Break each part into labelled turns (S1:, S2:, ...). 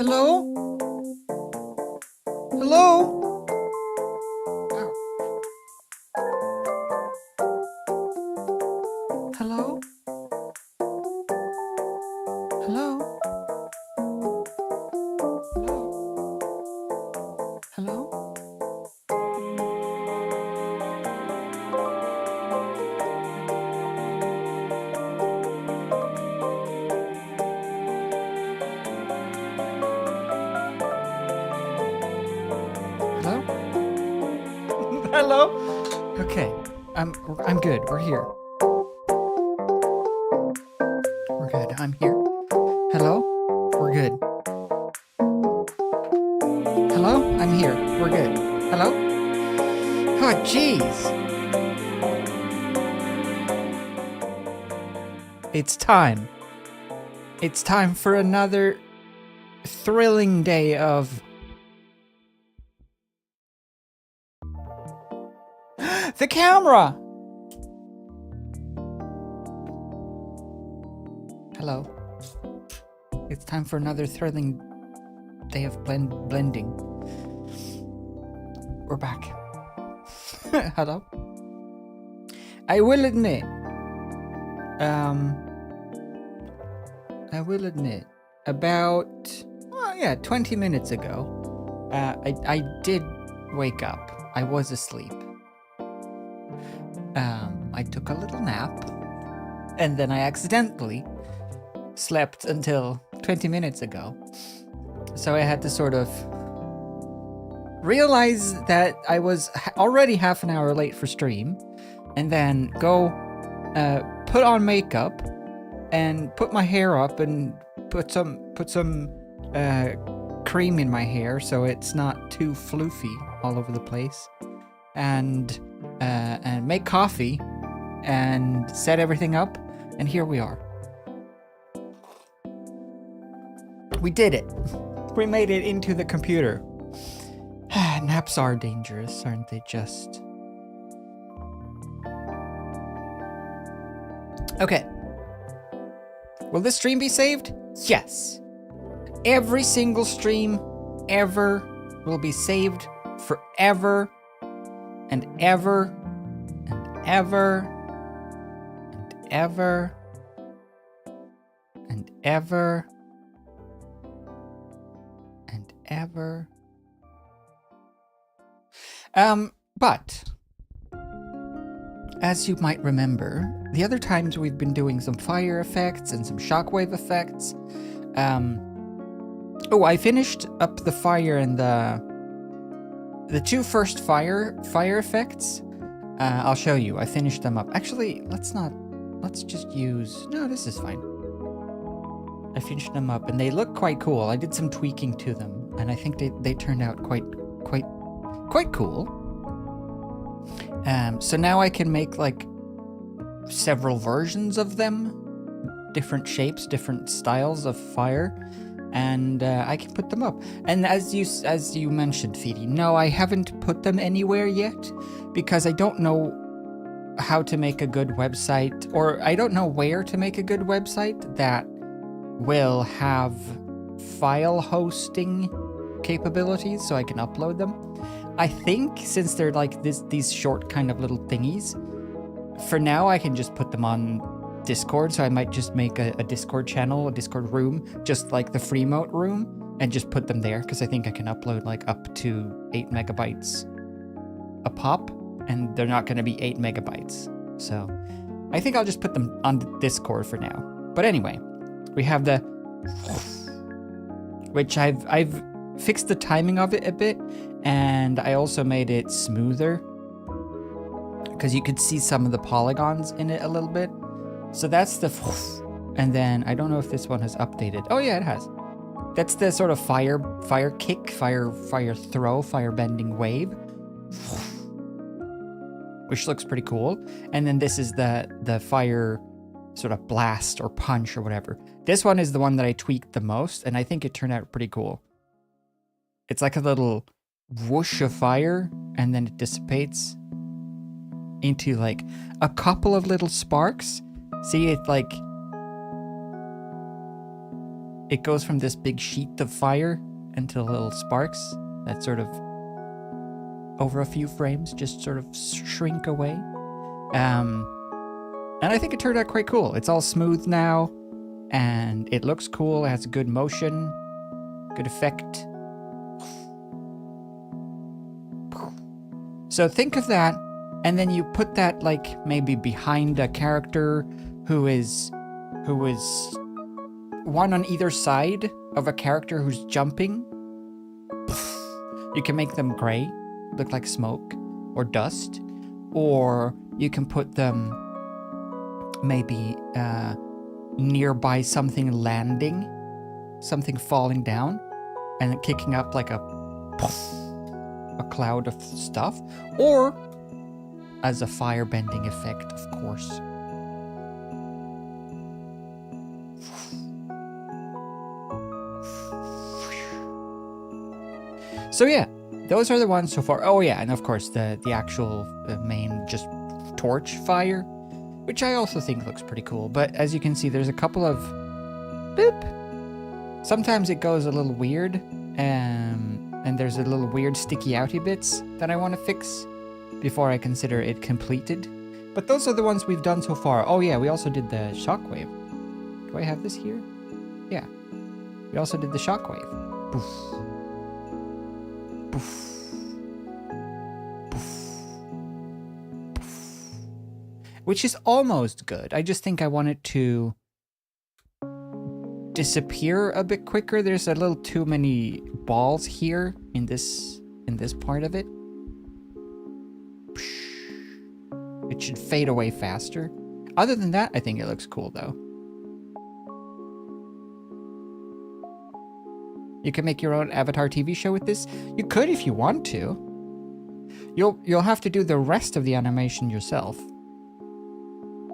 S1: Hello? Hello? Ow. Hello? Hello? Hello? Hello? Hello? Hello? Okay. I'm good. We're here. We're good. I'm here. Hello? We're good. Hello? I'm here. We're good. Hello? Oh, jeez. It's time. It's time for another thrilling day of... The camera! Hello. It's time for another thrilling day of blending. We're back. Hello. I will admit, about 20 minutes ago, I did wake up. I was asleep. I took a little nap, and then I accidentally slept until 20 minutes ago. So I had to sort of realize that I was already half an hour late for stream, and then go put on makeup and put my hair up and put some cream in my hair so it's not too floofy all over the place, and make coffee and set everything up, and here we are. We did it. We made it into the computer. Naps are dangerous, aren't they just? Okay. Will this stream be saved? Yes. Every single stream ever will be saved forever and ever and ever and ever and ever and ever. But as you might remember, the other times we've been doing some fire effects and some shockwave effects. I finished up the fire and the two first fire effects. I'll show you. I finished them up. Actually, let's just use... No, this is fine. I finished them up and they look quite cool. I did some tweaking to them and I think they turned out quite cool. So now I can make like several versions of them, different shapes, different styles of fire, and I can put them up. And as you mentioned, Feedy, no, I haven't put them anywhere yet because I don't know how to make a good website, or I don't know where to make a good website that will have file hosting capabilities so I can upload them. I think since they're like these short kind of little thingies, for now I can just put them on Discord, so I might just make a Discord channel, a Discord room, just like the Freemote room, and just put them there, because I think I can upload like up to 8 megabytes a pop, and they're not going to be 8 megabytes. So I think I'll just put them on Discord for now. But anyway, we have the... which I've fixed the timing of it a bit, and I also made it smoother because you could see some of the polygons in it a little bit. So that's the... And then I don't know if this one has updated. Oh yeah, it has. That's the sort of fire kick, fire throw, fire bending wave, which looks pretty cool. And then this is the fire sort of blast or punch or whatever. This one is the one that I tweaked the most, and I think it turned out pretty cool. It's like a little whoosh of fire, and then it dissipates into like a couple of little sparks. See, it like... it goes from this big sheet of fire into little sparks that sort of, over a few frames, just sort of shrink away. And I think it turned out quite cool. It's all smooth now, and it looks cool. It has good motion, good effect. So think of that, and then you put that like maybe behind a character who is one on either side of a character who's jumping. You can make them gray, look like smoke or dust, or you can put them maybe nearby something landing, something falling down, and kicking up like a cloud of stuff, or as a fire bending effect, of course. So yeah, those are the ones so far. Oh yeah, and of course the actual main just torch fire, which I also think looks pretty cool. But as you can see, there's a couple of boop. Sometimes it goes a little weird, and there's a little weird sticky outy bits that I want to fix before I consider it completed. But those are the ones we've done so far. Oh yeah, we also did the shockwave. Do I have this here? Yeah. We also did the shockwave. Poof. Poof. Poof. Poof. Which is almost good. I just think I want it to disappear a bit quicker. There's a little too many balls here in this part of it. It should fade away faster. Other than that, I think it looks cool though. You can make your own Avatar TV show with this. You could if you want to. You'll have to do the rest of the animation yourself.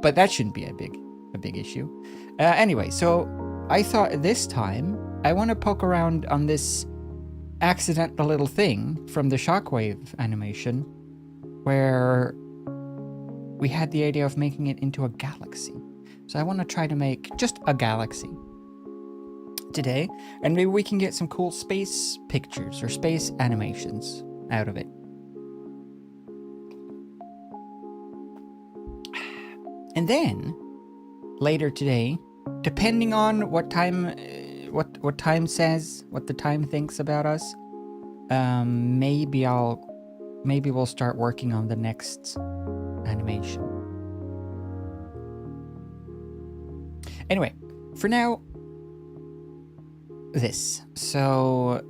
S1: But that shouldn't be a big issue. Anyway, so I thought this time I want to poke around on this accidental little thing from the shockwave animation where we had the idea of making it into a galaxy. So I want to try to make just a galaxy today, and maybe we can get some cool space pictures or space animations out of it. And then later today, depending on what time what time says, what the time thinks about us, maybe we'll start working on the next animation. Anyway, for now, this. So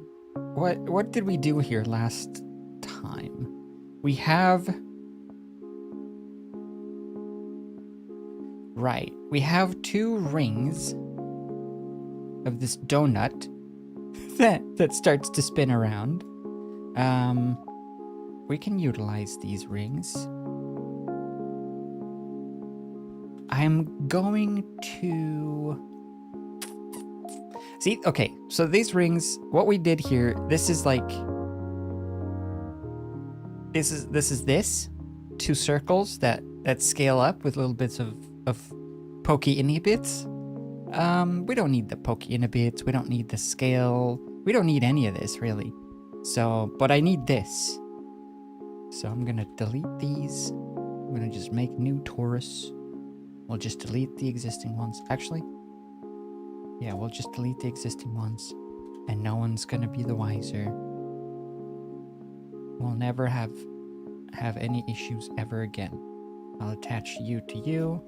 S1: what did we do here last time? We have two rings of this donut that starts to spin around. We can utilize these rings. I'm going to see, okay, so these rings, what we did here, this is like this is two circles that scale up with little bits of pokey inny bits. We don't need the pokey inny bits, we don't need the scale, we don't need any of this really. So, but I need this. So I'm gonna delete these. I'm gonna just make new torus. We'll just delete the existing ones. Actually, yeah, we'll just delete the existing ones, and no one's gonna be the wiser. We'll never have any issues ever again. I'll attach you to you.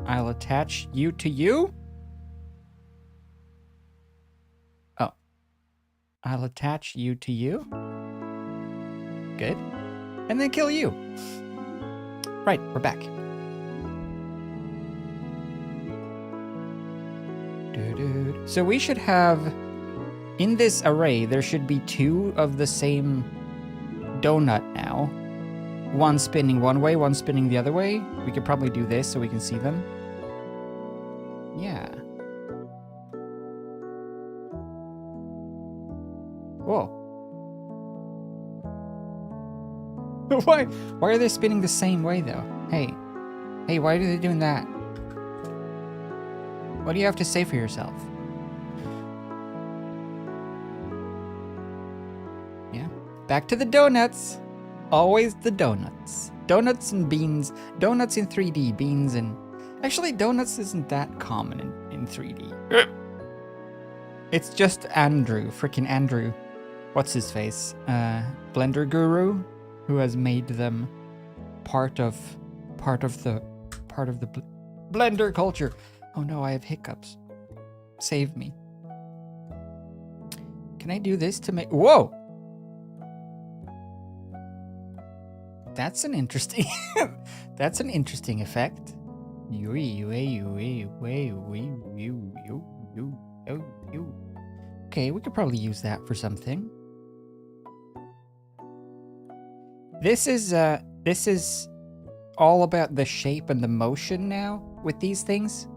S1: I'll attach you to you? Oh. I'll attach you to you. Good. And then kill you. Right, we're back. So we should have, in this array, there should be two of the same donut now. One spinning one way, one spinning the other way. We could probably do this so we can see them. Yeah. Whoa. Why are they spinning the same way though? Hey, why are they doing that? What do you have to say for yourself? Yeah. Back to the donuts. Always the donuts. Donuts and beans. Donuts in 3D. Beans and... Actually, donuts isn't that common in 3D. It's just Andrew. Frickin' Andrew. What's his face? Blender Guru, who has made them part of the Blender culture. Oh no, I have hiccups. Save me. Can I do this to make... Whoa! That's an interesting... That's an interesting effect. Okay, we could probably use that for something. This is all about the shape and the motion now with these things.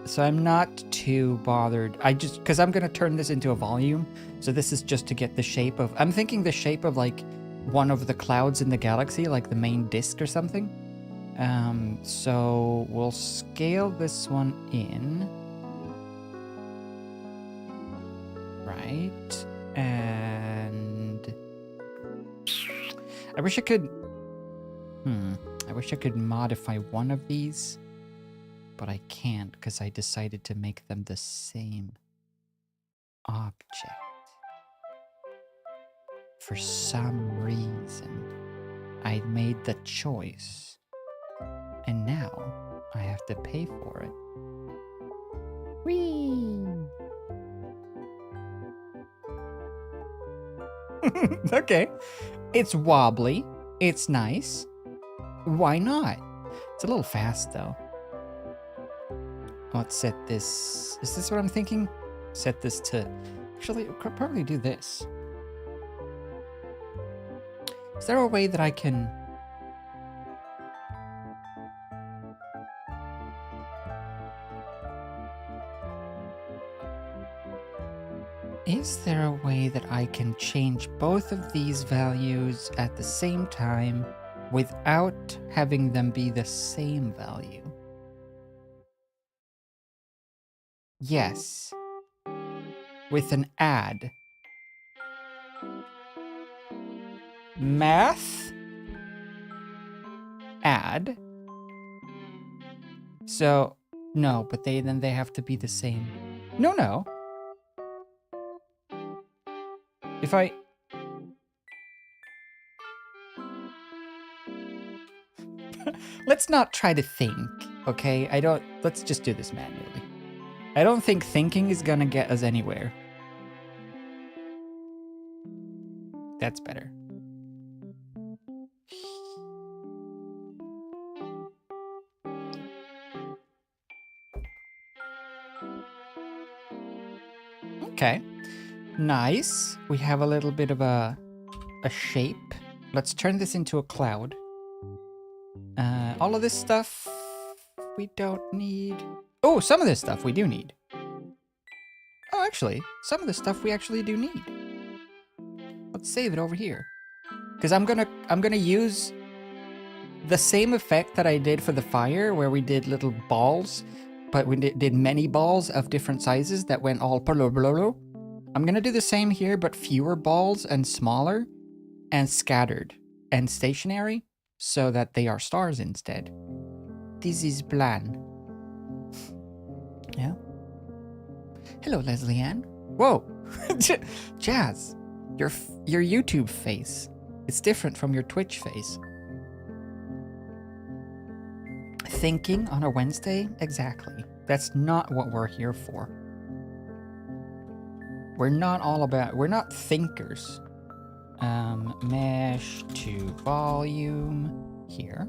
S1: So I'm not too bothered. Because I'm gonna turn this into a volume. So this is just to get the shape of, I'm thinking the shape of like one of the clouds in the galaxy, like the main disk or something. So we'll scale this one in. Right. And I wish I could, I wish I could modify one of these, but I can't because I decided to make them the same object. For some reason, I made the choice, and now I have to pay for it. Whee! Okay. It's wobbly. It's nice. Why not? It's a little fast, though. Let's set this... Is this what I'm thinking? Set this to... Actually, I could probably do this. Is there a way that I can... Is there a way that I can change both of these values at the same time without having them be the same value? Yes. With an add. Math. Add. So, no, but then they have to be the same. No. If I... Let's not try to think, okay? Let's just do this manually. I don't think thinking is gonna get us anywhere. That's better. Okay. Nice. We have a little bit of a shape. Let's turn this into a cloud. All of this stuff we don't need. Oh, some of this stuff we do need. Oh, actually, some of this stuff we actually do need. Let's save it over here. Because I'm gonna use the same effect that I did for the fire, where we did little balls, but we did many balls of different sizes that went all blolo. I'm gonna do the same here, but fewer balls and smaller and scattered and stationary so that they are stars instead. This is plan. Yeah. Hello, Leslie Ann. Whoa, Jazz, your YouTube face. It's different from your Twitch face. Thinking on a Wednesday? Exactly. That's not what we're here for. We're not thinkers. Mesh to volume here.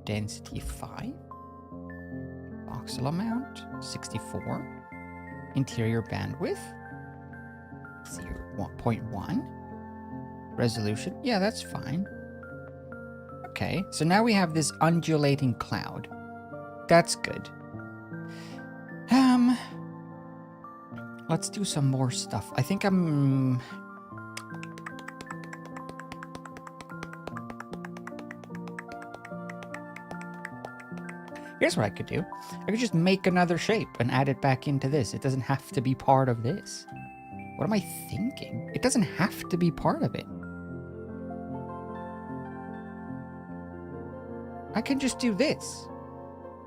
S1: Density 5. Voxel amount 64. Interior bandwidth 0.1. Resolution, yeah, that's fine. Okay, so now we have this undulating cloud. That's good. Let's do some more stuff. I think I'm... Here's what I could do. I could just make another shape and add it back into this. It doesn't have to be part of this. What am I thinking? It doesn't have to be part of it. I can just do this.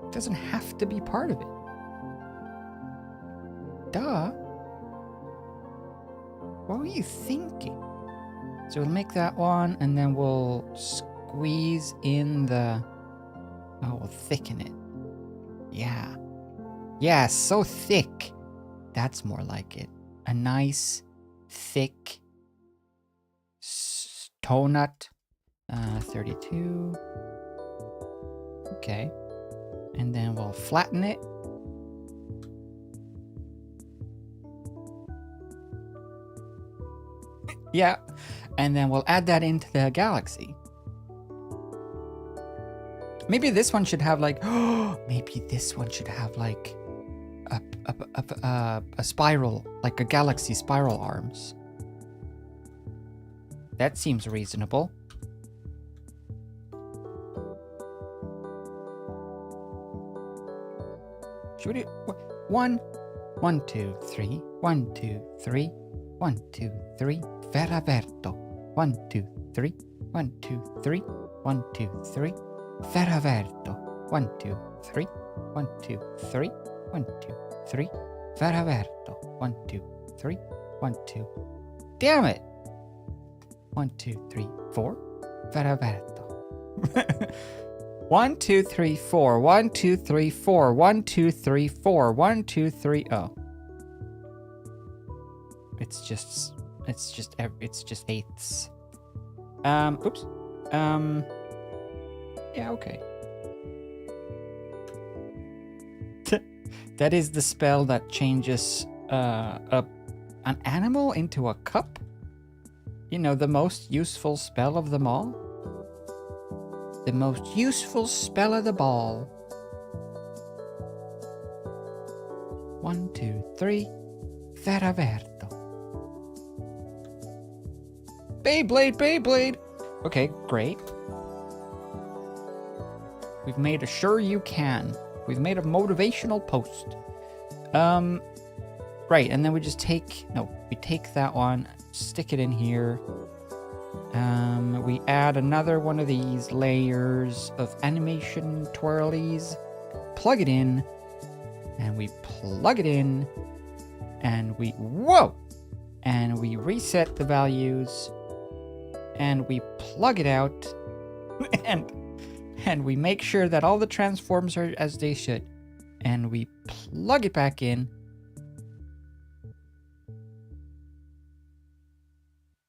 S1: It doesn't have to be part of it. Duh. What were you thinking? So we'll make that one, and then we'll squeeze in the... Oh, we'll thicken it. Yeah. Yeah, so thick. That's more like it. A nice, thick toe nut. 32. Okay. And then we'll flatten it. Yeah. And then we'll add that into the galaxy. Maybe this one should have like... maybe this one should have like a spiral, like a galaxy spiral arms. That seems reasonable. Should we do 1, 2, 3, 1, 2, 3, 1, 2, 3, Ferraverto. 1, 2, 3, 1, 2, 3, 1, 2, 3, Ferraverto. 1, 2, 3, 1, 2, 3, 1, 2, 3, Ferraverto. 1, 2, 3, 1, 2. Damn it! 1, 2, 3, 4, Ferraverto. 1, 2, 3, 4. 1, 2, 3, 4. 1, 2, 3, 4. 1, 2, 3. Oh. It's just eighths. Oops. Yeah, okay. That is the spell that changes an animal into a cup. You know, the most useful spell of them all. The most useful spell of the ball. 1, 2, 3. Ferraverto. Beyblade, Beyblade! Okay, great. We've made a sure you can. We've made a motivational post. Right, and then we just take... No, we take that one, stick it in here. We add another one of these layers of animation twirlies. Plug it in. And we plug it in. And we... Whoa! And we reset the values. And we plug it out. And we make sure that all the transforms are as they should. And we plug it back in.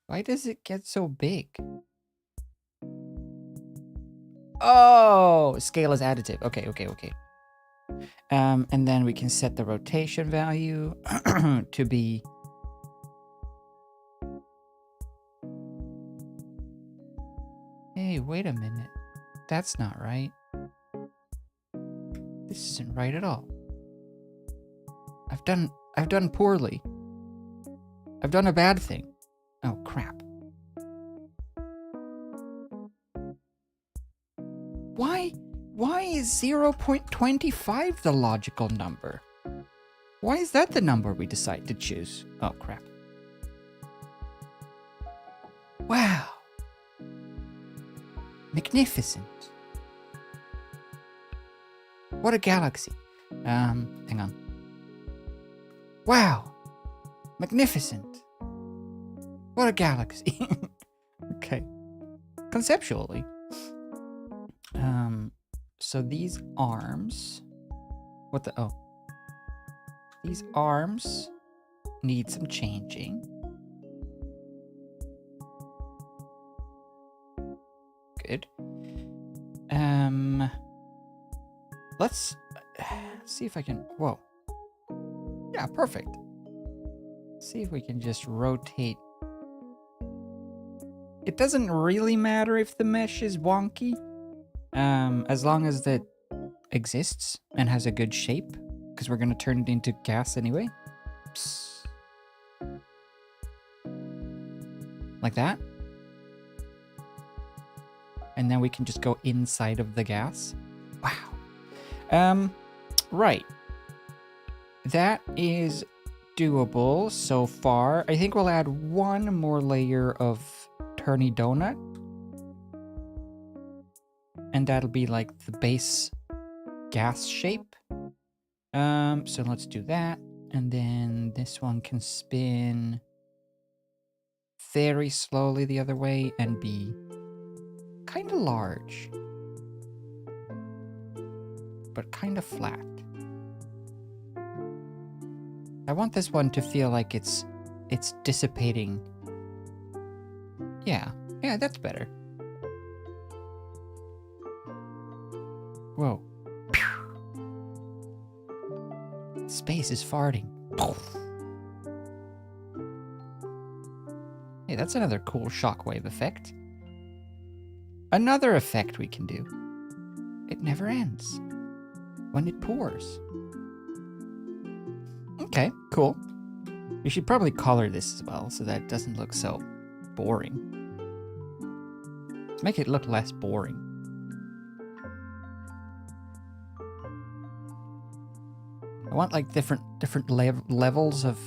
S1: Why does it get so big? Oh, scale is additive. Okay. And then we can set the rotation value to be... Hey, wait a minute. That's not right. This isn't right at all. I've done poorly. I've done a bad thing. Oh, crap. Why is 0.25 the logical number? Why is that the number we decide to choose? Oh, crap. Wow. Magnificent. What a galaxy. Hang on. Wow. Magnificent. What a galaxy. Okay. Conceptually. So these arms... What the... Oh. These arms need some changing. Good. Let's see if I can... Whoa. Yeah, perfect. See if we can just rotate. It doesn't really matter if the mesh is wonky, as long as it exists and has a good shape, because we're going to turn it into gas anyway. Psst. Like that. And then we can just go inside of the gas. Wow. Right. That is doable so far. I think we'll add one more layer of turny donut. And that'll be like the base gas shape. So let's do that. And then this one can spin very slowly the other way and be kind of large, but kind of flat. I want this one to feel like it's dissipating. Yeah, that's better. Whoa. Space is farting. Hey, that's another cool shockwave effect. Another effect we can do. It never ends when it pours. Okay, cool. We should probably color this as well so that it doesn't look so boring. Let's make it look less boring. I want like different levels of...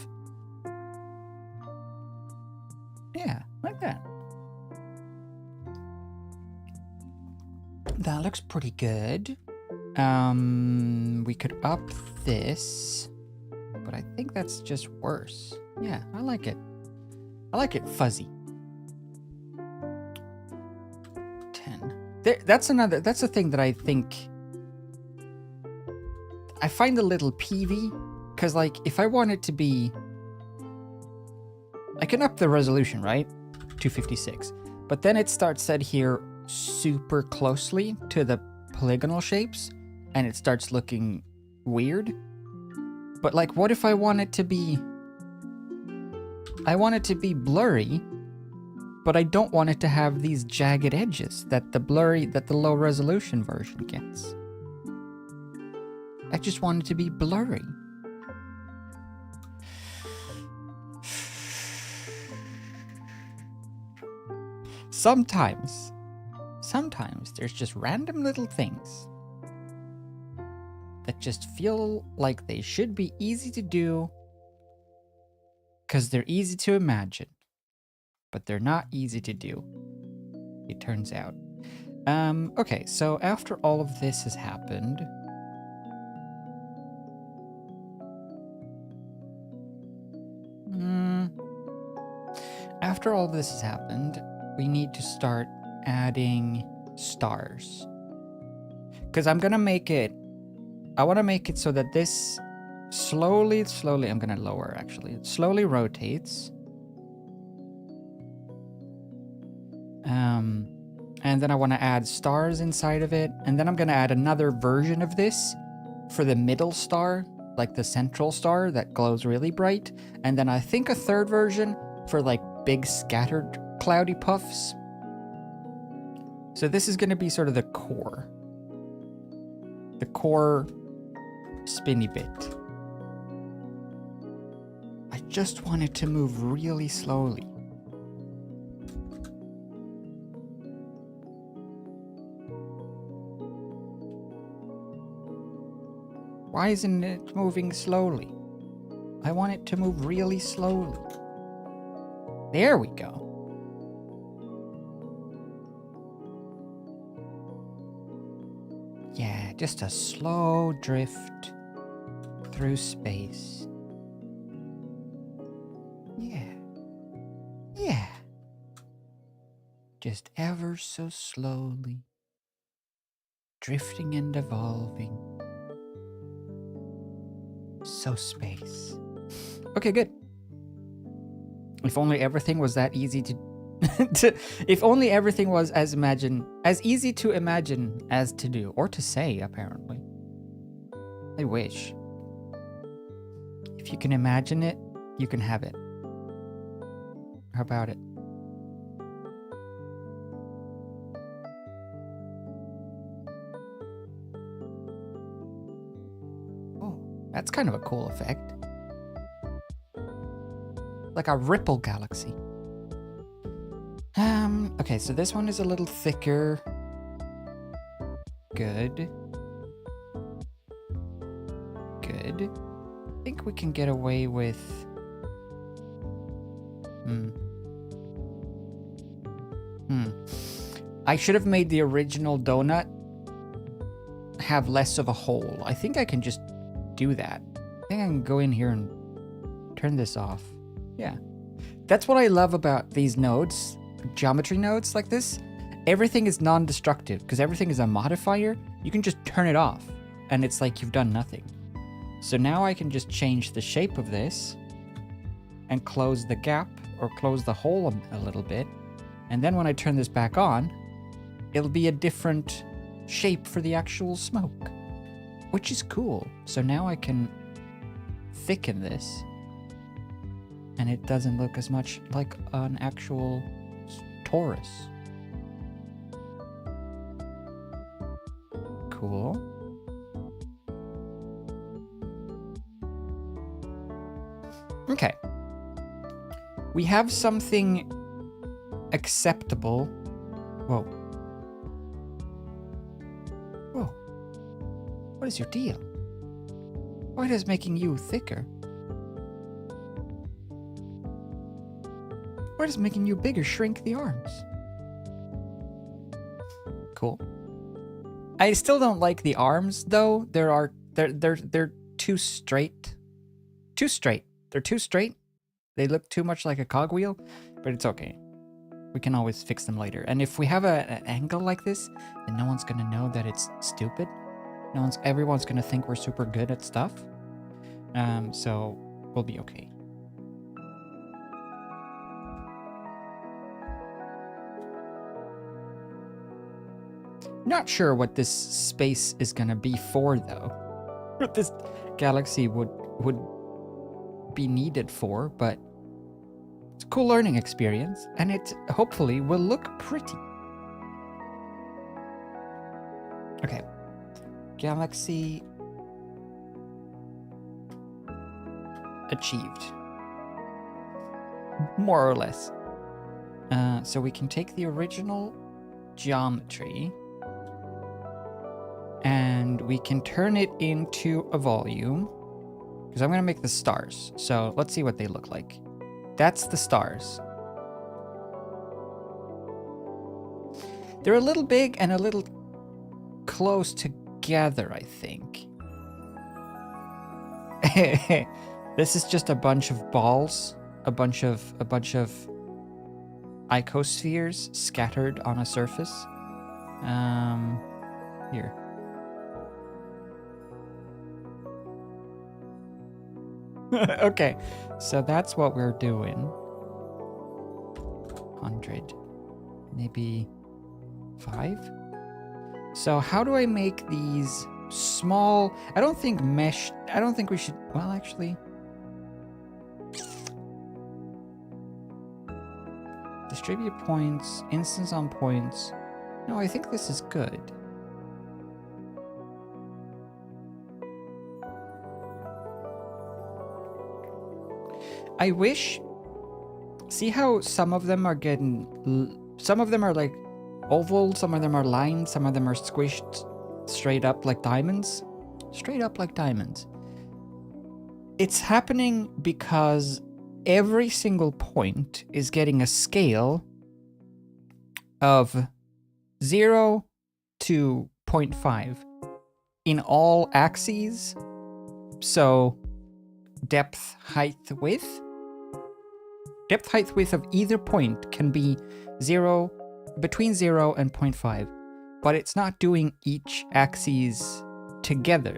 S1: Yeah, like that. That looks pretty good. We could up this, but I think that's just worse. Yeah, I like it. I like it fuzzy. 10. That's a thing that I think... I find a little peevy, because like, if I want it to be... I can up the resolution, right? 256. But then it starts set here super closely to the polygonal shapes, and it starts looking weird. But like, what if I want it to be... I want it to be blurry, but I don't want it to have these jagged edges that the low resolution version gets. I just want it to be blurry. Sometimes there's just random little things that just feel like they should be easy to do because they're easy to imagine, but they're not easy to do, it turns out. Okay, so after all of this has happened, we need to start adding stars. Because I want to make it so that this slowly, I'm going to lower actually. It slowly rotates. And then I want to add stars inside of it. And then I'm going to add another version of this for the middle star, like the central star that glows really bright. And then I think a third version for like big scattered cloudy puffs. So this is going to be sort of the core spinny bit. I just want it to move really slowly. Why isn't it moving slowly? I want it to move really slowly. There we go. Yeah, just a slow drift through space. Yeah. Just ever so slowly, drifting and evolving. So space. Okay, good. If only everything was that easy to if only everything was as easy to imagine as to do, or to say, apparently. I wish. If you can imagine it, you can have it. How about it? Oh, that's kind of a cool effect. Like a ripple galaxy. Okay, so this one is a little thicker. Good. think we can get away with... I should have made the original donut have less of a hole. I think I can just do that. I think I can go in here and turn this off. Yeah. That's what I love about these nodes, geometry nodes like this. Everything is non-destructive because everything is a modifier. You can just turn it off and it's like you've done nothing. So now I can just change the shape of this and close the gap or close the hole a little bit. And then when I turn this back on, it'll be a different shape for the actual smoke, which is cool. So now I can thicken this and it doesn't look as much like an actual torus. Cool. Okay. We have something acceptable. Whoa. Whoa. What is your deal? Why does making you thicker? Why does making you bigger shrink the arms? Cool. I still don't like the arms though. They're too straight. Too straight. They're too straight. They look too much like a cogwheel, but it's okay. We can always fix them later. And if we have an angle like this, then no one's gonna know that it's stupid. Everyone's gonna think we're super good at stuff. So we'll be okay. Not sure what this space is gonna be for though. What this galaxy would be needed for, but it's a cool learning experience, and it hopefully will look pretty. Okay. Galaxy achieved. More or less. So we can take the original geometry and we can turn it into a volume, because I'm going to make the stars. So let's see what they look like. That's the stars. They're a little big and a little close together, I think. This is just a bunch of balls, a bunch of icospheres scattered on a surface. Here. Okay, so that's what we're doing. 100, maybe 5. So how do I make these small? I don't think mesh. I don't think we should. Well, actually, distribute points, instance on points. No, I think this is good. I wish, see how some of them are some of them are like oval, some of them are lined, some of them are squished straight up like diamonds. Straight up like diamonds. It's happening because every single point is getting a scale of 0 to 0.5 in all axes. So depth, height, width. Depth, height, width of either point can be between 0 and 0.5, but it's not doing each axis together.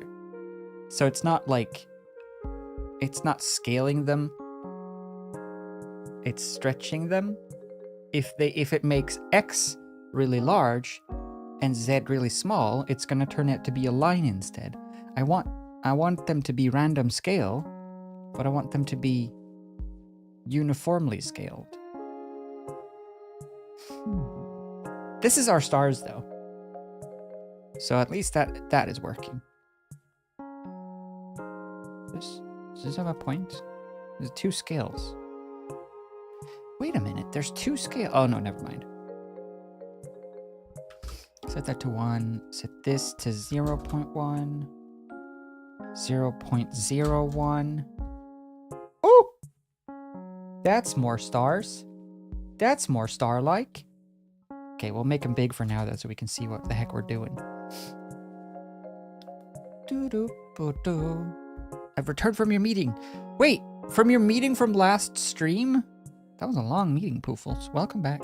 S1: So it's not like, it's not scaling them. It's stretching them. If it makes X really large and Z really small, it's gonna turn out to be a line instead. I want them to be random scale, but I want them to be uniformly scaled. This is our stars though. So at least that is working. Does this have a point? There's 2 scales. Wait a minute, there's 2 scales. Oh no, never mind. Set that to 1, set this to 0.1. 0.01. Oh! That's more stars. That's more star-like. Okay, we'll make them big for now, though, so we can see what the heck we're doing. I've returned from your meeting. Wait, from your meeting from last stream? That was a long meeting, Poofles. Welcome back.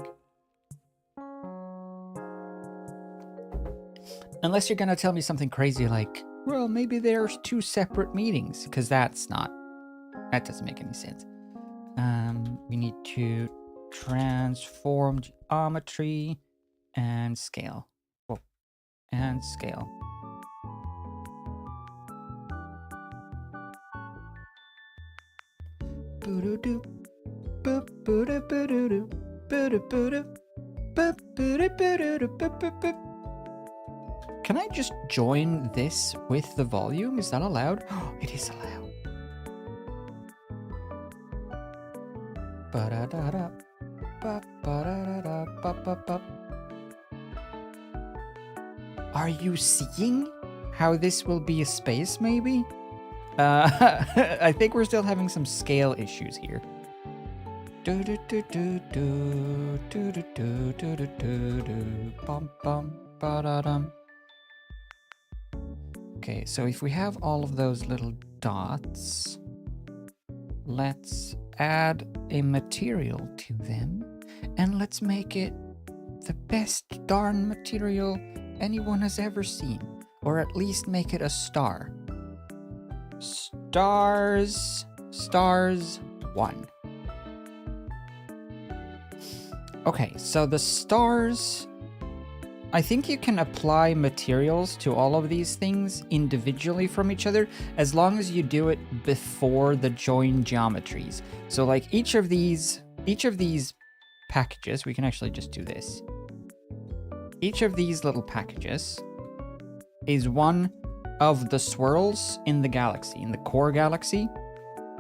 S1: Unless you're gonna tell me something crazy like, well, maybe there's 2 separate meetings, because that doesn't make any sense. We need to transform geometry and scale. Whoa. And scale. Can I just join this with the volume? Is that allowed? Oh, it is allowed. Are you seeing how this will be a space, maybe? I think we're still having some scale issues here. Okay, so if we have all of those little dots, let's add a material to them, and let's make it the best darn material anyone has ever seen, or at least make it a star. Stars 1. Okay, so the stars, I think you can apply materials to all of these things individually from each other, as long as you do it before the join geometries. So like each of these packages, we can actually just do this. Each of these little packages is one of the swirls in the galaxy, in the core galaxy.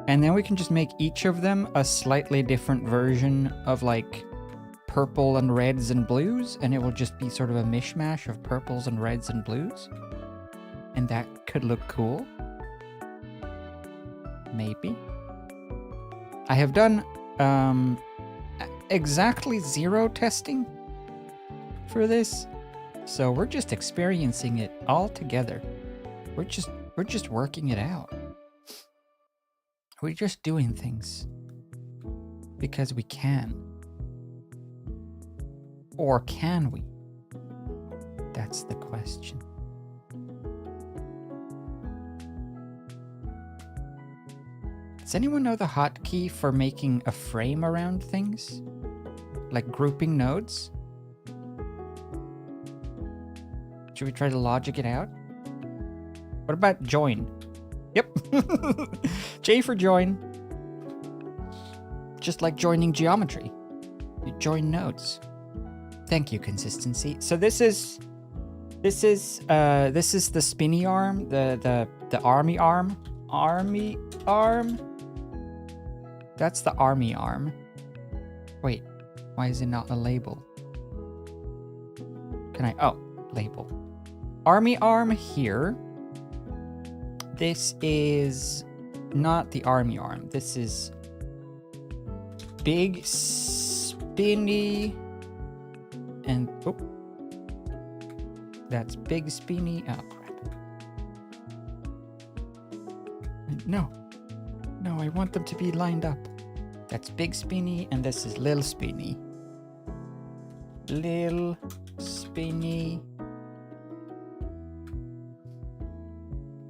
S1: And then we can just make each of them a slightly different version of like purple and reds and blues, and it will just be sort of a mishmash of purples and reds and blues. And that could look cool. Maybe. I have done exactly 0 testing for this, so we're just experiencing it all together. We're just working it out. We're just doing things because we can. Or can we? That's the question. Does anyone know the hotkey for making a frame around things? Like grouping nodes? Should we try to logic it out? What about join? Yep. J for join. Just like joining geometry. You join nodes. Thank you, consistency. So this is the spinny arm, the army arm. Army arm. That's the army arm. Wait, why is it not a label? Can I? Oh, label. Army arm here. This is not the army arm. This is big, spinny, and oh, that's big, spinny. Oh crap! No, I want them to be lined up. That's big, spinny, and this is little, spinny. Little, spinny.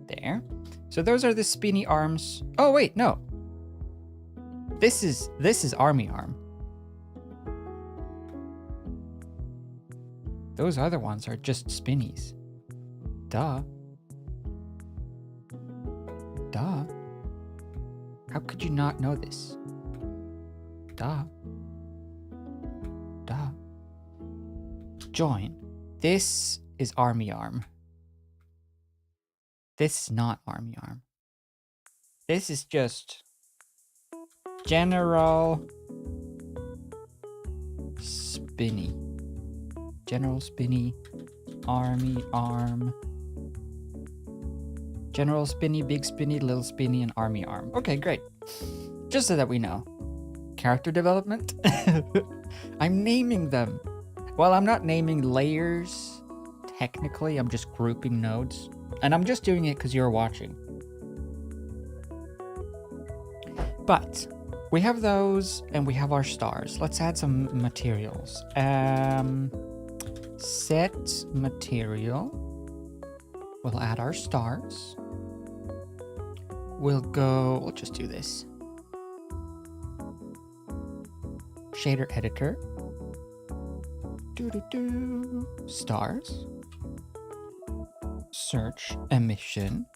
S1: There. So those are the spinny arms. Oh wait, no. This is army arm. Those other ones are just spinnies. Duh. Duh. How could you not know this? Duh. Duh. Join. This is army arm. This is not army arm. This is just general spinny. General spinny, army arm, General Spinny, Big Spinny, Little Spinny, and Army Arm. Okay, great. Just so that we know. Character development? I'm naming them. Well, I'm not naming layers. Technically, I'm just grouping nodes. And I'm just doing it because you're watching. But we have those and we have our stars. Let's add some materials. Set material. We'll add our stars. We'll just do this. Shader editor. Stars. Search, emission,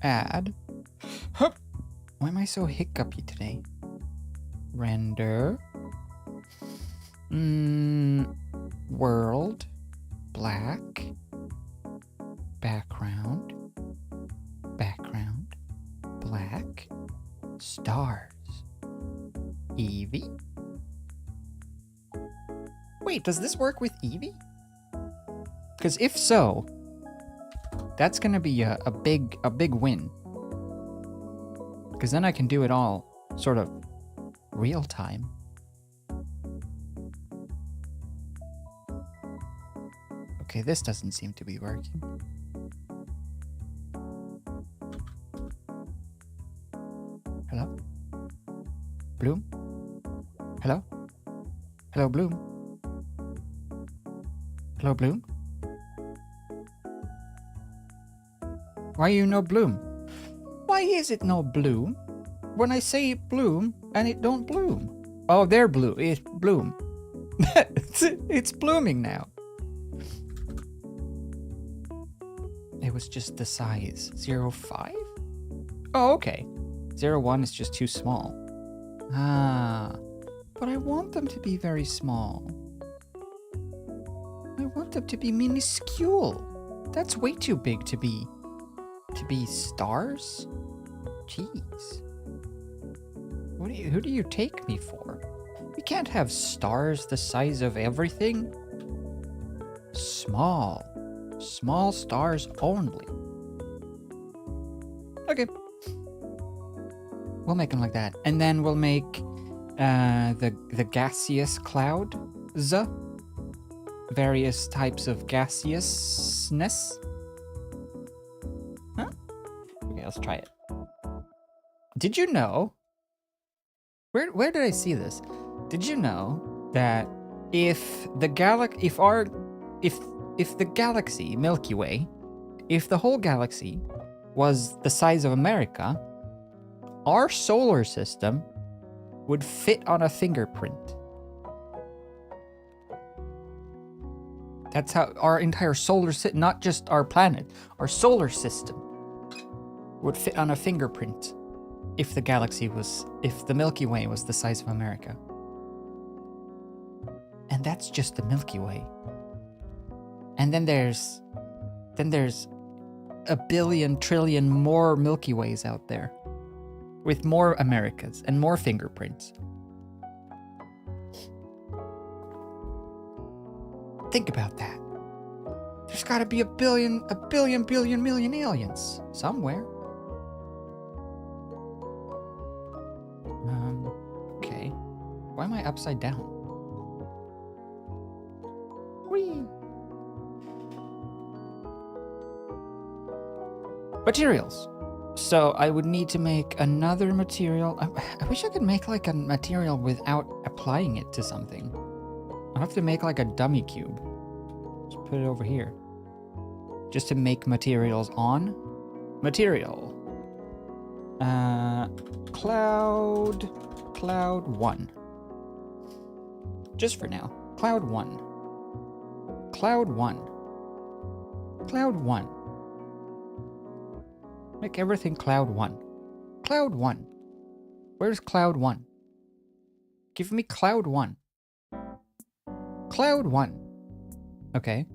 S1: add. Hup. Why am I so hiccupy today? Render. World. Black. Background. Background. Black. Stars. Eevee. Wait, does this work with Eevee? Because if so, that's gonna be a big win. Because then I can do it all sort of real time. Okay, this doesn't seem to be working. Hello? Bloom? Hello? Hello, Bloom? Hello, Bloom? Why you no bloom? Why is it no bloom? When I say bloom and it don't bloom. Oh, they're blue. It's bloom. It's blooming now. It was just the size. 0.5? Oh, okay. 0.1 is just too small. Ah, but I want them to be very small. I want them to be minuscule. That's way too big to be stars? Jeez. Who do you take me for? We can't have stars the size of everything. Small. Small stars only. Okay. We'll make them like that. And then we'll make the gaseous cloud. Various types of gaseousness. Huh? Okay, let's try it. Did you know? Where did I see this? Did you know that if the galaxy Milky Way, if the whole galaxy was the size of America, our solar system would fit on a fingerprint. That's how our entire solar system, not just our planet, our solar system would fit on a fingerprint if the Milky Way was the size of America. And that's just the Milky Way. And then there's a billion trillion more Milky Ways out there with more Americas and more fingerprints. Think about that. There's got to be a billion million aliens somewhere. Okay. Why am I upside down? Whee! Materials. So I would need to make another material. I wish I could make like a material without applying it to something. I'll have to make like a dummy cube. Just put it over here. Just to make materials on. Material. Cloud 1. Just for now. Cloud 1. Cloud 1. Cloud 1. Make everything Cloud 1. Cloud 1. Where's Cloud 1? Give me Cloud 1. Cloud 1. Okay.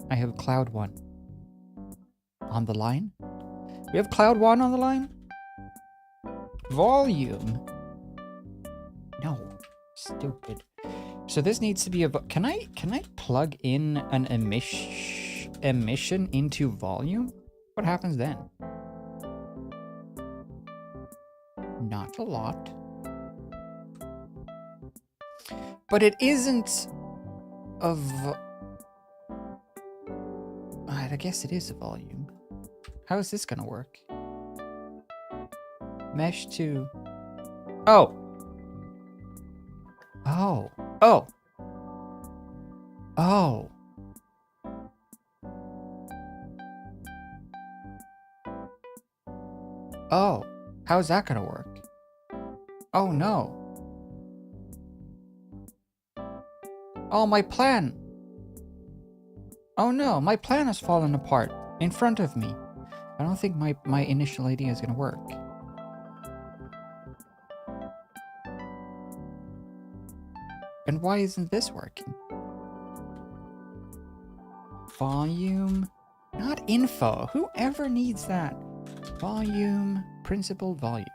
S1: I have Cloud 1. On the line? We have Cloud 1 on the line? Volume. No. Stupid. So this needs to be a... Can I plug in an emission into volume? What happens then? Not a lot. But it isn't of... I guess it is a volume. How is this gonna work? Mesh to... Oh! Oh! Oh! Oh! Oh! How's that gonna work? Oh no! Oh, my plan! Oh no, my plan has fallen apart in front of me. I don't think my initial idea is gonna work. And why isn't this working? Volume, not info. Whoever needs that? Volume, principled volume.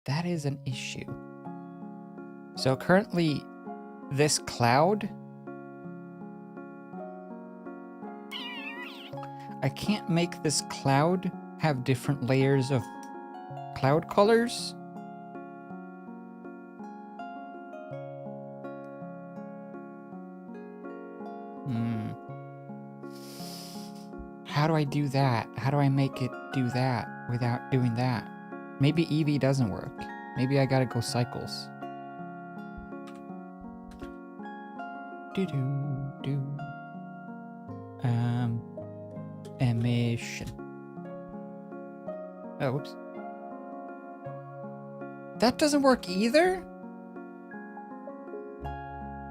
S1: That is an issue. So currently, this cloud, I can't make this cloud have different layers of cloud colors. How do I do that? How do I make it do that without doing that? Maybe EV doesn't work. Maybe I gotta go cycles. Emission. Oh, whoops. That doesn't work either?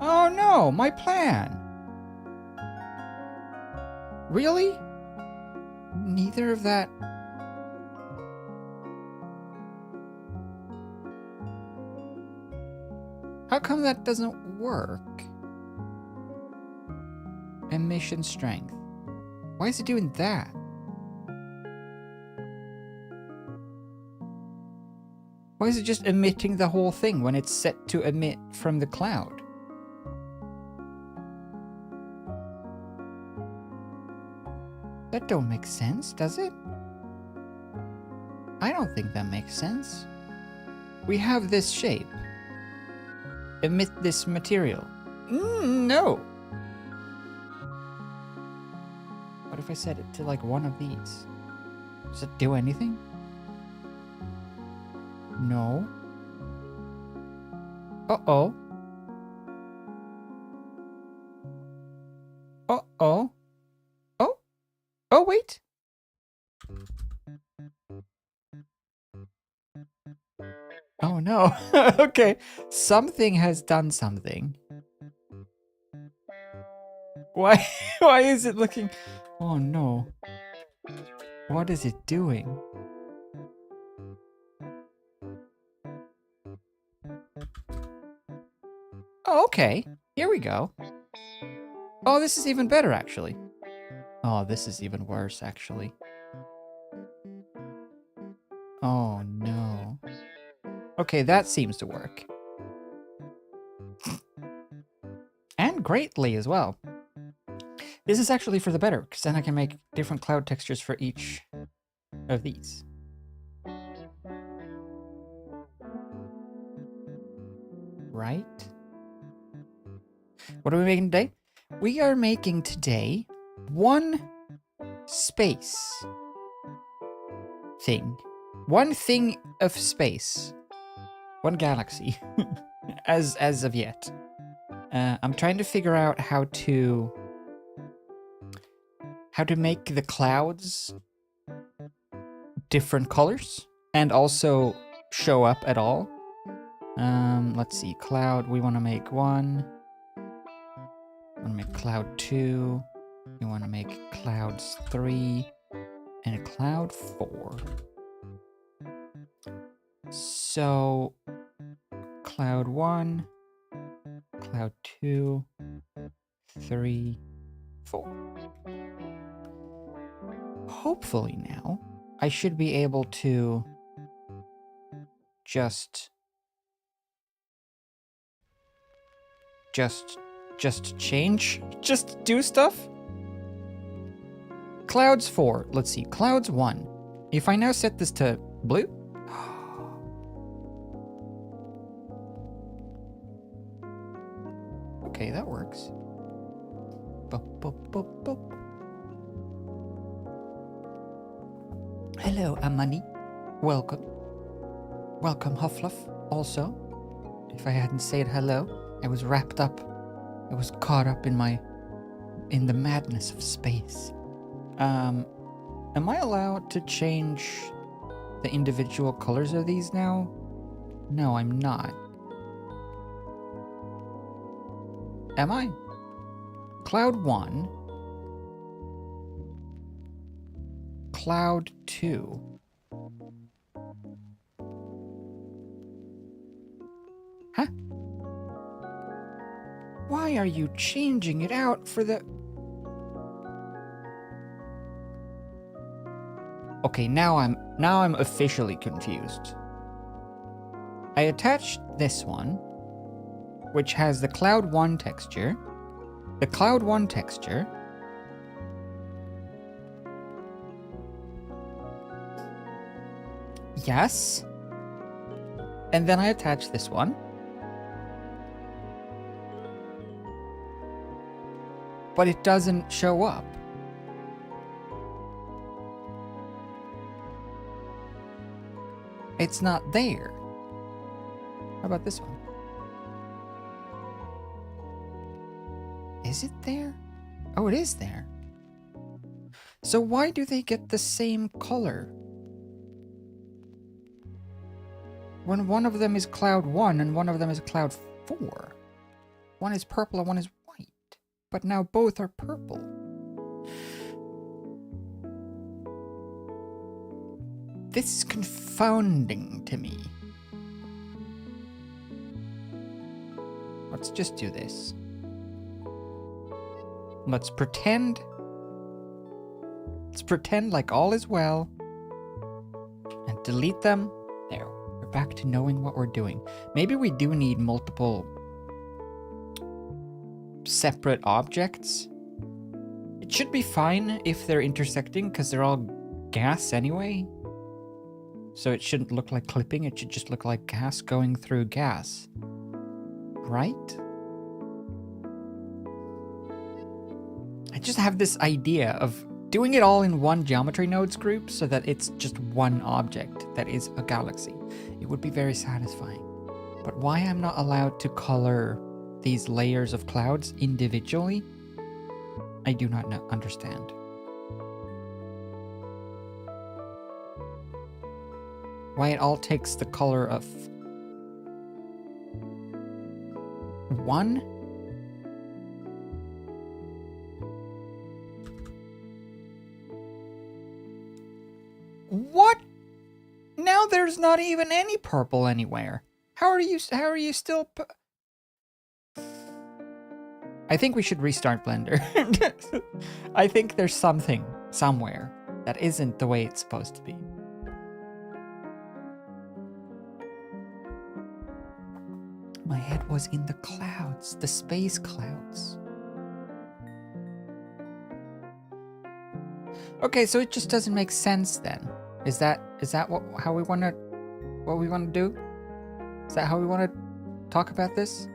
S1: Oh no, my plan. Really? Neither of that. How come that doesn't work? Emission strength. Why is it doing that? Why is it just emitting the whole thing when it's set to emit from the cloud? That don't make sense, does it? I don't think that makes sense. We have this shape. Emit this material. No! What if I set it to like one of these? Does it do anything? No. Uh-oh. Uh-oh. Oh. Oh, wait. Oh, no. Okay. Something has done something. Why? Why is it looking... Oh, no. What is it doing? Oh, okay. Here we go. Oh, this is even better, actually. Oh, this is even worse, actually. Oh, no. Okay, that seems to work. And greatly as well. This is actually for the better, because then I can make different cloud textures for each of these. Right? What are we making today? We are making today one space thing. One thing of space. One galaxy. as of yet. I'm trying to figure out how to make the clouds different colors and also show up at all. Let's see, cloud, we want to make one. We want to make cloud 2. We want to make clouds 3 and a cloud 4. So cloud 1, cloud 2, 3, 4. Hopefully now, I should be able to just just change, just do stuff. Clouds 4, let's see, clouds 1. If I now set this to blue, okay, that works. Boop, boop, boop, boop. Hello, Amani. Welcome. Welcome, Huffluff, also. If I hadn't said hello, I was wrapped up. I was caught up in the madness of space. Am I allowed to change the individual colors of these now? No, I'm not. Am I? Cloud 1. Cloud 2. Huh? Why are you changing it out for the... Okay, now I'm officially confused. I attached this one, which has the Cloud 1 texture. The Cloud 1 texture. Yes. And then I attach this one. But it doesn't show up. It's not there. How about this one? Is it there? Oh, it is there. So why do they get the same color? When one of them is Cloud 1 and one of them is Cloud 4. One is purple and one is white. But now both are purple. This is confounding to me. Let's just do this. Let's pretend like all is well. And delete them. There. We're back to knowing what we're doing. Maybe we do need multiple separate objects. It should be fine if they're intersecting because they're all gas anyway. So it shouldn't look like clipping, it should just look like gas going through gas. Right? I just have this idea of doing it all in one geometry nodes group so that it's just one object that is a galaxy. It would be very satisfying. But why I'm not allowed to color these layers of clouds individually, I do not understand. Why it all takes the color of one? What? Now there's not even any purple anywhere. How are you still I think we should restart Blender. I think there's something somewhere that isn't the way it's supposed to be. My head was in the clouds, the space clouds. Okay, so it just doesn't make sense then. Is that what we want to do? Is that how we want to talk about this?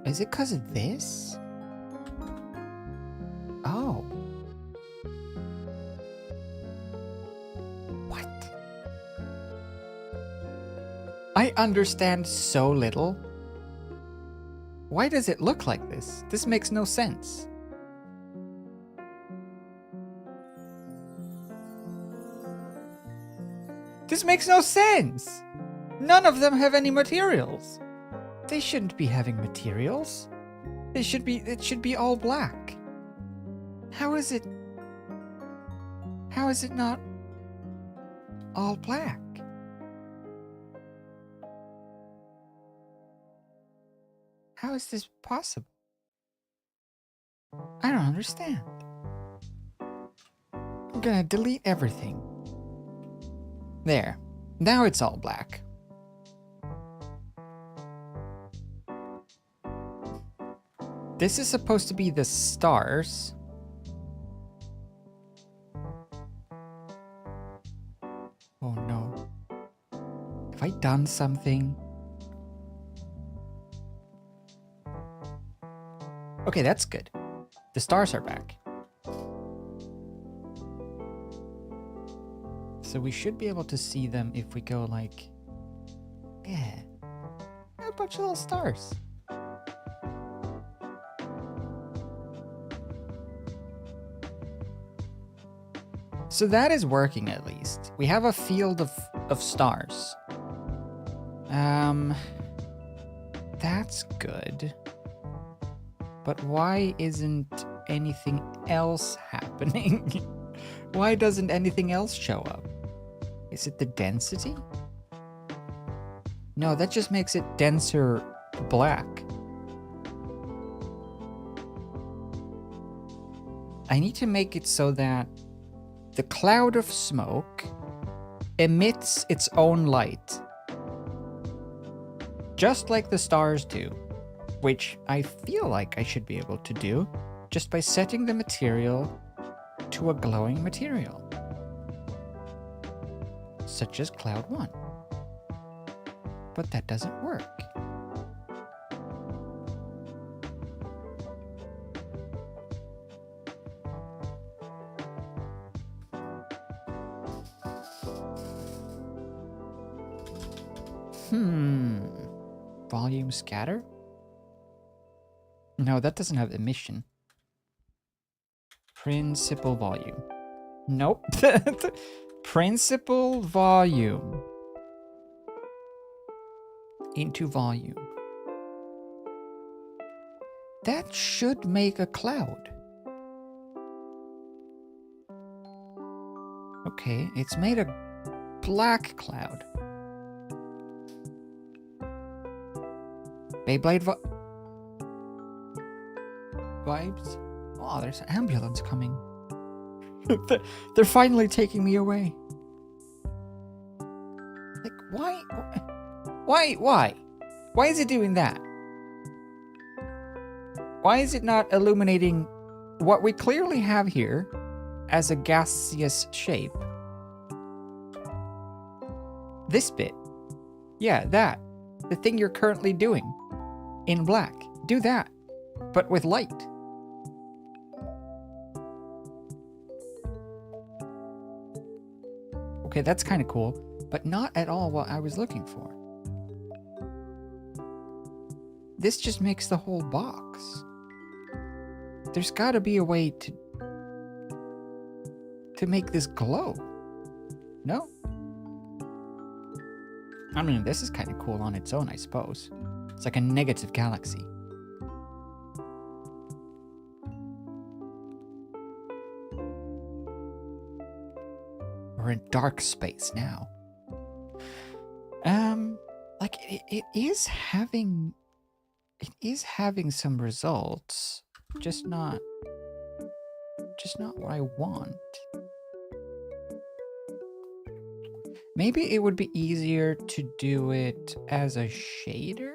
S1: Is it because of this? Oh. What? I understand so little. Why does it look like this? This makes no sense. This makes no sense! None of them have any materials. They shouldn't be having materials. It should be all black. How is it not all black? How is this possible? I don't understand. I'm gonna delete everything. There. Now it's all black. This is supposed to be the stars. Oh no. Have I done something? Okay, that's good. The stars are back. So we should be able to see them if we go like... Yeah. A bunch of little stars. So that is working at least. We have a field of stars. That's good. But why isn't anything else happening? Why doesn't anything else show up? Is it the density? No, that just makes it denser black. I need to make it so that the cloud of smoke emits its own light. Just like the stars do, which I feel like I should be able to do just by setting the material to a glowing material, such as cloud 1. But that doesn't work. Volume scatter? No, that doesn't have emission. Principal volume. Nope. Principal volume. Into volume. That should make a cloud. Okay, it's made a black cloud. Beyblade vibes? Oh, there's an ambulance coming. They're finally taking me away. Like, why? Why is it doing that? Why is it not illuminating what we clearly have here as a gaseous shape? This bit. Yeah, that. The thing you're currently doing. In black. Do that. But with light. Okay, that's kind of cool. But not at all what I was looking for. This just makes the whole box. There's gotta be a way to make this glow. No? I mean, this is kind of cool on its own, I suppose. It's like a negative galaxy. We're in dark space now. Like it is having some results, just not what I want. Maybe it would be easier to do it as a shader?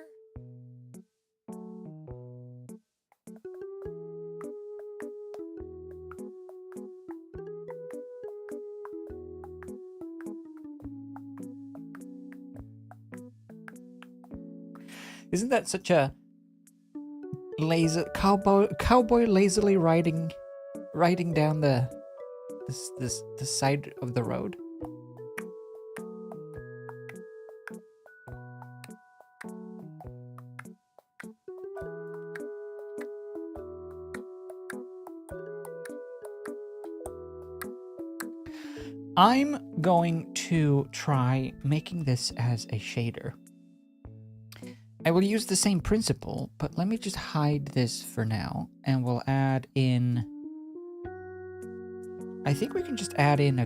S1: Isn't that such a cowboy lazily riding down the side of the road? I'm going to try making this as a shader. I will use the same principle, but let me just hide this for now, and we'll add in... I think we can just add in a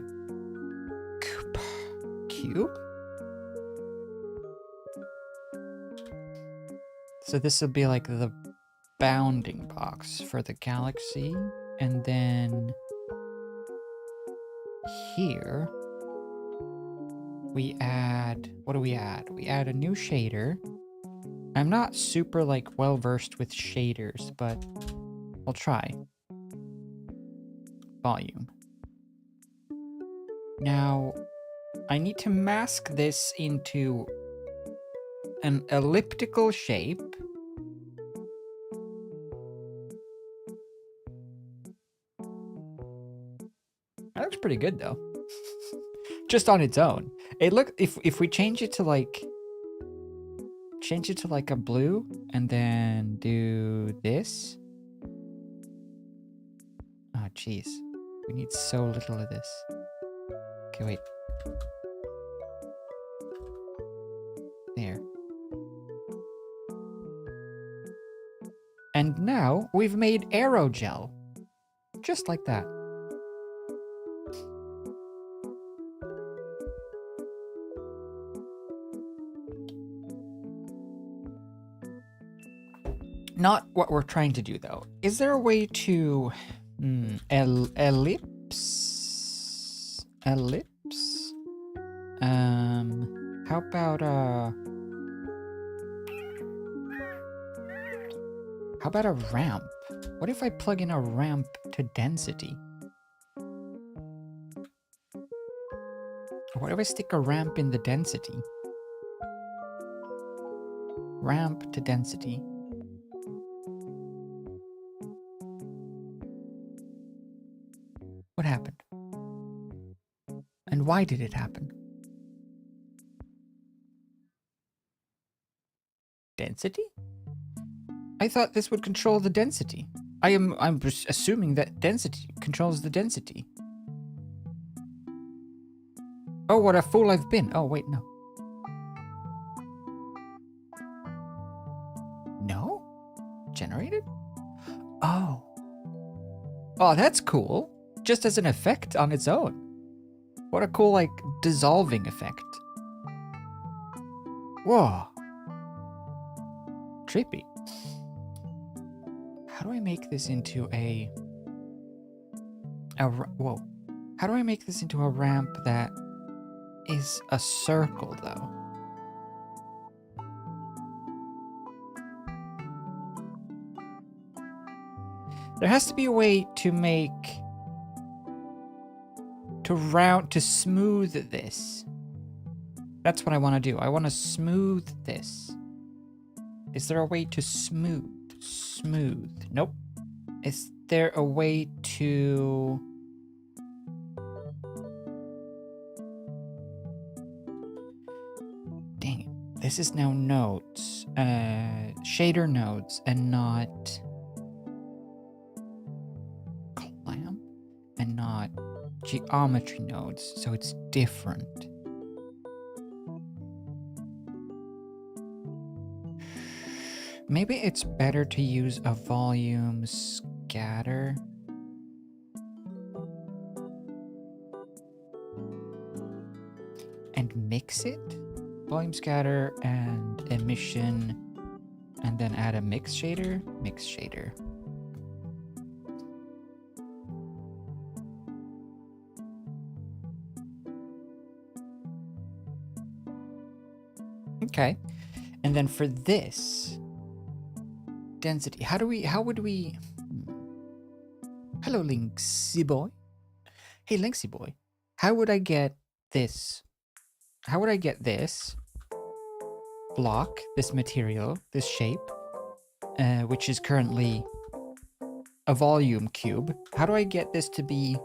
S1: cube? So this will be like the bounding box for the galaxy, and then here we add... What do we add? We add a new shader. I'm not super, like, well-versed with shaders, but I'll try. Volume. Now, I need to mask this into an elliptical shape. That looks pretty good, though. Just on its own. If we change it to like a blue and then do this. Oh jeez. We need so little of this. Okay, wait. There. And now we've made aerogel. Just like that. Not what we're trying to do, though. Is there a way to... ellipse? Ellipse? How about, How about a ramp? What if I plug in a ramp to density? What if I stick a ramp in the density? Ramp to density. What happened? And why did it happen? Density? I thought this would control the density. I'm assuming that density controls the density. Oh, what a fool I've been. Oh, wait, no. No? Generated? Oh. Oh, that's cool. Just as an effect on its own. What a cool, like, dissolving effect. Whoa. Trippy. How do I make this into a whoa. How do I make this into a ramp that is a circle, though? There has to be a way to make... to smooth this. That's what I want to do. I want to smooth this. Is there a way to smooth? Nope. Is there a way to... Dang it. This is now nodes. Shader nodes and not... clamp? And not geometry nodes. So it's different. Maybe it's better to use a volume scatter. And mix it? Volume scatter and emission. And then add a mix shader? Mix shader. Okay. And then for this... density. How would we... Hello, Linksy boy. Hey, Linksy boy. How would I get this? How would I get this block, this material, this shape, which is currently a volume cube? How do I get this to be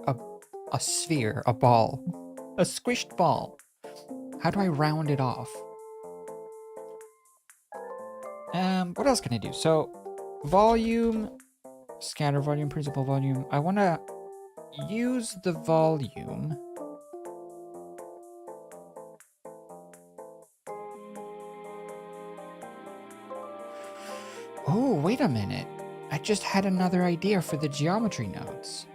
S1: a sphere, a ball, a squished ball? How do I round it off? What else can I do? So, volume, scatter volume, principal volume. I want to use the volume. Oh, wait a minute. I just had another idea for the geometry nodes.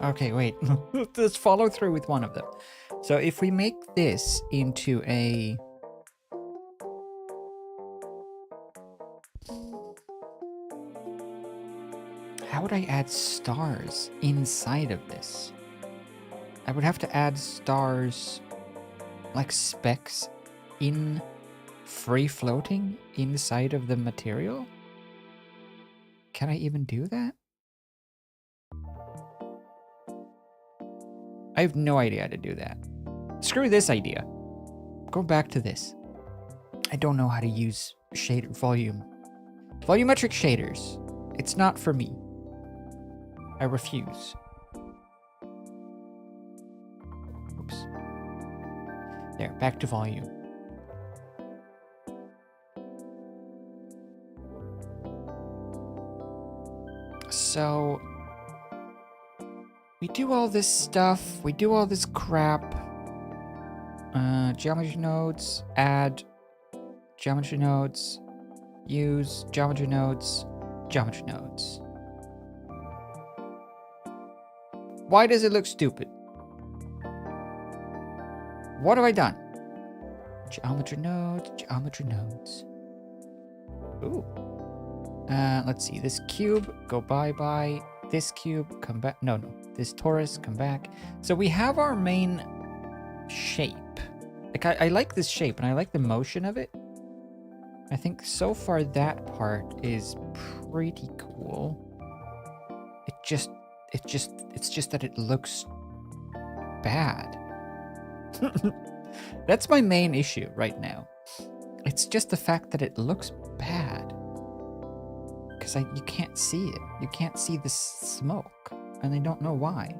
S1: Okay, wait. Let's follow through with one of them. So if we make this into a... How would I add stars inside of this? I would have to add stars like specks in free floating inside of the material? Can I even do that? I have no idea how to do that. Screw this idea. Go back to this. I don't know how to use shader volume. Volumetric shaders. It's not for me. I refuse. Oops. There, back to volume. So we do all this stuff, we do all this crap. Geometry nodes, add geometry nodes, use geometry nodes, geometry nodes. Why does it look stupid? What have I done? Geometry nodes, geometry nodes. Ooh. Let's see, this cube, go bye-bye. This cube, come back. No, this torus, come back. So we have our main shape. Like, I like this shape, and I like the motion of it. I think so far that part is pretty cool. It's just that it looks bad. That's my main issue right now. It's just the fact that it looks bad. Because you can't see it. You can't see the smoke. And I don't know why.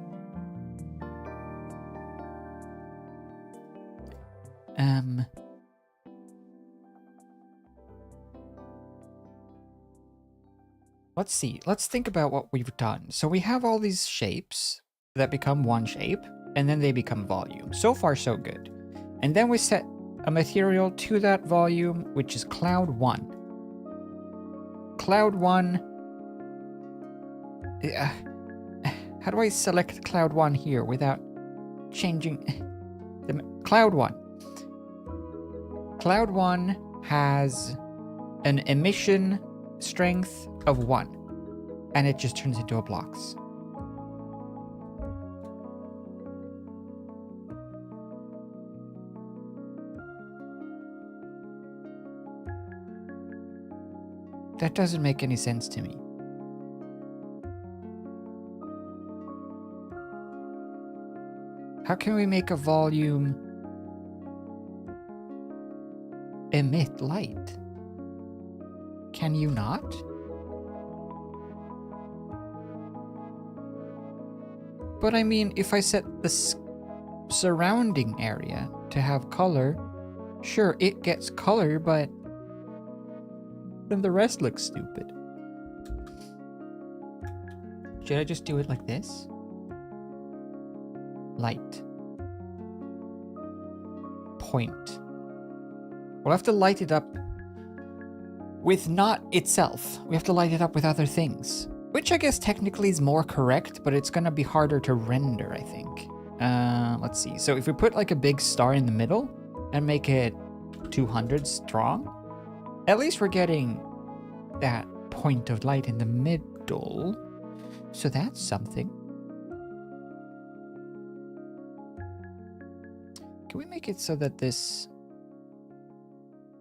S1: Let's see. Let's think about what we've done. So we have all these shapes that become one shape, and then they become volume. So far, so good. And then we set a material to that volume, which is cloud 1. Cloud 1. How do I select cloud 1 here without changing the cloud 1? Cloud 1 has an emission strength of 1, and it just turns into a blocks. That doesn't make any sense to me. How can we make a volume emit light? Can you not? But I mean, if I set the surrounding area to have color, sure, it gets color, but then the rest looks stupid. Should I just do it like this? Light. Point. We'll have to light it up with not itself. We have to light it up with other things. Which I guess technically is more correct, but it's gonna be harder to render, I think. Let's see. So if we put like a big star in the middle and make it 200 strong, at least we're getting that point of light in the middle. So that's something. Can we make it so that this...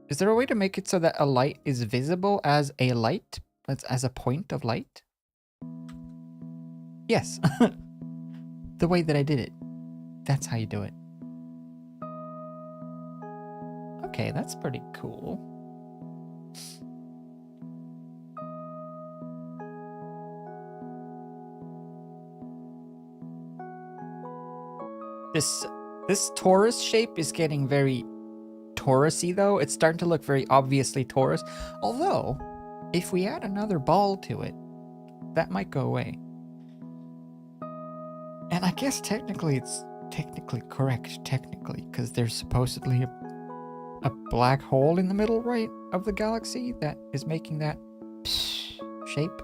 S1: Is there a way to make it so that a light is visible as a light? As a point of light? Yes. The way that I did it. That's how you do it. Okay, that's pretty cool. This torus shape is getting very torusy though. It's starting to look very obviously torus. Although, if we add another ball to it, that might go away. And I guess technically it's correct, because there's supposedly a black hole in the middle, right, of the galaxy that is making that shape.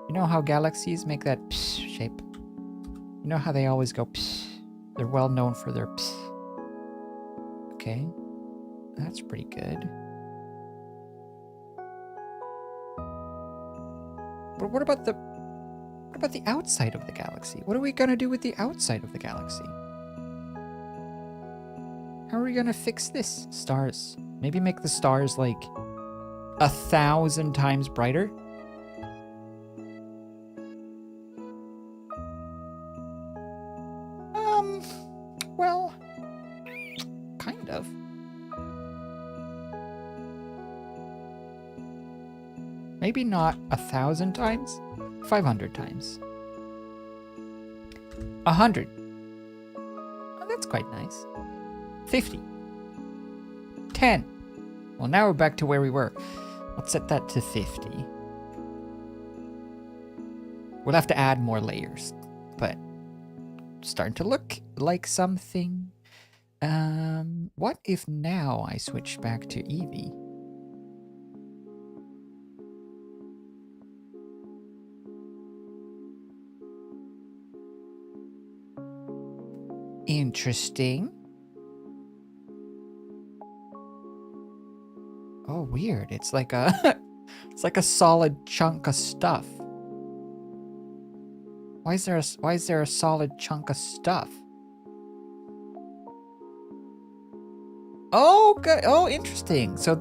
S1: You know how galaxies make that shape? You know how they always go They're well known for their Okay, that's pretty good. But what about What about the outside of the galaxy? What are we gonna do with the outside of the galaxy? How are we gonna fix this? Stars. Maybe make the stars like 1,000 times brighter? Well, kind of. Maybe not 1,000 times, 500 times. 100. Oh, that's quite nice. 50. 10. Well, now we're back to where we were. Let's set that to 50. We'll have to add more layers, but starting to look like something. What if now I switch back to Eevee? Interesting. Oh, weird. It's like a it's like a solid chunk of stuff. Why is there a solid chunk of stuff? Oh, good. Oh, interesting. So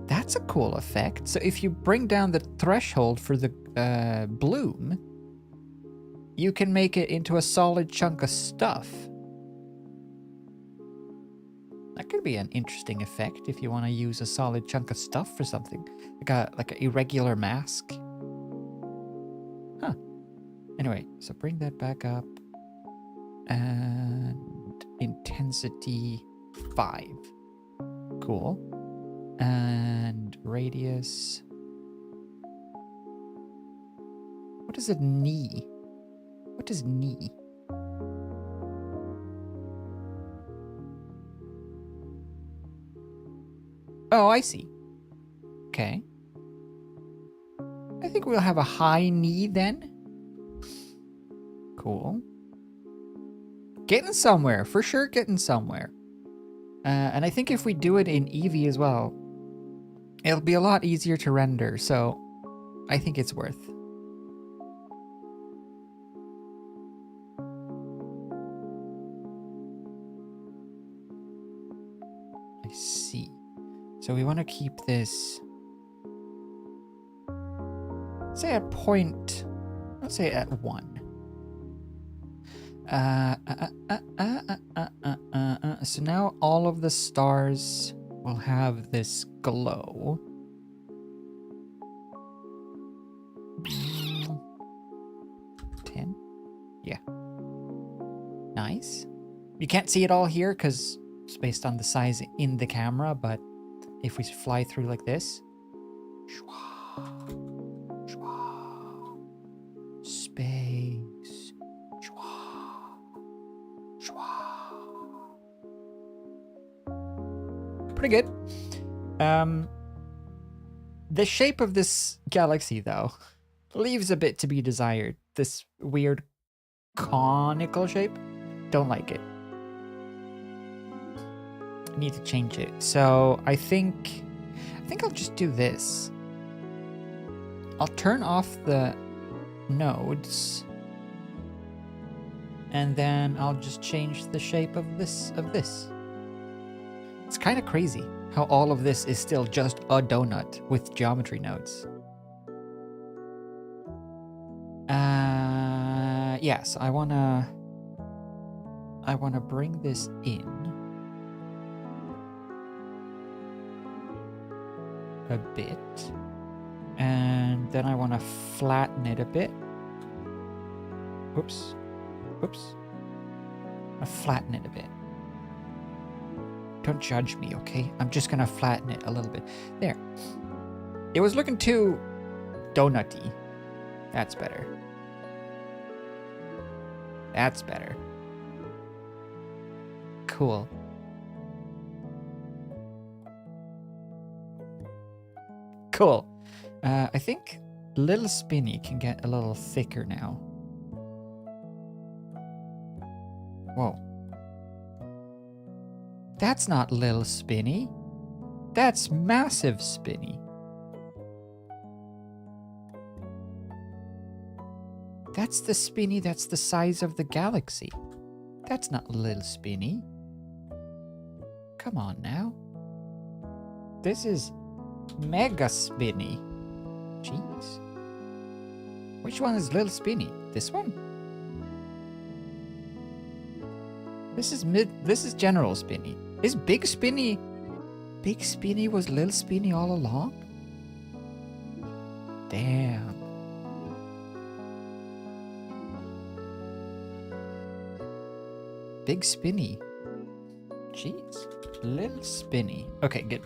S1: that's a cool effect. So if you bring down the threshold for the bloom, you can make it into a solid chunk of stuff. That could be an interesting effect if you want to use a solid chunk of stuff for something. Like an irregular mask. Huh. Anyway, so bring that back up. And intensity 5. Cool. And radius. What is a knee? What is knee? Oh, I see. Okay. I think we'll have a high knee then. Cool. Getting somewhere. For sure getting somewhere. And I think if we do it in Eevee as well, it'll be a lot easier to render. So I think it's worth. I see. So we want to keep this, say at point, let's say at 1. So now all of the stars will have this glow. Yeah. Nice. You can't see it all here because it's based on the size in the camera, but if we fly through like this, space, pretty good. The shape of this galaxy, though, leaves a bit to be desired. This weird conical shape, don't like it. Need to change it. So I think I'll just do this. I'll turn off the nodes and then I'll just change the shape of this. It's kind of crazy how all of this is still just a donut with geometry nodes. Yes, I wanna bring this in a bit, and then I want to flatten it a bit. Oops. I flatten it a bit. Don't judge me, okay? I'm just gonna flatten it a little bit. There. It was looking too donutty. That's better. That's better. Cool. Cool. I think Little Spinny can get a little thicker now. Whoa. That's not Little Spinny. That's Massive Spinny. That's the spinny that's the size of the galaxy. That's not little spinny. Come on now. This is mega spinny. Jeez. Which one is little spinny? This one? This is general spinny. Is big spinny was little spinny all along? Damn. Big spinny. Jeez. Little spinny. Okay, good.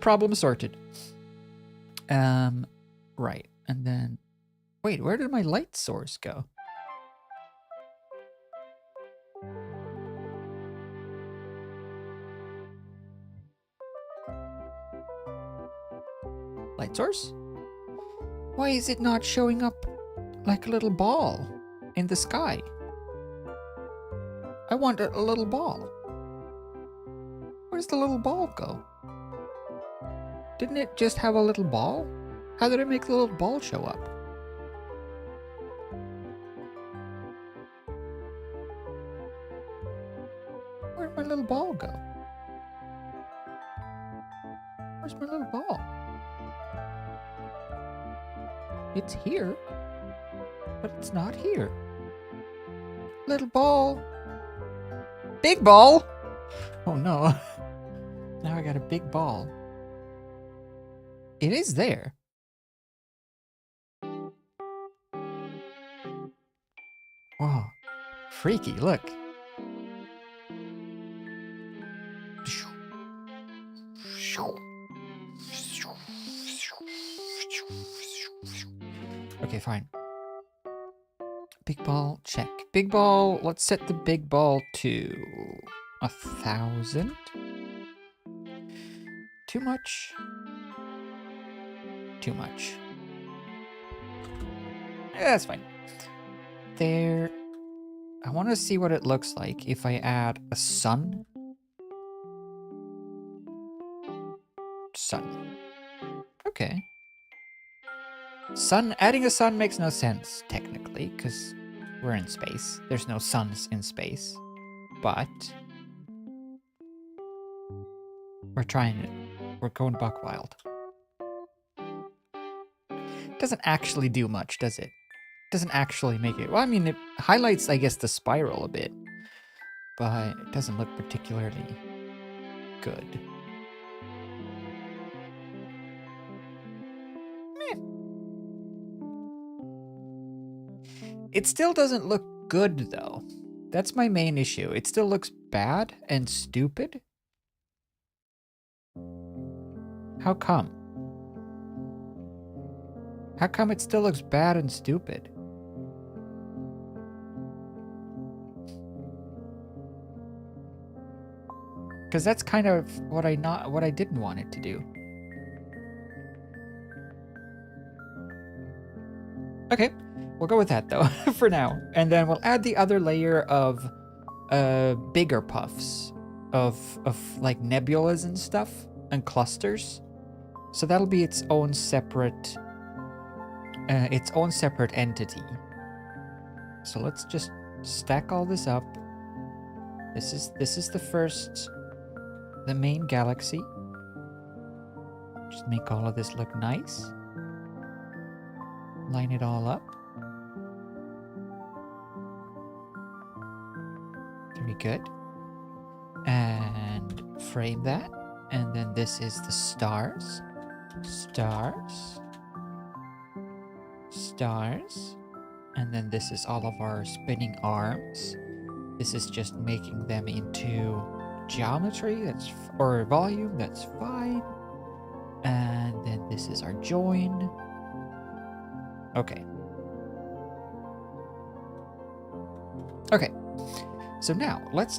S1: Problem sorted. Right. And then wait, where did my light source go? Light source? Why is it not showing up like a little ball in the sky? I want a little ball. Where's the little ball go? Didn't it just have a little ball? How did it make the little ball show up? Where'd my little ball go? Where's my little ball? It's here, but it's not here. Little ball. Big ball! Oh no. Now I got a big ball. It is there. Whoa. Freaky, look. Okay, fine. Big ball, check. Big ball, let's set the big ball to 1,000. Too much? Too much. Yeah, that's fine. There. I want to see what it looks like if I add a sun. Sun. Okay. Sun, adding a sun makes no sense, technically, because we're in space. There's no suns in space. But we're trying it. We're going buck wild. Doesn't actually do much, does it? Doesn't actually make it. Well, I mean, it highlights, I guess, the spiral a bit. But it doesn't look particularly good. It still doesn't look good, though. That's my main issue. It still looks bad and stupid. How come? How come it still looks bad and stupid? Because that's kind of what I didn't want it to do. Okay, we'll go with that though for now, and then we'll add the other layer of bigger puffs of like nebulas and stuff and clusters. So that'll be its own separate entity. So let's just stack all this up. This is the main galaxy. Just make all of this look nice. Line it all up. Very good. And frame that. And then this is the stars. Stars. Stars. And then this is all of our spinning arms. This is just making them into geometry, or volume, that's fine. And then this is our join. Okay. Okay. So now let's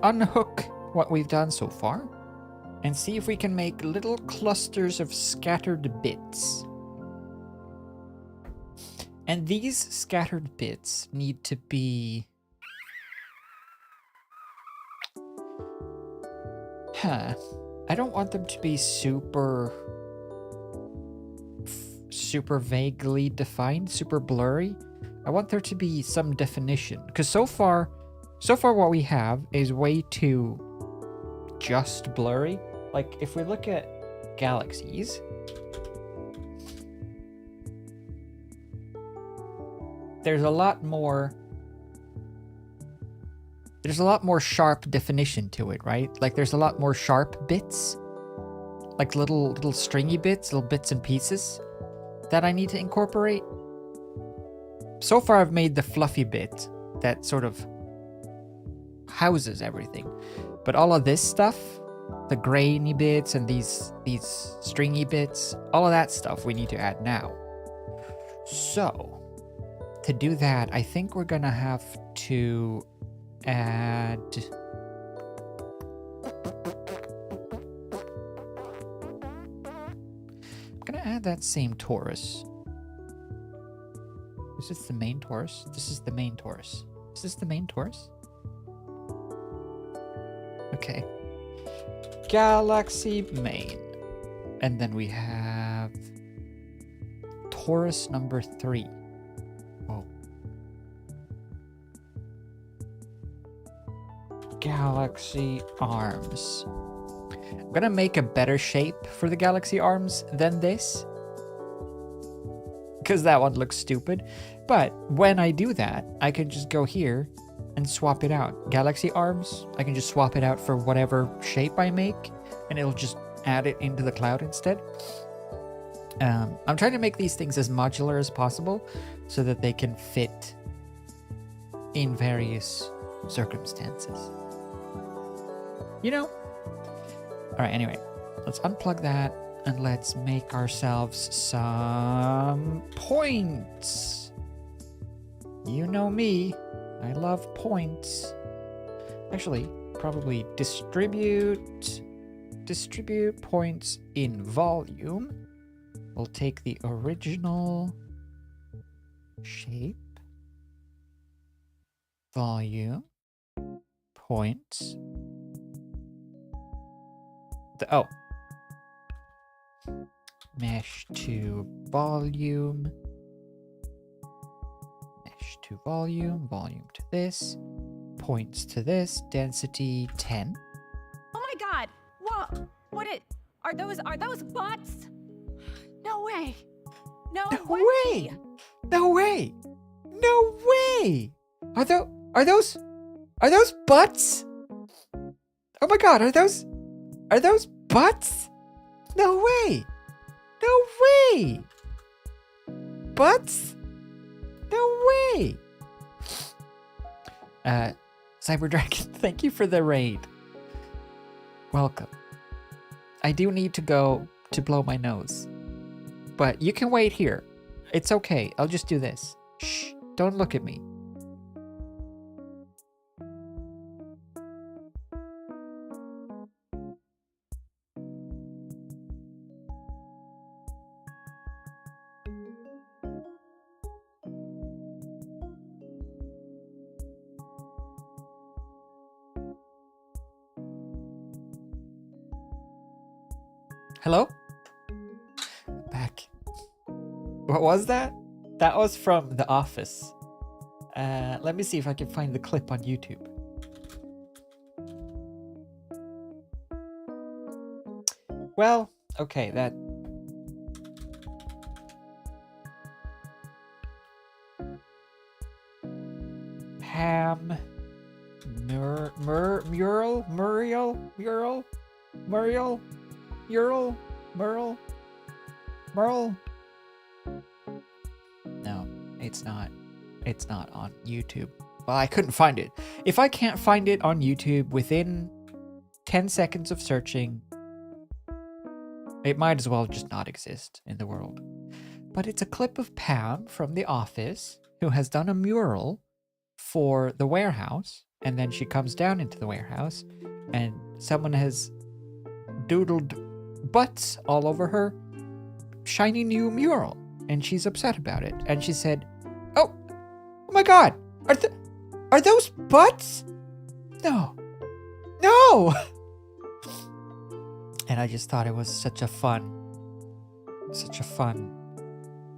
S1: unhook what we've done so far and see if we can make little clusters of scattered bits. And these scattered bits need to be... I don't want them to be super super vaguely defined, super blurry. I want there to be some definition, because so far what we have is way too just blurry. Like, if we look at galaxies, there's a lot more sharp definition to it, right? Like, there's a lot more sharp bits, like little stringy bits, little bits and pieces that I need to incorporate. So far, I've made the fluffy bit that sort of houses everything, but all of this stuff, the grainy bits and these stringy bits, all of that stuff we need to add now. So to do that, I think we're gonna have to add that same torus. Is this the main torus? This is the main torus. Is this the main torus? Okay. Galaxy main. And then we have torus number 3. Whoa. Galaxy arms. I'm gonna make a better shape for the galaxy arms than this, because that one looks stupid. But when I do that, I can just go here and swap it out. Galaxy arms, I can just swap it out for whatever shape I make, and it'll just add it into the cloud instead. I'm trying to make these things as modular as possible so that they can fit in various circumstances. You know? Alright, anyway, let's unplug that and let's make ourselves some points. You know me, I love points. Actually, probably distribute points in volume. We'll take the original shape, volume, points. Mesh to volume, mesh to volume, volume to this, points to this, density 10.
S2: Oh my god! Whoa! Are those bots? No way! No way!
S1: No way! No way! Are those butts? Oh my god, are those butts? No way! No way! Butts? No way! Cyber Dragon, thank you for the raid. Welcome. I do need to go to blow my nose, but you can wait here. It's okay. I'll just do this. Shh, don't look at me. Hello? Back. What was that? That was from The Office. Let me see if I can find the clip on YouTube. Well, okay, that... Ham... Muriel? Merle? No, it's not. It's not on YouTube. Well, I couldn't find it. If I can't find it on YouTube within 10 seconds of searching, it might as well just not exist in the world. But it's a clip of Pam from The Office who has done a mural for the warehouse, and then she comes down into the warehouse and someone has doodled butts all over her shiny new mural, and she's upset about it. And she said, oh my god, are those butts? No. And I just thought it was such a fun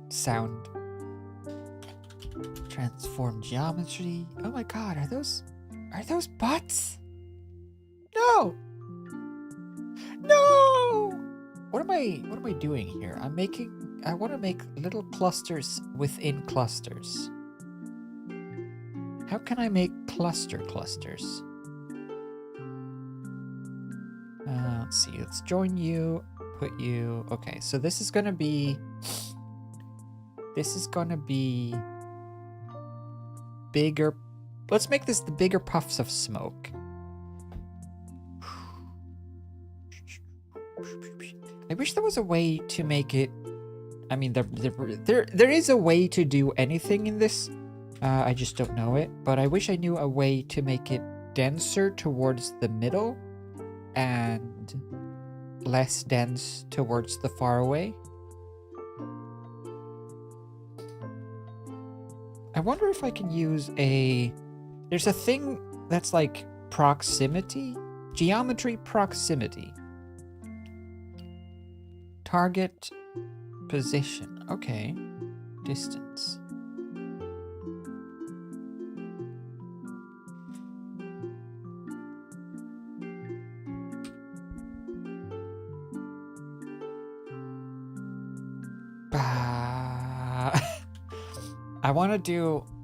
S1: sound. Transform geometry. Oh my god, are those butts? No! No! What am I doing here? I want to make little clusters within clusters. How can I make clusters? Let's see, let's join you, put you, okay, so this is gonna be bigger, let's make this the bigger puffs of smoke. I wish there was a way to make it, I mean, there is a way to do anything in this, I just don't know it, but I wish I knew a way to make it denser towards the middle and less dense towards the far away. I wonder if I can use there's a thing that's like proximity, geometry proximity. Target position, okay, distance.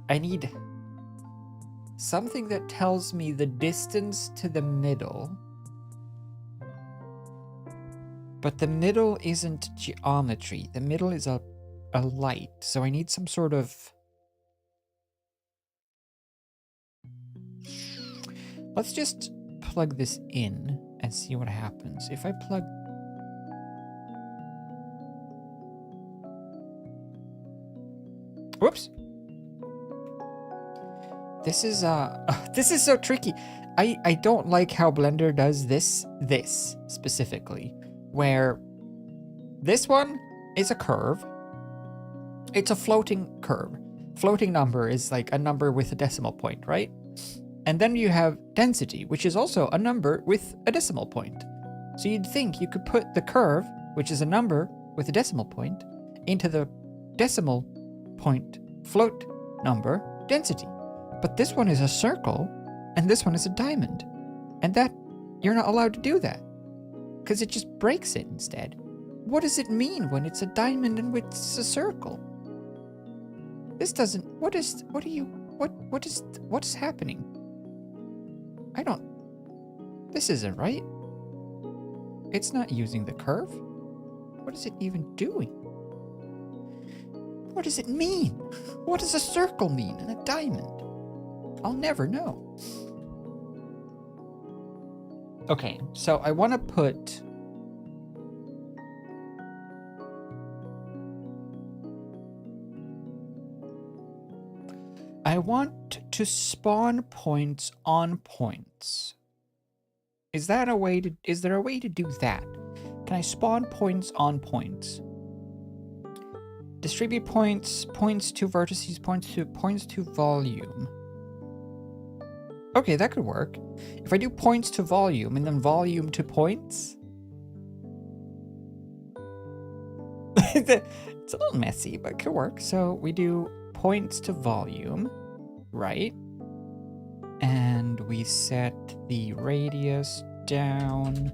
S1: I need something that tells me the distance to the middle. But the middle isn't geometry. The middle is a light. So I need some sort of... Let's just plug this in and see what happens. If I plug... Whoops! This is so tricky. I don't like how Blender does this specifically, where this one is a curve. It's a floating curve. Floating number is like a number with a decimal point, right? And then you have density, which is also a number with a decimal point. So you'd think you could put the curve, which is a number with a decimal point, into the decimal point float number density. But this one is a circle, and this one is a diamond. And that, you're not allowed to do that. Because it just breaks it instead. What does it mean when it's a diamond and it's a circle? This doesn't, what is happening? This isn't right. It's not using the curve. What is it even doing? What does it mean? What does a circle mean and a diamond? I'll never know. Okay, so I want to put... I want to spawn points on points. Is there a way to do that? Can I spawn points on points? Distribute points to vertices, points to volume. Okay, that could work. If I do points to volume and then volume to points. It's a little messy, but it could work. So we do points to volume, right? And we set the radius down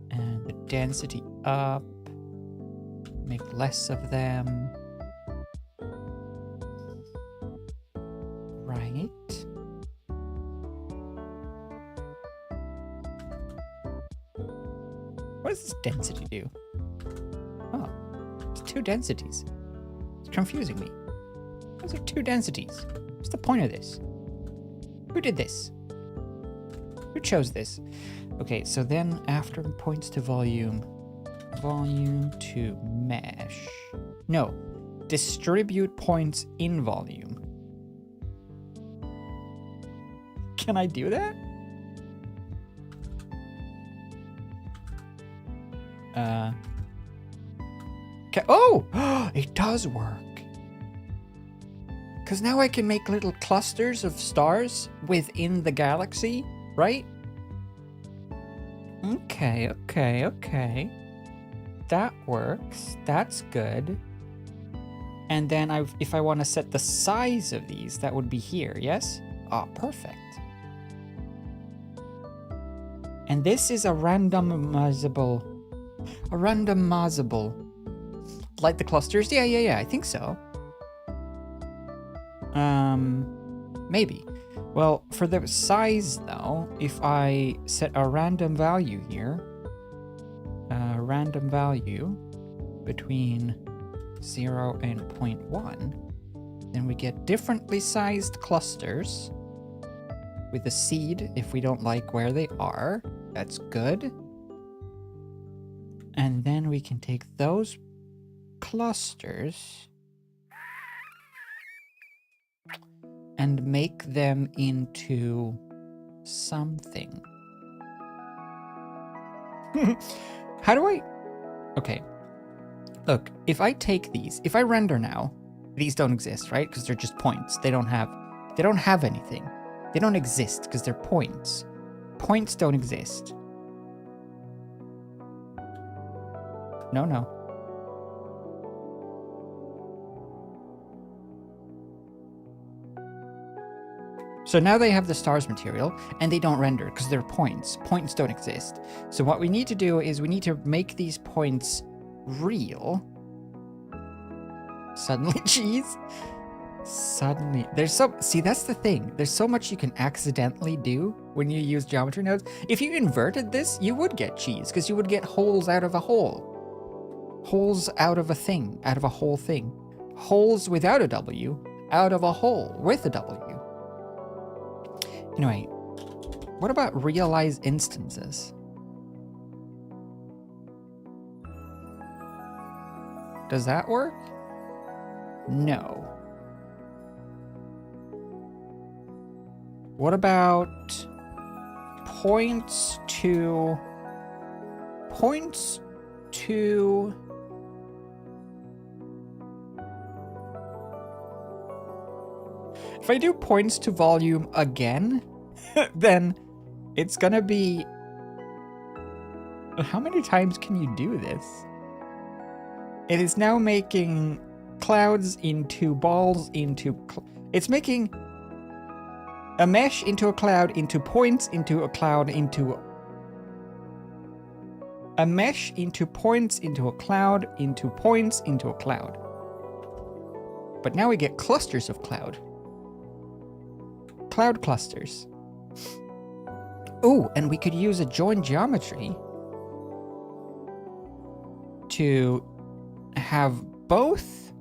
S1: and the density up. Make less of them. Right. What does this density do? Oh, it's two densities. It's confusing me. Those are two densities. What's the point of this? Who did this? Who chose this? Okay, so then after points to volume, volume to mesh. No, distribute points in volume. Can I do that? Oh, it does work. Because now I can make little clusters of stars within the galaxy, right? Okay. That works. That's good. And then if I want to set the size of these, that would be here, yes? Ah, perfect. And this is a randomizable. Like the clusters? Yeah, I think so. Maybe. Well, for the size though, if I set a random value here, a random value between 0 and 0.1, then we get differently sized clusters with a seed if we don't like where they are. That's good. And then we can take those clusters and make them into something. How do I... Okay. Look, if I take these, if I render now, these don't exist, right? Because they're just points. They don't have anything. They don't exist because they're points. Points don't exist. No. So now they have the stars material, and they don't render because they're points. Points don't exist. So what we need to do is we need to make these points real. Suddenly, cheese. Suddenly. See, that's the thing. There's so much you can accidentally do when you use geometry nodes. If you inverted this, you would get cheese, because you would get holes out of a hole. Holes out of a thing, out of a whole thing. Holes without a W, out of a hole with a W. Anyway, what about realize instances? Does that work? No. What about points to... If I do points to volume again, then it's gonna be... How many times can you do this? It is now making clouds into balls into... It's making a mesh into a cloud into points into a cloud into... A mesh into points into a cloud into points into a cloud. But now we get clusters of cloud. Cloud clusters. Oh, and we could use a join geometry to have both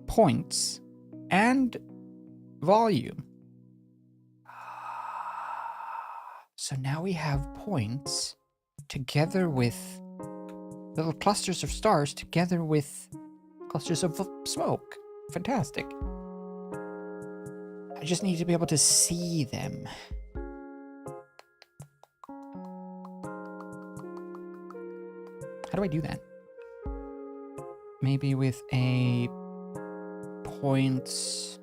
S1: points and volume. So now we have points together with little clusters of stars together with clusters of smoke. Fantastic. I just need to be able to see them. How do I do that? Maybe with a points...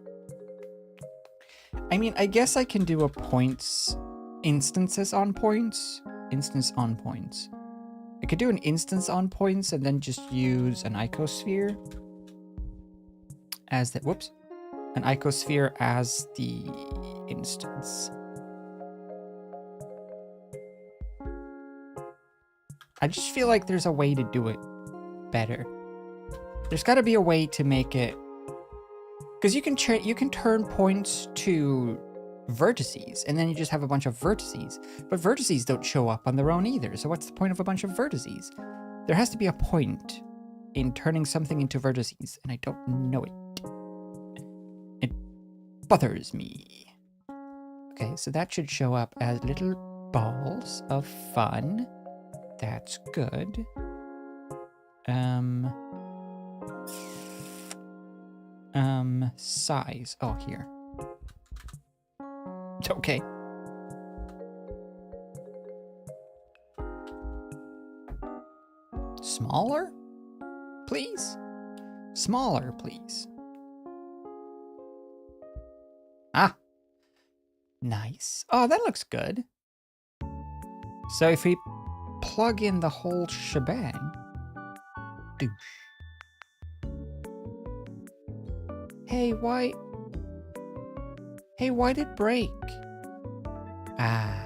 S1: I mean, I guess I can do a points... Instances on points? Instance on points. I could do an instance on points and then just use an icosphere as the... Whoops. An icosphere as the instance. I just feel like there's a way to do it better. There's got to be a way to make it... Because you can turn points to vertices, and then you just have a bunch of vertices. But vertices don't show up on their own either, so what's the point of a bunch of vertices? There has to be a point in turning something into vertices, and I don't know it. It bothers me. Okay, so that should show up as little balls of fun. That's good. Size. Oh, here. Okay. Smaller? Please? Smaller, please. Ah. Nice. Oh, that looks good. So if we plug in the whole shebang... Doosh. Hey, why? Hey, why did it break? Ah.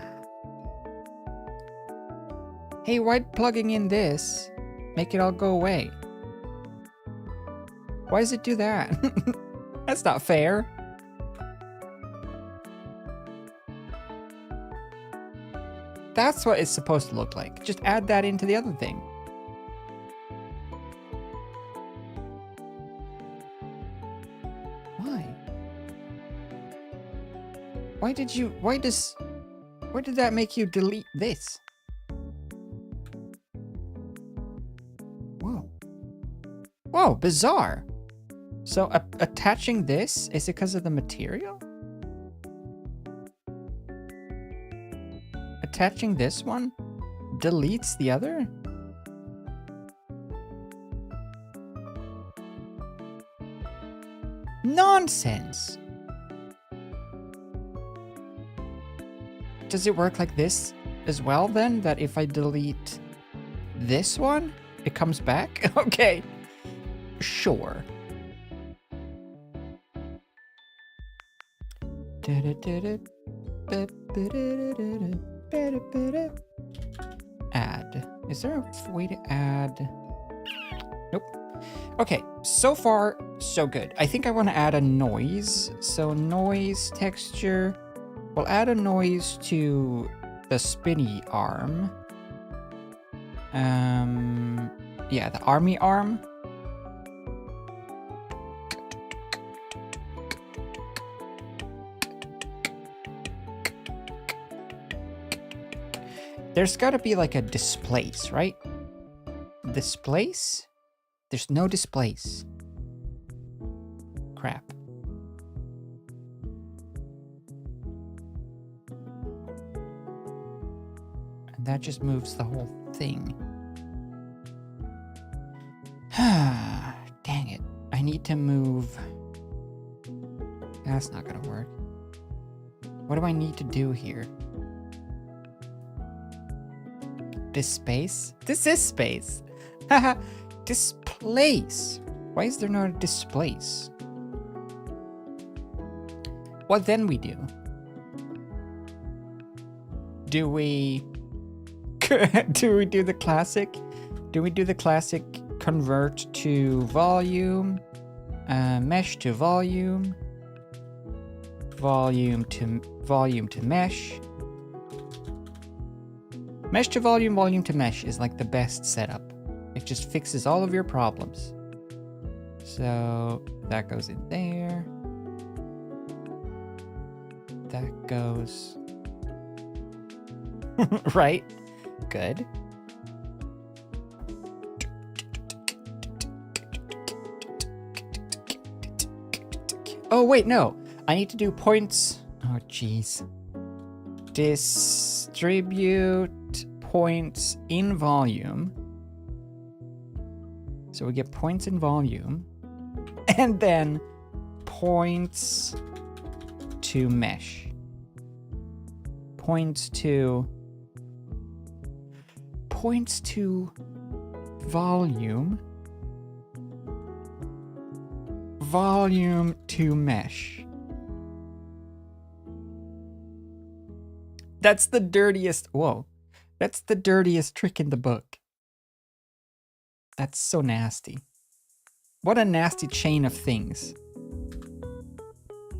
S1: Hey, why plugging in this make it all go away? Why does it do that? That's not fair. That's what it's supposed to look like. Just add that into the other thing. Why? Why did that make you delete this? Whoa. Whoa, bizarre. So attaching this, is it because of the material? Attaching this one deletes the other? Nonsense! Does it work like this as well then? That if I delete this one, it comes back? Okay. Sure. Add. Is there a way to add? Nope. Okay, so far, so good. I think I want to add a noise. So noise texture. We'll add a noise to the spinny arm. Yeah, the army arm. There's got to be like a displace, right? Displace? There's no displace. Crap. And that just moves the whole thing. Dang it. I need to move. That's not gonna work. What do I need to do here? This space? This is space. Haha. Displace. Why is there not a displace? What then we do? Do we do the classic? Do we do the classic convert to volume, mesh to volume, volume to mesh? Mesh to volume, volume to mesh is like the best setup. It just fixes all of your problems. So that goes in there. That goes... right? Good. Oh, wait, no. I need to do points. Oh, jeez. Distribute points in volume. So we get points in volume. And then points to mesh. Points to volume. Volume to mesh. That's the dirtiest, whoa. That's the dirtiest trick in the book. That's so nasty. What a nasty chain of things.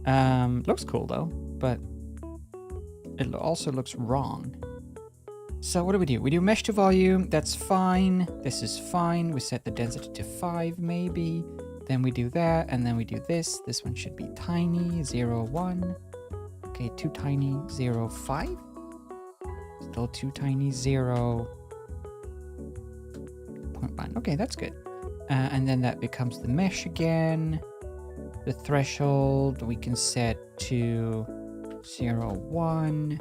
S1: Looks cool though, but it also looks wrong. So what do? We do mesh to volume, that's fine. This is fine. We set the density to 5 maybe. Then we do that, and then we do this. This one should be tiny, 0, 1. Okay, too tiny, 0, 5. Still too tiny, 0, 0.1. Okay, that's good. And then that becomes the mesh again. The threshold we can set to 0, 1.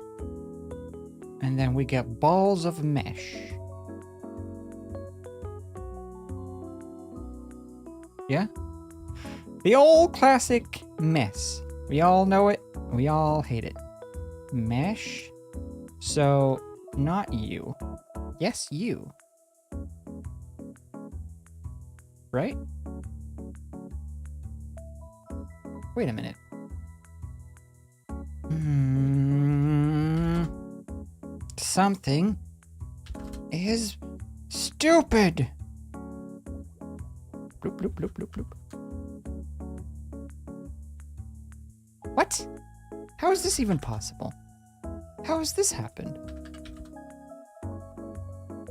S1: And then we get balls of mesh. Yeah? The old classic mess. We all know it. We all hate it. Mesh. So, not you. Yes, you. Right? Wait a minute. Something is stupid. Bloop, bloop, bloop, bloop, bloop. What? How is this even possible? How has this happened?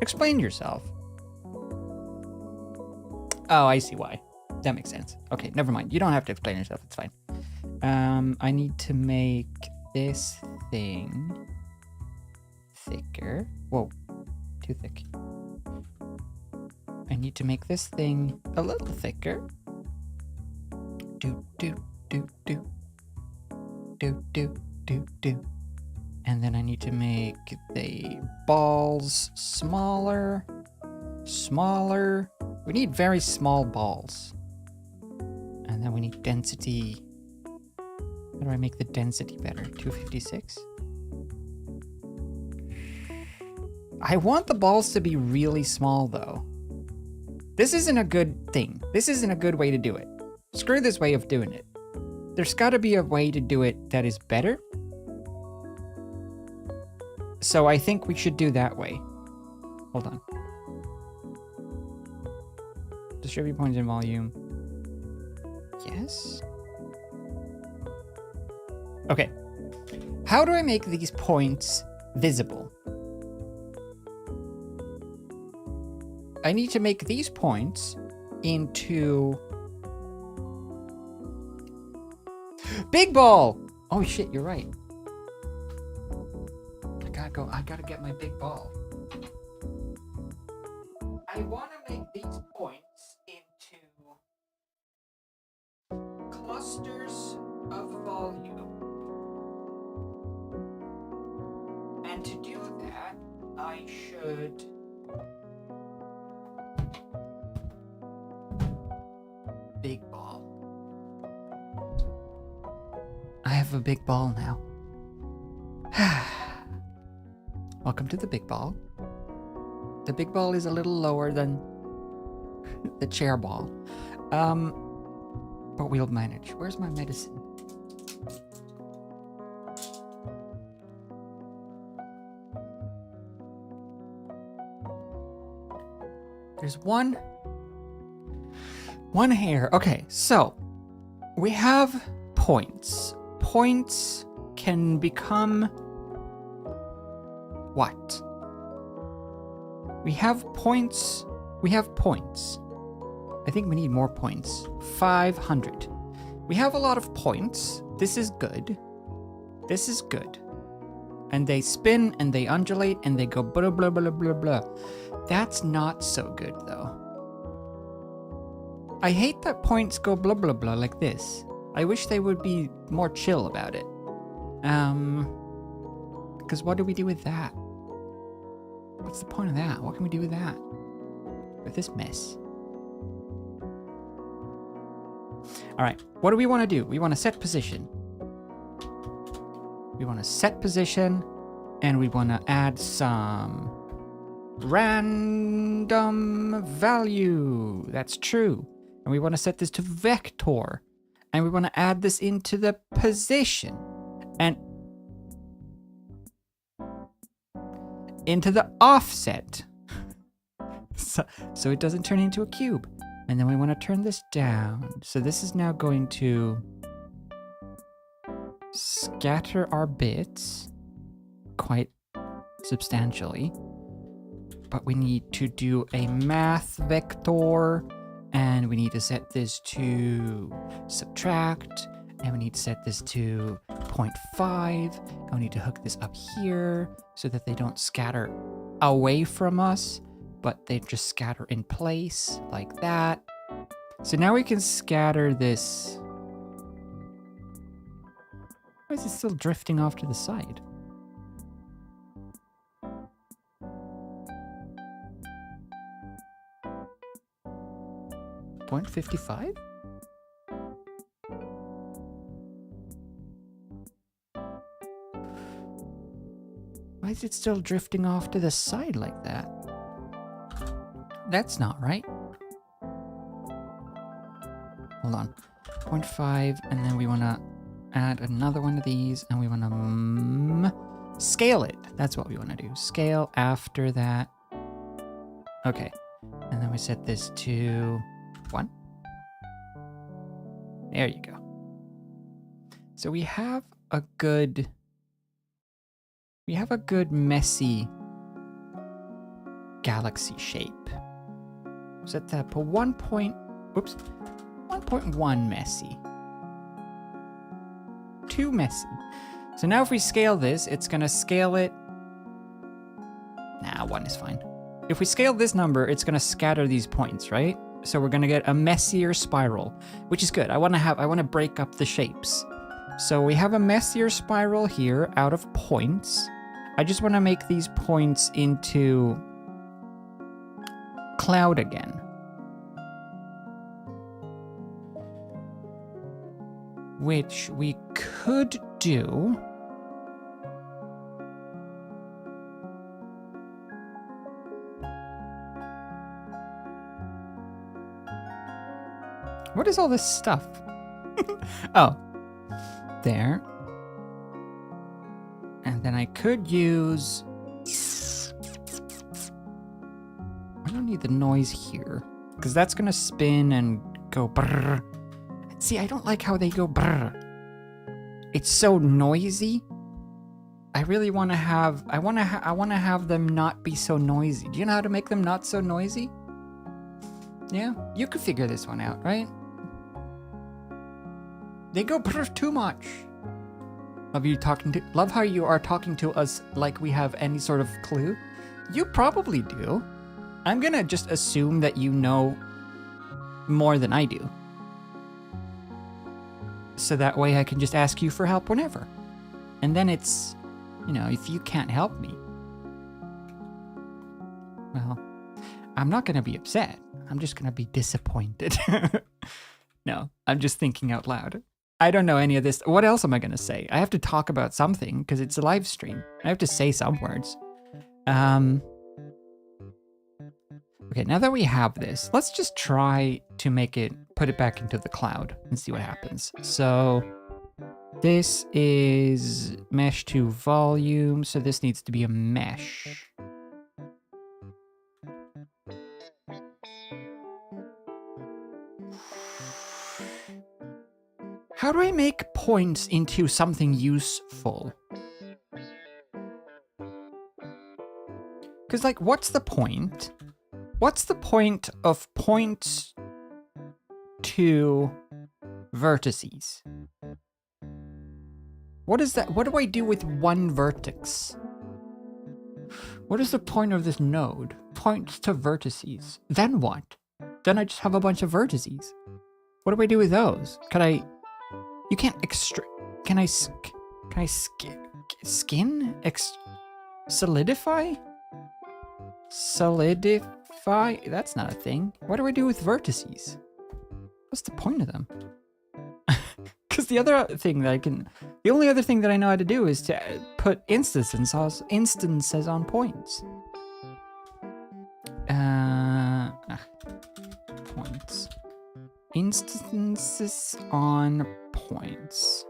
S1: Explain yourself. Oh, I see why. That makes sense. Okay, never mind. You don't have to explain yourself. It's fine. I need to make this thing thicker. Whoa, too thick. I need to make this thing a little thicker. Do, do, do, do. Do, do, do, do. And then I need to make the balls smaller. Smaller. We need very small balls. And then we need density. How do I make the density better? 256? I want the balls to be really small though. This isn't a good thing. This isn't a good way to do it. Screw this way of doing it. There's gotta be a way to do it that is better. So I think we should do that way. Hold on. Distribute points in volume. Yes? Okay. How do I make these points visible? I need to make these points into... Big ball! Oh shit, you're right. I gotta get my big ball. I wanna make these points into clusters of volume. And to do that, I should big ball. I have a big ball now. Welcome to the big ball. The big ball is a little lower than the chair ball. But we'll manage. Where's my medicine? There's one hair. Okay, so we have points. Points can become what? We have points. We have points. I think we need more points. 500. We have a lot of points. This is good. This is good. And they spin and they undulate and they go blah blah blah blah blah. That's not so good though. I hate that points go blah blah blah like this. I wish they would be more chill about it. Because what do we do with that? What's the point of that? What can we do with that? With this mess? Alright, what do we want to do? We want to set position. We want to set position, and we want to add some random value. That's true. And we want to set this to vector. And we want to add this into the position. And into the offset. So it doesn't turn into a cube. And then we want to turn this down. So this is now going to scatter our bits quite substantially. But we need to do a math vector, and we need to set this to subtract, and we need to set this to 0.5, and we need to hook this up here so that they don't scatter away from us, but they just scatter in place like that. So now we can scatter this. Why is it still drifting off to the side? .55? Why is it still drifting off to the side like that? That's not right. hold on. 0.5, and then we want to add another one of these, and we want to scale it. That's what we want to do. Scale after that. Okay. And then we set this to 1. There you go. So we have a good messy galaxy shape. Set that to 1.1 messy. Too messy. So now if we scale this, it's gonna scale it. Nah, 1 is fine. If we scale this number, it's gonna scatter these points, right? So we're gonna get a messier spiral, which is good. I wanna break up the shapes. So we have a messier spiral here out of points. I just wanna make these points into cloud again. Which we could do. What is all this stuff? Oh, there. And then I could use... I don't need the noise here, because that's gonna spin and go brrr. See, I don't like how they go brrr. It's so noisy. I really want to have... I want to have them not be so noisy. Do you know how to make them not so noisy? Yeah, you could figure this one out, right? They go brrr too much. Love how you are talking to us like we have any sort of clue. You probably do. I'm gonna just assume that you know more than I do. So that way I can just ask you for help whenever. And then it's, you know, if you can't help me, well, I'm not gonna be upset. I'm just gonna be disappointed. No, I'm just thinking out loud. I don't know any of this. What else am I gonna say? I have to talk about something because it's a live stream. I have to say some words. Okay, now that we have this, let's just try to put it back into the cloud and see what happens. So this is mesh to volume, so this needs to be a mesh. How do I make points into something useful? Because, like, what's the point? What's the point of points to vertices? What is that? What do I do with one vertex? What is the point of this node? Points to vertices. Then what? Then I just have a bunch of vertices. What do I do with those? Can I... You can't Can I skin? Solidify? Solidify? That's not a thing. What do I do with vertices? What's the point of them? Because the only other thing that I know how to do is to put instances on points. Points. Instances on points.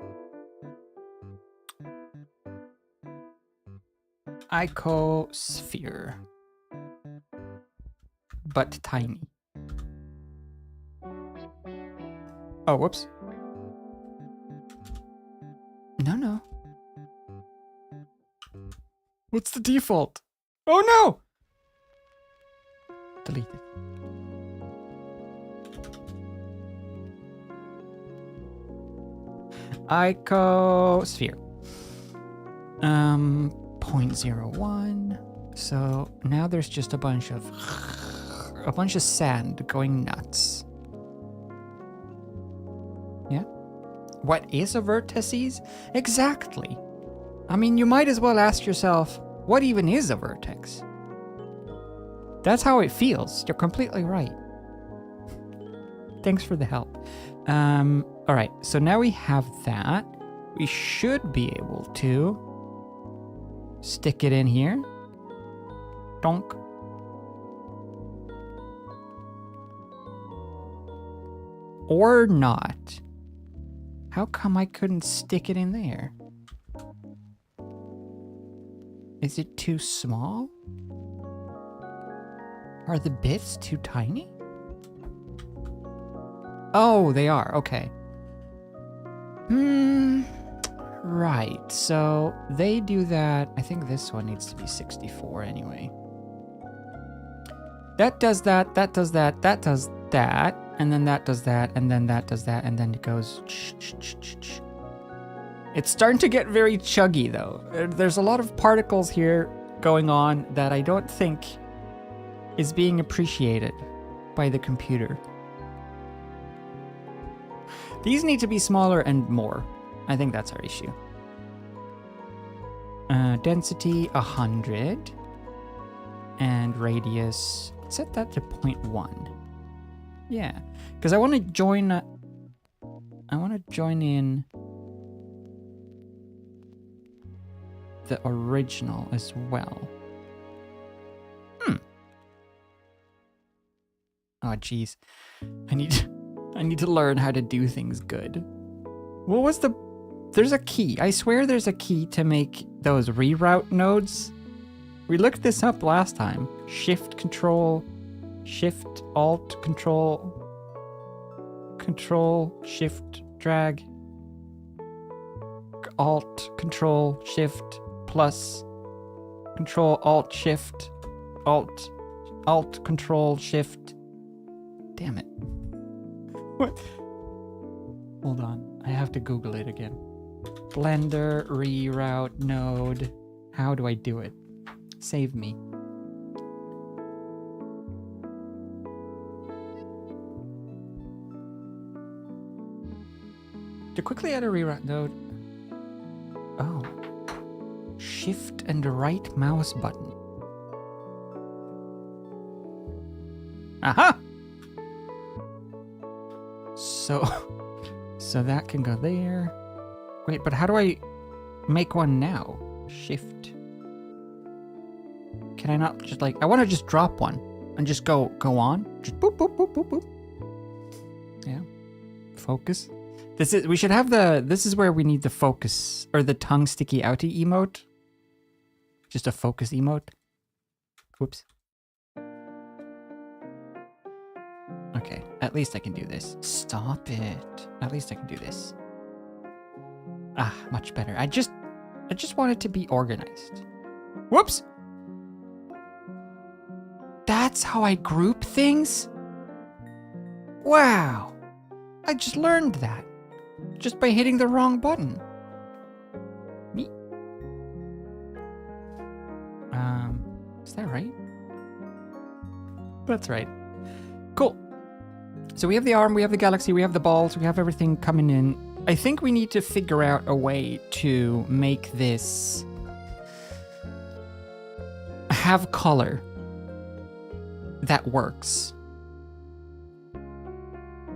S1: Icosphere. But tiny. Oh, whoops. No. What's the default? Oh no! Delete it. Icosphere. 0.01. So now there's just a bunch of sand going nuts. Yeah? What is a vertices? Exactly. I mean, you might as well ask yourself, what even is a vertex? That's how it feels. You're completely right. Thanks for the help. All right, so now we have that. We should be able to stick it in here. Donk. or not. How come I couldn't stick it in there? Is it too small? Are the bits too tiny? Oh, they are. Okay. Right. So they do that. I think this one needs to be 64 anyway. That does that, that does that, that does that, and then that does that, and then that does that, and then it goes. It's starting to get very chuggy though. There's a lot of particles here going on that I don't think is being appreciated by the computer. These need to be smaller and more. I think that's our issue. Density 100 and radius, set that to 0.1. Yeah, because I want to join in the original as well. Oh geez, I need to learn how to do things good. What was the? There's a key. I swear there's a key to make those reroute nodes. We looked this up last time. Shift Control, Shift Alt Control, Control Shift Drag, Alt Control Shift plus, Control Alt Shift, Alt Control Shift. Damn it. What? Hold on. I have to Google it again. Blender reroute node. How do I do it? Save me. To quickly add a reroute node. Oh. Shift and right mouse button. Aha! So that can go there. Wait, but how do I make one now? Shift. Can I not just like, I want to just drop one and just go on. Just boop, boop, boop, boop, boop. Yeah. Focus. We should have this is where we need the focus or the tongue sticky outy emote. Just a focus emote. Whoops. Okay, at least I can do this. Stop it. At least I can do this. Ah, much better. I just want it to be organized. Whoops! That's how I group things? Wow! I just learned that. Just by hitting the wrong button. Neat. Is that right? That's right. Cool. So we have the arm, we have the galaxy, we have the balls, we have everything coming in. I think we need to figure out a way to make this have color that works.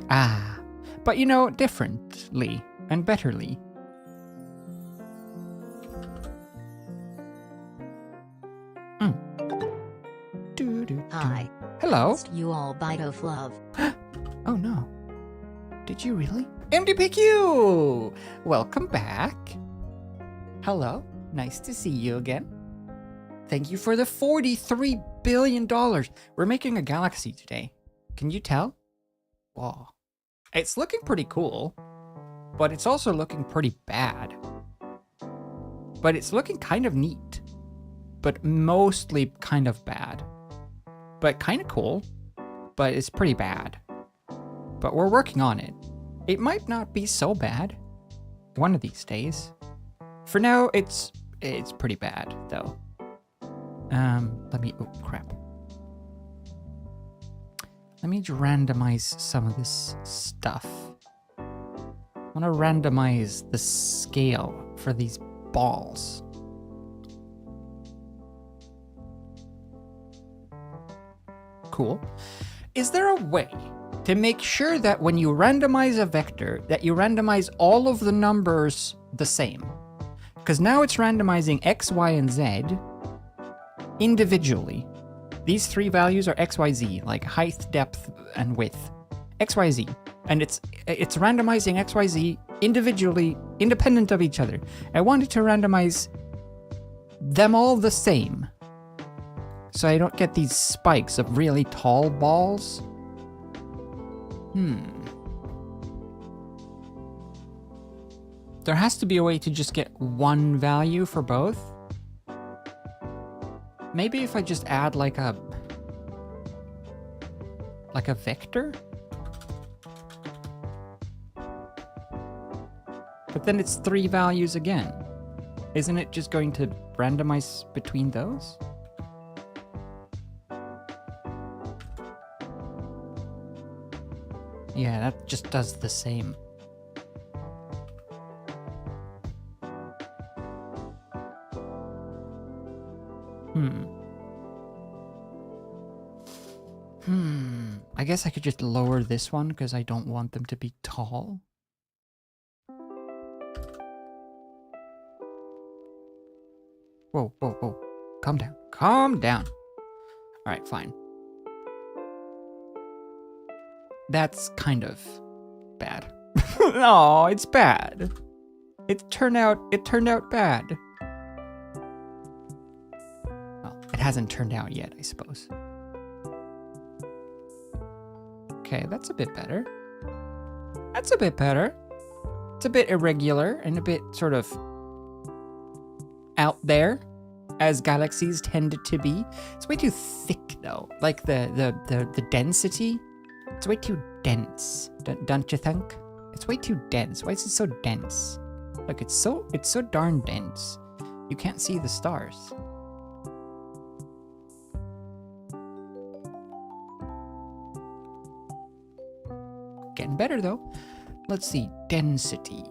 S1: Ah, but you know, differently and betterly.
S3: Hi.
S1: Hello.
S3: You all bite of love.
S1: Oh no. Did you really? MDPQ! Welcome back. Hello. Nice to see you again. Thank you for the $43 billion. We're making a galaxy today. Can you tell? Whoa. It's looking pretty cool, but it's also looking pretty bad. But it's looking kind of neat, but mostly kind of bad. But kind of cool, but it's pretty bad. But we're working on it. It might not be so bad one of these days. For now, it's pretty bad though. Oh crap. Let me just randomize some of this stuff. I want to randomize the scale for these balls. Cool. Is there a way to make sure that when you randomize a vector, that you randomize all of the numbers the same? Because now it's randomizing X, Y, and Z individually. These three values are X, Y, Z, like height, depth, and width. X, Y, Z. And it's randomizing XYZ individually, independent of each other. I wanted to randomize them all the same, so I don't get these spikes of really tall balls. There has to be a way to just get one value for both. Maybe if I just add like a vector? But then it's 3 values again. Isn't it just going to randomize between those? Yeah, that just does the same. I guess I could just lower this one because I don't want them to be tall. Whoa, whoa, whoa. Calm down. Calm down. Alright, fine. That's kind of bad. No, it's bad. It turned out bad. Well, it hasn't turned out yet, I suppose. Okay, that's a bit better. That's a bit better. It's a bit irregular and a bit sort of out there, as galaxies tended to be. It's way too thick though. Like the density. It's way too dense. Don't you think? It's way too dense. Why is it so dense? Look, it's so darn dense. You can't see the stars. Getting better though. Let's see, density.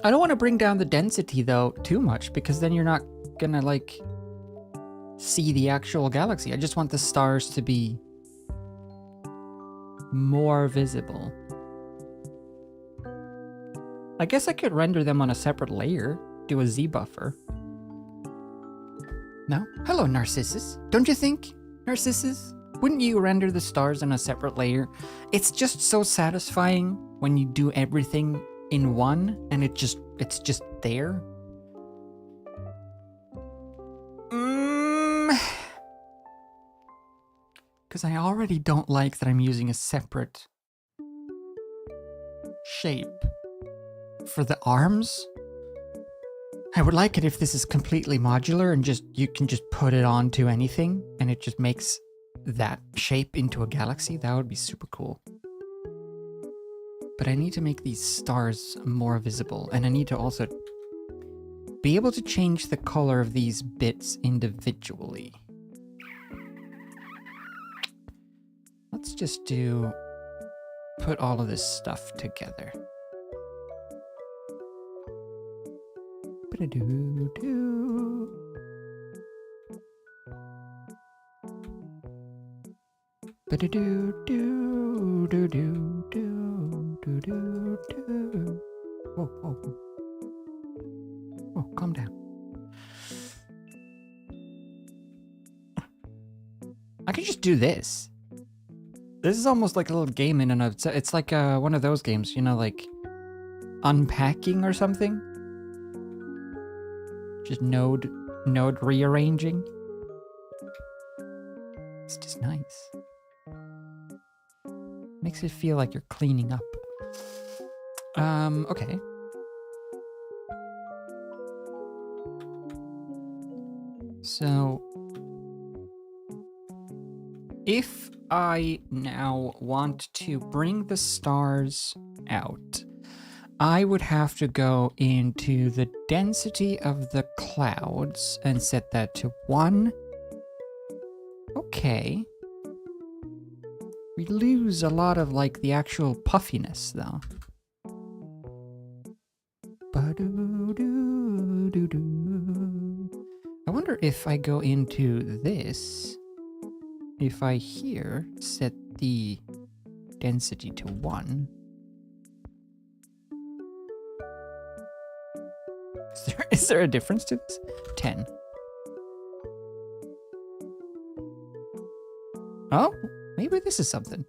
S1: I don't want to bring down the density though too much, because then you're not gonna like see the actual galaxy. I just want the stars to be more visible. I guess I could render them on a separate layer, do a Z buffer. No? Hello, Narcissus. Don't you think, Narcissus? Wouldn't you render the stars on a separate layer? It's just so satisfying when you do everything in one and it's just there. Because I already don't like that I'm using a separate shape for the arms. I would like it if this is completely modular and you can just put it onto anything and it just makes that shape into a galaxy. That would be super cool. But I need to make these stars more visible, and I need to also be able to change the color of these bits individually. Let's just put all of this stuff together. Ba-da-doo-doo. Ba-da-doo-doo-doo-doo-doo-doo-doo. Whoa, whoa. Whoa, calm down. I could just do this. This is almost like a little game in and of itself. It's like one of those games, you know, like unpacking or something. Just node rearranging. It's just nice. Makes it feel like you're cleaning up. Okay. So, if I now want to bring the stars out, I would have to go into the density of the clouds and set that to 1. Okay. We lose a lot of like the actual puffiness though. I wonder if I go into this, if I here set the density to 1. Is there a difference to this? 10. Oh, maybe this is something.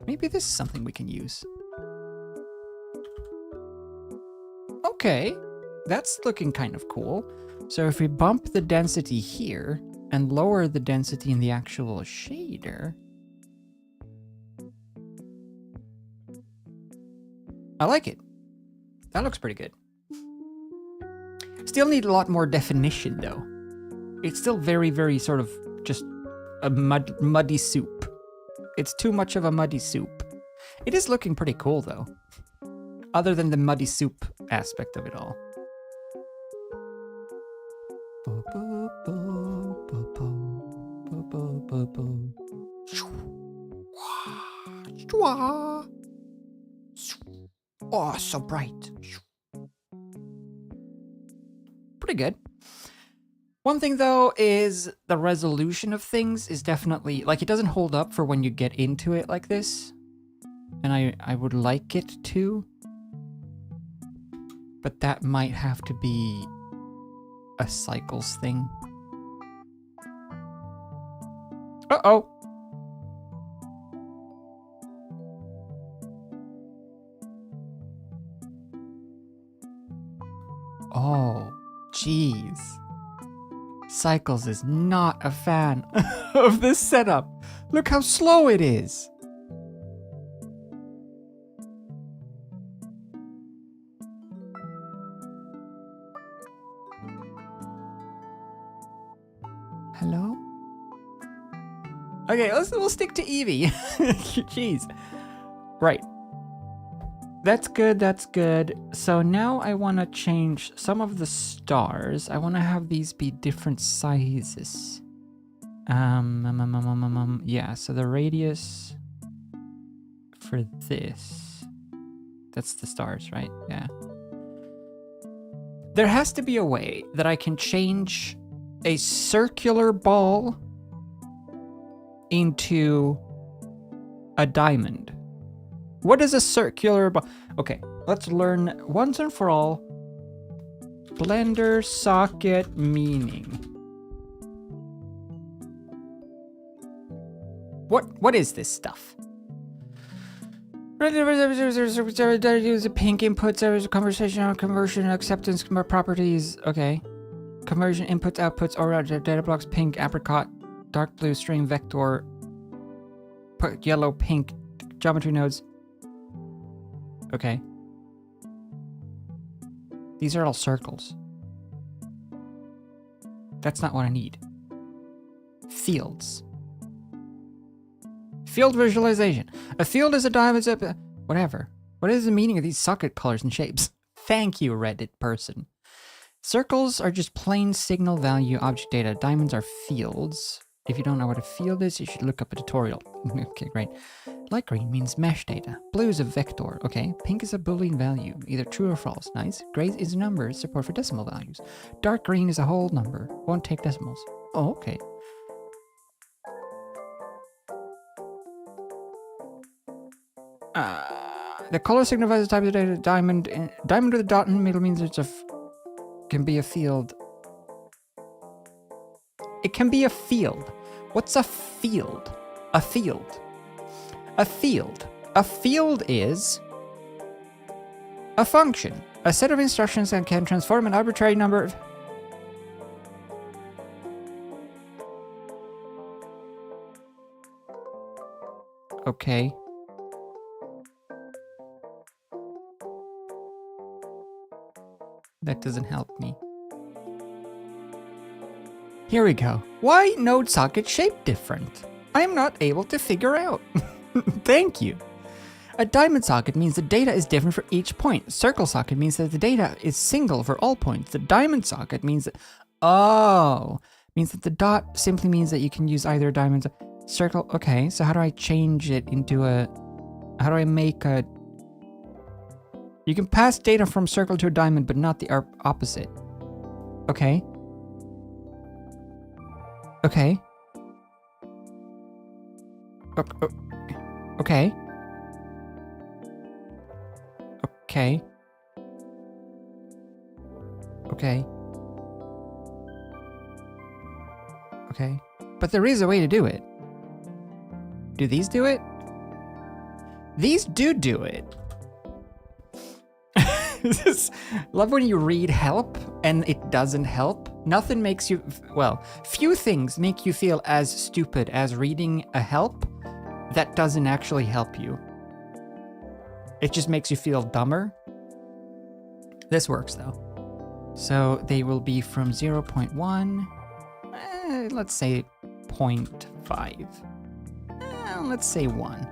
S1: Maybe this is something we can use. Okay, that's looking kind of cool. So if we bump the density here and lower the density in the actual shader, I like it. That looks pretty good. Still need a lot more definition though. It's still very, very sort of just a muddy soup. It's too much of a muddy soup. It is looking pretty cool though. Other than the muddy soup aspect of it all. Oh, so bright. Pretty good. One thing though is the resolution of things is definitely, like, it doesn't hold up for when you get into it like this. And I would like it to. But that might have to be a cycles thing. Uh-oh. Oh, jeez. Cycles is not a fan of this setup. Look how slow it is. Hello? Okay, we'll stick to Eevee. Jeez. Right. That's good, that's good. So now I want to change some of the stars. I want to have these be different sizes. Yeah, so the radius for this, that's the stars, right? Yeah. There has to be a way that I can change a circular ball into a diamond. What is a circular ball? Okay, let's learn once and for all Blender socket meaning. What is this stuff? Use pink inputs, conversation, conversion, acceptance properties. Okay. Conversion inputs, outputs, aura, data blocks, pink, apricot, dark blue, string, vector, yellow, pink, geometry nodes. Okay. These are all circles. That's not what I need. Fields. Field visualization. A field is a diamond, whatever. What is the meaning of these socket colors and shapes? Thank you, Reddit person. Circles are just plain signal value object data. Diamonds are fields. If you don't know what a field is, you should look up a tutorial. Okay, great. Light green means mesh data. Blue is a vector. Okay. Pink is a Boolean value, either true or false. Nice. Gray is numbers, support for decimal values. Dark green is a whole number. Won't take decimals. Oh, okay. The color signifies the type of data. Diamond with a dot in the middle means it's can be a field. It can be a field. What's a field? A field. A field. A field is a function. A set of instructions that can transform an arbitrary number of... Okay. That doesn't help me. Here we go. Why node socket shape different? I am not able to figure out. Thank you. A diamond socket means the data is different for each point. Circle socket means that the data is single for all points. The diamond socket means that... Oh. Means that the dot simply means that you can use either diamond... Circle... Okay, so how do I change it into a... How do I make a... You can pass data from circle to a diamond, but not the opposite. Okay. Okay. Okay. Okay. Okay. Okay. But there is a way to do it. Do these do it? These do it. Love when you read help and it doesn't help. Nothing makes you, well, few things make you feel as stupid as reading a help that doesn't actually help you. It just makes you feel dumber. This works though. So they will be from 0.1, let's say 0.5. Let's say 1.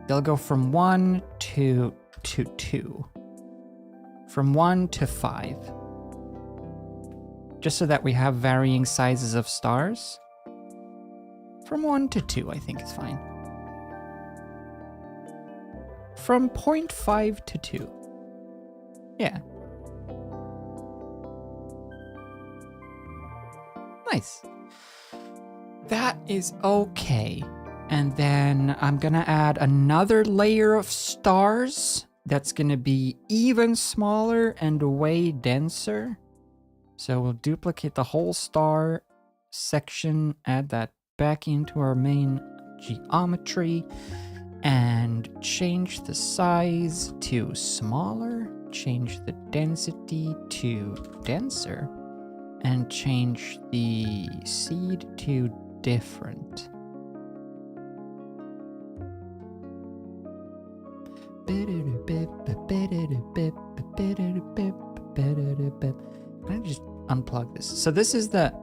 S1: They'll go from 1 to 2. From 1 to 5. Just so that we have varying sizes of stars. From 1 to 2, I think is fine. From 0.5 to 2. Yeah. Nice. That is okay. And then I'm gonna add another layer of stars that's gonna be even smaller and way denser. So we'll duplicate the whole star section, add that back into our main geometry, and change the size to smaller, change the density to denser, and change the seed to different. Can I just unplug this? So this is the...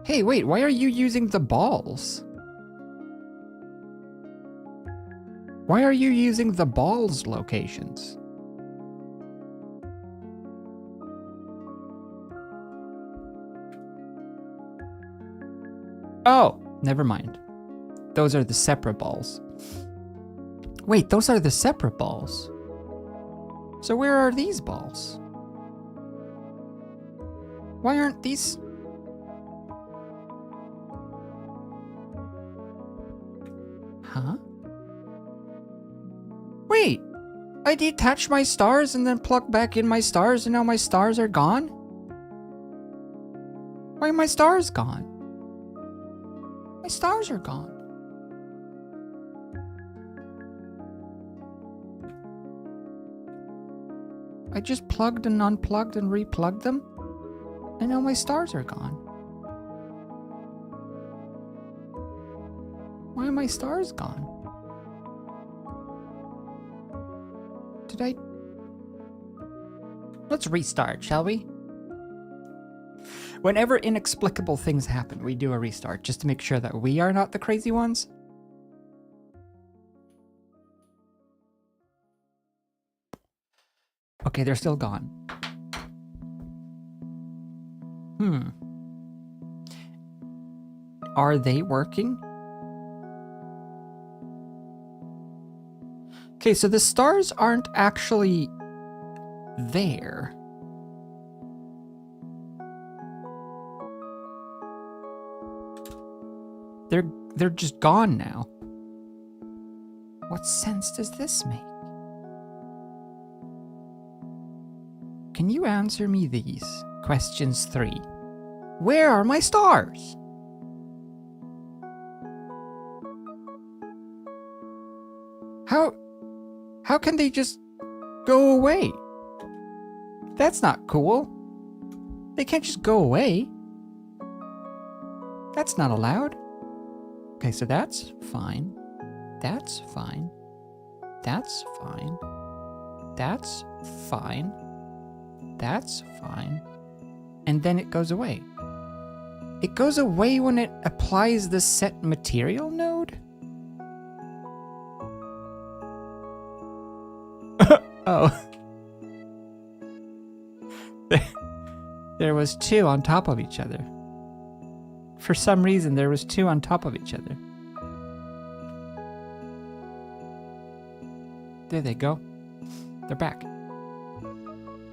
S1: Hey, wait, why are you using the balls? Why are you using the balls locations? Oh, never mind. Those are the separate balls. Wait, those are the separate balls. So where are these balls? Why aren't these... Huh? Wait! I detached my stars and then plugged back in my stars and now my stars are gone? Why are my stars gone? My stars are gone. I just plugged and unplugged and replugged them, and now my stars are gone. Why are my stars gone? Did I... Let's restart, shall we? Whenever inexplicable things happen, we do a restart, just to make sure that we are not the crazy ones. Okay, they're still gone. Are they working? Okay, so the stars aren't actually there. They're just gone now. What sense does this make? Can you answer me these? Questions 3. Where are my stars? How can they just go away? That's not cool. They can't just go away. That's not allowed. Okay, so that's fine. That's fine. That's fine. That's fine. That's fine. And then it goes away. It goes away when it applies the set material node? Oh. There was 2 on top of each other. For some reason, there was 2 on top of each other. There they go. They're back.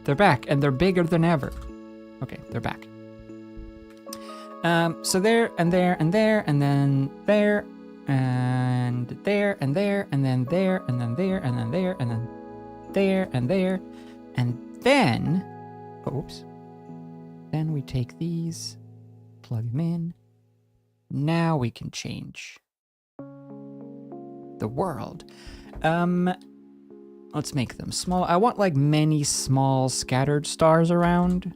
S1: They're back, and they're bigger than ever. Okay, they're back. So there, and there, and there, and then there, and there, and there, and then there, and then there, and then there, and then there, and there, and then... Oops. Then we take these, plug them in, Now we can change the world. Let's make them small. I want like many small scattered stars around.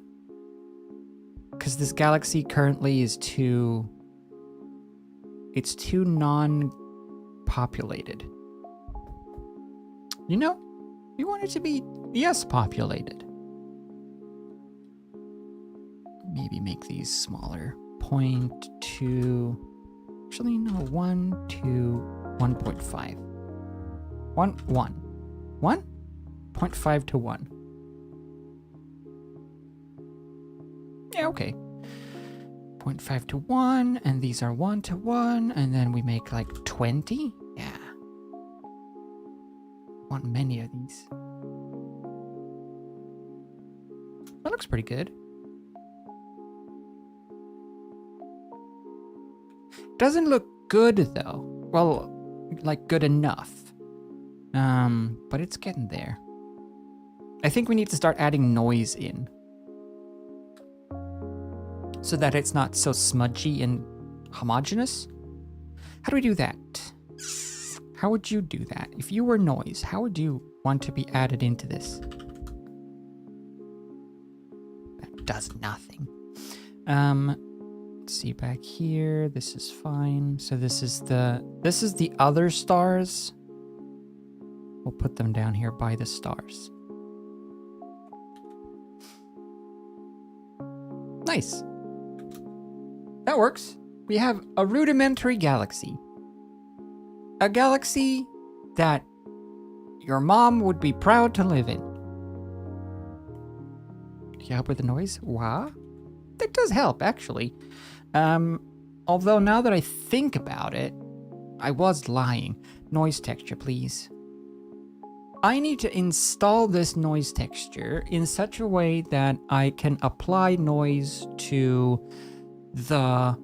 S1: Because this galaxy currently is too... It's too non-populated. You know, we want it to be, yes, populated. Maybe make these smaller. 0.2... Actually, no, 1 to 1.5. 1, 1. 1? 0.5 to 1. Yeah, okay. 0.5 to 1, and these are 1 to 1, and then we make like 20? Yeah. Want many of these. That looks pretty good. Doesn't look good though. Well, like good enough. But it's getting there. I think we need to start adding noise in. So that it's not so smudgy and homogeneous. How do we do that? How would you do that? If you were noise, how would you want to be added into this? That does nothing. Let's see back here. This is fine. So this is the other stars. We'll put them down here by the stars. Nice. That works. We have a rudimentary galaxy. A galaxy that your mom would be proud to live in. Do you help with the noise? Wow. That does help, actually. Although now that I think about it, I was lying. Noise texture, please. I need to install this noise texture in such a way that I can apply noise to the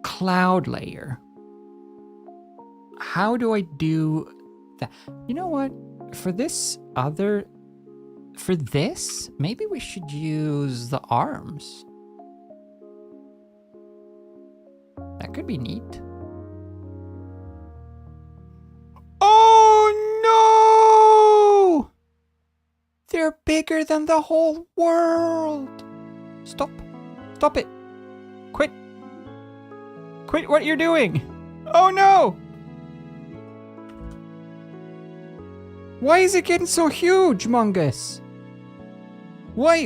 S1: cloud layer. How do I do that? You know what? For this, maybe we should use the arms. That could be neat. Oh no! They're bigger than the whole world. Stop. Stop it. Quit. Quit what you're doing. Oh no! Why is it getting so huge, Mungus? Why?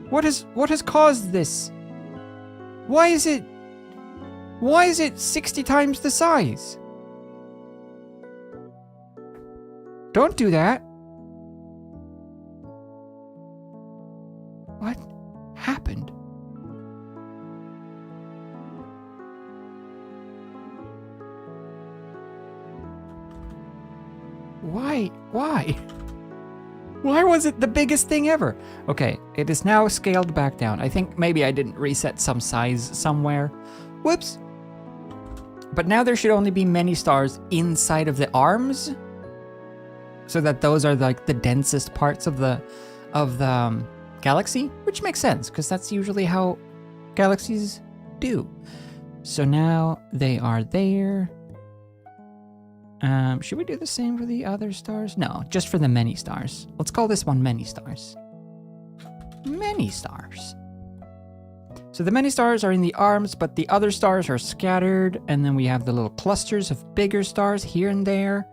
S1: What has caused this? Why is it 60 times the size? Don't do that. What happened? Why? Why was it the biggest thing ever? Okay, it is now scaled back down. I think maybe I didn't reset some size somewhere. Whoops. But now there should only be many stars inside of the arms, so that those are like the densest parts of the galaxy, which makes sense because that's usually how galaxies do. So now they are there. Should we do the same for the other stars? No, just for the many stars. Let's call this one many stars. Many stars. So the many stars are in the arms, but the other stars are scattered, and then we have the little clusters of bigger stars here and there.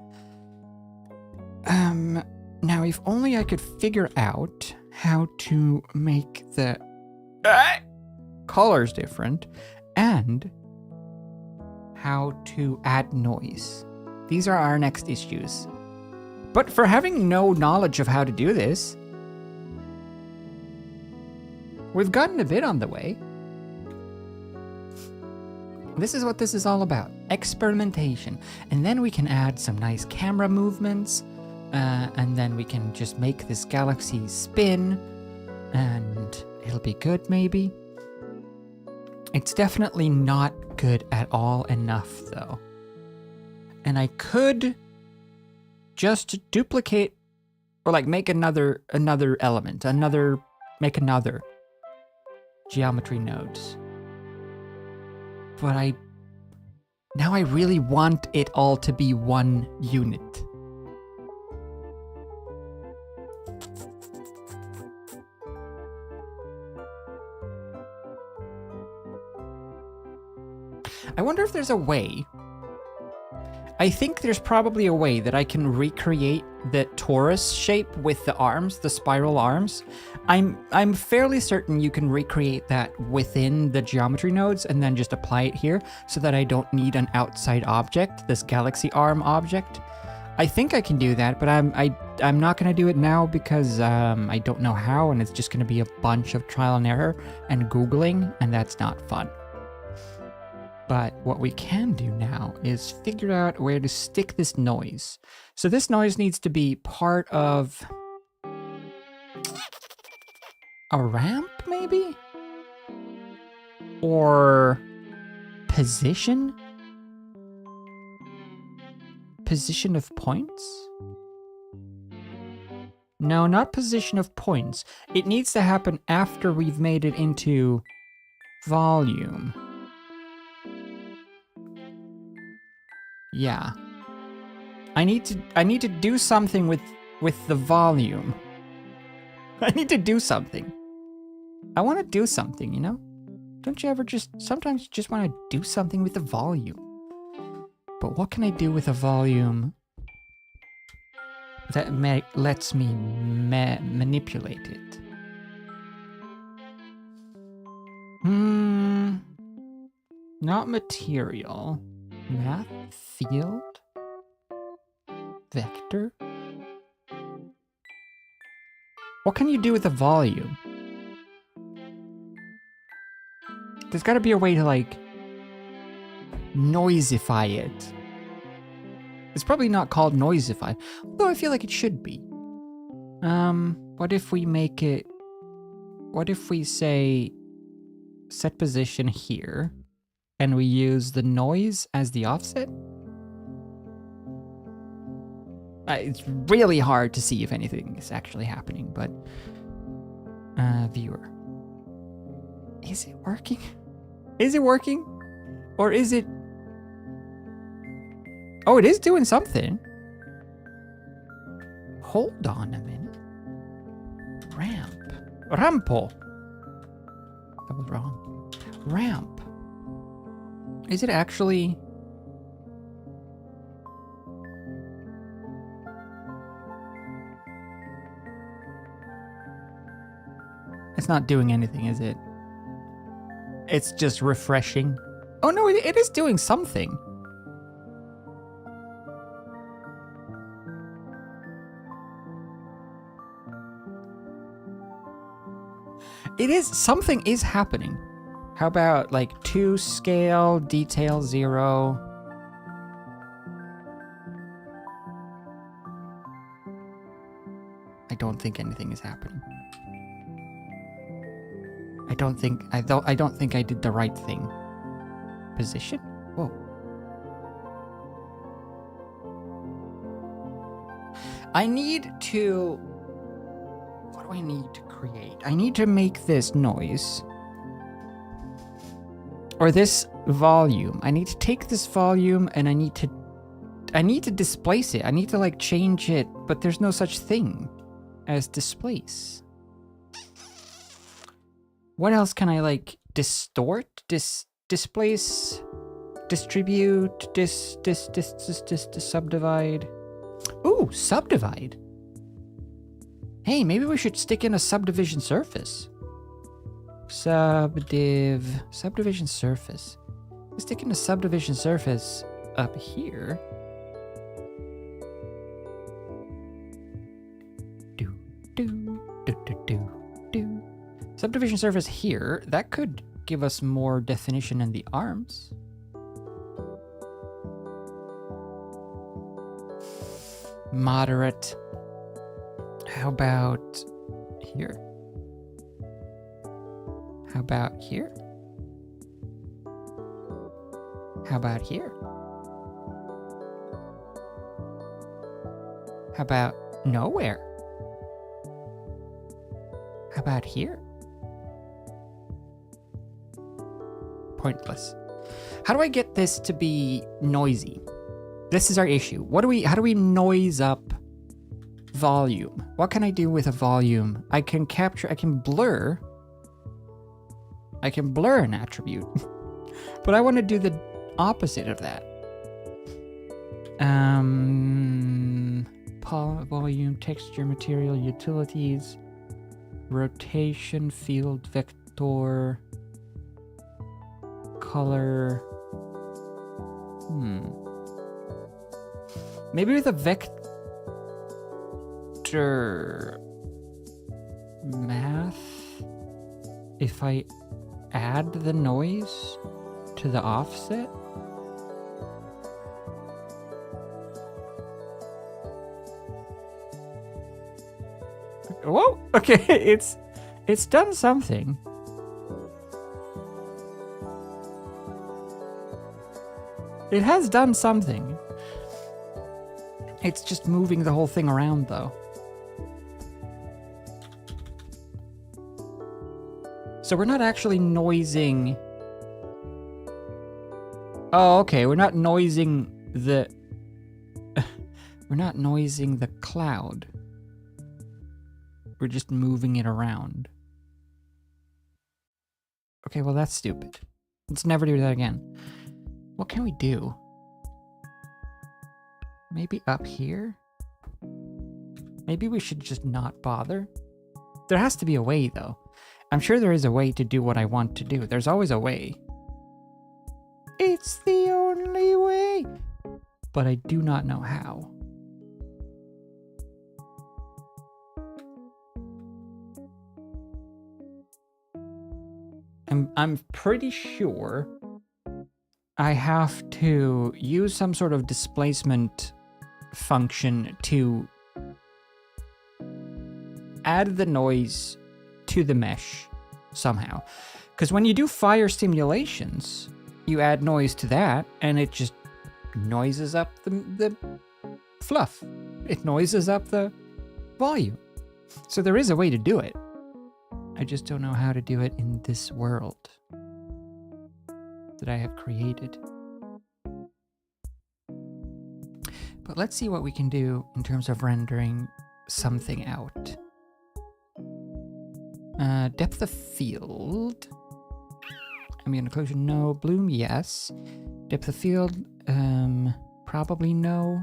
S1: Now if only I could figure out how to make the colors different and how to add noise. These are our next issues. But for having no knowledge of how to do this, we've gotten a bit on the way. This is what this is all about. Experimentation. And then we can add some nice camera movements. And then we can just make this galaxy spin. And it'll be good, maybe. It's definitely not good at all enough, though. And I could just duplicate or like make another element, make another geometry nodes. but now I really want it all to be one unit. I wonder if there's a way. I think there's probably a way that I can recreate the torus shape with the arms, the spiral arms. I'm fairly certain you can recreate that within the geometry nodes and then just apply it here so that I don't need an outside object, this galaxy arm object. I think I can do that, but I'm not going to do it now because I don't know how, and it's just going to be a bunch of trial and error and Googling, and that's not fun. But what we can do now is figure out where to stick this noise. So this noise needs to be part of a ramp, maybe? Or position? Position of points? No, not position of points. It needs to happen after we've made it into volume. Yeah. I need to do something with the volume. I need to do something. I want to do something, you know? Don't you ever sometimes you just want to do something with the volume? But what can I do with a volume that lets me manipulate it? Not material. Math? Field? Vector? What can you do with a volume? There's gotta be a way to, like, noisify it. It's probably not called noisify, though I feel like it should be. What if we make it... What if we say set position here, and we use the noise as the offset? It's really hard to see if anything is actually happening, but... viewer. Is it working? Is it working? Or is it... Oh, it is doing something. Hold on a minute. Ramp. Rampo. That was wrong. Ramp. Is it actually... It's not doing anything, is it? It's just refreshing. Oh no, it is doing something. Something is happening. How about like 2 scale, detail 0? I don't think anything is happening. I don't think I did the right thing. Position? Whoa. I need to... What do I need to create? I need to make this noise. Or this volume. I need to take this volume and I need to displace it. I need to like change it, but there's no such thing as displace. What else can I like distort? Displace, distribute, subdivide. Ooh, subdivide. Hey, maybe we should stick in a subdivision surface. Subdivision surface. Let's stick in a subdivision surface up here. Do. Subdivision surface here. That could give us more definition in the arms. Moderate. How about here? How about here? How about here? How about nowhere? How about here? Pointless. How do I get this to be noisy? This is our issue. How do we noise up volume? What can I do with a volume? I can blur. I can blur an attribute. But I want to do the opposite of that. Volume, texture, material, utilities, rotation, field, vector, color. Maybe with a vector math, if I add the noise to the offset. Whoa, okay, it's done something. It has done something. It's just moving the whole thing around, though. So we're not actually noising... Oh, okay, we're not noising the... We're not noising the cloud. We're just moving it around. Okay, well that's stupid. Let's never do that again. What can we do? Maybe up here? Maybe we should just not bother? There has to be a way, though. I'm sure there is a way to do what I want to do. There's always a way. It's the only way! But I do not know how. I'm pretty sure I have to use some sort of displacement function to add the noise to the mesh somehow. Because when you do fire simulations, you add noise to that and it just noises up the fluff. It noises up the volume. So there is a way to do it. I just don't know how to do it in this world that I have created. But let's see what we can do in terms of rendering something out. Depth of field. Ambient occlusion, no. Bloom, yes. Depth of field, probably no.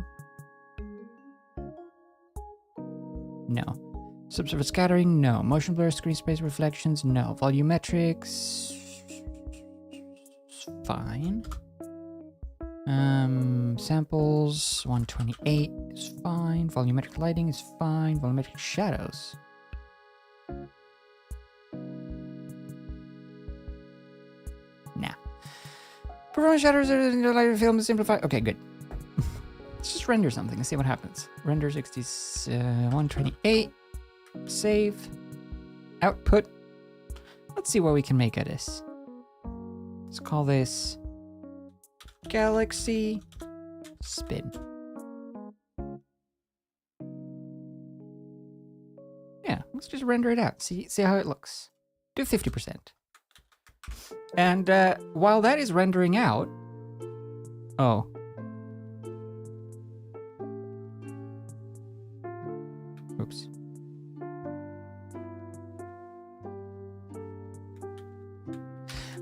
S1: No. Subsurface scattering, no. Motion blur, screen space reflections, no. Volumetrics, fine. Samples, 128 is fine. Volumetric lighting is fine. Volumetric shadows. Nah. Performance shadows are lighter film simplify. Okay, good. Let's just render something and see what happens. Render 128. Save. Output. Let's see what we can make of this. Let's call this Galaxy Spin. Yeah, let's just render it out. See how it looks. Do 50%. And while that is rendering out... Oh. Oops.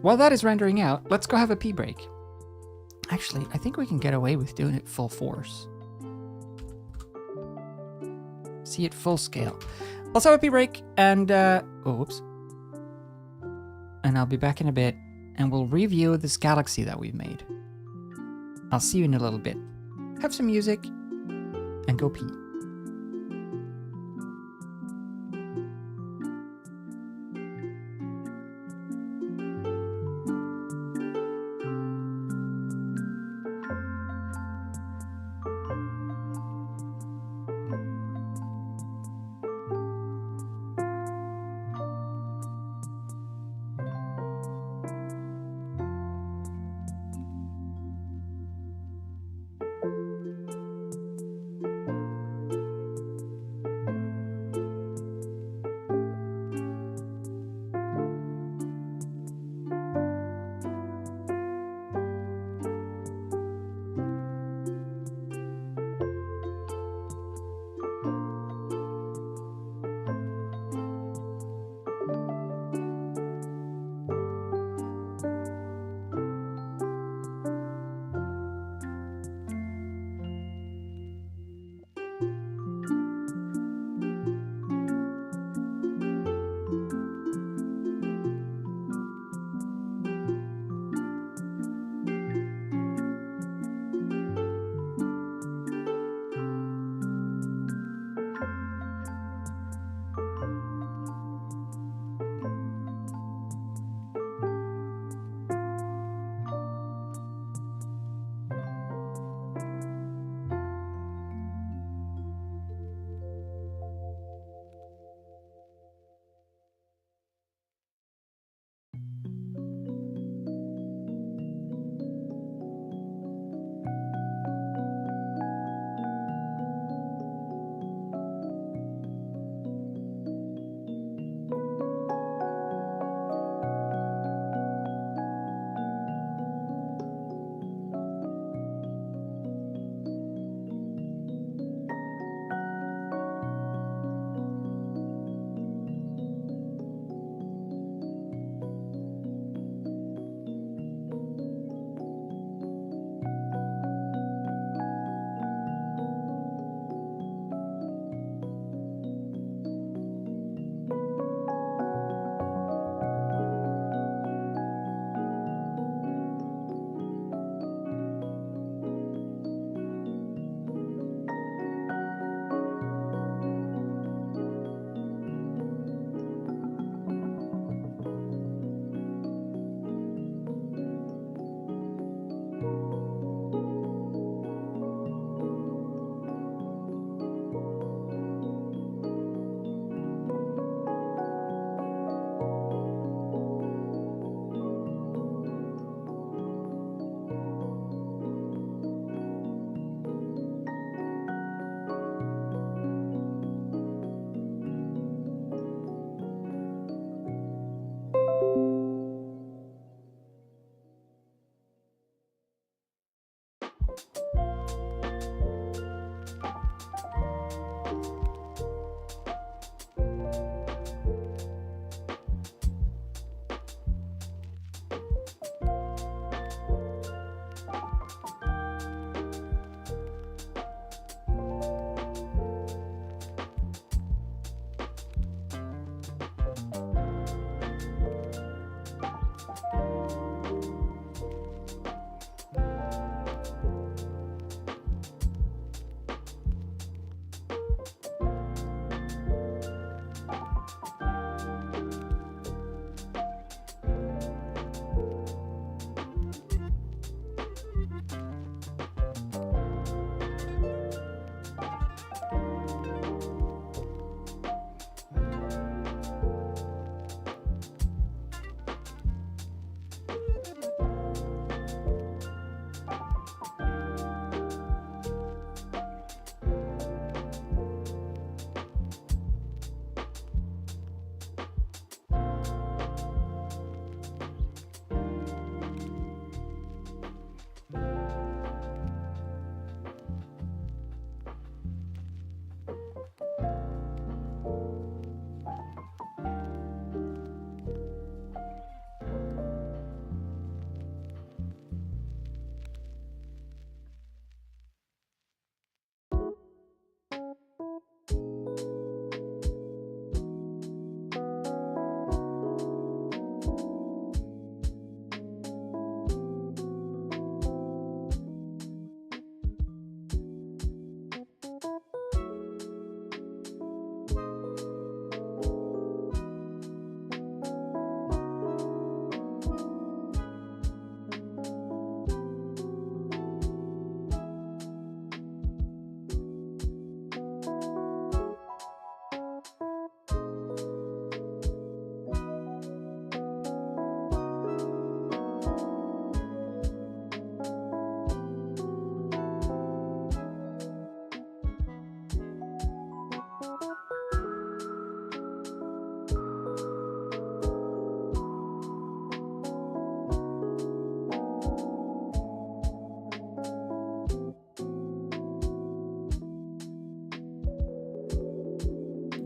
S1: While that is rendering out, let's go have a pee break. Actually, I think we can get away with doing it full force. See it full scale. Let's have a pee break and, oops. And I'll be back in a bit and we'll review this galaxy that we've made. I'll see you in a little bit. Have some music and go pee.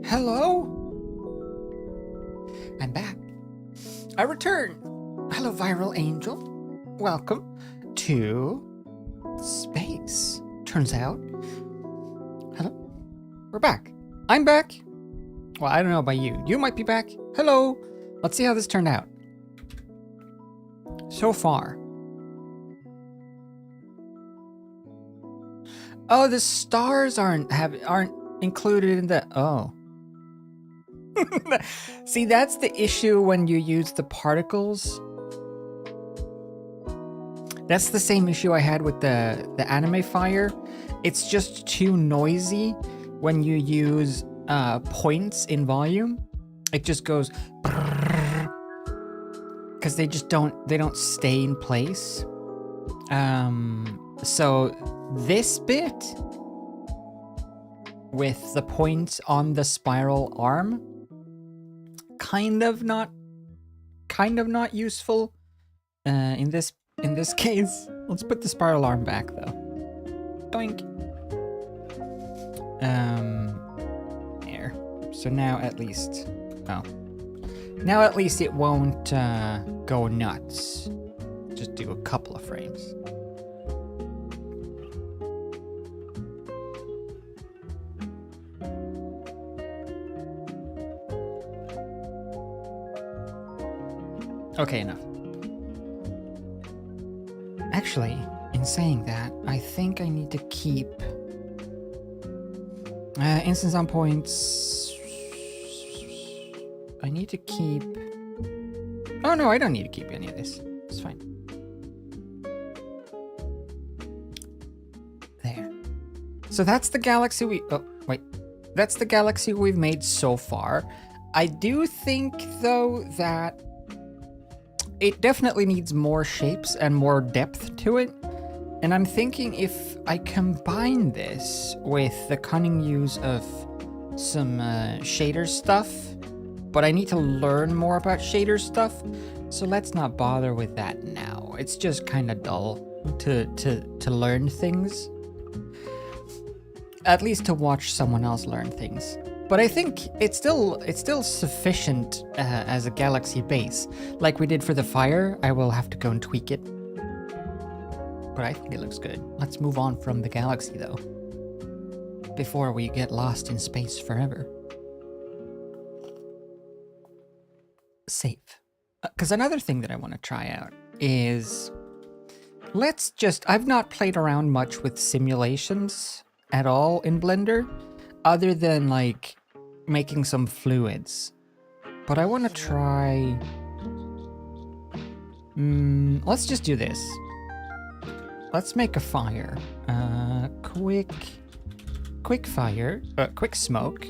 S1: Hello? I'm back. I return. Hello, Viral Angel. Welcome to space. Turns out. Hello? We're back. I'm back. Well, I don't know about you. You might be back. Hello. Let's see how this turned out. So far. Oh, the stars aren't included in the... Oh. See, that's the issue when you use the particles. That's the same issue I had with the anime fire. It's just too noisy when you use points in volume. It just goes because they don't stay in place. So this bit with the points on the spiral arm, kind of not useful in this case. Let's put the spiral arm back though. Doink. There. So now at least it won't go nuts. Just do a couple of frames. Okay, enough. Actually, in saying that, I think I need to keep instance on points. I need to keep... Oh no, I don't need to keep any of this. It's fine. There. So that's the galaxy we... Oh, wait. That's the galaxy we've made so far. I do think, though, that it definitely needs more shapes and more depth to it. And I'm thinking if I combine this with the cunning use of some shader stuff, but I need to learn more about shader stuff, so let's not bother with that now. It's just kind of dull. to learn things. At least to watch someone else learn things. But I think it's still sufficient as a galaxy base. Like we did for the fire, I will have to go and tweak it. But I think it looks good. Let's move on from the galaxy though, before we get lost in space forever. Save. Because another thing that I want to try out is, I've not played around much with simulations at all in Blender, other than like making some fluids. But I want to try, let's just do this. Let's make a fire. Quick fire, quick smoke.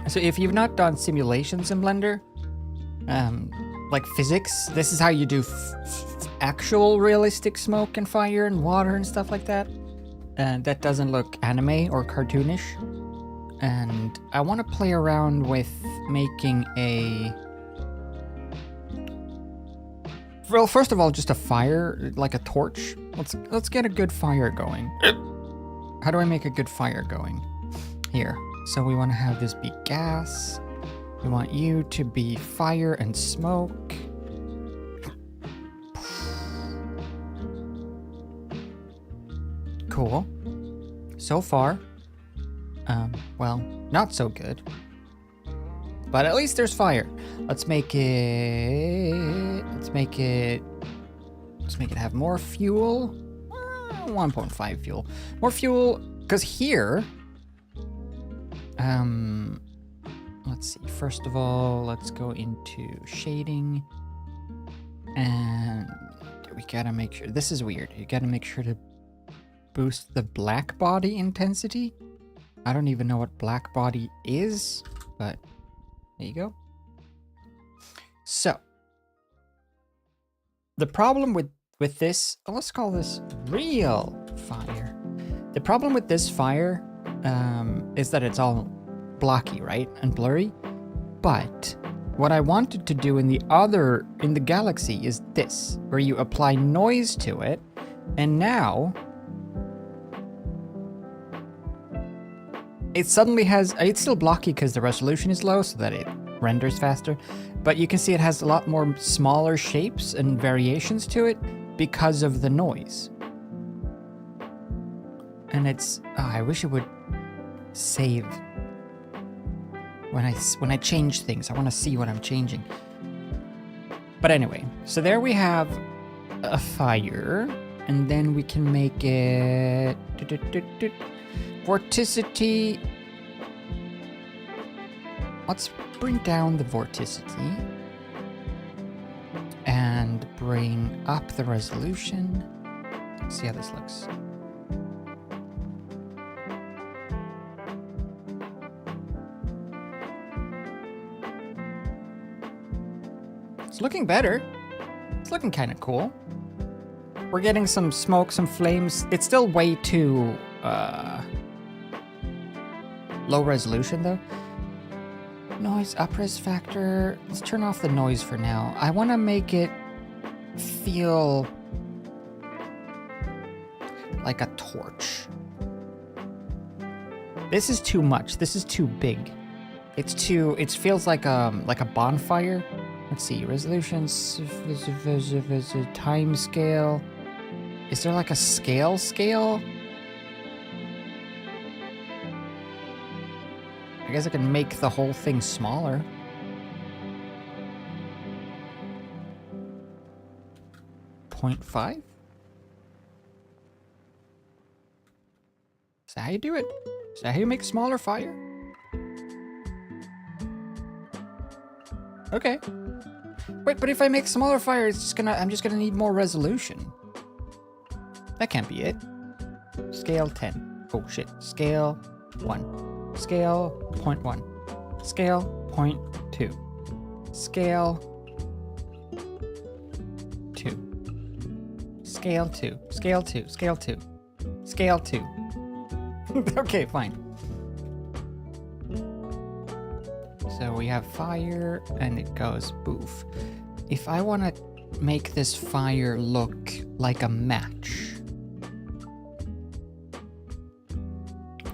S1: So if you've not done simulations in Blender, like physics, this is how you do actual realistic smoke and fire and water and stuff like that. And that doesn't look anime or cartoonish. And I want to play around with making a... Well, first of all, just a fire, like a torch. Let's get a good fire going. How do I make a good fire going? Here. So we want to have this be gas. We want you to be fire and smoke. Cool. So far, well, not so good. But at least there's fire. Let's make it have more fuel. 1.5 fuel. More fuel, because here, let's see. First of all, let's go into shading. And we gotta make sure, this is weird. You gotta make sure to boost the black body intensity. I don't even know what black body is, but there you go. So, the problem with this, let's call this real fire. The problem with this fire is that it's all blocky, right? And blurry. But what I wanted to do in the galaxy is this, where you apply noise to it, and now it suddenly has, it's still blocky because the resolution is low so that it renders faster, but you can see it has a lot more smaller shapes and variations to it because of the noise. And it's, I wish it would save when I change things. I want to see what I'm changing. But anyway, so there we have a fire, and then we can make it vorticity. Let's bring down the vorticity and bring up the resolution. Let's see how this looks. It's looking better. It's looking kind of cool. We're getting some smoke, some flames. It's still way too low resolution though. Noise upres factor. Let's turn off the noise for now. I want to make it feel like a torch. This is too much. This is too big. It's too, it feels like a bonfire. Let's see, resolutions, time scale. Is there like a scale? I guess I can make the whole thing smaller. .5? Is that how you do it? Is that how you make smaller fire? Okay. Wait, but if I make smaller fire, I'm just gonna need more resolution. That can't be it. Scale 10. Oh shit. Scale 1. Scale 0.1. Scale 0.2. Scale 2. Scale 2. Scale 2. Scale 2. Scale 2. Okay, fine. So we have fire and it goes boof. If I want to make this fire look like a match,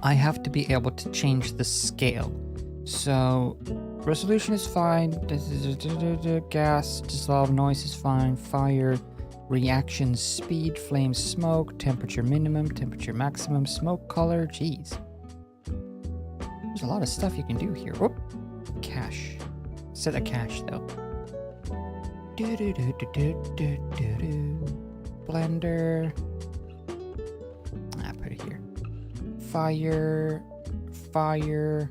S1: I have to be able to change the scale. So resolution is fine, gas, dissolve, noise is fine, fire, reaction speed, flame, smoke, temperature minimum, temperature maximum, smoke color, jeez. There's a lot of stuff you can do here. Whoop, cache. Set a cache though. Blender. Put it here. Fire. Fire.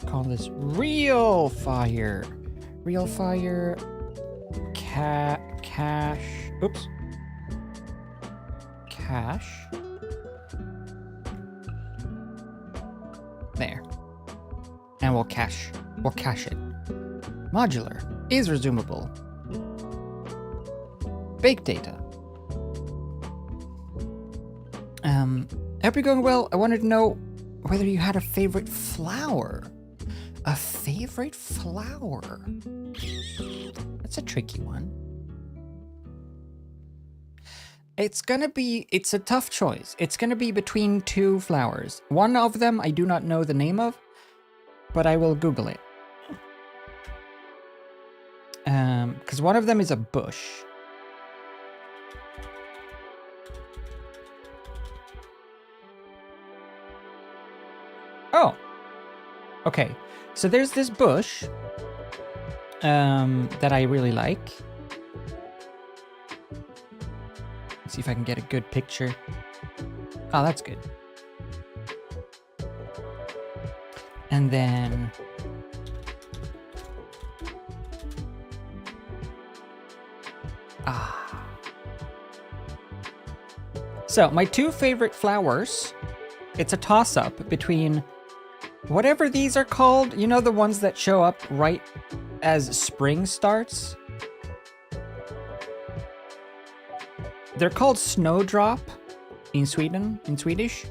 S1: Call this real fire. Real fire. Cache. Oops. Cache. There. And we'll cache it. Modular is resumable. Bake data. I hope you're going well. I wanted to know whether you had a favorite flower. A favorite flower? That's a tricky one. It's a tough choice. It's gonna be between two flowers. One of them I do not know the name of, but I will Google it. Because one of them is a bush. Oh, okay. So there's this bush that I really like. Let's see if I can get a good picture. Oh, that's good. And then so my two favorite flowers, it's a toss-up between whatever these are called, you know, the ones that show up right as spring starts? They're called snowdrop in Swedish.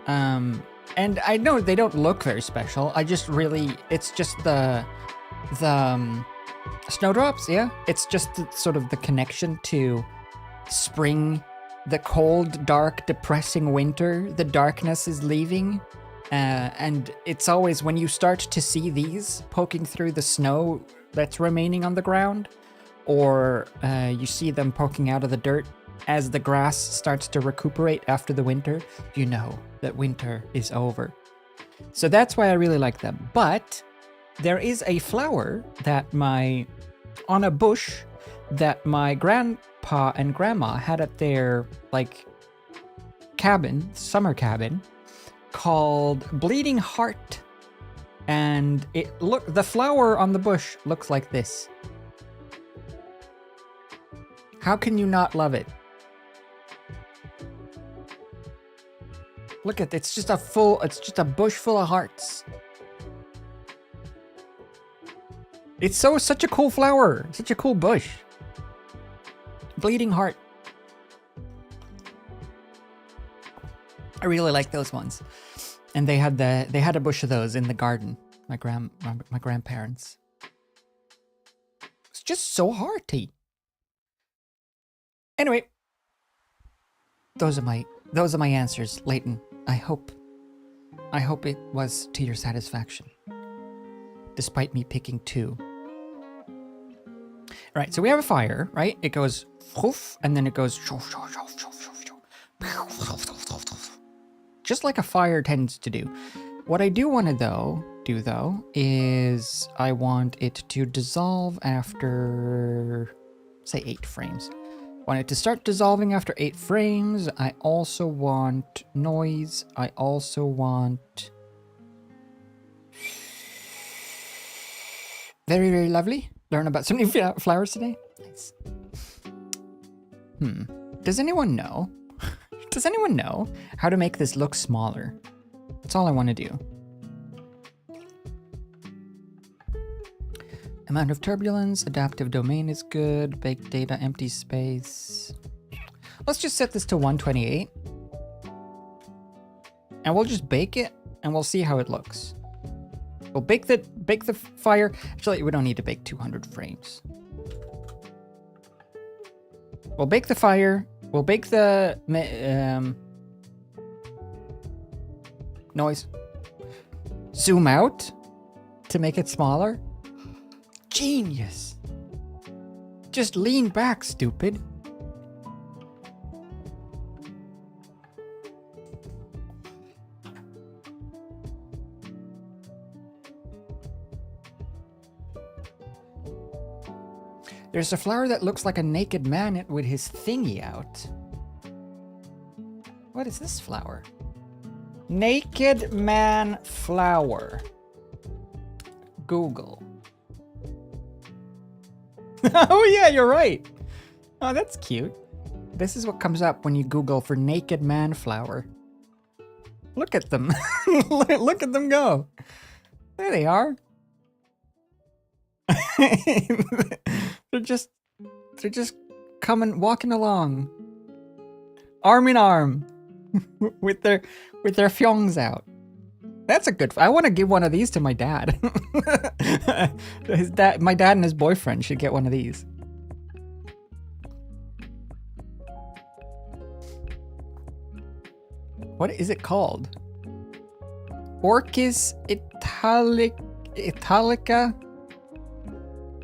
S1: And I know they don't look very special. It's just the snowdrops, yeah? It's just sort of the connection to spring, the cold, dark, depressing winter. The darkness is leaving. And it's always when you start to see these poking through the snow that's remaining on the ground, or you see them poking out of the dirt as the grass starts to recuperate after the winter, you know that winter is over. So that's why I really like them. But there is a flower that on a bush that my grandpa and grandma had at their summer cabin, called Bleeding Heart. And the flower on the bush looks like this. How can you not love it? Look at it's just a bush full of hearts. It's such a cool flower, such a cool bush. Bleeding Heart. I really like those ones. And they had a bush of those in the garden. My grandparents. It's just so hearty. Anyway, those are my answers, Leighton. I hope it was to your satisfaction, despite me picking two. All right, so we have a fire, right? It goes whoof, and then it goes just like a fire tends to do. What I do want to do though is I want it to dissolve after, say, 8 frames. I want it to start dissolving after 8 frames. I also want noise. I also want very, very lovely. Learn about some new flowers today. Nice. Does anyone know? Does anyone know how to make this look smaller? That's all I want to do. Amount of turbulence, adaptive domain is good, baked data, empty space. Let's just set this to 128. And we'll just bake it and we'll see how it looks. We'll bake the fire. Actually, we don't need to bake 200 frames. We'll bake the fire. We'll bake the noise. Zoom out to make it smaller. Genius. Just lean back, stupid. There's a flower that looks like a naked man with his thingy out. What is this flower? Naked man flower. Google. Oh yeah, you're right. Oh, that's cute. This is what comes up when you Google for naked man flower. Look at them. Look at them go. There they are. They're just walking along, arm in arm, with their fyongs out. That's a good. I want to give one of these to my dad. My dad and his boyfriend should get one of these. What is it called? Orchis italica.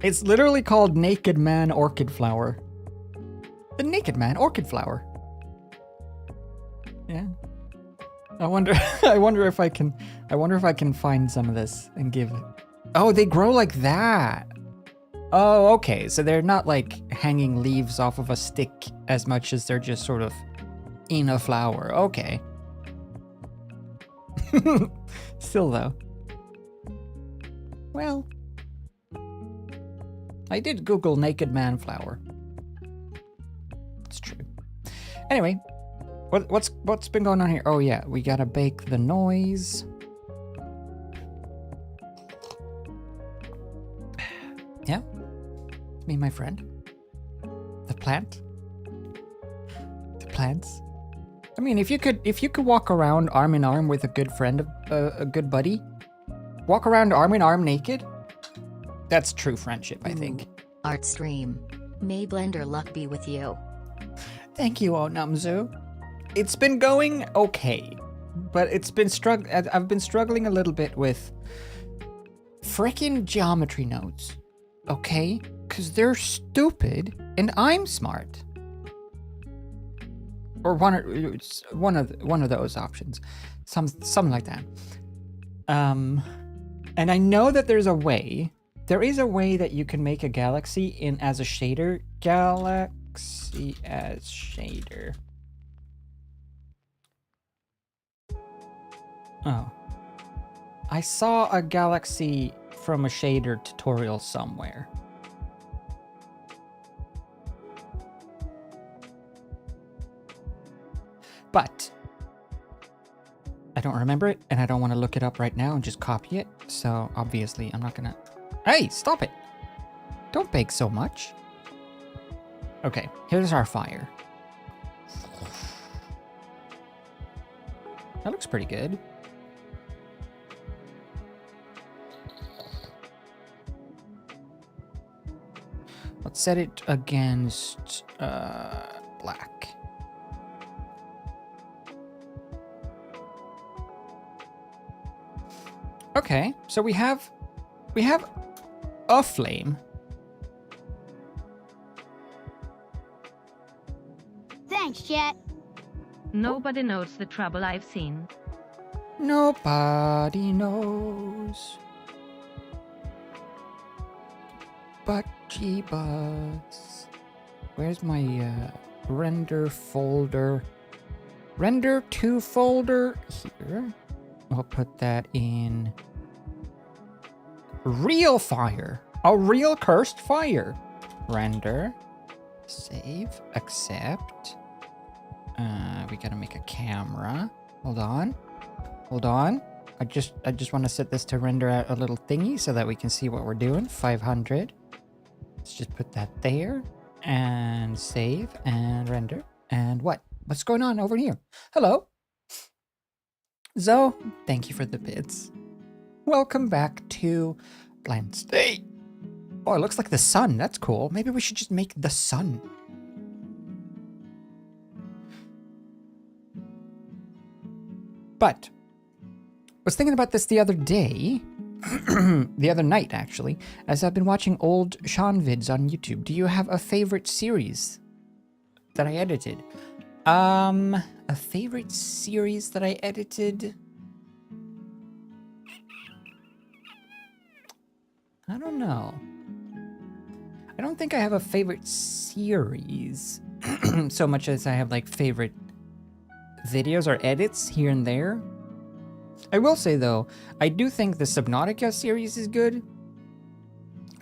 S1: It's literally called Naked Man Orchid Flower. The Naked Man Orchid Flower. Yeah. I wonder if I can find some of this and give it. Oh, they grow like that. Oh, okay. So they're not like hanging leaves off of a stick as much as they're just sort of in a flower. Okay. Still though. Well, I did Google naked man flower. It's true. Anyway, what's been going on here? Oh yeah, we gotta bake the noise. Yeah, it's me, my friend. The plant. The plants. I mean, if you could walk around arm in arm with a good friend, a good buddy, walk around arm in arm naked. That's true friendship, I think.
S3: Art stream. May Blender luck be with you.
S1: Thank you, Onamzu. It's been going okay, but I've been struggling a little bit with frickin' geometry nodes. Okay? Because they're stupid and I'm smart. Or one of those options. Something like that. And I know that there is a way that you can make a galaxy as a shader. Galaxy as shader. Oh. I saw a galaxy from a shader tutorial somewhere. But I don't remember it, and I don't want to look it up right now and just copy it. So obviously I'm not gonna... Hey, stop it! Don't bake so much. Okay, here's our fire. That looks pretty good. Let's set it against black. Okay, so we have a flame.
S4: Thanks, Jet.
S5: Nobody knows the trouble I've seen.
S1: Nobody knows but G-Buds. Where's my render folder? Render to folder here. We'll put that in real fire. A real cursed fire. Render. Save. Accept. We gotta make a camera. Hold on. I just want to set this to render out a little thingy so that we can see what we're doing. 500. Let's just put that there. And save and render. And what's going on over here? Hello. Zoe, thank you for the bits. Welcome back to Blendsday. Oh, it looks like the sun. That's cool. Maybe we should just make the sun. But I was thinking about this the other day, the other night actually, as I've been watching old Sean vids on YouTube. Do you have a favorite series that I edited? A favorite series that I edited? I don't know. I don't think I have a favorite series so much as I have like favorite videos or edits here and there. I will say though, I do think the Subnautica series is good,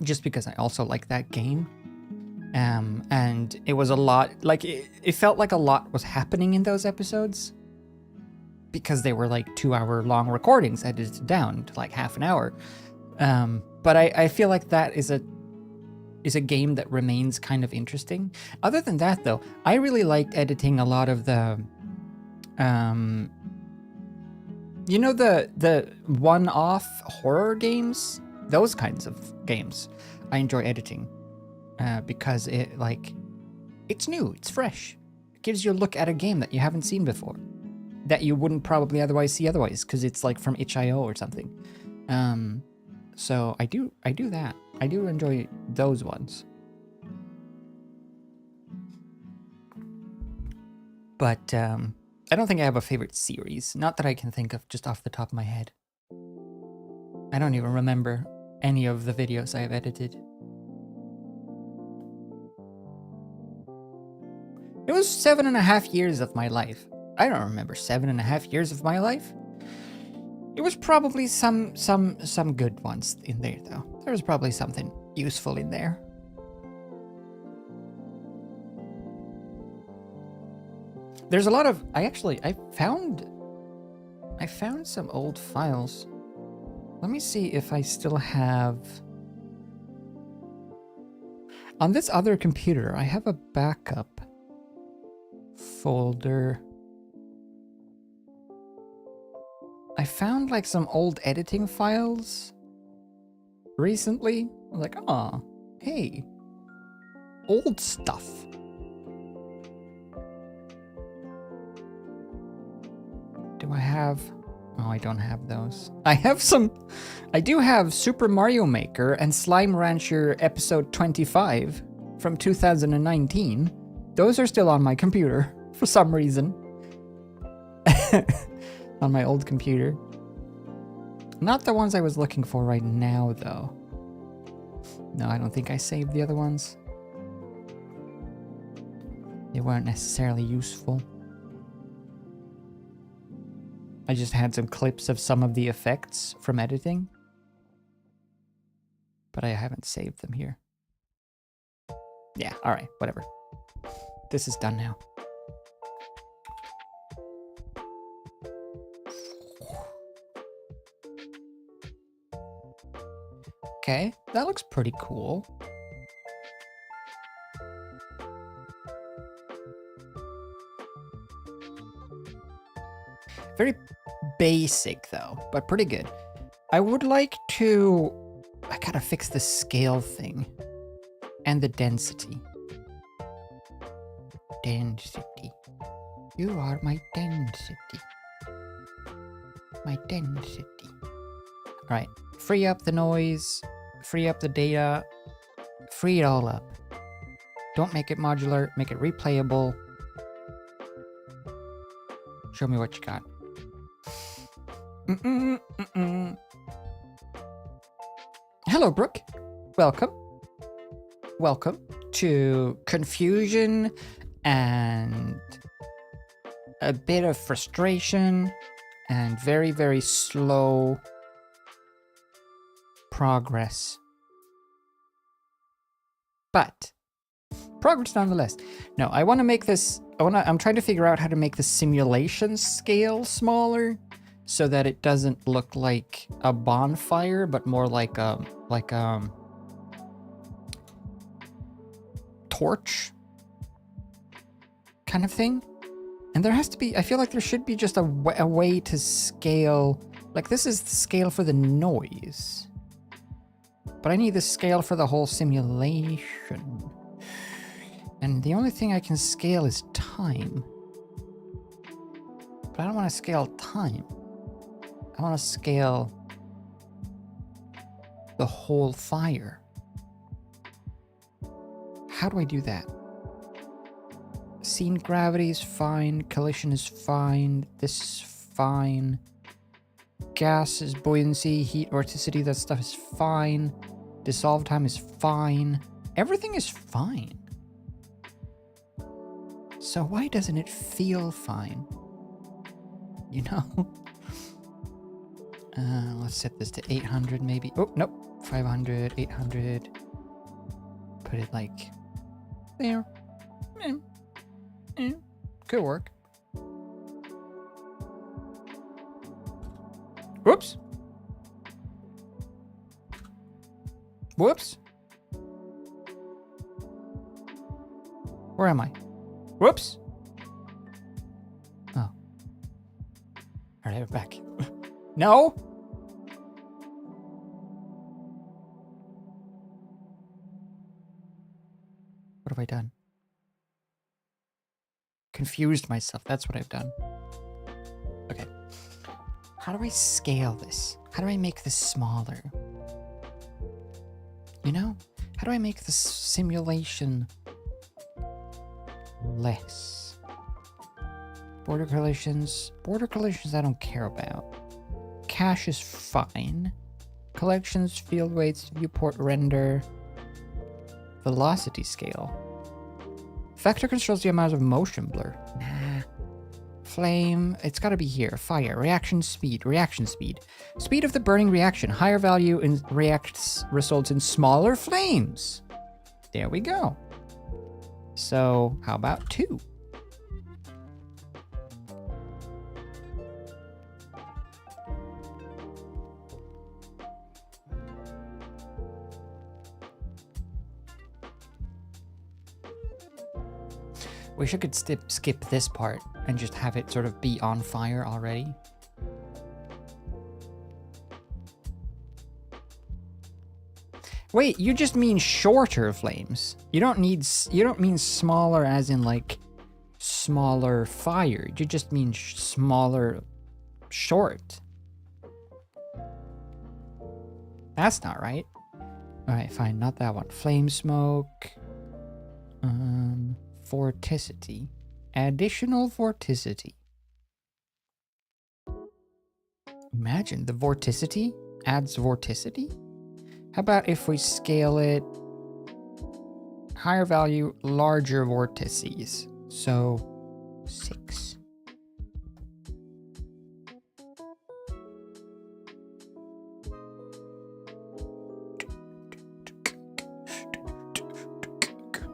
S1: just because I also like that game. And it was a lot, like it felt like a lot was happening in those episodes, because they were like 2-hour long recordings edited down to like half an hour. But I feel like that is a game that remains kind of interesting. Other than that though, I really liked editing a lot of the you know, the one-off horror games, those kinds of games I enjoy editing, because it's new, it's fresh. It gives you a look at a game that you haven't seen before, that you wouldn't probably otherwise see because it's like from itch.io or something. So I do that. I do enjoy those ones. But I don't think I have a favorite series. Not that I can think of just off the top of my head. I don't even remember any of the videos I have edited. It was 7.5 years of my life. I don't remember 7.5 years of my life. It was probably some good ones in there though. There was probably something useful in there. There's a lot of I found some old files. Let me see if I still have on this other computer. I have a backup folder. I found like some old editing files recently. I was like, oh, hey, old stuff. Do I have... Oh, I don't have those. I do have Super Mario Maker and Slime Rancher episode 25 from 2019. Those are still on my computer for some reason. On my old computer. Not the ones I was looking for right now, though. No, I don't think I saved the other ones. They weren't necessarily useful. I just had some clips of some of the effects from editing. But I haven't saved them here. Yeah, alright, whatever. This is done now. Okay, that looks pretty cool. Very basic though, but pretty good. I would like to... I gotta fix the scale thing. And the density. Density. You are my density. My density. Alright, free up the noise, free up the data, free it all up. Don't make it modular, make it replayable. Show me what you got. Hello, Brooke. Welcome. Welcome to confusion and a bit of frustration and very, very slow progress. But progress nonetheless. No, I want to make this... I'm trying to figure out how to make the simulation scale smaller so that it doesn't look like a bonfire, but more like a torch kind of thing. And there has to be, I feel like there should be just a way to scale, like this is the scale for the noise. But I need the scale for the whole simulation. And the only thing I can scale is time. But I don't want to scale time. I want to scale the whole fire. How do I do that? Scene gravity is fine. Collision is fine. This is fine. Gas is buoyancy. Heat, vorticity, that stuff is fine. Dissolve time is fine. Everything is fine. So why doesn't it feel fine? You know? Let's set this to 800 maybe. Oh, nope. 500, 800. Put it like there. Could work. Whoops. Whoops. Where am I? Whoops. Oh. Alright, we're back. No! What have I done? Confused myself. That's what I've done. Okay. How do I scale this? How do I make this smaller? You know? How do I make this simulation less? Border collisions. Border collisions I don't care about. Cache is fine. Collections, field weights, viewport render. Velocity scale. Vector controls the amount of motion blur. Nah. Flame, it's gotta be here. Fire, reaction speed. Speed of the burning reaction. Higher value in reacts results in smaller flames. There we go. So, how about 2? Wish I could skip this part and just have it sort of be on fire already. Wait, you just mean shorter flames. You don't mean smaller as in like smaller fire. You just mean smaller short. That's not right. All right, fine, not that one. Flame smoke. Vorticity. Additional vorticity. Imagine the vorticity adds vorticity. How about if we scale it higher value, larger vortices? So 6.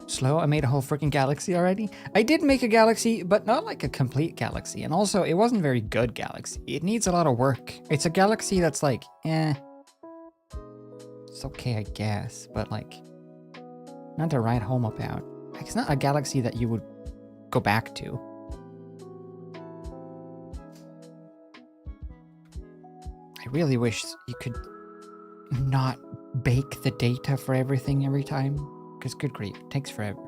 S1: Slow. I made a whole freaking galaxy already. I did make a galaxy, but not like a complete galaxy. And also, it wasn't very good galaxy. It needs a lot of work. It's a galaxy that's like, it's okay, I guess, but like, not to write home about. Like, it's not a galaxy that you would go back to. I really wish you could not bake the data for everything every time. Because good grief, it takes forever.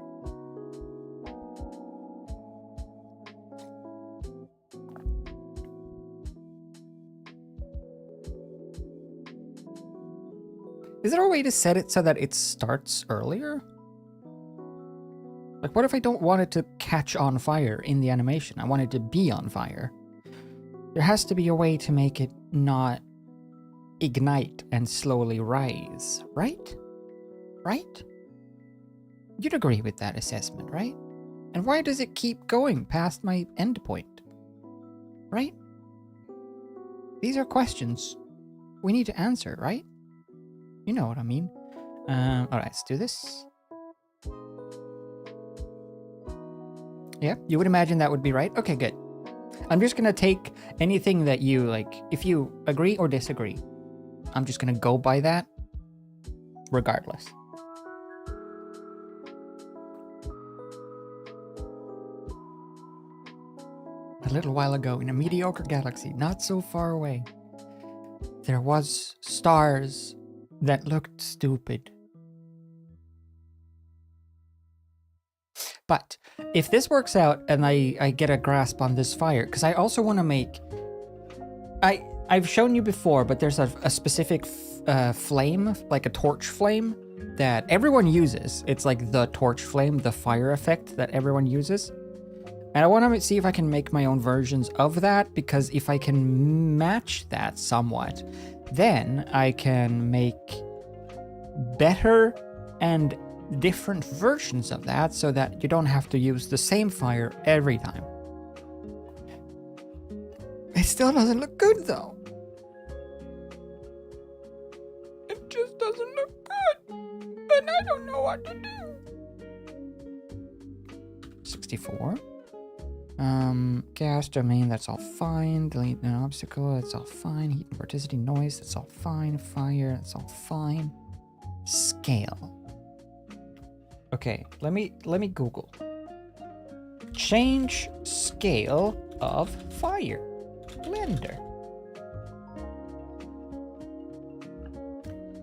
S1: Is there a way to set it so that it starts earlier? Like, what if I don't want it to catch on fire in the animation? I want it to be on fire. There has to be a way to make it not ignite and slowly rise, right? Right? You'd agree with that assessment, right? And why does it keep going past my endpoint? Right? These are questions we need to answer, right? You know what I mean. Alright, let's do this. Yeah, you would imagine that would be right. Okay, good. I'm just gonna take anything that you, like, if you agree or disagree, I'm just gonna go by that regardless. A little while ago, in a mediocre galaxy, not so far away, there was stars that looked stupid. But if this works out and I get a grasp on this fire, because I also want to make... I've shown you before, but there's a specific flame, like a torch flame, that everyone uses. It's like the torch flame, the fire effect that everyone uses. And I want to see if I can make my own versions of that, because if I can match that somewhat, then I can make better and different versions of that so that you don't have to use the same fire every time. It still doesn't look good though. It just doesn't look good. And I don't know what to do. 64. Gas domain, that's all fine. Delete an obstacle, that's all fine. Heat and vorticity noise, that's all fine. Fire, that's all fine. Scale. Okay, let me Google. Change scale of fire. Blender.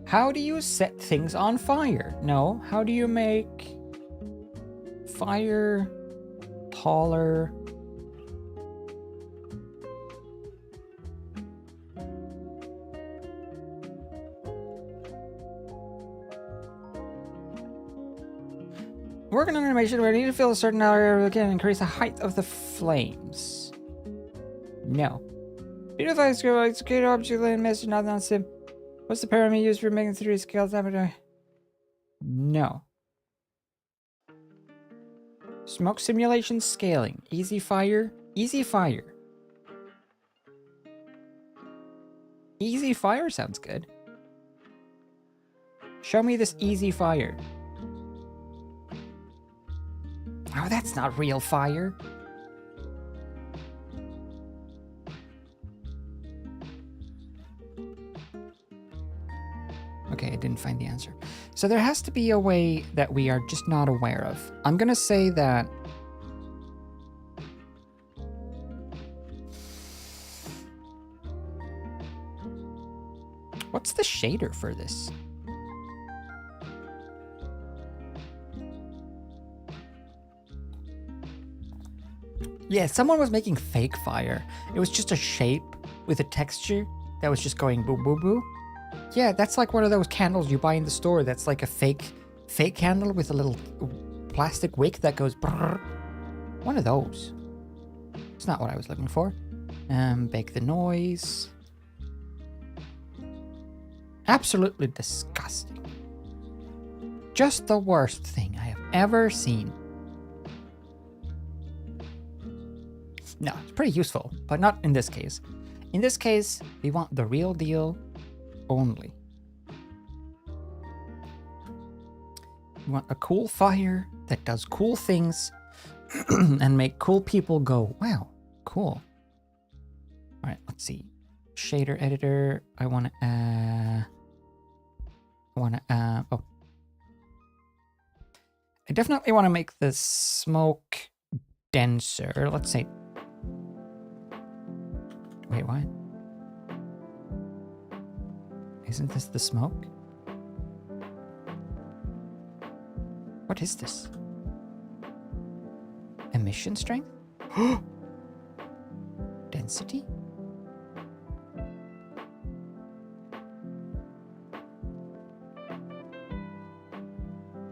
S1: How do you set things on fire? No, how do you make fire taller? Working on animation where I need to fill a certain area again, increase the height of the flames. No. Beautify scale, execute object and message not on sim. What's the parameter used for making 3D scales? No. Smoke simulation scaling. Easy fire. Easy fire. Easy fire sounds good. Show me this easy fire. Oh, that's not real fire. Okay, I didn't find the answer. So there has to be a way that we are just not aware of. I'm gonna say that... What's the shader for this? Yeah, someone was making fake fire. It was just a shape with a texture that was just going boo boo boo. Yeah, that's like one of those candles you buy in the store that's like a fake candle with a little plastic wick that goes brrr. One of those. It's not what I was looking for. Bake the noise. Absolutely disgusting. Just the worst thing I have ever seen. No, it's pretty useful, but not in this case. In this case, we want the real deal only. We want a cool fire that does cool things and make cool people go, wow, cool. All right, let's see. Shader editor. I want to, oh. I definitely want to make the smoke denser. Let's say, wait, what? Isn't this the smoke? What is this? Emission strength? Density?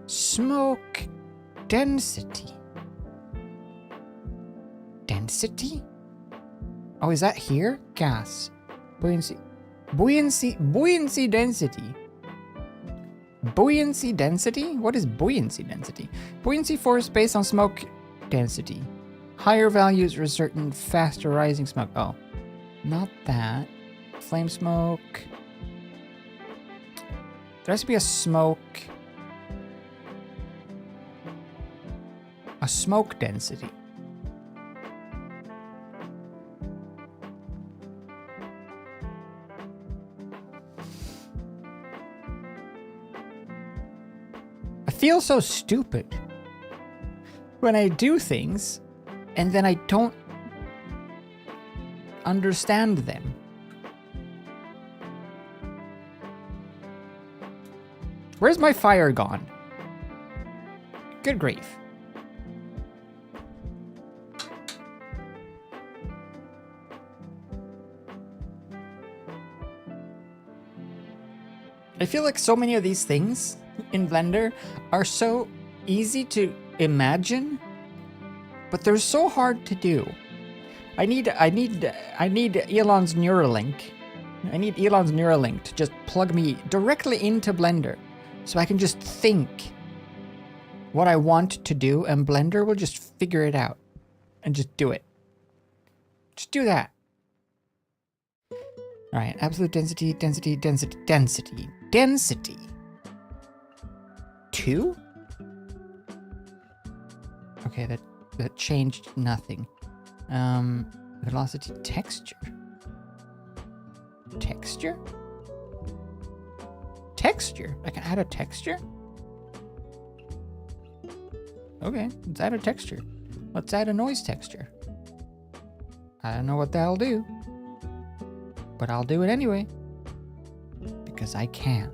S1: Smoke density. Density? Oh, is that here? Gas. Buoyancy. Buoyancy density. Buoyancy density? What is buoyancy density? Buoyancy force based on smoke density. Higher values result in faster rising smoke. Oh, not that. Flame smoke. There has to be a smoke. A smoke density. I feel so stupid when I do things and then I don't understand them. Where's my fire gone? Good grief. I feel like so many of these things in Blender are so easy to imagine, but they're so hard to do. I need Elon's Neuralink. I need Elon's Neuralink to just plug me directly into Blender so I can just think what I want to do and Blender will just figure it out and just do it. Just do that. All right, absolute density, density, density, density, density. 2? Okay, that changed nothing. Velocity texture. Texture? Texture? I can add a texture? Okay, let's add a texture. Let's add a noise texture. I don't know what that'll do, but I'll do it anyway. Because I can.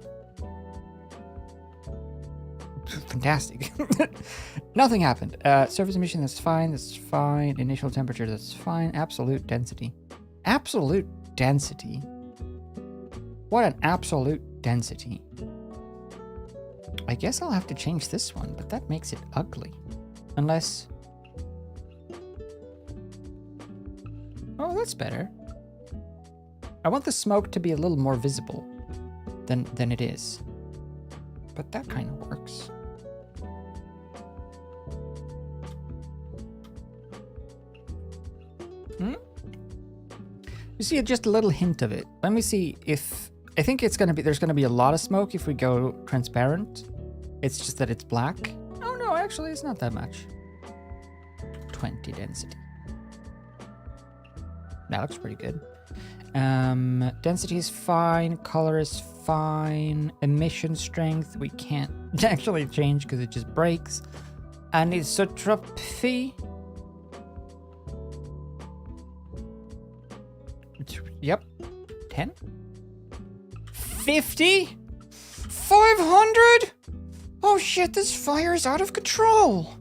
S1: Fantastic. Nothing happened. Surface emission, that's fine, that's fine. Initial temperature, that's fine. Absolute density. Absolute density? What an absolute density. I guess I'll have to change this one, but that makes it ugly. Unless... Oh, that's better. I want the smoke to be a little more visible than it is. But that kind of works. You see just a little hint of it. Let me see if... I think it's gonna be... There's gonna be a lot of smoke if we go transparent. It's just that it's black. Oh no, actually it's not that much. 20 density. That looks pretty good. Density is fine. Color is fine. Emission strength we can't actually change because it just breaks. Anisotropy. Yep. 10? 50? 500? Oh shit, this fire is out of control.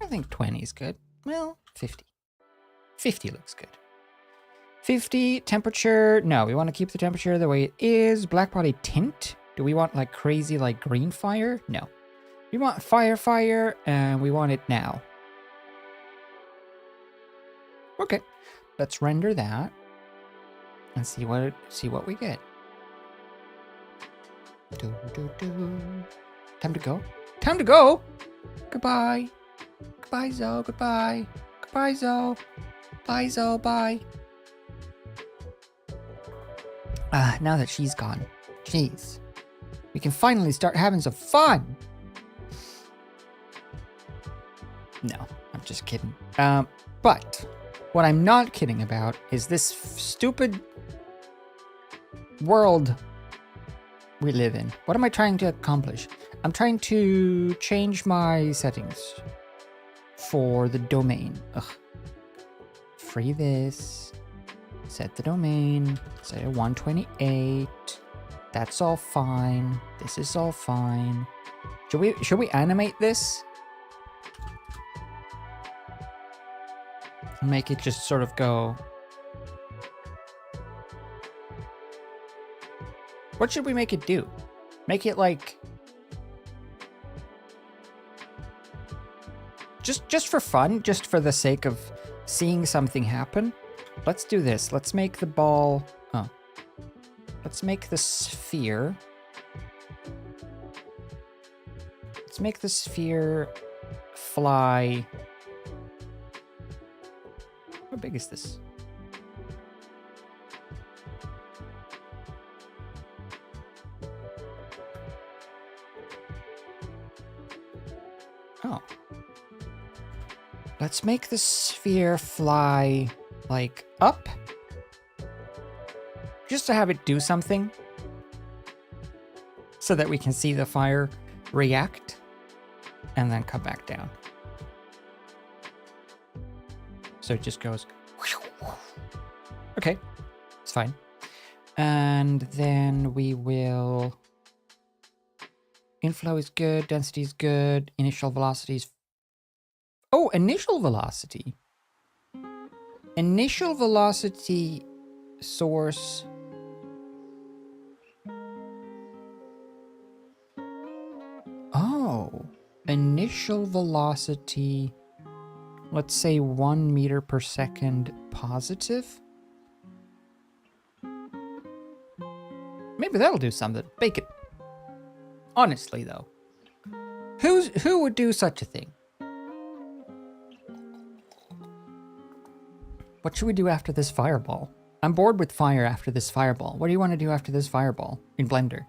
S1: I think 20 is good. Well, 50. 50 looks good. 50, temperature. No, we want to keep the temperature the way it is. Black body tint. Do we want like crazy like green fire? No. We want fire, and we want it now. Okay. Let's render that and see what we get. Time to go. Time to go. Goodbye. Goodbye, Zoe. Goodbye. Goodbye, Zoe. Bye, Zoe. Bye. Now that she's gone, jeez, we can finally start having some fun. No, I'm just kidding. But what I'm not kidding about is this stupid world we live in. What am I trying to accomplish? I'm trying to change my settings for the domain. Ugh. Free this. Set the domain. Set it 128. That's all fine. This is all fine. Should we animate this? Make it just sort of go. What should we make it do? Make it like just for fun, just for the sake of seeing something happen. Let's do this. Let's make the ball. Oh. Let's make the sphere. Let's make the sphere fly. How big is this? Oh. Let's make the sphere fly, like, up. Just to have it do something. So that we can see the fire react. And then come back down. So it just goes. Okay, it's fine. And then we will. Inflow is good. Density is good. Initial velocity is. Oh, initial velocity. Initial velocity source Oh, initial velocity, let's say 1 meter per second positive. Maybe that'll do something. Bake it. Honestly, though, who would do such a thing? What should we do after this fireball? I'm bored with fire after this fireball. What do you want to do after this fireball in Blender?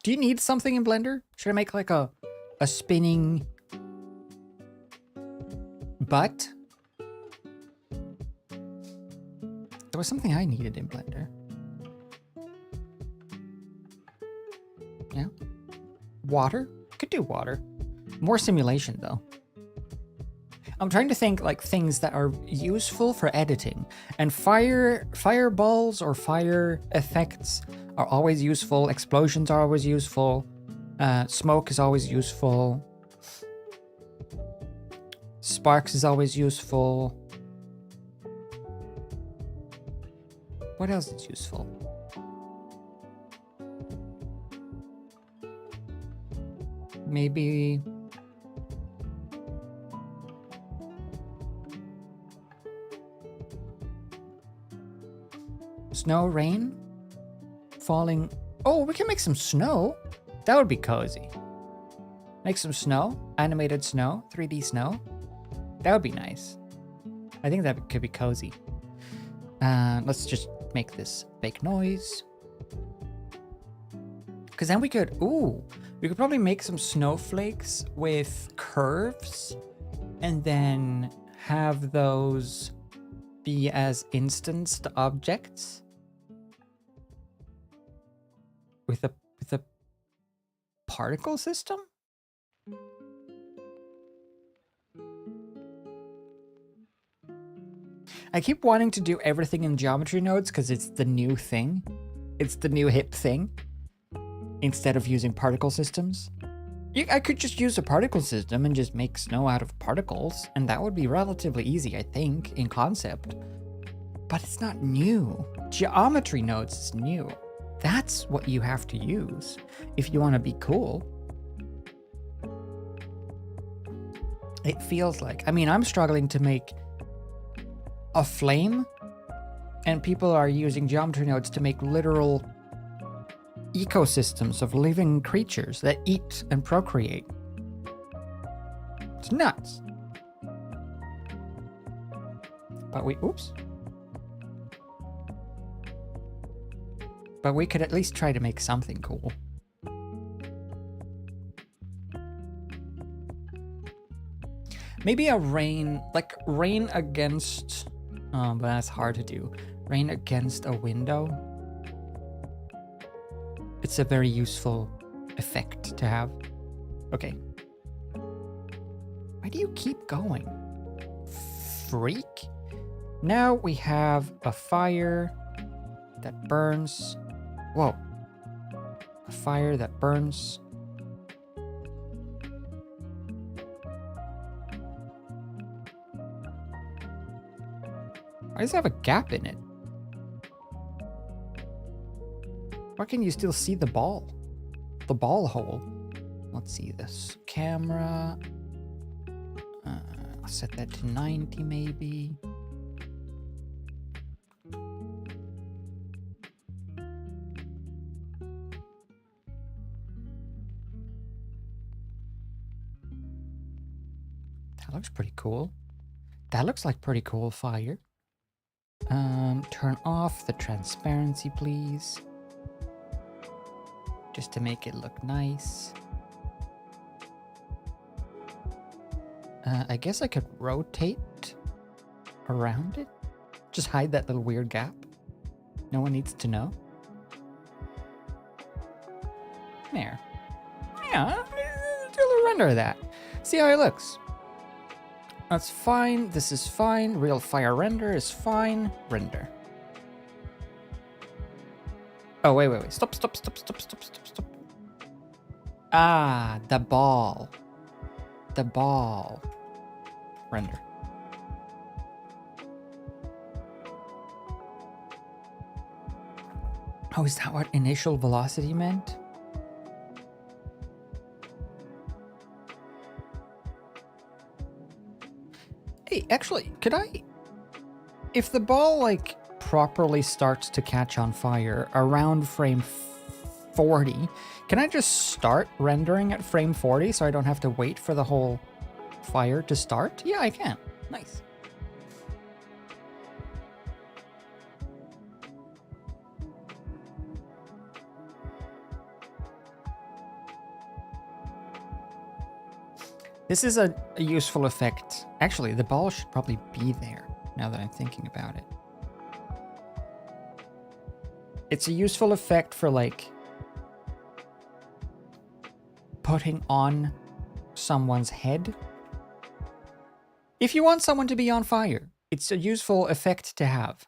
S1: Do you need something in Blender? Should I make like a spinning butt? There was something I needed in Blender. Yeah. Water? Could do water. More simulation though. I'm trying to think like things that are useful for editing. And fireballs or fire effects are always useful. Explosions are always useful. Smoke is always useful. Sparks is always useful. What else is useful? Maybe... snow, rain, falling. Oh, we can make some snow. That would be cozy. Make some snow, animated snow, 3D snow. That would be nice. I think that could be cozy. Let's just make this big noise. Because then we could, we could probably make some snowflakes with curves and then have those be as instanced objects. With a particle system? I keep wanting to do everything in geometry nodes because it's the new thing. It's the new hip thing. Instead of using particle systems. I could just use a particle system and just make snow out of particles, and that would be relatively easy, I think, in concept. But it's not new. Geometry nodes is new. That's what you have to use if you want to be cool. It feels like, I mean, I'm struggling to make a flame, and people are using geometry nodes to make literal ecosystems of living creatures that eat and procreate. It's nuts. But But we could at least try to make something cool. Maybe a rain, like rain against, but that's hard to do. Rain against a window. It's a very useful effect to have. Okay. Why do you keep going? Freak? Now we have a fire that burns. Whoa. A fire that burns. Why does it have a gap in it? Why can you still see the ball? The ball hole. Let's see this camera. I'll set that to 90 maybe. That looks pretty cool. That looks like pretty cool fire. Turn off the transparency, please. Just to make it look nice. I guess I could rotate around it. Just hide that little weird gap. No one needs to know. There. Yeah, do a little render of that. See how it looks. That's fine. This is fine. Real fire render is fine. Render. Oh, wait. Stop. Ah, the ball. The ball. Render. Oh, is that what initial velocity meant? Hey, actually, could I... If the ball, like, properly starts to catch on fire around frame 40, can I just start rendering at frame 40 so I don't have to wait for the whole fire to start? Yeah, I can. Nice. This is a useful effect. Actually, the ball should probably be there, now that I'm thinking about it. It's a useful effect for, like, putting on someone's head. If you want someone to be on fire, it's a useful effect to have.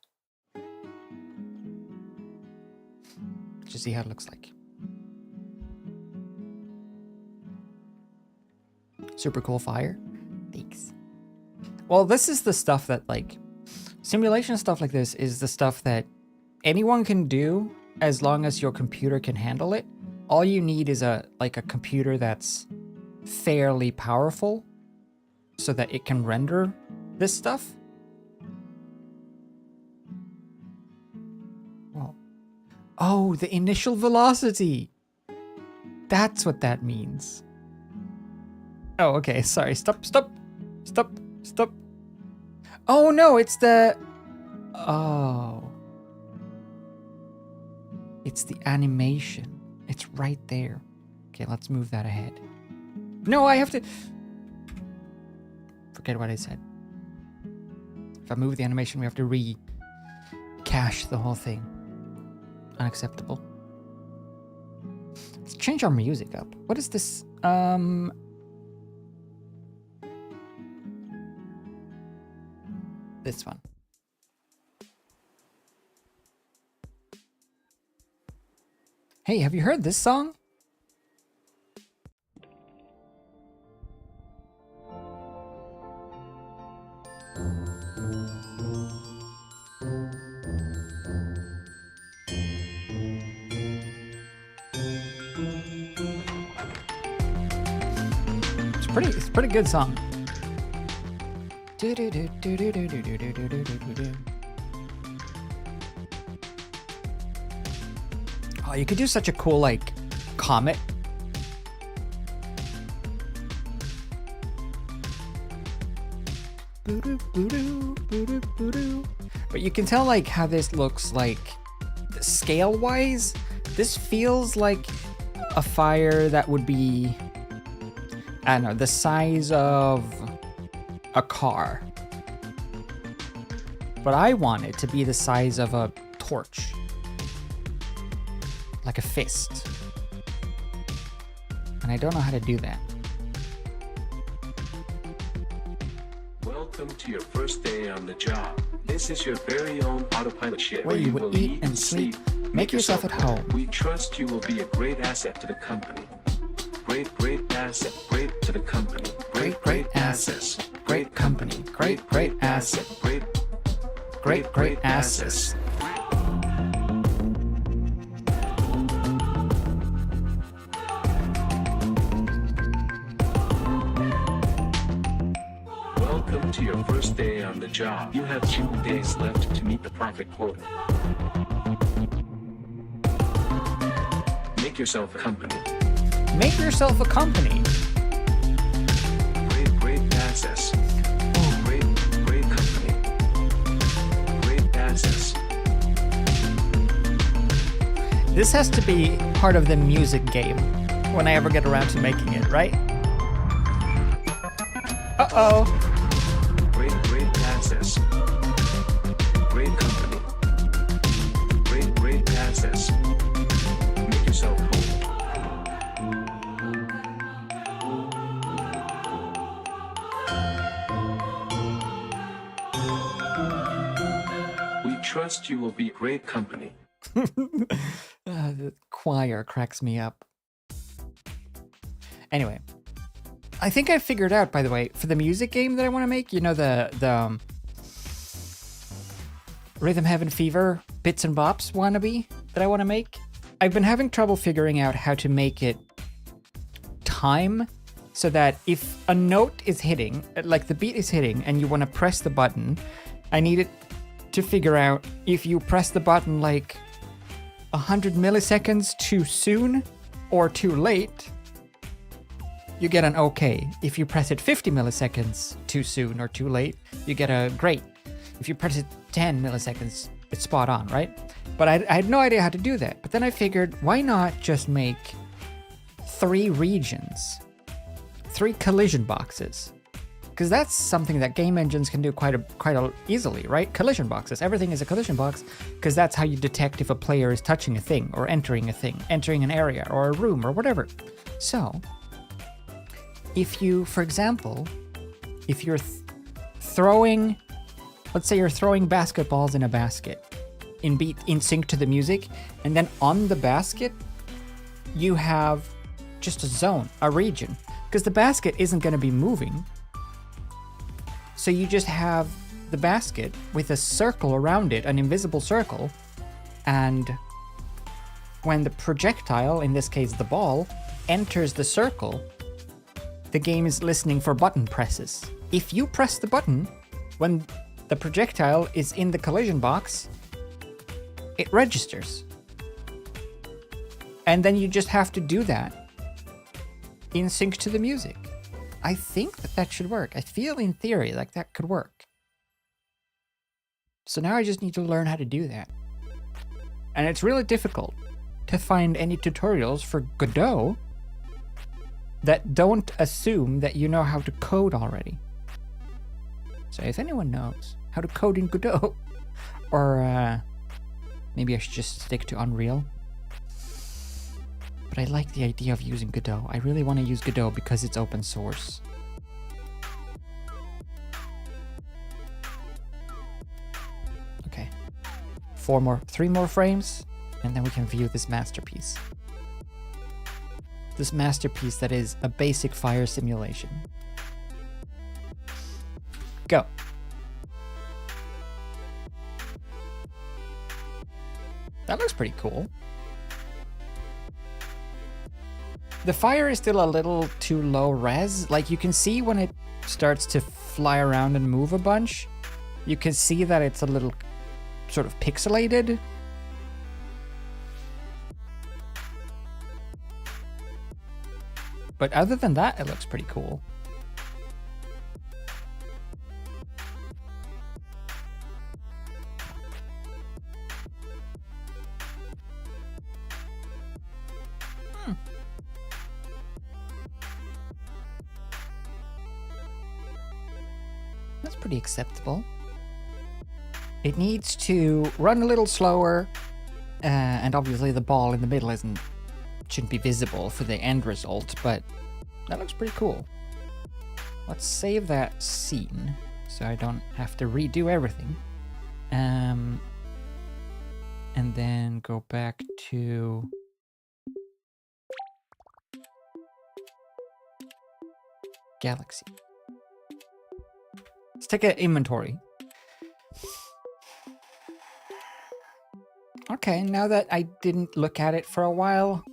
S1: Just see how it looks like. Super cool fire. Thanks. Well, this is the stuff that, like, simulation stuff like this is the stuff that anyone can do as long as your computer can handle it. All you need is a computer that's fairly powerful so that it can render this stuff. Well, oh, the initial velocity. That's what that means. Oh, okay, sorry. Stop. Oh, no, it's the... Oh. It's the animation. It's right there. Okay, let's move that ahead. No, I have to... Forget what I said. If I move the animation, we have to re-cache the whole thing. Unacceptable. Let's change our music up. What is this? This one. Hey, have you heard this song? It's a pretty good song. Oh, you could do such a cool, like, comet. But you can tell, like, how this looks like scale-wise. This feels like a fire that would be, I don't know, the size of a car. But I want it to be the size of a torch. Like a fist. And I don't know how to do that.
S6: Welcome to your first day on the job. This is your very own autopilot ship
S1: Where you will eat and sleep. Make yourself at home.
S6: We trust you will be a great asset to the company. Great asset. Great to the company.
S1: Great assets. Great company. Great asset. Great assets.
S6: Welcome to your first day on the job. You have 2 days left to meet the profit quota. Make yourself a company.
S1: Make yourself a company.
S6: Great assets. Great company. Great assets.
S1: This has to be part of the music game when I ever get around to making it, right? Uh-oh.
S6: Great assets. Great company. Great assets. Make yourself home. We trust you will be a great company.
S1: The choir cracks me up. Anyway. I think I figured out, by the way, for the music game that I want to make, you know, the Rhythm Heaven Fever Bits and Bops wannabe that I want to make. I've been having trouble figuring out how to make it time so that if a note is hitting, like the beat is hitting, and you want to press the button, I need it to figure out if you press the button like 100 milliseconds too soon or too late, you get an okay. If you press it 50 milliseconds too soon or too late, you get a great. If you press it 10 milliseconds, it's spot on, right? But I had no idea how to do that. But then I figured, why not just make 3 regions, 3 collision boxes? Because that's something that game engines can do quite easily, right? Collision boxes. Everything is a collision box because that's how you detect if a player is touching a thing or entering a thing, entering an area or a room or whatever. So, if you, for example, if you're throwing, let's say you're throwing basketballs in a basket in sync to the music, and then on the basket, you have just a zone, a region, because the basket isn't going to be moving. So you just have the basket with a circle around it, an invisible circle, and when the projectile, in this case the ball, enters the circle, the game is listening for button presses. If you press the button when the projectile is in the collision box, it registers. And then you just have to do that in sync to the music. I think that should work. I feel in theory like that could work. So now I just need to learn how to do that. And it's really difficult to find any tutorials for Godot that don't assume that you know how to code already. So if anyone knows how to code in Godot, or maybe I should just stick to Unreal. But I like the idea of using Godot. I really want to use Godot because it's open source. Okay. 3 more frames, and then we can view this masterpiece. This masterpiece that is a basic fire simulation. Go. That looks pretty cool. The fire is still a little too low res. Like, you can see when it starts to fly around and move a bunch, you can see that it's a little sort of pixelated. But other than that, it looks pretty cool. That's pretty acceptable. It needs to run a little slower, and obviously the ball in the middle shouldn't be visible for the end result, but that looks pretty cool. Let's save that scene so I don't have to redo everything. And then go back to Galaxy. Let's take an inventory. Okay, now that I didn't look at it for a while,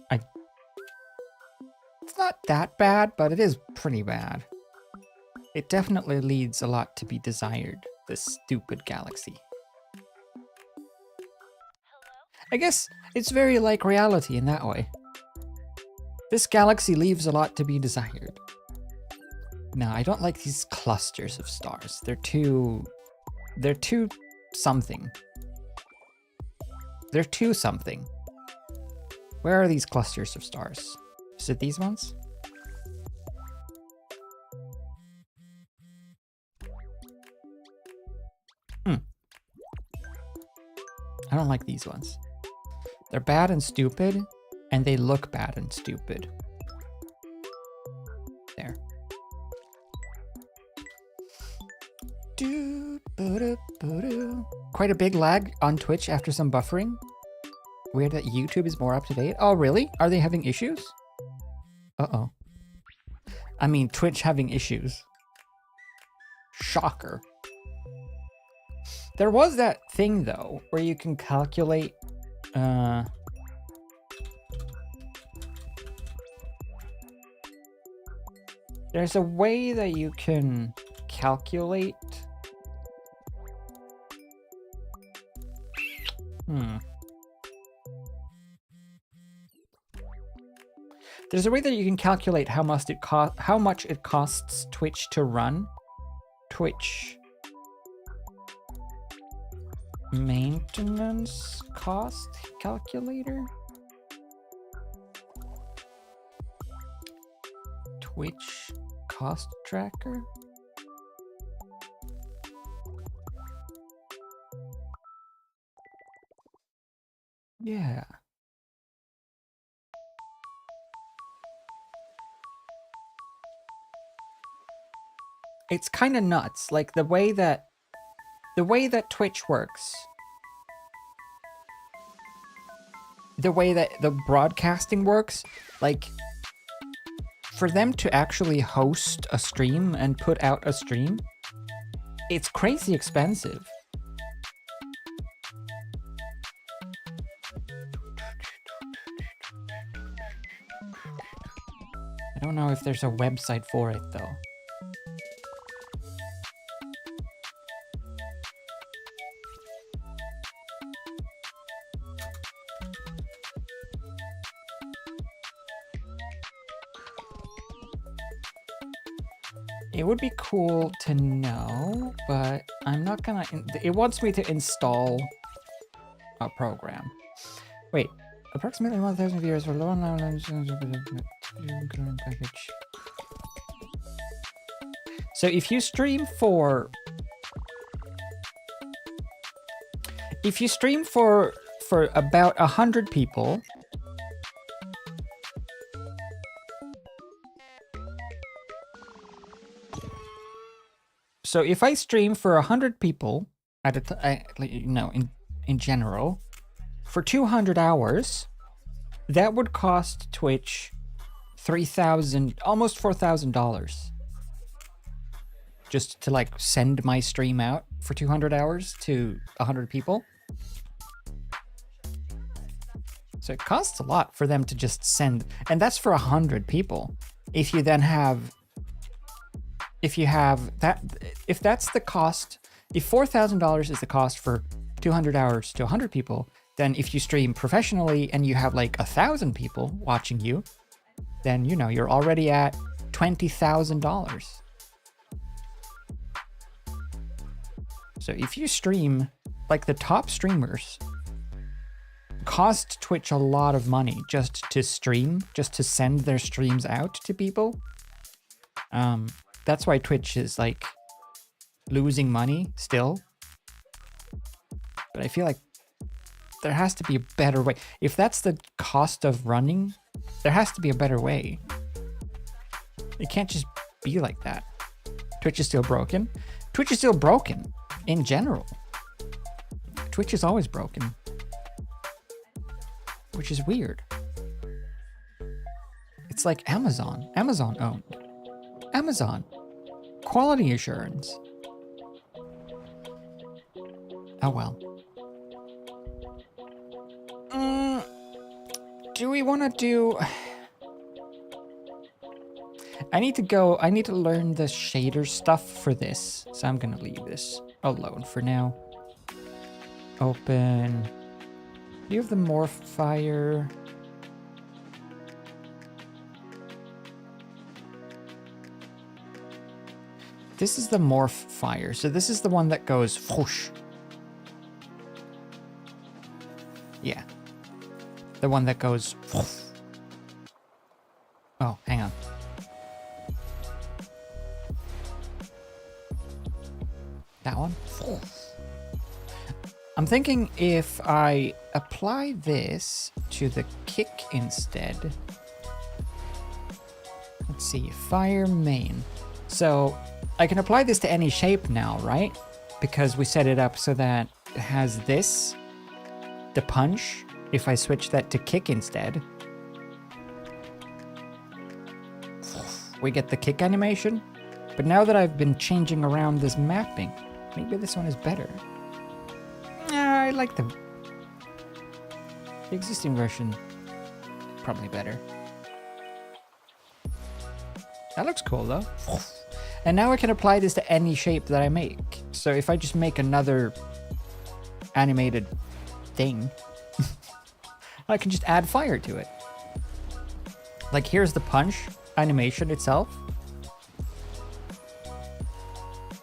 S1: it's not that bad, but it is pretty bad. It definitely leaves a lot to be desired, this stupid Galaxy. I guess it's very like reality in that way. This Galaxy leaves a lot to be desired. No, I don't like these clusters of stars. They're too something. They're too something. Where are these clusters of stars? Is it these ones? I don't like these ones. They're bad and stupid, and they look bad and stupid. There. Quite a big lag on Twitch after some buffering. Weird that YouTube is more up to date. Oh, really? Are they having issues? Uh-oh. I mean, Twitch having issues. Shocker. There was that thing, though, where you can calculate... There's a way that you can calculate. There's a way that you can calculate how much it costs Twitch to run. Twitch maintenance cost calculator. Twitch cost tracker. Yeah. It's kind of nuts, like the way that Twitch works. The way that the broadcasting works, like for them to actually host a stream and put out a stream, it's crazy expensive. I don't know if there's a website for it though. It would be cool to know, but I'm not gonna... It wants me to install a program. Wait, approximately 1,000 viewers for low package. So if you stream for... for about 100 people... So if I stream for 100 people at in general, for 200 hours, that would cost Twitch $3,000, almost $4,000, just to like send my stream out for 200 hours to 100 people. So it costs a lot for them to just send, and that's for 100 people. If you then have if that's the cost, if $4,000 is the cost for 200 hours to 100 people, then if you stream professionally and you have like 1,000 people watching you, then you know you're already at $20,000. So if you stream, like the top streamers cost Twitch a lot of money just to stream, just to send their streams out to people. That's why Twitch is like losing money still. But I feel like there has to be a better way. If that's the cost of running, there has to be a better way. It can't just be like that. Twitch is still broken. Twitch is still broken in general. Twitch is always broken, which is weird. It's like Amazon. Amazon owned. Amazon. Quality assurance. Oh well. Do we want to do... I need to learn the shader stuff for this. So I'm going to leave this alone for now. Open. Do you have the morphier? This is the morph fire. So this is the one that goes whoosh. Yeah. The one that goes whoosh. Oh, hang on. That one? I'm thinking if I apply this to the kick instead. Let's see, fire main. So I can apply this to any shape now, right? Because we set it up so that it has this, the punch. If I switch that to kick instead, we get the kick animation. But now that I've been changing around this mapping, maybe this one is better. I like the existing version, probably better. That looks cool though. And now I can apply this to any shape that I make. So if I just make another animated thing, I can just add fire to it. Like here's the punch animation itself.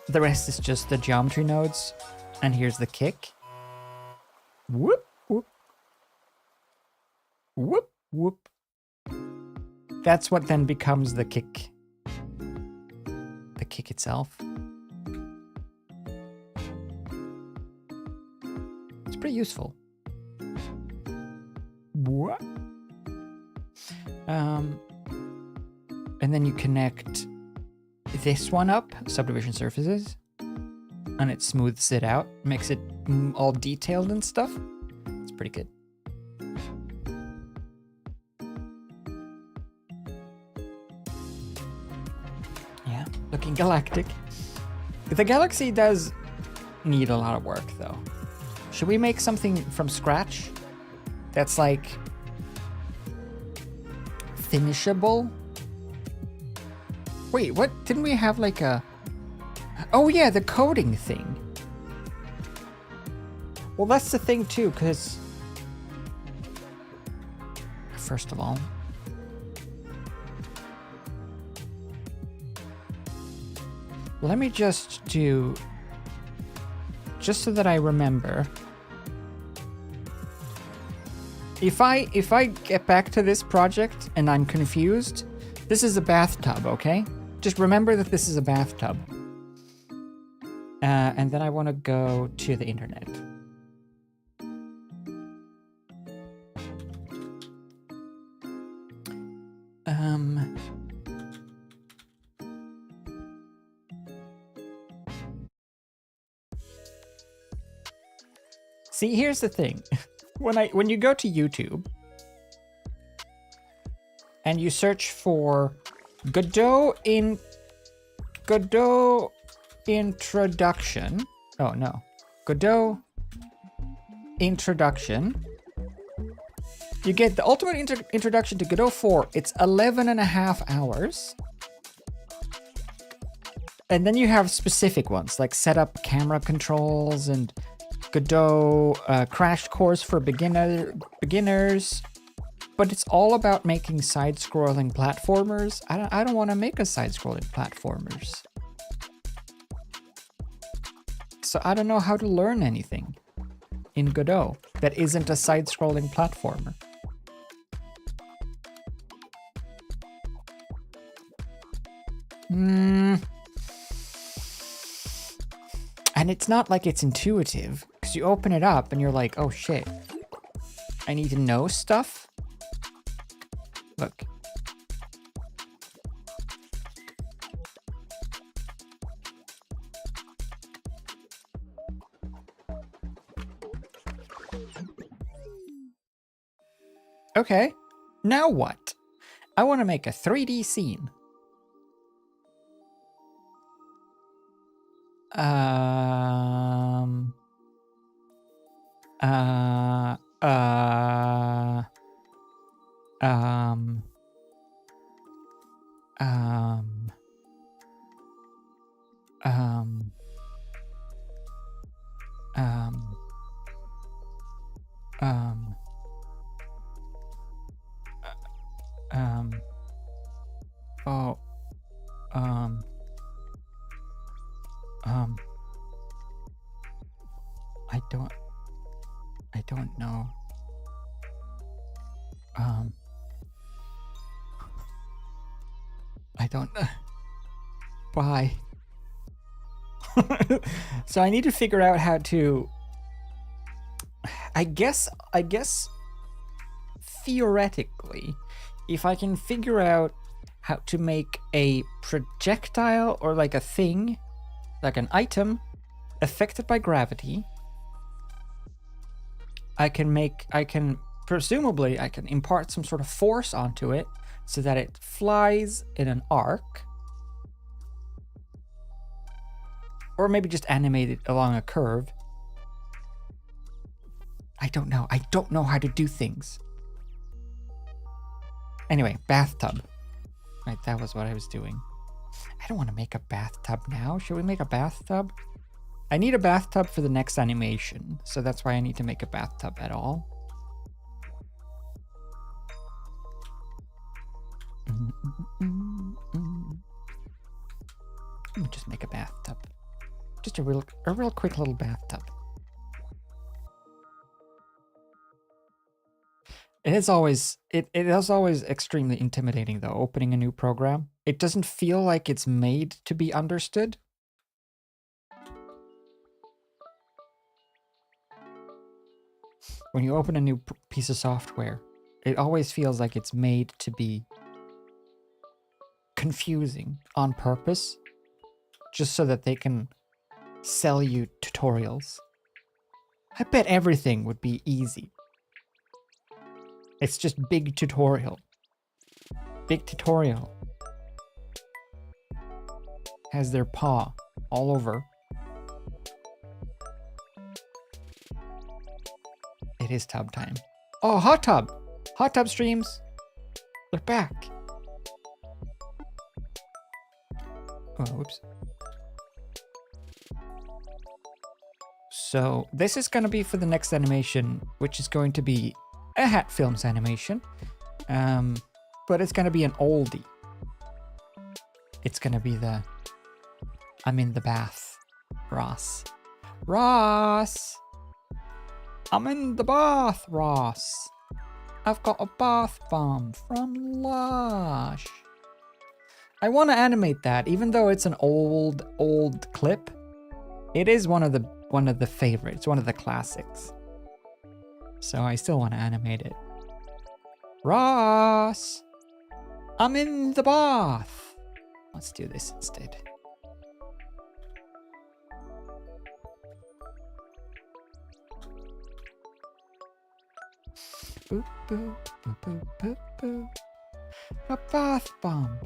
S1: The rest is just the geometry nodes. And here's the kick. Whoop, whoop. Whoop, whoop. That's what then becomes the kick. The kick itself. It's pretty useful. What? And then you connect this one up, subdivision surfaces, and it smooths it out, makes it all detailed and stuff. It's pretty good. Yeah, looking galactic. The galaxy does need a lot of work though. Should we make something from scratch that's like finishable? Wait, what? Didn't we have like a... Oh yeah, the coding thing. Well, that's the thing too, because... First of all... Let me just do... Just so that I remember... If I get back to this project and I'm confused, this is a bathtub, okay? Just remember that this is a bathtub. And then I want to go to the internet. See, here's the thing. When you go to YouTube and you search for Godot introduction. Oh no. Godot introduction. You get the ultimate introduction to Godot 4. It's 11.5 hours. And then you have specific ones like set up camera controls and Godot crash course for beginners. But it's all about making side-scrolling platformers. I don't want to make a side-scrolling platformers. So I don't know how to learn anything in Godot that isn't a side-scrolling platformer. And it's not like it's intuitive, because you open it up and you're like, oh shit, I need to know stuff. Look. Okay, now what? I want to make a 3D scene. I don't know. I don't know. Why? So I need to figure out how to... I guess theoretically, if I can figure out how to make a projectile or like a thing, like an item affected by gravity, presumably I can impart some sort of force onto it so that it flies in an arc. Or maybe just animate it along a curve. I don't know. I don't know how to do things. Anyway, bathtub. Right, that was what I was doing. I don't want to make a bathtub now. Should we make a bathtub? I need a bathtub for the next animation, so that's why I need to make a bathtub at all. Let me just make a bathtub. Just a real quick little bathtub. It is always extremely intimidating though, opening a new program. It doesn't feel like it's made to be understood. When you open a new piece of software, it always feels like it's made to be confusing on purpose, just so that they can sell you tutorials. I bet everything would be easy. It's just big tutorial. Big tutorial. Has their paw all over. It is tub time. Oh, hot tub! Hot tub streams! They're back. Oh, whoops. So this is going to be for the next animation, which is going to be a Hat Films animation. But it's going to be an oldie. It's going to be the I'm in the bath. Ross. Ross! I'm in the bath, Ross. I've got a bath bomb from Lush. I want to animate that, even though it's an old clip. It is one of the favorites, one of the classics. So I still want to animate it. Ross! I'm in the bath. Let's do this instead. Boop, boop, boop, boop, boop, boop. A bath bomb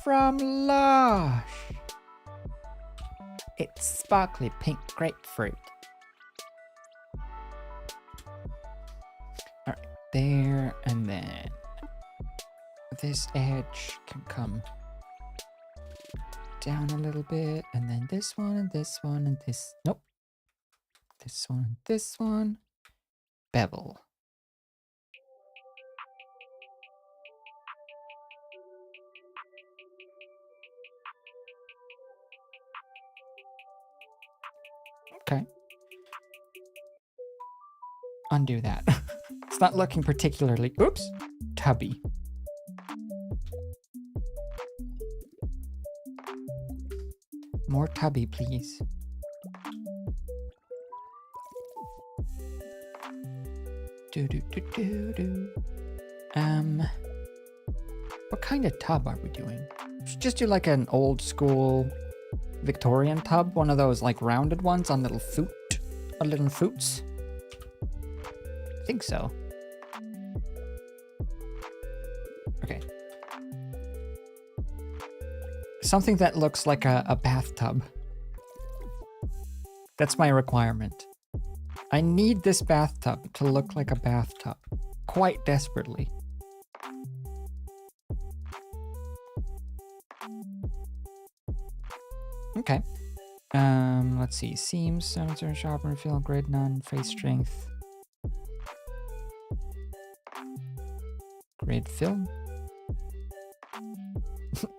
S1: from Lush. It's sparkly pink grapefruit. Alright, there, and then this edge can come down a little bit, and then this one, and this one, and this. Nope. This one, and this one. Bevel. Okay. Undo that. It's not looking particularly... Oops. Tubby. More tubby, please. Do do do do do. What kind of tub are we doing? Should just do like an old school Victorian tub, one of those like rounded ones on little foots. I think so. Okay. Something that looks like a bathtub. That's my requirement. I need this bathtub to look like a bathtub. Quite desperately. Okay. Let's see. Seams, center, sharpener, fill, grid, none, face strength. Grid fill.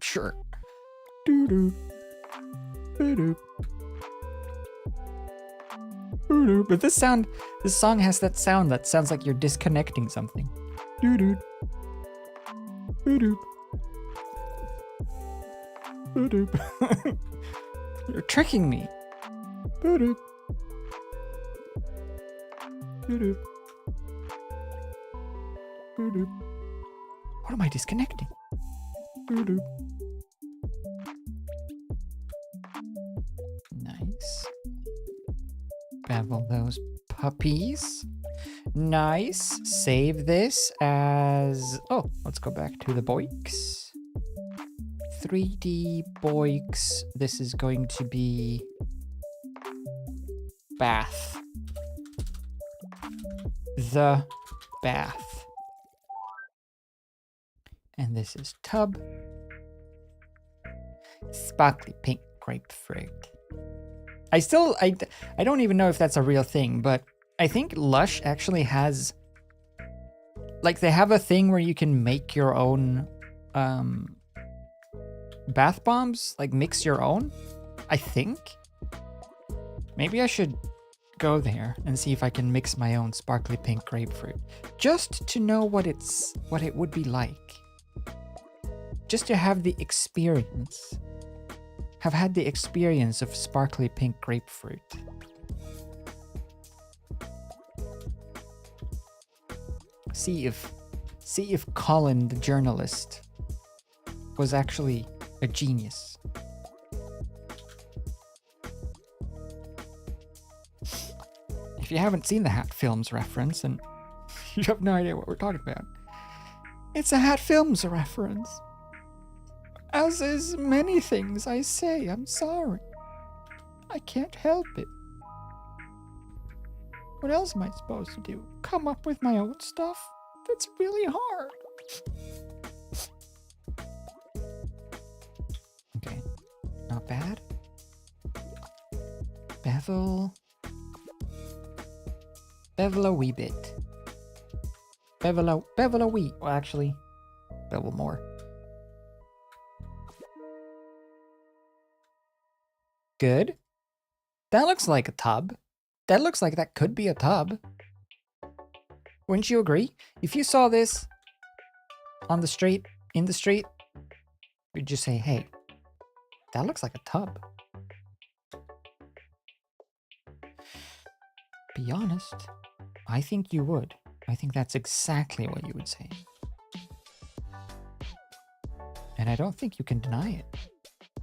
S1: Sure. Doo-doo. Doo-doo. Doo-doo. But this song has that sound that sounds like you're disconnecting something. Doo-doo. Doo-doo. Doo-doo. You're tricking me. Doo-doo. Doo-doo. Doo-doo. What am I disconnecting? Doo-doo. Nice. Bevel those puppies. Nice. Save this as... Oh, let's go back to the boiks. 3D boiks. This is going to be bath. The bath. And this is tub. Sparkly pink grapefruit. I don't even know if that's a real thing, but I think Lush actually has, like, they have a thing where you can make your own bath bombs, like mix your own, I think. Maybe I should go there and see if I can mix my own sparkly pink grapefruit, just to know what it would be like. Just to have the experience. Have had the experience of sparkly pink grapefruit. See if Colin the journalist was actually a genius. If you haven't seen the Hat Films reference, and you have no idea what we're talking about, it's a Hat Films reference. As is many things I say, I'm sorry. I can't help it. What else am I supposed to do? Come up with my own stuff? That's really hard. Okay, not bad. Bevel a wee bit. Bevel a wee. Well, actually, bevel more. Good. That looks like a tub. That looks like that could be a tub. Wouldn't you agree? If you saw this on the street, in the street, you'd just say, hey, that looks like a tub. Be honest, I think you would. I think that's exactly what you would say. And I don't think you can deny it.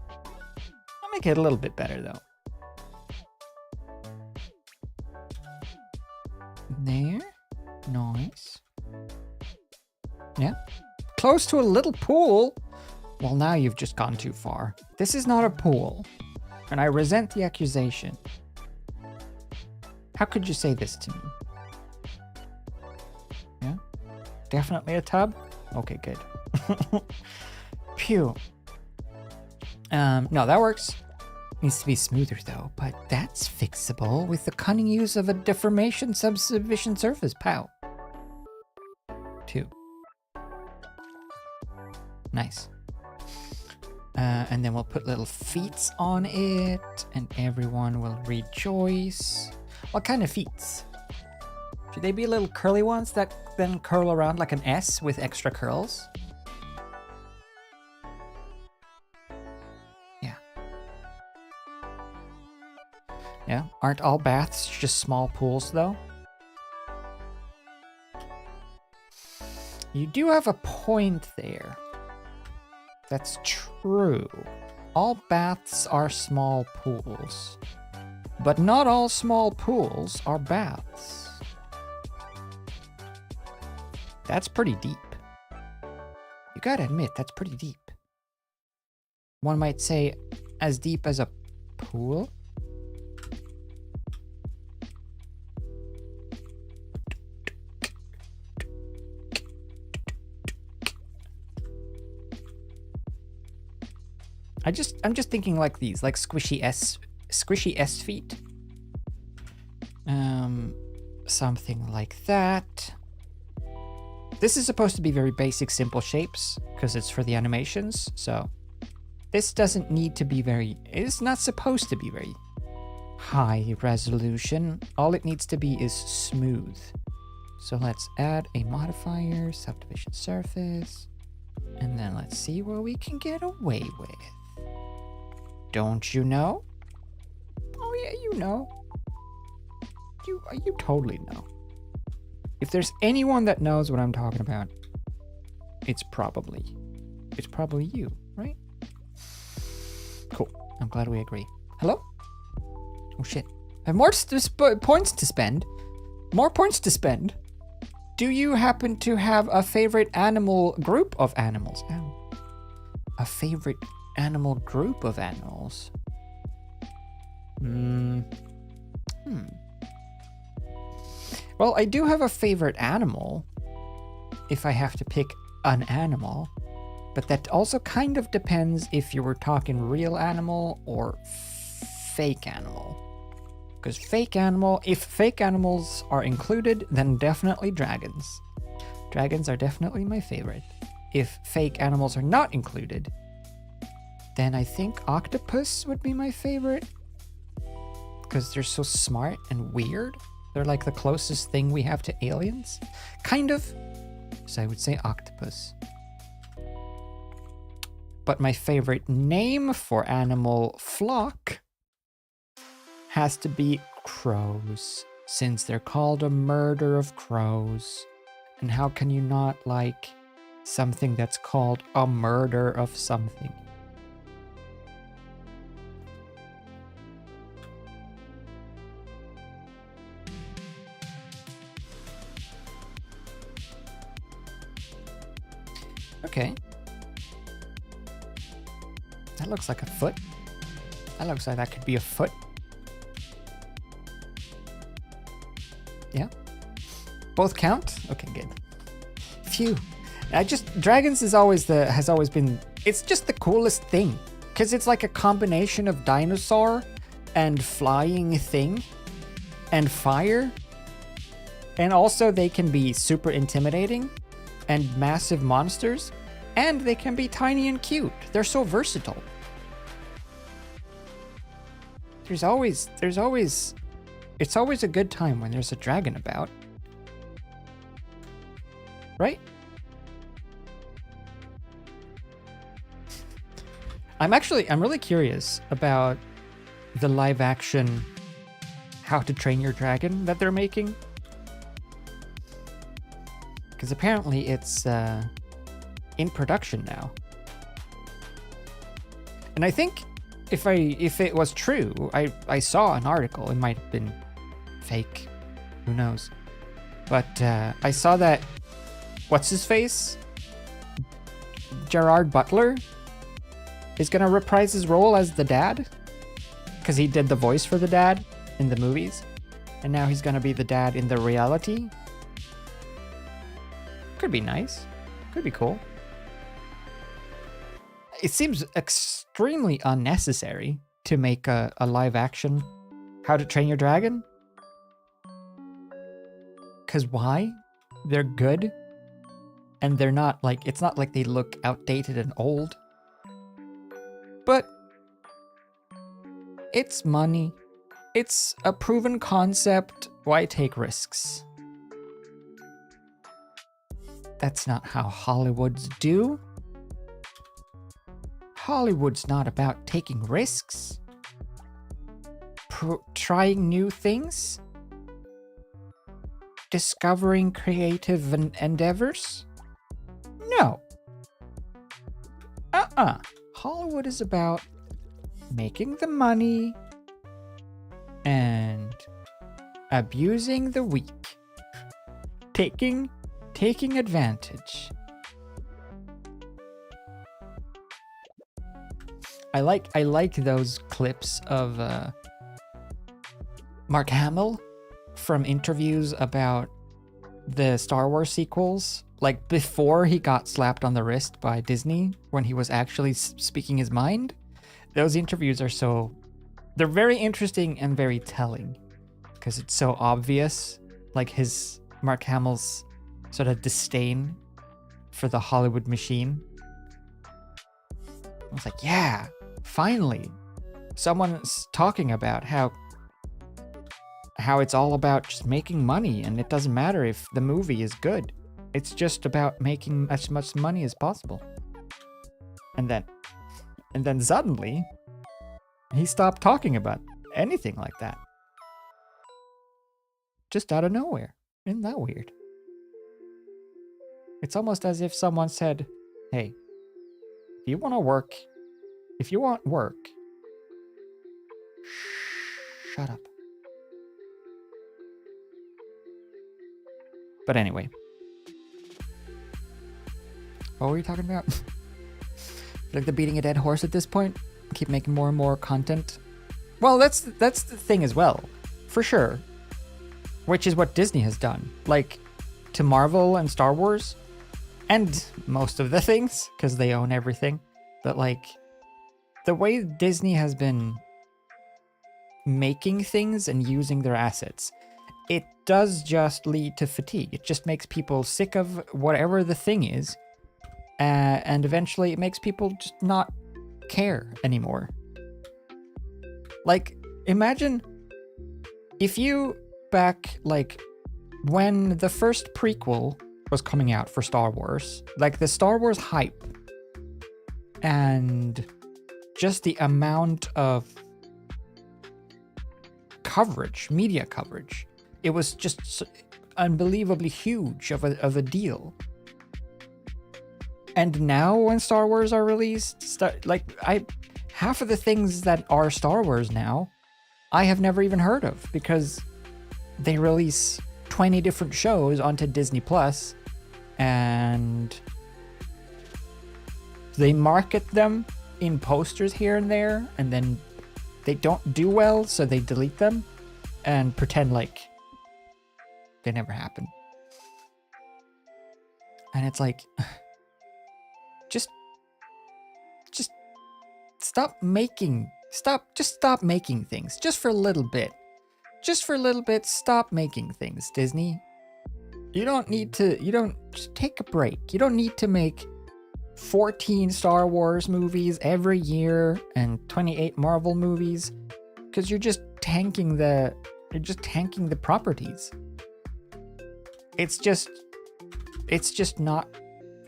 S1: I'll make it a little bit better, though. There. Nice. Yeah. Close to a little pool. Well, now you've just gone too far. This is not a pool. And I resent the accusation. How could you say this to me? Yeah? Definitely a tub? Okay, good. Phew. No, that works. Needs to be smoother though, but that's fixable with the cunning use of a deformation subdivision surface. Pow. 2. Nice. And then we'll put little feet on it, and everyone will rejoice. What kind of feet? Should they be little curly ones that then curl around like an S with extra curls? Yeah. Yeah, aren't all baths just small pools though? You do have a point there. That's true. All baths are small pools. But not all small pools are baths. That's pretty deep. You gotta admit, that's pretty deep. One might say as deep as a pool. I'm just thinking like these, like squishy S feet. Something like that. This is supposed to be very basic, simple shapes because it's for the animations. So this doesn't need to be it's not supposed to be very high resolution. All it needs to be is smooth. So let's add a modifier, subdivision surface, and then let's see what we can get away with. Don't you know? Oh yeah, you know. You totally know. If there's anyone that knows what I'm talking about, it's probably you, right? Cool. I'm glad we agree. Hello? Oh shit. I have more points to spend. More points to spend. Do you happen to have a favorite animal group of animals? Ow. A favorite animal group of animals? Well, I do have a favorite animal. If I have to pick an animal. But that also kind of depends if you were talking real animal or fake animal. Because if fake animals are included, then definitely dragons. Dragons are definitely my favorite. If fake animals are not included, then I think octopus would be my favorite. Because they're so smart and weird. They're like the closest thing we have to aliens. Kind of. So I would say octopus. But my favorite name for animal flock has to be crows, since they're called a murder of crows. And how can you not like something that's called a murder of something? Okay. That looks like a foot. That looks like that could be a foot. Yeah. Both count? Okay, good. Phew. Dragons has always been, it's just the coolest thing. Because it's like a combination of dinosaur and flying thing and fire. And also they can be super intimidating and massive monsters. And they can be tiny and cute. They're so versatile. It's always a good time when there's a dragon about. Right? I'm really curious about the live action How to Train Your Dragon that they're making. Because apparently it's in production now. And I think if it was true, I saw an article, it might have been fake, who knows. But I saw that, what's his face? Gerard Butler is gonna reprise his role as the dad. Because he did the voice for the dad in the movies. And now he's gonna be the dad in the reality. Could be nice. Could be cool. It seems extremely unnecessary to make a live action How to Train Your Dragon. Because why? They're good. And they're not like, it's not like they look outdated and old. But it's money. It's a proven concept. Why take risks? That's not how Hollywoods do. Hollywood's not about taking risks. Trying new things. Discovering creative endeavors. No. Hollywood is about making the money and abusing the weak. Taking advantage. I like those clips of Mark Hamill from interviews about the Star Wars sequels, like before he got slapped on the wrist by Disney when he was actually speaking his mind. Those interviews they're very interesting and very telling because it's so obvious, like Mark Hamill's sort of disdain for the Hollywood machine. I was like, yeah, finally, someone's talking about how it's all about just making money, and it doesn't matter if the movie is good. It's just about making as much money as possible. And then suddenly, he stopped talking about anything like that. Just out of nowhere. Isn't that weird? It's almost as if someone said, hey, if you want work, shut up. But anyway. What were we talking about? Like they're beating a dead horse at this point? Keep making more and more content? Well, that's the thing as well. For sure. Which is what Disney has done. Like, to Marvel and Star Wars, And most of the things, because they own everything. But like, the way Disney has been making things and using their assets, it does just lead to fatigue. It just makes people sick of whatever the thing is. And eventually it makes people just not care anymore. Like, imagine if you back, like, when the first prequel was coming out for Star Wars, like the Star Wars hype and just the amount of coverage, media coverage, it was just unbelievably huge of a deal. And now when Star Wars are released, half of the things that are Star Wars now, I have never even heard of, because they release 20 different shows onto Disney Plus, and they market them in posters here and there, and then they don't do well, so they delete them and pretend like they never happened. And it's like, just stop making things just for a little bit. Just for a little bit, stop making things, Disney. Just take a break. You don't need to make 14 Star Wars movies every year and 28 Marvel movies, because you're just tanking the properties. It's just not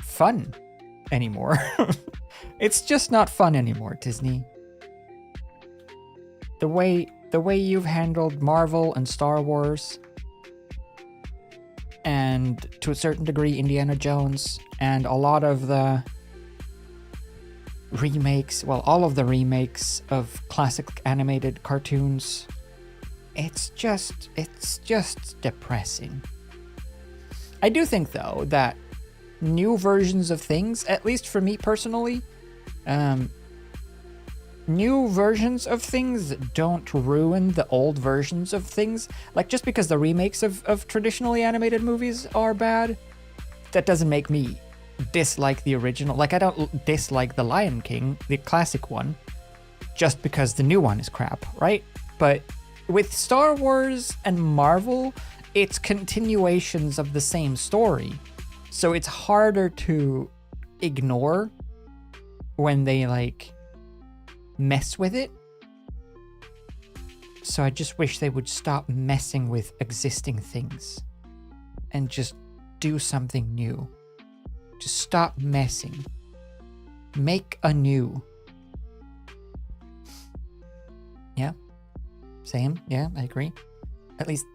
S1: fun anymore. It's just not fun anymore, Disney. The way you've handled Marvel and Star Wars, and to a certain degree Indiana Jones, and a lot of the remakes, well, all of the remakes of classic animated cartoons, it's just depressing. I do think, though, that new versions of things, at least for me personally, new versions of things don't ruin the old versions of things. Like, just because the remakes of traditionally animated movies are bad, that doesn't make me dislike the original. Like, I don't dislike The Lion King, the classic one, just because the new one is crap, right? But with Star Wars and Marvel, it's continuations of the same story. So it's harder to ignore when they, like, mess with it. So I just wish they would stop messing with existing things and just do something new. Just stop messing. Make anew. Yeah? Same? Yeah, I agree. At least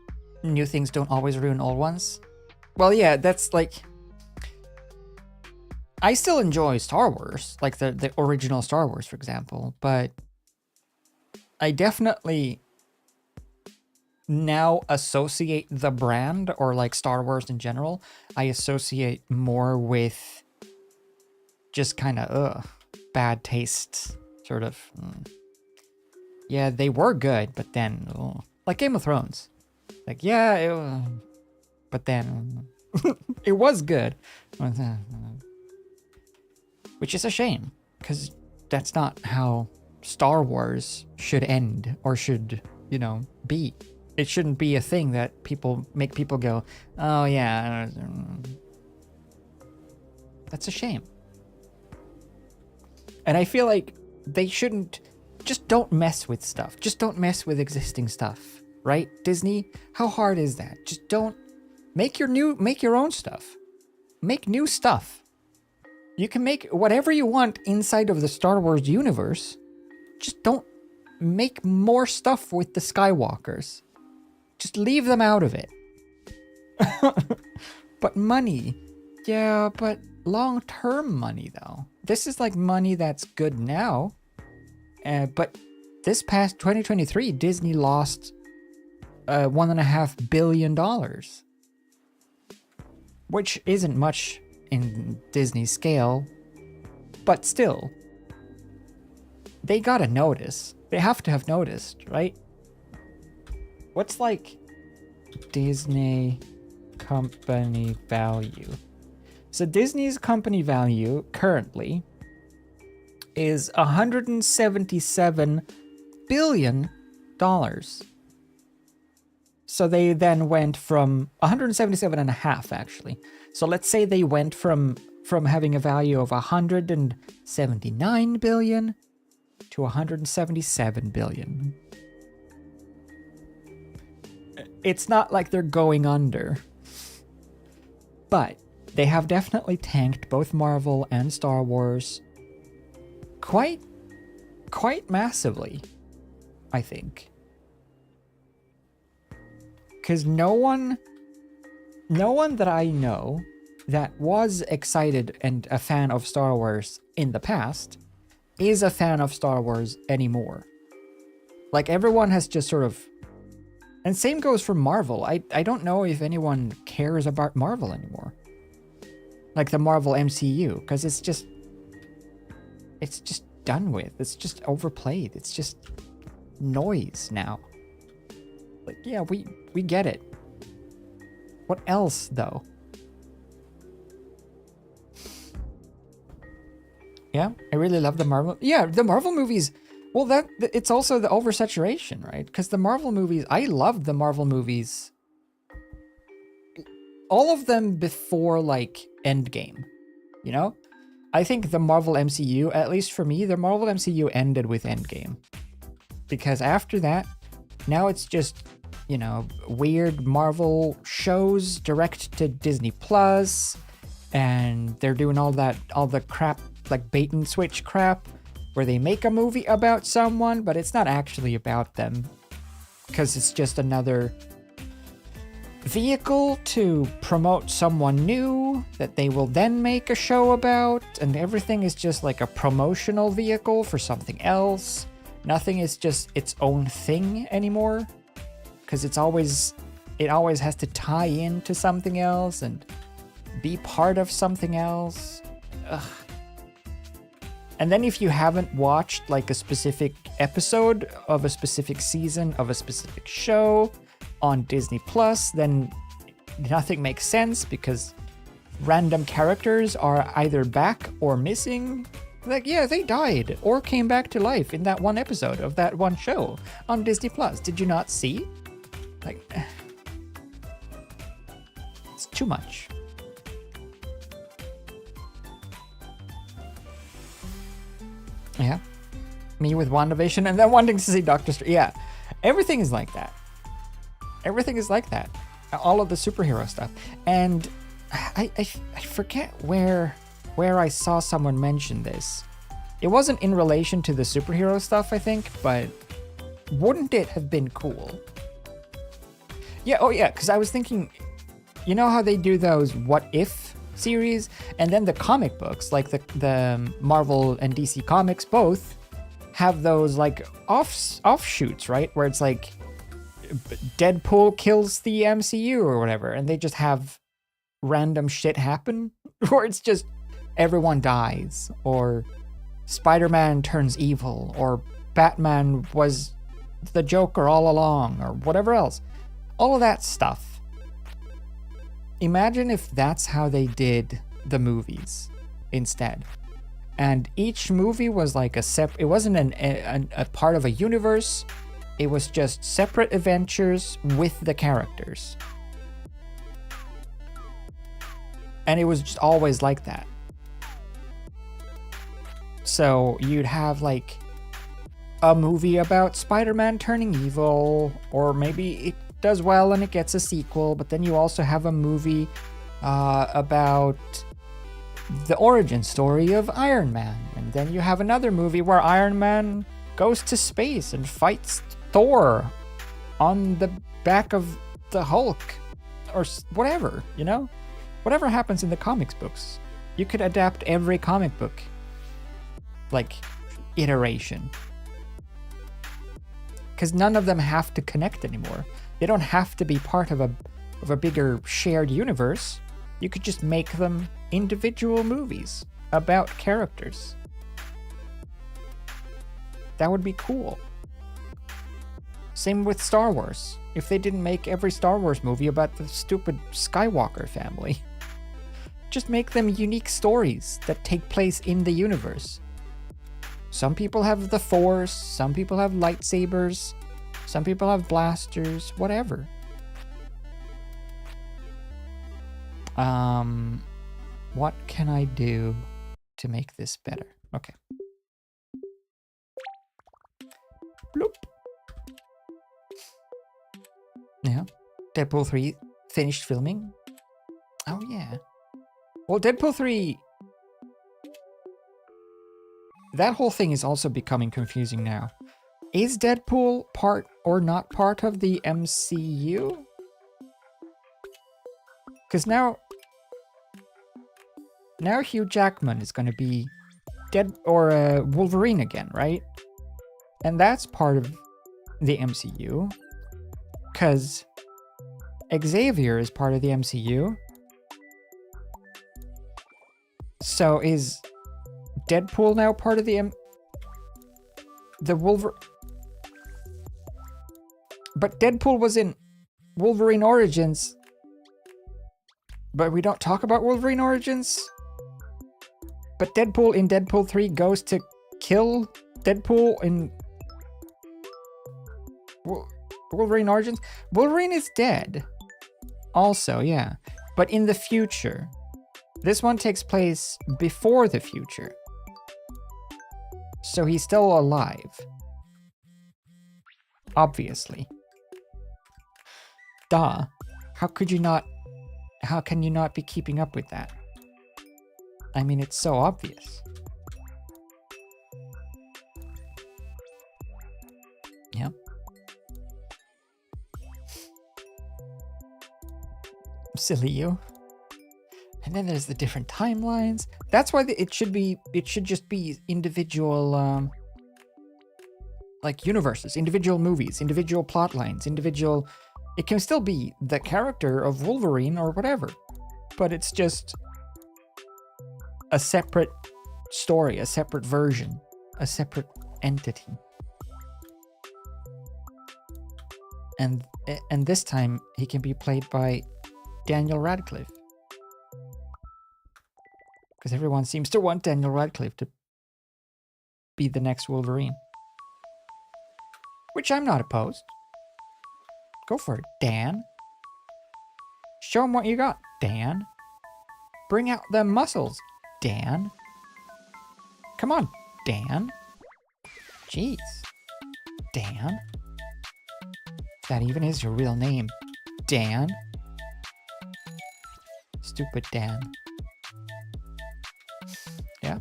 S1: new things don't always ruin old ones. Well, yeah, that's like... I still enjoy Star Wars, like the original Star Wars, for example, but I definitely now associate the brand, or like Star Wars in general, I associate more with just kind of bad taste, sort of. Yeah, they were good, but then like Game of Thrones, like, yeah, but then it was good, which is a shame, because that's not how Star Wars should end, or should, be. It shouldn't be a thing that make people go, oh yeah. That's a shame. And I feel like they shouldn't, just don't mess with stuff. Just don't mess with existing stuff, right? Disney, how hard is that? Just don't make your own stuff. Make new stuff. You can make whatever you want inside of the Star Wars universe. Just don't make more stuff with the Skywalkers. Just leave them out of it. But money. Yeah, but long-term money, though. This is like money that's good now. But this past 2023, Disney lost $1.5 billion. Which isn't much in Disney's scale, but still, they gotta notice. They have to have noticed, right? What's like Disney company value? So Disney's company value currently is $177 billion. So they then went from 177 and a half, actually. So let's say they went from having a value of 179 billion to 177 billion. It's not like they're going under, but they have definitely tanked both Marvel and Star Wars quite massively, I think. Because no one that I know that was excited and a fan of Star Wars in the past is a fan of Star Wars anymore. Like, everyone has just sort of... And same goes for Marvel. I don't know if anyone cares about Marvel anymore. Like the Marvel MCU, because it's just done with. It's just overplayed. It's just noise now. Like, yeah, we get it. What else, though? Yeah, I really love the Marvel... Yeah, the Marvel movies... Well, it's also the oversaturation, right? Because the Marvel movies... I loved the Marvel movies. All of them before, like, Endgame. You know? I think the Marvel MCU, at least for me, the Marvel MCU ended with Endgame. Because after that, now it's just, you know, weird Marvel shows direct to Disney Plus, and they're doing all the crap, like bait and switch crap, where they make a movie about someone, but it's not actually about them, because it's just another vehicle to promote someone new that they will then make a show about, and everything is just like a promotional vehicle for something else. Nothing is just its own thing anymore, because it always has to tie into something else and be part of something else. Ugh. And then if you haven't watched like a specific episode of a specific season of a specific show on Disney Plus, then nothing makes sense, because random characters are either back or missing. Like, yeah, they died or came back to life in that one episode of that one show on Disney Plus. Did you not see? Like, it's too much. Yeah. Me with WandaVision and then wanting to see Doctor Strange. Yeah. Everything is like that. Everything is like that. All of the superhero stuff. And I forget where I saw someone mention this. It wasn't in relation to the superhero stuff, I think, but wouldn't it have been cool? Yeah, oh yeah, because I was thinking, you know how they do those What If series? And then the comic books, like the Marvel and DC comics both have those like offshoots, right? Where it's like Deadpool kills the MCU or whatever, and they just have random shit happen, or it's just everyone dies, or Spider-Man turns evil, or Batman was the Joker all along, or whatever else. All of that stuff. Imagine if that's how they did the movies instead. And each movie was like it wasn't a part of a universe. It was just separate adventures with the characters. And it was just always like that. So you'd have like a movie about Spider-Man turning evil, or maybe it does well and it gets a sequel, but then you also have a movie about the origin story of Iron Man, and then you have another movie where Iron Man goes to space and fights Thor on the back of the Hulk, or whatever, you know? Whatever happens in the comics books. You could adapt every comic book, like, iteration. Because none of them have to connect anymore. They don't have to be part of a bigger shared universe. You could just make them individual movies about characters. That would be cool. Same with Star Wars. If they didn't make every Star Wars movie about the stupid Skywalker family. Just make them unique stories that take place in the universe. Some people have the Force, some people have lightsabers, some people have blasters, whatever. What can I do to make this better? Okay. Bloop. Yeah. Deadpool 3 finished filming. Oh yeah. Well, Deadpool 3... That whole thing is also becoming confusing now. Is Deadpool part or not part of the MCU? Because now Hugh Jackman is going to be Wolverine again, right? And that's part of the MCU. Because Xavier is part of the MCU. So is Deadpool now part of the Wolverine? But Deadpool was in Wolverine Origins. But we don't talk about Wolverine Origins? But Deadpool in Deadpool 3 goes to kill Deadpool in Wolverine Origins? Wolverine is dead. Also, yeah. But in the future. This one takes place before the future. So he's still alive. Obviously. Duh. How can you not be keeping up with that? I mean, it's so obvious. Yeah. Silly you. And then there's the different timelines. That's why it should just be individual, like universes, individual movies, individual plot lines, individual... It can still be the character of Wolverine or whatever, but it's just a separate story, a separate version, a separate entity. And this time he can be played by Daniel Radcliffe. Because everyone seems to want Daniel Radcliffe to be the next Wolverine. Which I'm not opposed. Go for it, Dan. Show him what you got, Dan. Bring out the muscles, Dan. Come on, Dan. Jeez. Dan? That even is your real name. Dan? Stupid Dan. Yeah.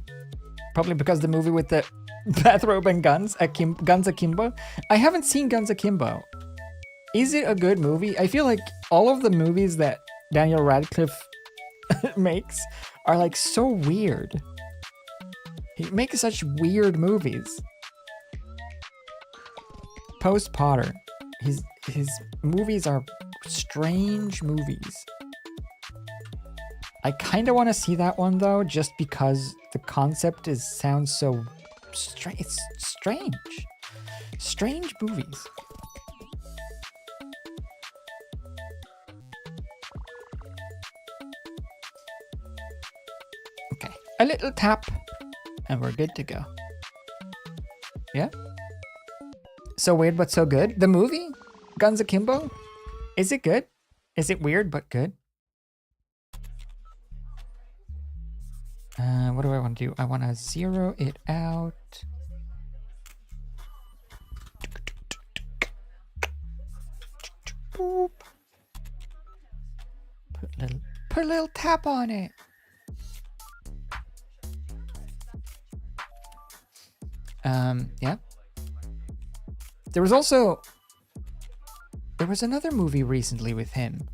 S1: Probably because the movie with the bathrobe and guns, Guns Akimbo. I haven't seen Guns Akimbo. Is it a good movie? I feel like all of the movies that Daniel Radcliffe makes are like so weird. He makes such weird movies. Post Potter. His movies are strange movies. I kind of want to see that one though, just because the concept sounds so strange. It's strange. Strange movies. Okay, a little tap, and we're good to go. Yeah? So weird but so good. The movie? Guns Akimbo? Is it good? Is it weird but good? What do I want to do? I want to zero it out. Boop. Put a little tap on it. Yeah. There was another movie recently with him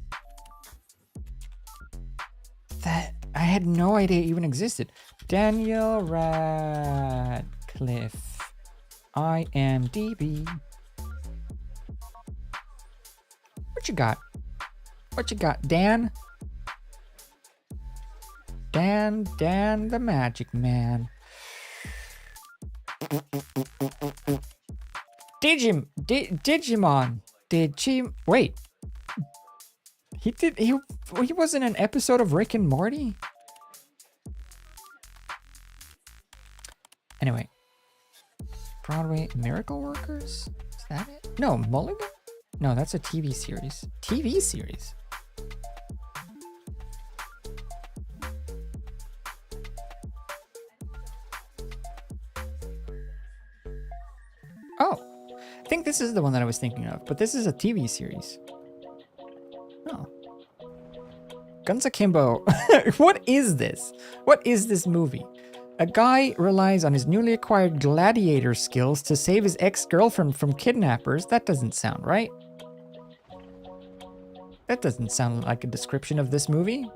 S1: that I had no idea even existed. Daniel Radcliffe. IMDb. What you got? What you got, Dan? Dan the Magic Man. Digimon. Wait. He was in an episode of Rick and Morty? Broadway Miracle Workers? Is that it? No, Mulligan? No, that's a TV series. TV series? Oh, I think this is the one that I was thinking of, but this is a TV series. Oh. Guns Akimbo. What is this? What is this movie? A guy relies on his newly acquired gladiator skills to save his ex-girlfriend from kidnappers. That doesn't sound right. That doesn't sound like a description of this movie.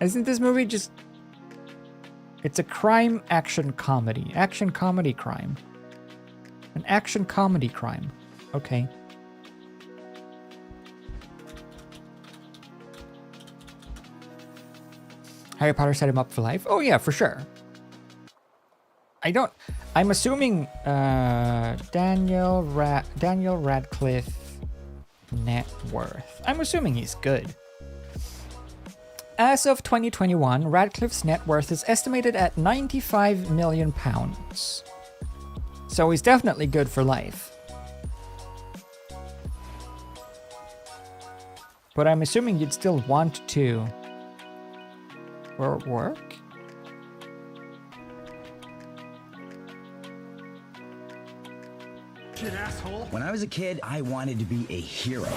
S1: Isn't this movie just... It's a crime action comedy. Action comedy crime. An action comedy crime. Okay. Harry Potter set him up for life? Oh yeah, for sure. I'm assuming Daniel Radcliffe net worth. I'm assuming he's good. As of 2021, Radcliffe's net worth is estimated at £95 million. So he's definitely good for life. But I'm assuming you'd still want to work?
S7: When I was a kid, I wanted to be a hero.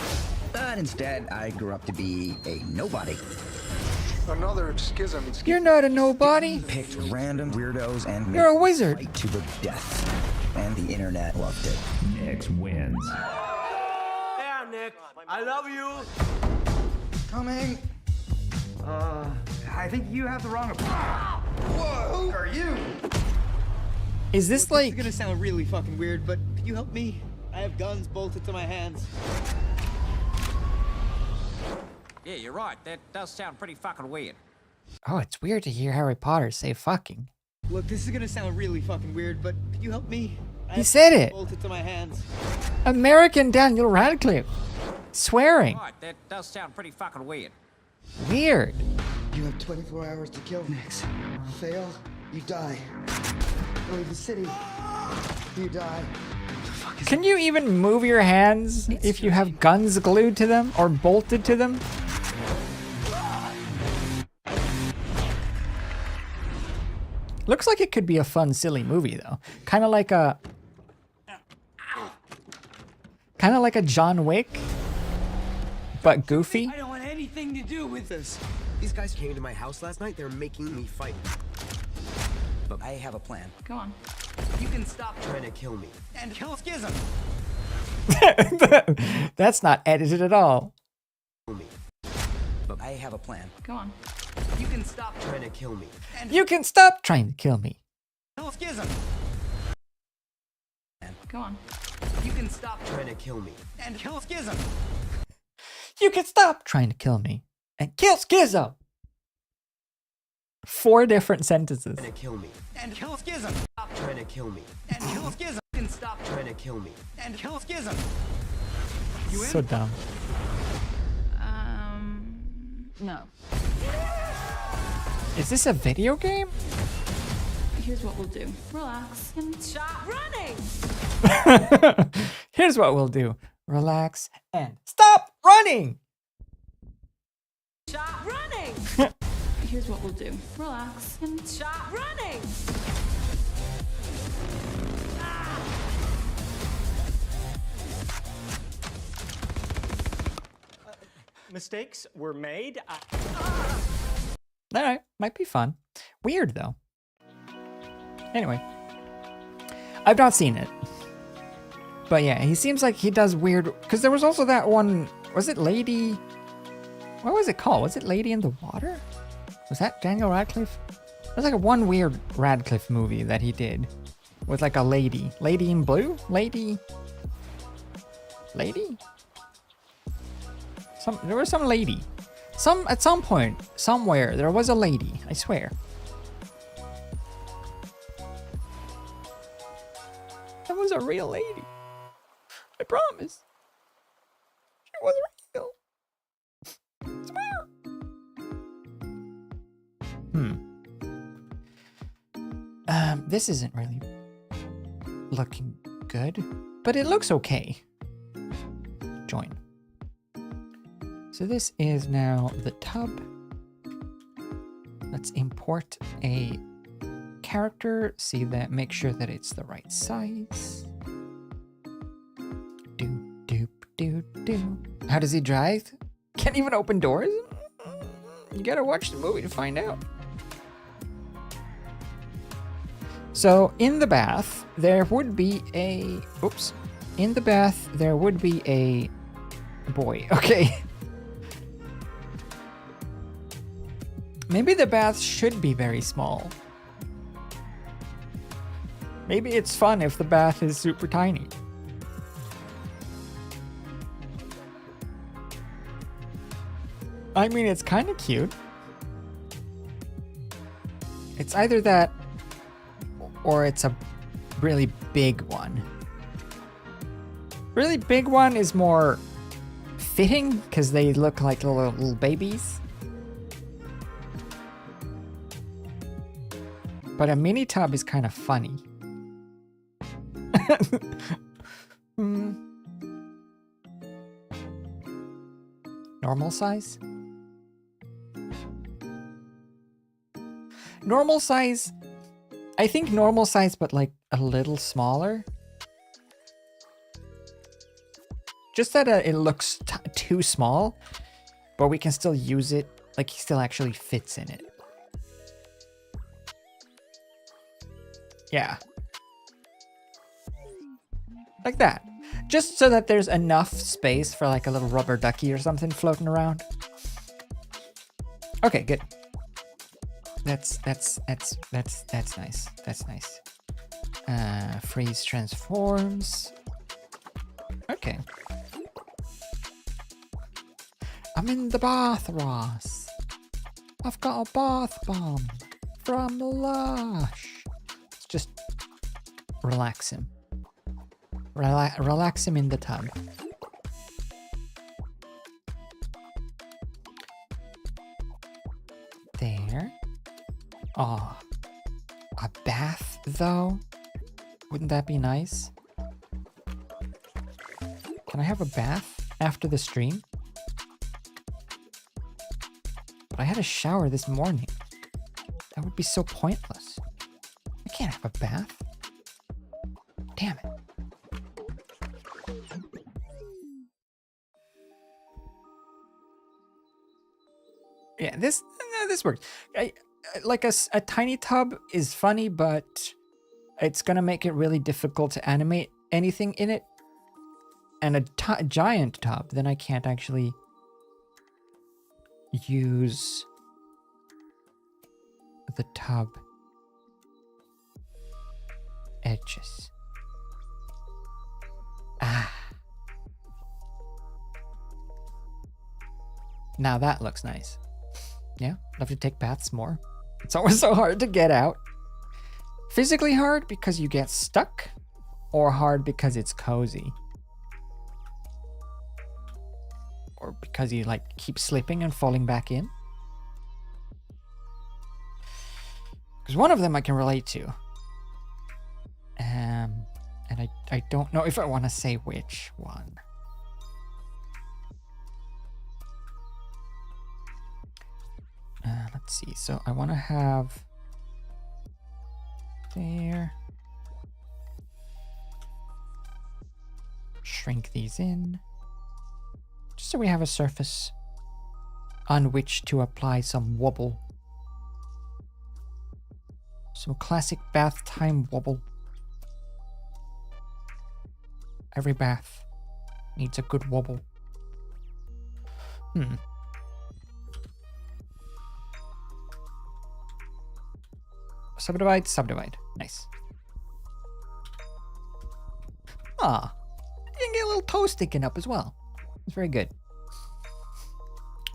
S7: But instead, I grew up to be a nobody.
S8: Another schism.
S1: You're not a nobody.
S7: Picked random weirdos and
S1: You're a
S7: made
S1: wizard.
S7: fight to the death. And the internet loved it.
S6: Next wins.
S9: Yeah, Nick, I love you.
S10: Coming. I think you have the wrong opinion. Whoa, who are you?
S1: Is this like...
S11: This is gonna sound really fucking weird, but could you help me? I have guns bolted to my hands.
S12: Yeah, you're right. That does sound pretty fucking weird.
S1: Oh, it's weird to hear Harry Potter say fucking.
S11: Look, this is gonna sound really fucking weird, but could you help me?
S1: He said it.
S11: Bolted to my hands.
S1: American Daniel Radcliffe. Swearing.
S12: Right, that does sound pretty fucking weird.
S1: Weird.
S10: You have 24 hours to kill Nix. Fail, you die. Leave the city, you die.
S1: Can you even move your hands if you have guns glued to them or bolted to them? Looks like it could be a fun, silly movie though. Kind of like a John Wick, but goofy.
S11: I don't want anything to do with this.
S9: These guys came to my house last night. They're making me fight.
S7: But I have a plan.
S2: Go on.
S11: You can stop
S9: Trying to kill me.
S11: and kill Schism.
S1: That's not edited at all.
S9: Kill me.
S7: But I have a plan.
S2: Go on.
S11: You can stop
S9: Trying to kill me.
S1: You can stop trying to kill me.
S11: kill Schism.
S2: Go on.
S11: You can stop
S9: Trying to kill me.
S11: and kill Schism.
S1: You can stop trying to kill me and kill Schizo. 4 different sentences.
S9: Trying to kill me.
S11: And kill Schism. Stop
S9: Trying to kill me.
S11: and kill Schism. You can stop
S9: Trying to kill me.
S11: and kill Schism.
S1: So dumb.
S2: No.
S1: Is this a video game?
S2: Here's what we'll do. Relax and stop running.
S1: Here's what we'll do. Relax and stop running.
S2: Stop running. Here's what we'll do. Relax and stop running.
S9: Mistakes were made.
S1: Alright, might be fun. Weird though. Anyway. I've not seen it. But yeah, he seems like he does weird... Because there was also that one... Was it Lady... What was it called? Was it Lady in the Water? Was that Daniel Radcliffe? There's like one weird Radcliffe movie that he did. With like a lady. Lady in Blue? Lady... Lady? There was some lady. At some point, somewhere, there was a lady. I swear. That was a real lady. I promise. She was real. I swear. This isn't really looking good, but it looks okay. Join. So this is now the tub. Let's import a character, see that, make sure that it's the right size. Do. How does he drive? Can't even open doors? You gotta watch the movie to find out. So in the bath, there would be a, oops. In the bath, there would be a boy, okay. Maybe the bath should be very small. Maybe it's fun if the bath is super tiny. I mean, it's kind of cute. It's either that or it's a really big one. Really big one is more fitting because they look like little babies. But a mini tub is kind of funny. Normal size? Normal size, I think normal size, but like a little smaller. Just that it looks too small, but we can still use it, like he still actually fits in it. Yeah. Like that. Just so that there's enough space for like a little rubber ducky or something floating around. Okay, good. That's nice. That's nice. Freeze transforms. Okay. I'm in the bath, Ross. I've got a bath bomb from Lush. Let's just relax him. Relax him in the tub. There. Oh, a bath though? Wouldn't that be nice? Can I have a bath after the stream? But I had a shower this morning. That would be so pointless. I can't have a bath. Damn it. Yeah, this works. Like a tiny tub is funny, but it's gonna make it really difficult to animate anything in it. And a giant tub, then I can't actually use the tub edges. Now that looks nice. Yeah, love to take baths more. It's always so hard to get out. Physically hard because you get stuck, or hard because it's cozy. Or because you like keep slipping and falling back in. Because one of them I can relate to. And I don't know if I want to say which one. Let's see. So I want to have there. Shrink these in. Just so we have a surface on which to apply some wobble. Some classic bath time wobble. Every bath needs a good wobble. Subdivide, subdivide. Nice. Ah, you can get a little toe sticking up as well. It's very good.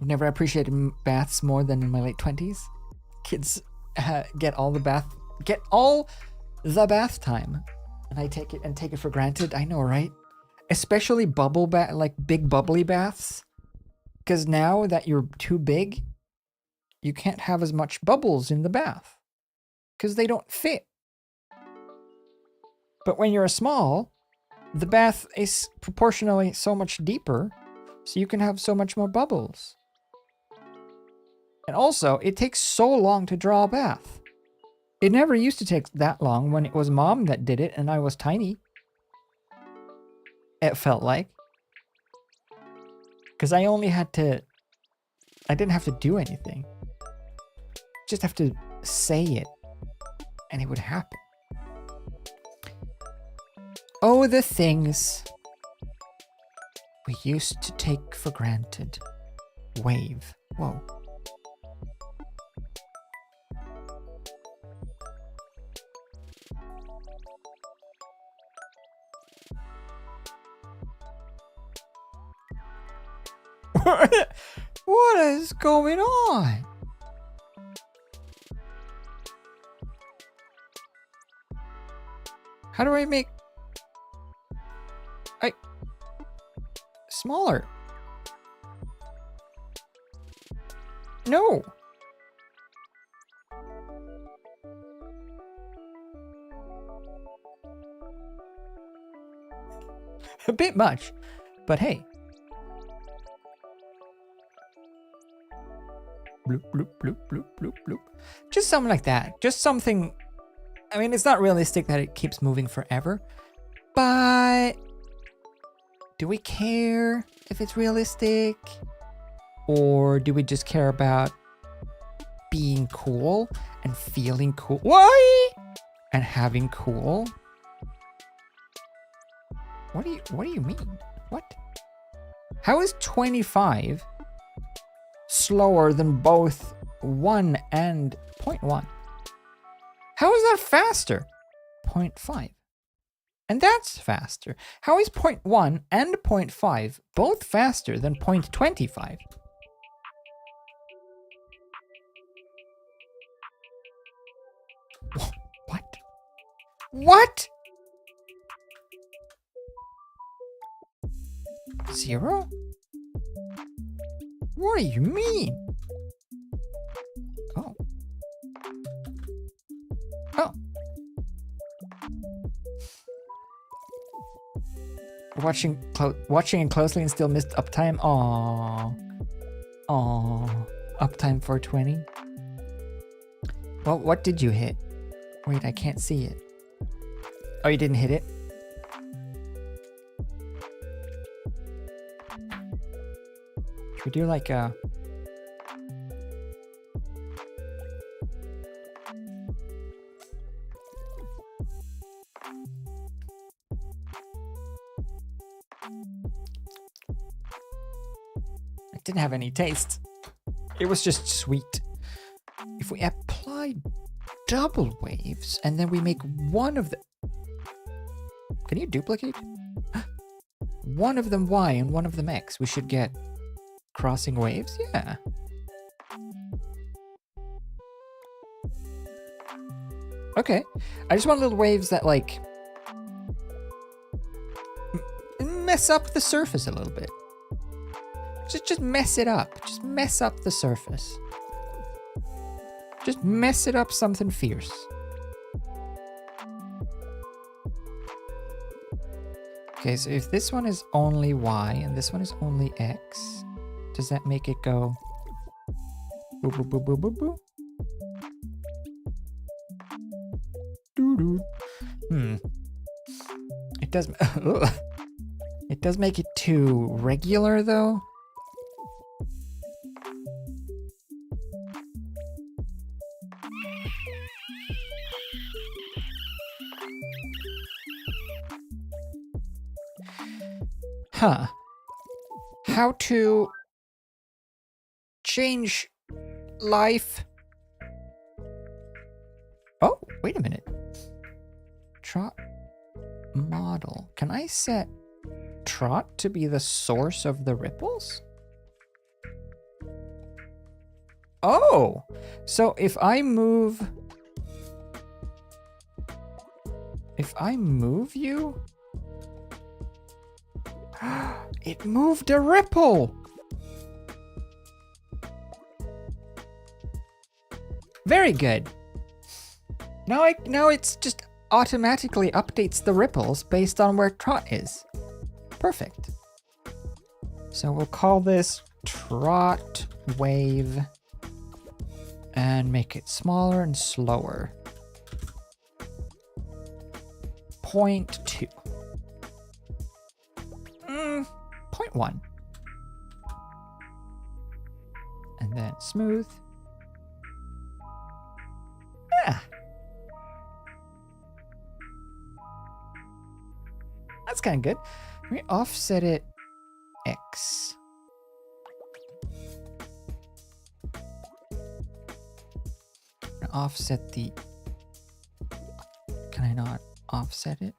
S1: I've never appreciated baths more than in my late 20s. Kids get all the bath time, and I take it for granted. I know, right? Especially bubble bath, like big bubbly baths, because now that you're too big, you can't have as much bubbles in the bath because they don't fit. But when you're small, the bath is proportionally so much deeper, so you can have so much more bubbles. And also, it takes so long to draw a bath. It never used to take that long when it was Mom that did it and I was tiny. It felt like. Because I only had to... I didn't have to do anything. Just have to say it. And it would happen. Oh, the things we used to take for granted. Wave. Whoa. What is going on? How do I make... smaller? No. A bit much, but hey. Bloop, bloop, bloop, bloop, bloop, bloop. Just something like that. Just something... I mean, it's not realistic that it keeps moving forever, but... do we care if it's realistic? Or do we just care about being cool and feeling cool? Why? And having cool? What do you mean? What? How is 25 slower than both 1 and 0.1? How is that faster? 0.5. And that's faster. How is 0.1 and 0.5 both faster than 0.25? What? What? 0? What do you mean? Oh. Oh. Watching it closely and still missed uptime. Aww. Aww. Uptime 420. Well, what did you hit? Wait, I can't see it. Oh, you didn't hit it? Should we do like a... It didn't have any taste. It was just sweet. If we apply double waves and then we make one of the... Can you duplicate? One of them Y and one of them X. We should get crossing waves? Yeah. Okay. I just want little waves that like mess up the surface a little bit. Just mess it up. Just mess up the surface. Just mess it up something fierce. Okay, so if this one is only Y and this one is only X, does that make it go boo boo boo boo boo boo? Doo doo. It does. It does make it too regular though. Huh. How to change life. Oh, wait a minute. Trot model. Can I set Trot to be the source of the ripples? Oh, so if I move you, it moved a ripple. Very good. Now it's just automatically updates the ripples based on where trot is. Perfect. So we'll call this trot wave and make it smaller and slower. 0.2. 0.1. And then smooth. Yeah. That's kind of good. Let me offset it X. Offset the... Can I not offset it?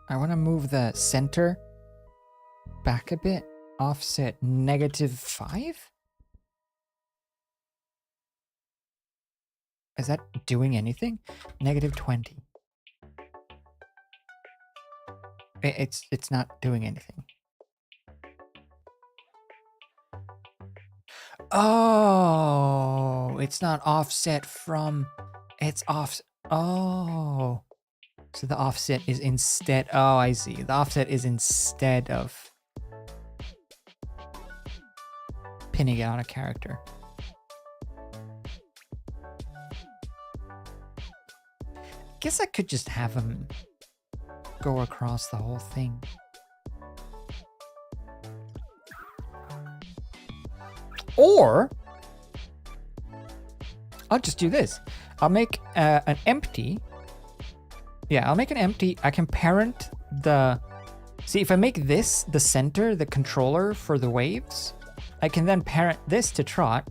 S1: I want to move the center back a bit. Offset -5? Is that doing anything? -20. It's not doing anything. Oh, it's not offset from... It's off... Oh. So the offset is instead... Oh, I see. The offset is instead of pinning it on a character. Guess I could just have him go across the whole thing. Or I'll just do this. I'll make an empty. Yeah, I'll make an empty. I can parent the... See, if I make this the center, the controller for the waves, I can then parent this to trot.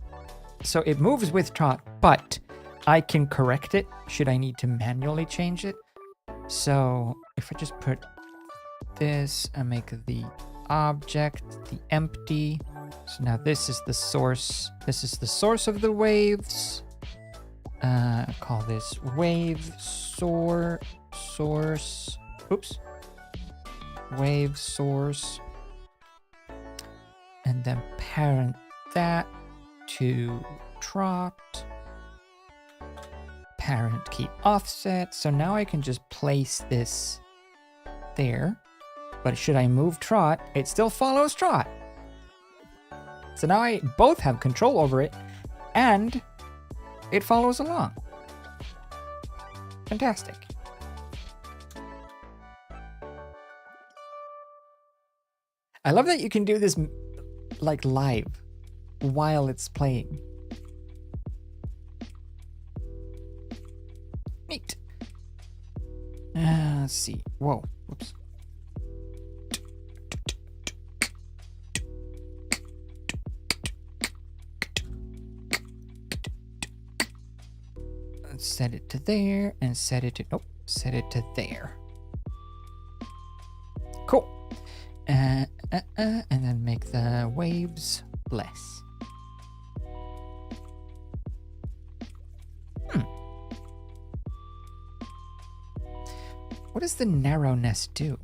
S1: So it moves with trot, but I can correct it should I need to manually change it. So if I just put this and make the object the empty. So now this is the source. This is the source of the waves. Call this wave source. Oops. Wave source. And then parent that to trot. Parent keep offset. So now I can just place this there. But should I move trot, it still follows trot. So now I both have control over it and it follows along. Fantastic. I love that you can do this like live while it's playing. Neat. Let's see. Whoa. Whoops. Let's set it to there and set it to... Oh, set it to there. Cool. And then make the waves less. What does the narrowness do?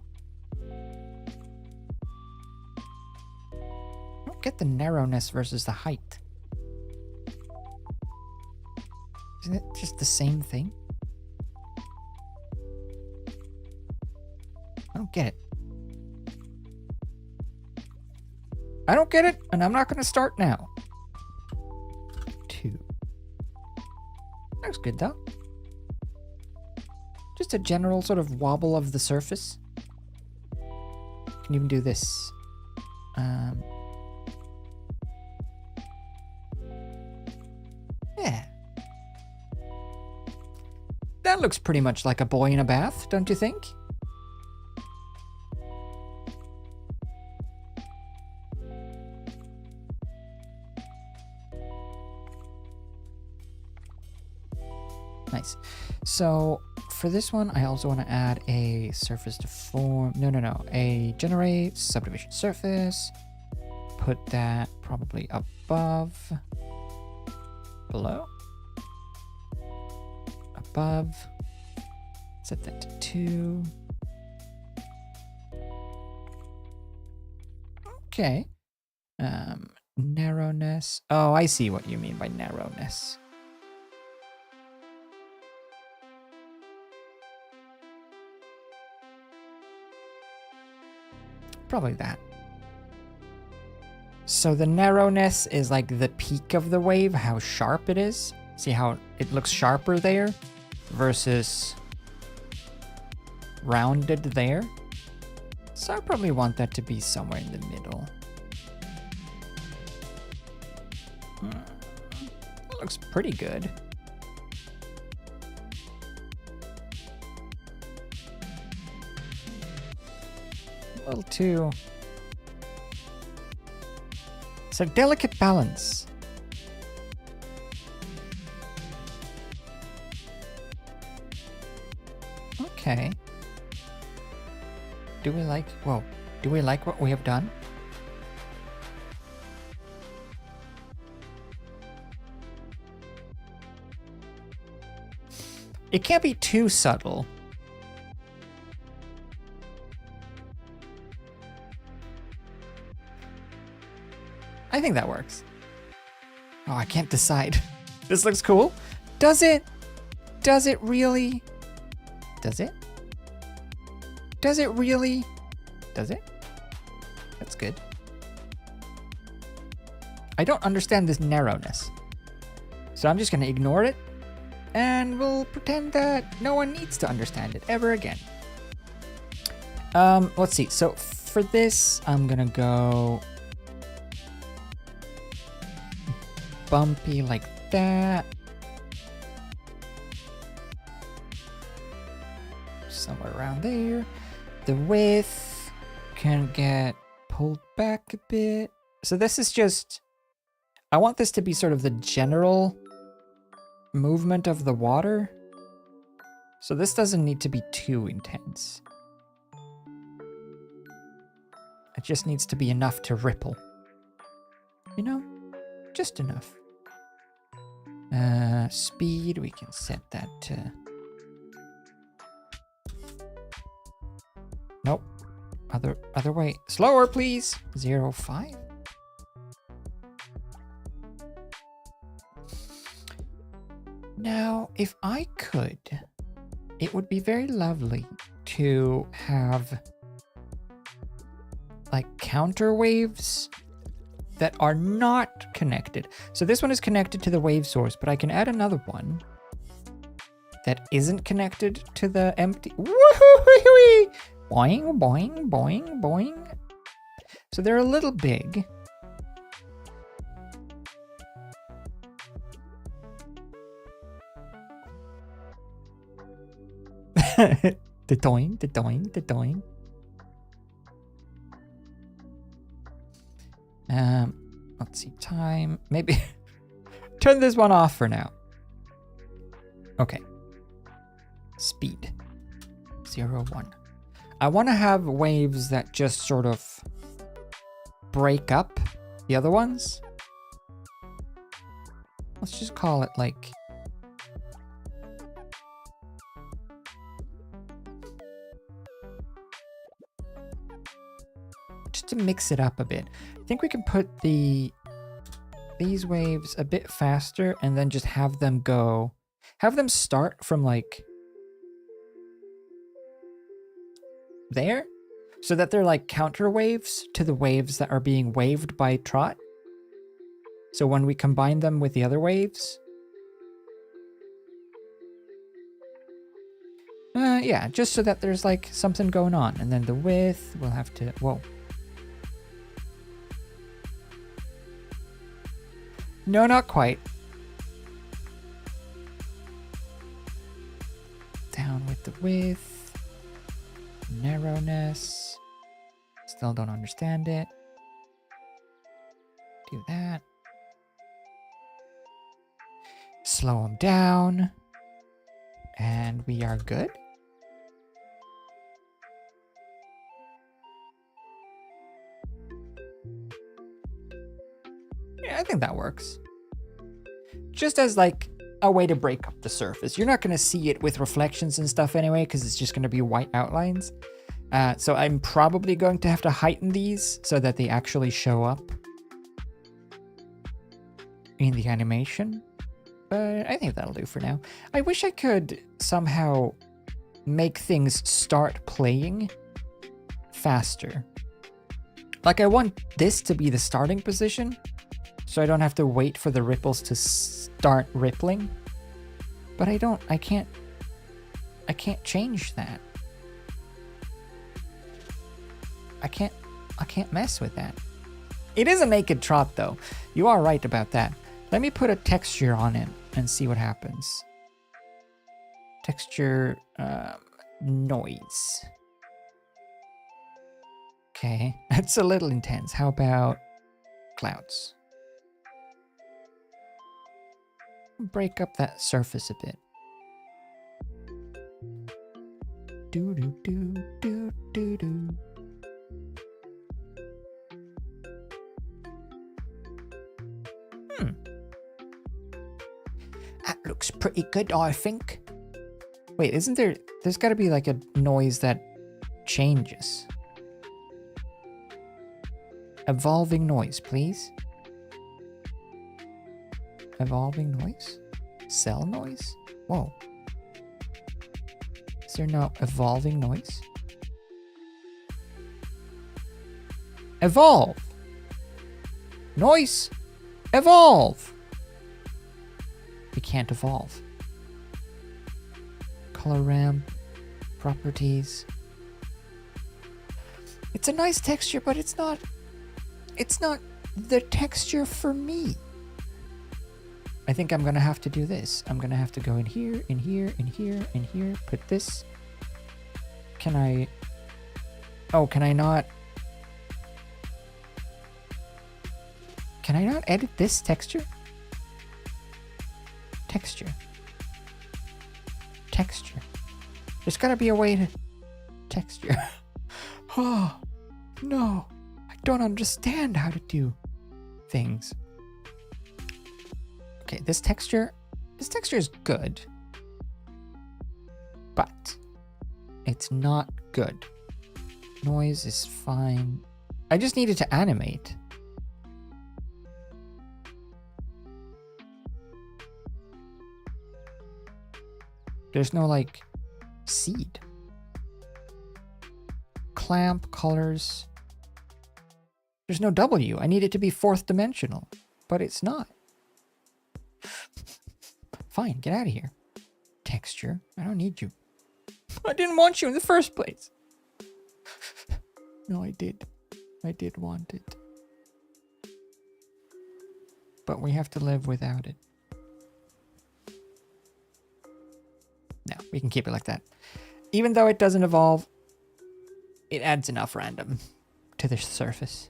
S1: I don't get the narrowness versus the height. Isn't it just the same thing? I don't get it. I don't get it, and I'm not going to start now. 2. Looks good, though. Just a general sort of wobble of the surface. Can even do this. Yeah. That looks pretty much like a boy in a bath, don't you think? Nice. So for this one, I also want to add a surface to form. No. A generate subdivision surface. Put that probably above. Below. Above. Set that to 2. Okay. Narrowness. Oh, I see what you mean by narrowness. Probably that. So the narrowness is like the peak of the wave, how sharp it is. See how it looks sharper there versus rounded there. So I probably want that to be somewhere in the middle. That looks pretty good. A little too... It's a delicate balance. Okay. Do we like... Whoa. Do we like what we have done? It can't be too subtle. I think that works. Oh, I can't decide. This looks cool. Does it? Does it really? Does it? Does it really? Does it? That's good. I don't understand this narrowness. So I'm just going to ignore it. And we'll pretend that no one needs to understand it ever again. Let's see. So for this, I'm going to go... bumpy like that. Somewhere around there. The width can get pulled back a bit. So this is just... I want this to be sort of the general movement of the water. So this doesn't need to be too intense. It just needs to be enough to ripple. You know? Just enough. Speed, we can set that to... Nope. Other way. Slower, please. 0.5. Now, if I could, it would be very lovely to have like counter waves that are not connected. So this one is connected to the wave source, but I can add another one that isn't connected to the empty. Woohoo! Boing, boing, boing, boing. So they're a little big. The doing, the doing, the doing. Let's see, time. Maybe turn this one off for now. Okay. Speed. 0.1. I want to have waves that just sort of break up the other ones. Let's just call it like... just to mix it up a bit. I think we can put these waves a bit faster and then just have them go... have them start from like... there? So that they're like counter waves to the waves that are being waved by Trot. So when we combine them with the other waves... yeah, just so that there's like something going on. And then the width, we'll have to... whoa. No, not quite. Down with the width. Narrowness. Still don't understand it. Do that. Slow them down. And we are good. Yeah, I think that works. Just as like a way to break up the surface. You're not going to see it with reflections and stuff anyway, because it's just going to be white outlines. So I'm probably going to have to heighten these so that they actually show up. in the animation, but I think that'll do for now. I wish I could somehow make things start playing faster. Like, I want this to be the starting position, so I don't have to wait for the ripples to start rippling. But I can't change that. I can't mess with that. It is a naked trot though. You are right about that. Let me put a texture on it and see what happens. Texture, noise. Okay, that's a little intense. How about clouds? Break up that surface a bit. Do do do do do do. That looks pretty good, I think. Wait, isn't there... There's got to be like a noise that changes. Evolving noise, please. Evolving noise? Cell noise? Whoa. Is there no evolving noise? Evolve! Noise! Evolve! We can't evolve. Color ramp, properties. It's a nice texture, but it's not the texture for me. I think I'm gonna have to do this. I'm gonna have to go in here, in here, in here, in here, put this. Can I... Oh, can I not... Can I not edit this texture? Texture. Texture. There's gotta be a way to... Texture. Oh, no. I don't understand how to do things. Okay, this texture is good. But it's not good. Noise is fine. I just needed to animate. There's no, like, seed. Clamp, colors. There's no W. I need it to be fourth dimensional. But it's not. Fine, get out of here. Texture. I don't need you. I didn't want you in the first place. No, I did. I did want it. But we have to live without it. No, we can keep it like that. Even though it doesn't evolve, it adds enough random to the surface.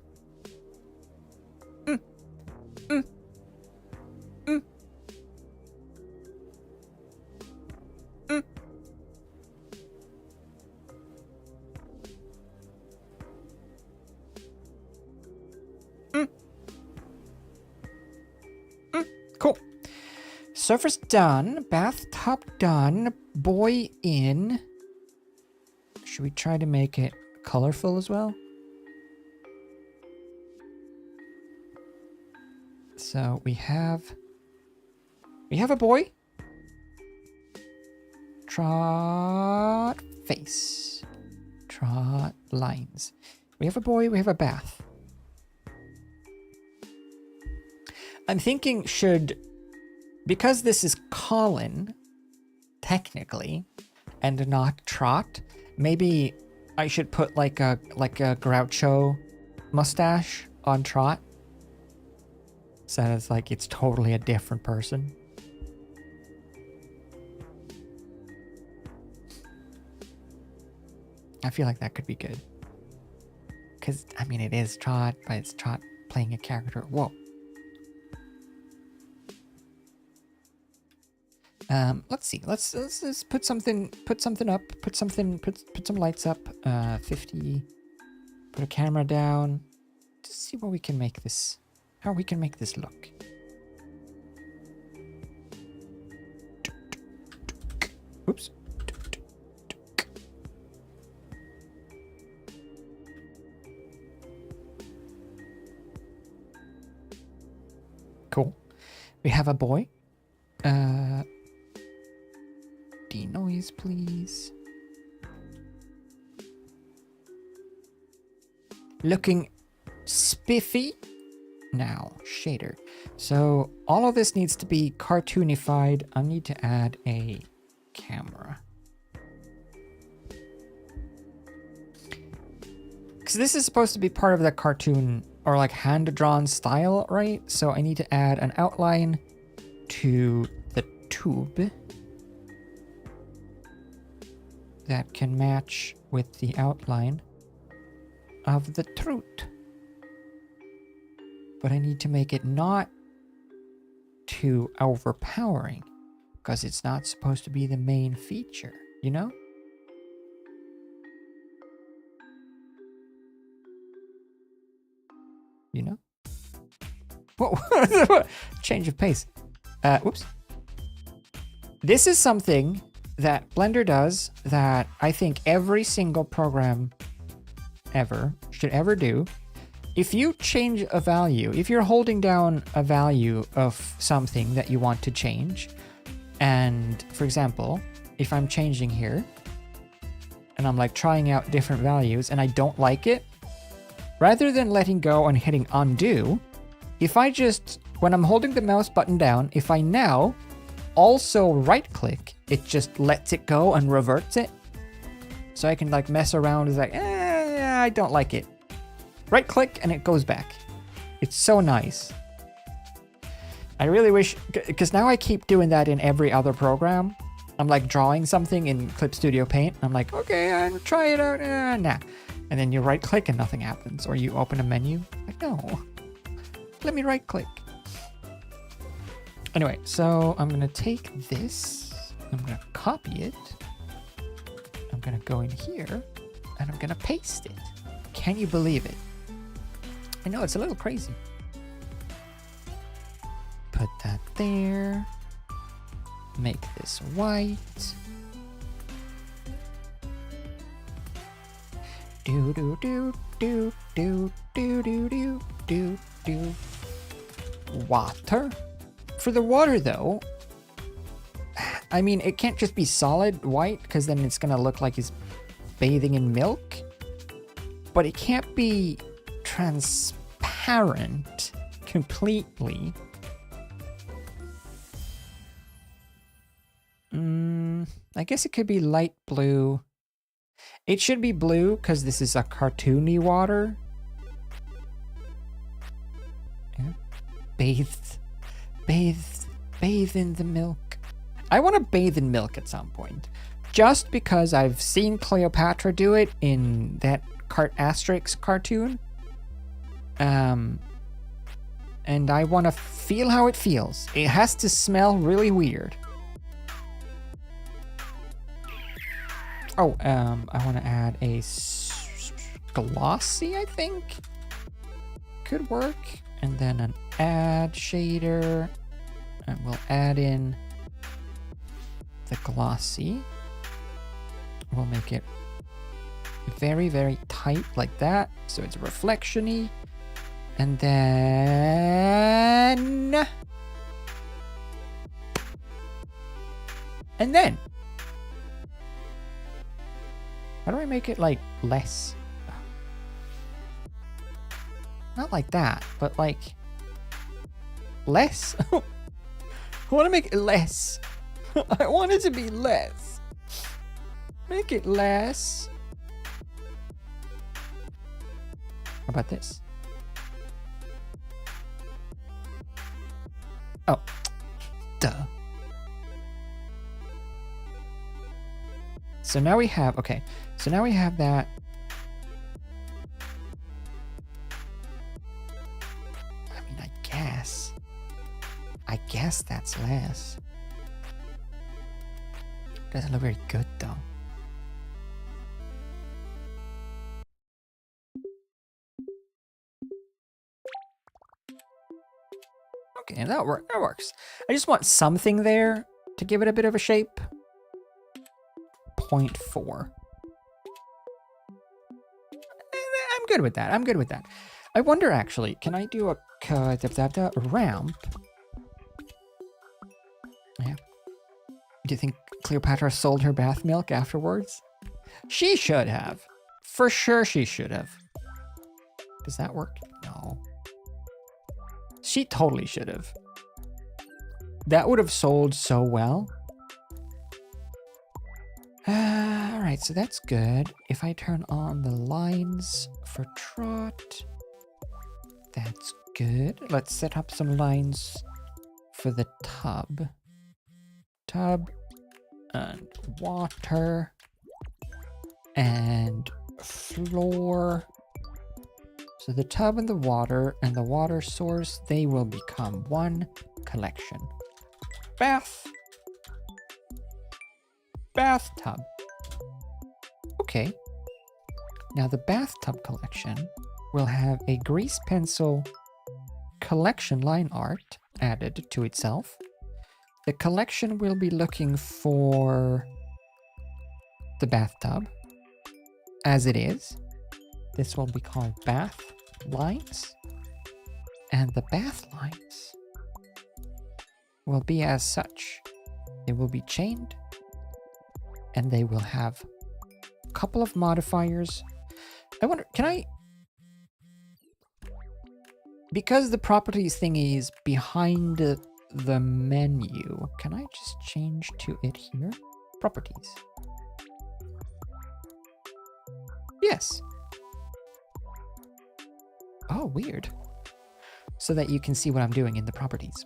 S1: Cool. Surface done. Bathtub done. Boy in. Should we try to make it colorful as well? So we have a boy. Trot face. Trot lines. We have a boy, we have a bath. I'm thinking because this is Colin, technically, and not Trot, maybe I should put like a Groucho mustache on Trot. So that it's like it's totally a different person. I feel like that could be good. Because, I mean, it is Trot, but it's Trot playing a character. Whoa. Let's see. Let's put something up. Put some lights up. 50. Put a camera down. Just see what we can make this. How we can make this look. Oops. Cool. We have a boy. Denoise, please. Looking spiffy. Now, shader. So all of this needs to be cartoonified. I need to add a camera. Because this is supposed to be part of the cartoon or like hand-drawn style, right? So I need to add an outline to the tube that can match with the outline of the truth. But I need to make it not too overpowering because it's not supposed to be the main feature, you know? You know? What? Change of pace. Whoops. This is something that Blender does that I think every single program should ever do. If you change a value, if you're holding down a value of something that you want to change, and for example, if I'm changing here, and I'm like trying out different values and I don't like it, rather than letting go and hitting undo, if I just, when I'm holding the mouse button down, if I now also right click, it just lets it go and reverts it. So I can like mess around with like, I don't like it. Right click and it goes back. It's so nice. I really wish, because now I keep doing that in every other program. I'm like drawing something in Clip Studio Paint. I'm like, okay, I'll try it out. Nah. And then you right click and nothing happens. Or you open a menu. Like, no. Let me right click. Anyway, so I'm going to take this. I'm going to copy it. I'm going to go in here. And I'm going to paste it. Can you believe it? I know, it's a little crazy. Put that there. Make this white. Do do do do do do do do do do. Water. For the water though, I mean, it can't just be solid white because then it's gonna look like he's bathing in milk. But it can't be transparent completely. I guess it could be light blue. It should be blue because this is a cartoony water. Yeah. Bathe in the milk. I want to bathe in milk at some point. Just because I've seen Cleopatra do it in that Asterix cartoon. And I want to feel how it feels. It has to smell really weird. Oh, I want to add a glossy, I think. Could work. And then an add shader. And we'll add in the glossy. We'll make it very, very tight like that. So it's reflection-y. And then... How do I make it, like, less? Not like that, but, like... Less? I want to make it less. I want it to be less. Make it less. How about this? Oh. Duh. So now we have, okay. So now we have that. I mean, I guess that's less. Doesn't look very good though. Okay, that works. I just want something there to give it a bit of a shape. 0.4. I'm good with that. I'm good with that. I wonder actually, can I do a ramp you think Cleopatra sold her bath milk afterwards? She should have. For sure she should have. Does that work? No. She totally should have. That would have sold so well. Alright, so that's good. If I turn on the lines for Trot, that's good. Let's set up some lines for the tub. Tub and water and floor. So the tub and the water source, they will become one collection. Bathtub. Okay. Now the bathtub collection will have a grease pencil collection line art added to itself. The collection will be looking for the bathtub as it is. This will be called bath lines. And the bath lines will be as such. They will be chained and they will have a couple of modifiers. I wonder, can I... Because the properties thingy is behind the menu, can I just change to it here? Properties. Yes. Oh, weird. So that you can see what I'm doing in the properties.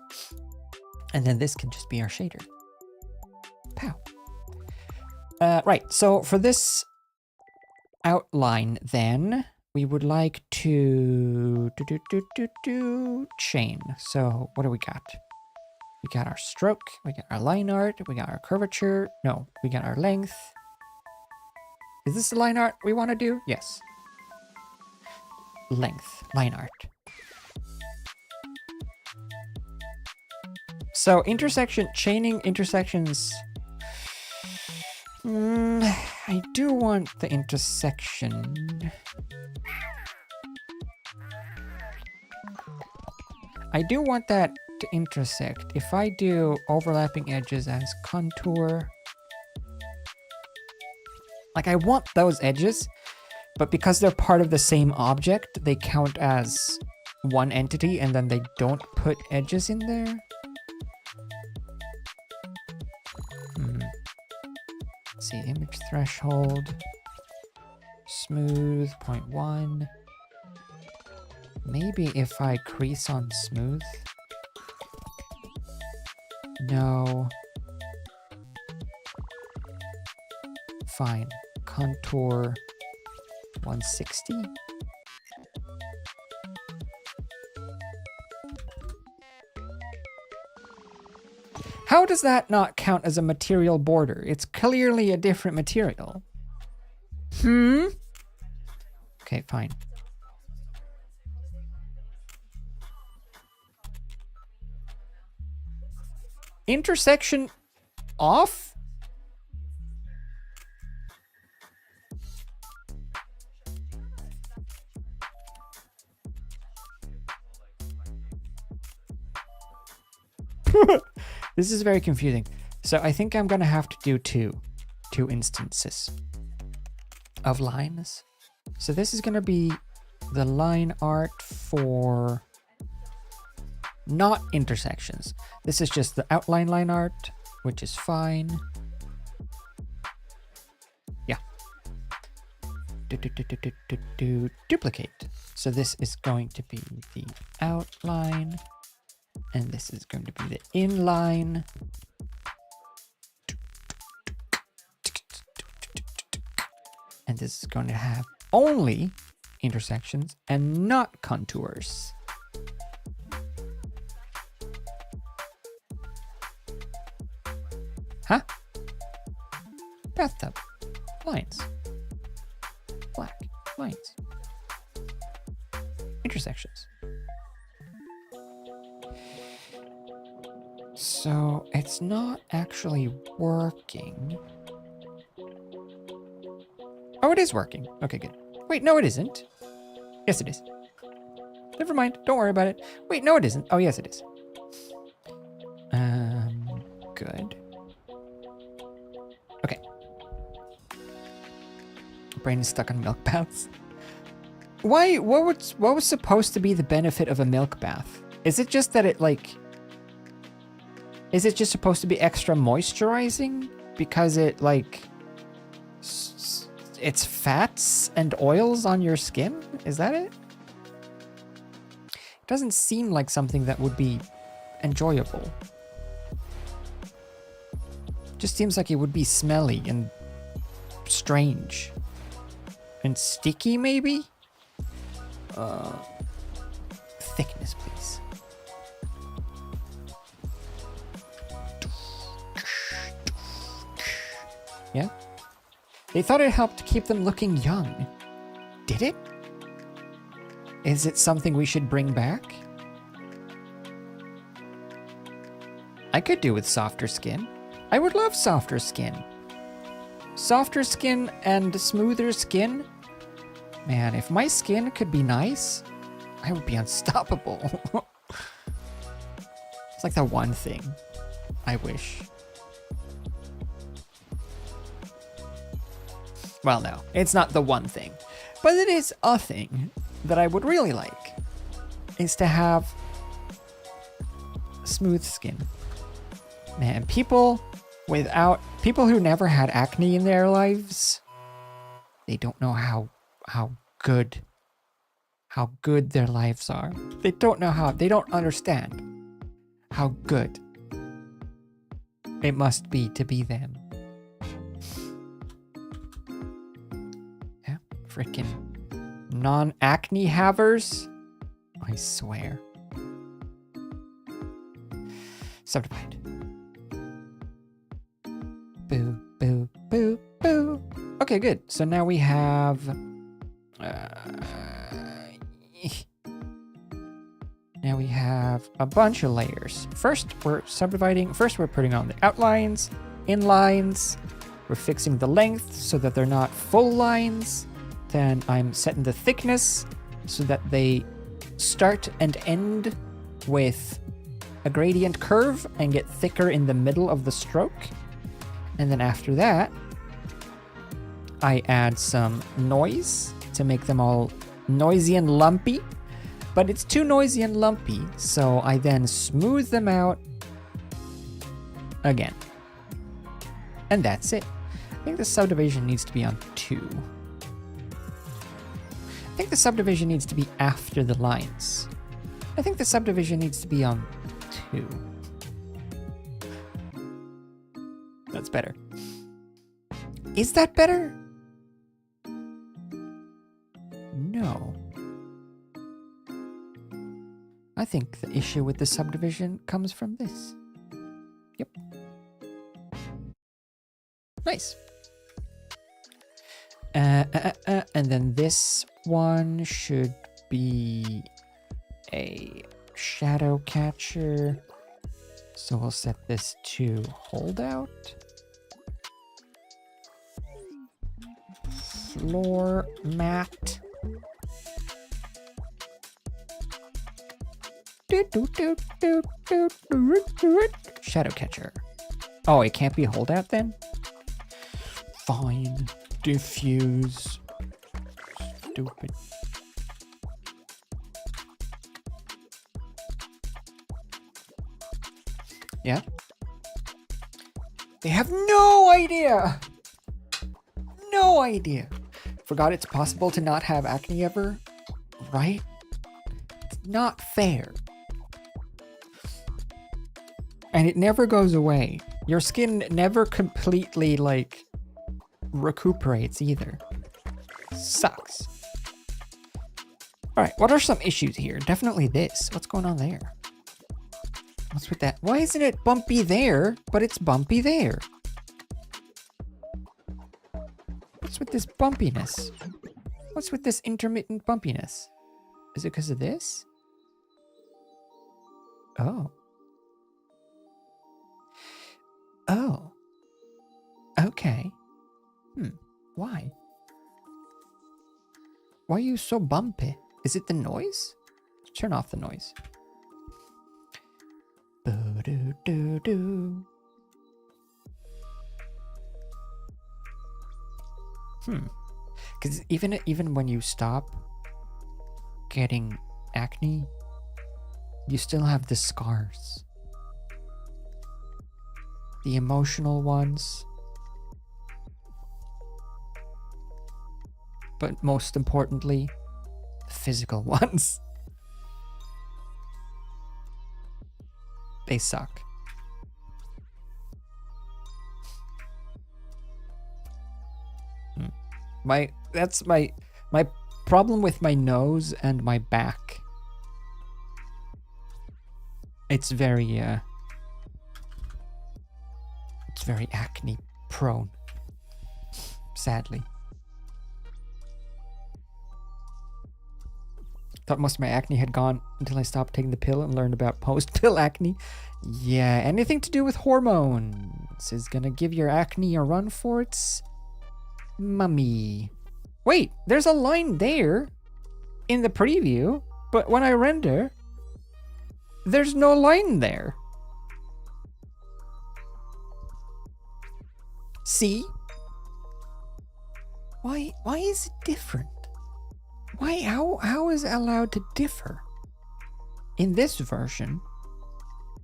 S1: And then this can just be our shader. Pow. Right, so for this outline then, we would like to chain. So what do we got? We got our stroke, we got our line art, we got our curvature. No, we got our length. Is this the line art we want to do? Yes. Length, line art. So chaining intersections. I do want the intersection. I do want that to intersect. If I do overlapping edges as contour, like I want those edges, but because they're part of the same object, they count as one entity and then they don't put edges in there. Let's see, image threshold, smooth, 0.1. Maybe if I crease on smooth. No. Fine. Contour 160. How does that not count as a material border? It's clearly a different material. Okay, fine. Intersection off? This is very confusing. So I think I'm gonna have to do two instances of lines. So this is gonna be the line art for not intersections. This is just the outline line art, which is fine. Yeah. Duplicate. So this is going to be the outline. And this is going to be the inline. And this is going to have only intersections and not contours. Huh? Bathtub. Lines. Black. Lines. Intersections. So it's not actually working. Oh, it is working. Okay, good. Wait, no, it isn't. Yes, it is. Never mind. Don't worry about it. Wait, no, it isn't. Oh, yes, it is. Good. brain is stuck on milk baths. Why? What was supposed to be the benefit of a milk bath? Is it just that it like? Is it just supposed to be extra moisturizing because it like? It's fats and oils on your skin? Is that it? It doesn't seem like something that would be enjoyable. Just seems like it would be smelly and strange. And sticky, maybe? Thickness, please. Yeah? They thought it helped keep them looking young. Did it? Is it something we should bring back? I could do with softer skin. I would love softer skin. Softer skin and smoother skin? Man, if my skin could be nice, I would be unstoppable. It's like the one thing I wish. Well, no, it's not the one thing. But it is a thing that I would really like, is to have smooth skin. Man, people who never had acne in their lives, they don't know how good their lives are. They don't understand how good it must be to be them. Yeah, freaking non-acne havers, I swear. Subdivide. Boo, boo, boo, boo. Okay, good. So now we have... now we have a bunch of layers. First, we're subdividing. First, we're putting on the outlines, inlines. We're fixing the length so that they're not full lines. Then I'm setting the thickness so that they start and end with a gradient curve and get thicker in the middle of the stroke. And then after that, I add some noise to make them all noisy and lumpy. But it's too noisy and lumpy, so I then smooth them out again. And that's it. I think the subdivision needs to be on 2. I think the subdivision needs to be after the lines. I think the subdivision needs to be on 2. That's better. Is that better? No. I think the issue with the subdivision comes from this. Yep. Nice. And then this one should be a shadow catcher. So we'll set this to holdout. Floor mat. Shadow catcher. Oh, it can't be holdout then? Fine. Diffuse. Stupid. Yeah? They have no idea! No idea! Forgot it's possible to not have acne ever? Right? It's not fair. And it never goes away. Your skin never completely, like, recuperates either. Sucks. Alright, what are some issues here? Definitely this. What's going on there? What's with that? Why isn't it bumpy there, but it's bumpy there? What's with this bumpiness? What's with this intermittent bumpiness? Is it because of this? Oh. Oh. Okay. Why? Why are you so bumpy? Is it the noise? Turn off the noise. Boo-doo-doo-doo. Because even when you stop getting acne, you still have the scars. The emotional ones. But most importantly, the physical ones. They suck. That's my problem with my nose and my back. It's very acne prone. Sadly. Thought most of my acne had gone until I stopped taking the pill and learned about post-pill acne. Yeah, anything to do with hormones is gonna give your acne a run for its mummy. Wait, there's a line there in the preview, but when I render, there's no line there. See? Why is it different? How is it allowed to differ in this version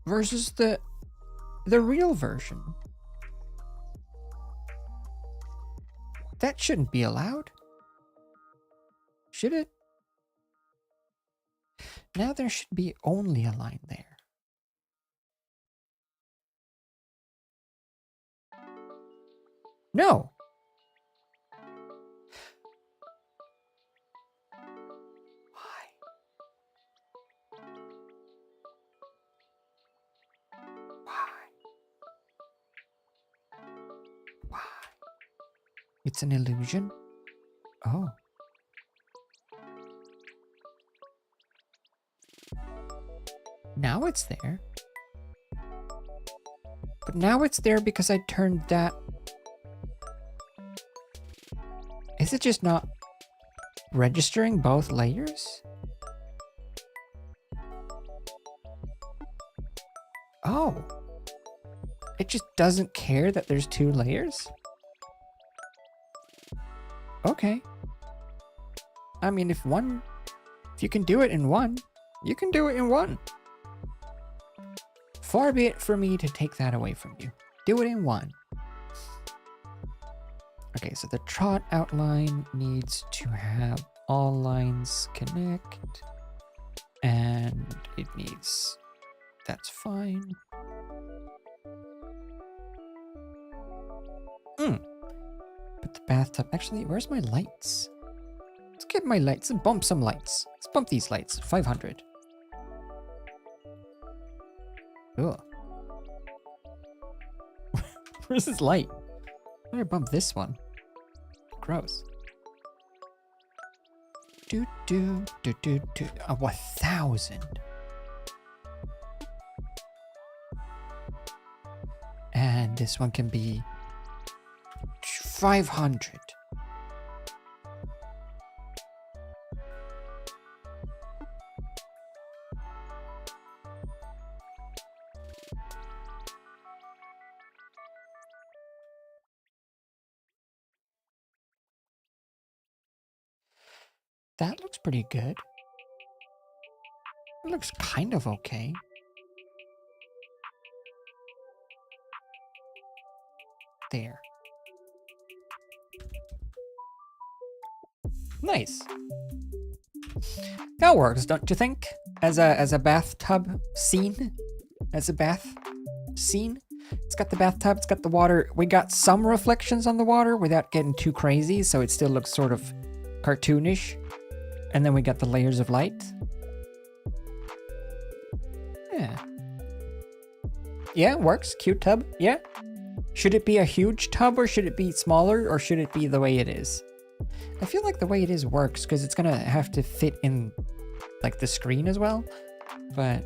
S1: versus the real version? That shouldn't be allowed. Should it? Now there should be only a line there. No. Why? It's an illusion? Oh. Now it's there. But now it's there because I turned that... Is it just not registering both layers? Oh. It just doesn't care that there's two layers? Okay. I mean, if you can do it in one, you can do it in one. Far be it for me to take that away from you. Do it in one. Okay, so the trot outline needs to have all lines connect. And it needs... That's fine. But the bathtub... Actually, where's my lights? Let's get my lights and bump some lights. Let's bump these lights. 500. Ugh. Where's this light? I'm gonna bump this one. Gross. Do. 1,000. And this one can be 500. That looks pretty good. It looks kind of okay. There. Nice. That works, don't you think? As a bathtub scene? As a bath scene? It's got the bathtub, it's got the water. We got some reflections on the water without getting too crazy, so it still looks sort of cartoonish. And then we got the layers of light. Yeah. Yeah, it works. Cute tub. Yeah. Should it be a huge tub or should it be smaller or should it be the way it is? I feel like the way it is works because it's gonna have to fit in like the screen as well. But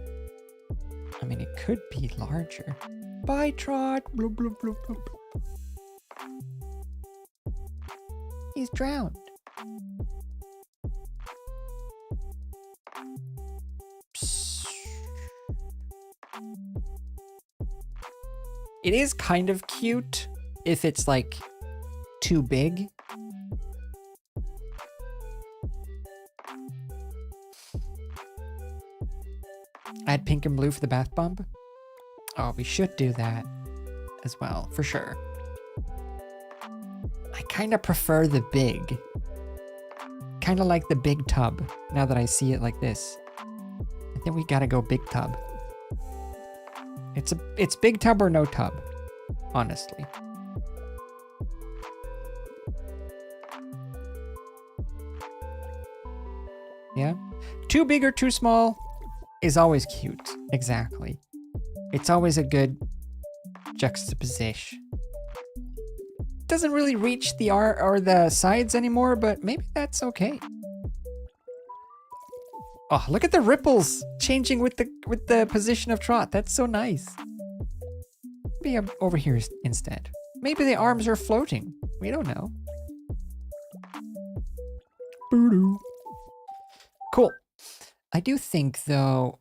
S1: I mean, it could be larger. Bye, Trot. Bloop, bloop, bloop, bloop. He's drowned. It is kind of cute if it's like too big. Add pink and blue for the bath bomb. Oh, we should do that as well, for sure. I kind of prefer the big. Kind of like the big tub, now that I see it like this. I think we gotta go big tub. It's big tub or no tub, honestly. Yeah? Too big or too small is always cute. Exactly. It's always a good juxtaposition. Doesn't really reach the art or the sides anymore, but maybe that's okay. Oh, look at the ripples changing with the position of trot. That's so nice. Maybe I'm over here instead. Maybe the arms are floating. We don't know. Boo-doo. Cool. I do think, though,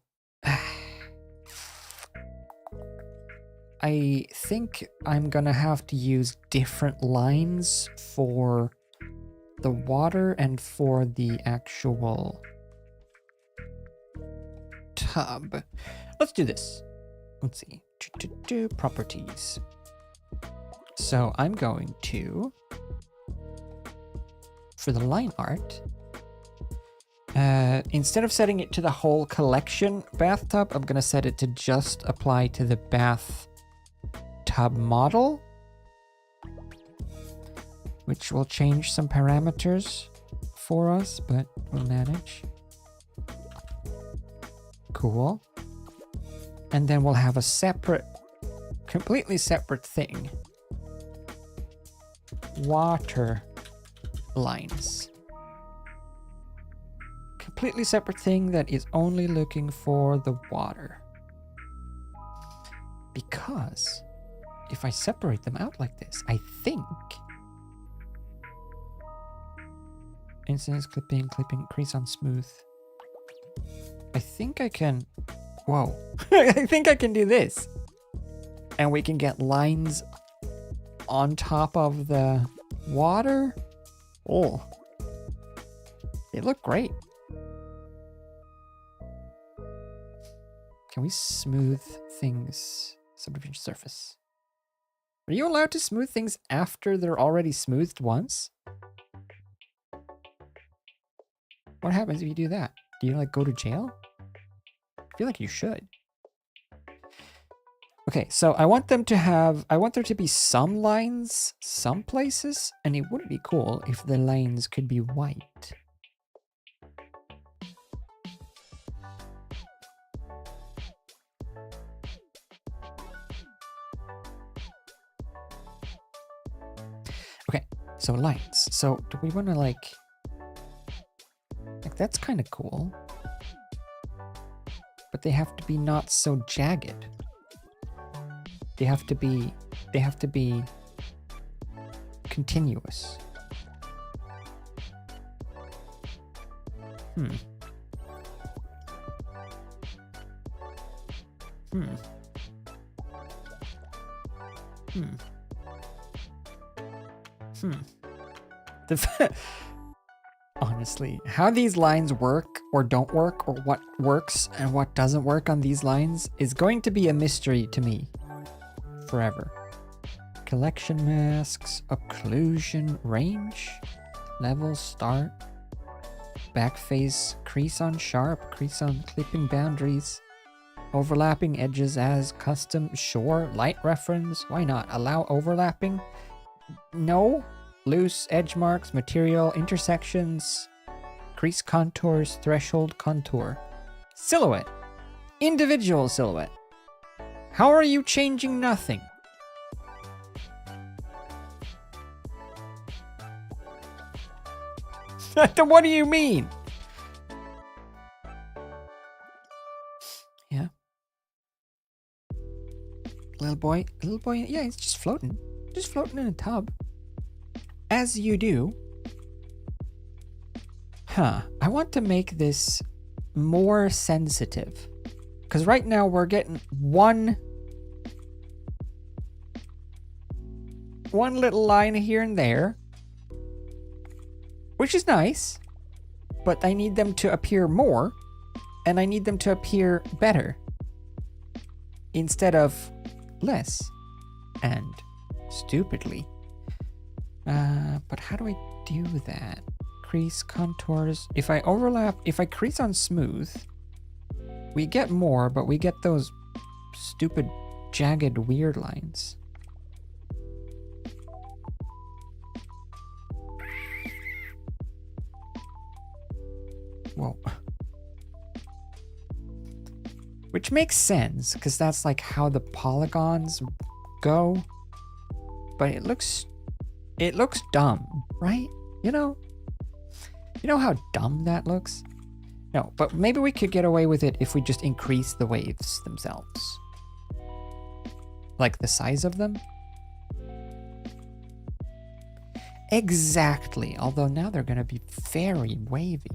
S1: I think I'm gonna have to use different lines for the water and for the actual tub. Let's do this. Let's see. Properties. So I'm going to, for the line art, instead of setting it to the whole collection bathtub, I'm gonna set it to just apply to the bathtub model, which will change some parameters for us, but we'll manage. Cool. And then we'll have a separate, completely separate thing. Water lines. Completely separate thing that is only looking for the water. Because if I separate them out like this, I think instance clipping, crease on smooth. I think I can, whoa, I think I can do this. And we can get lines on top of the water. Oh, they look great. Can we smooth things? Subdivision surface. Are you allowed to smooth things after they're already smoothed once? What happens if you do that? Do you like go to jail? I feel like you should. Okay, so I want them to have, I want there to be some lines, some places, and it would be cool if the lines could be white. Okay, so lines. So do we want to like that's kind of cool. But they have to be not so jagged. They have to be continuous. Hmm. Honestly, how these lines work or don't work, or what works and what doesn't work on these lines is going to be a mystery to me forever. Collection masks, occlusion, range, level, start, back face, crease on sharp, crease on clipping boundaries, overlapping edges as custom, sure, light reference, why not? Allow overlapping? No. Loose edge marks, material, intersections, crease contours, threshold contour. Silhouette. Individual silhouette. How are you changing nothing? What do you mean? Yeah. Little boy, yeah, it's just floating. Just floating in a tub. As you do. Huh. I want to make this more sensitive. Because right now we're getting one little line here and there. Which is nice. But I need them to appear more. and I need them to appear better instead of less and stupidly. But how do I do that? Crease contours. If I crease on smooth, we get more, but we get those stupid, jagged, weird lines. Whoa. Which makes sense, because that's like how the polygons go. But it looks dumb, right? You know how dumb that looks? No, but maybe we could get away with it if we just increase the waves themselves. Like the size of them? Exactly, although now they're gonna be very wavy.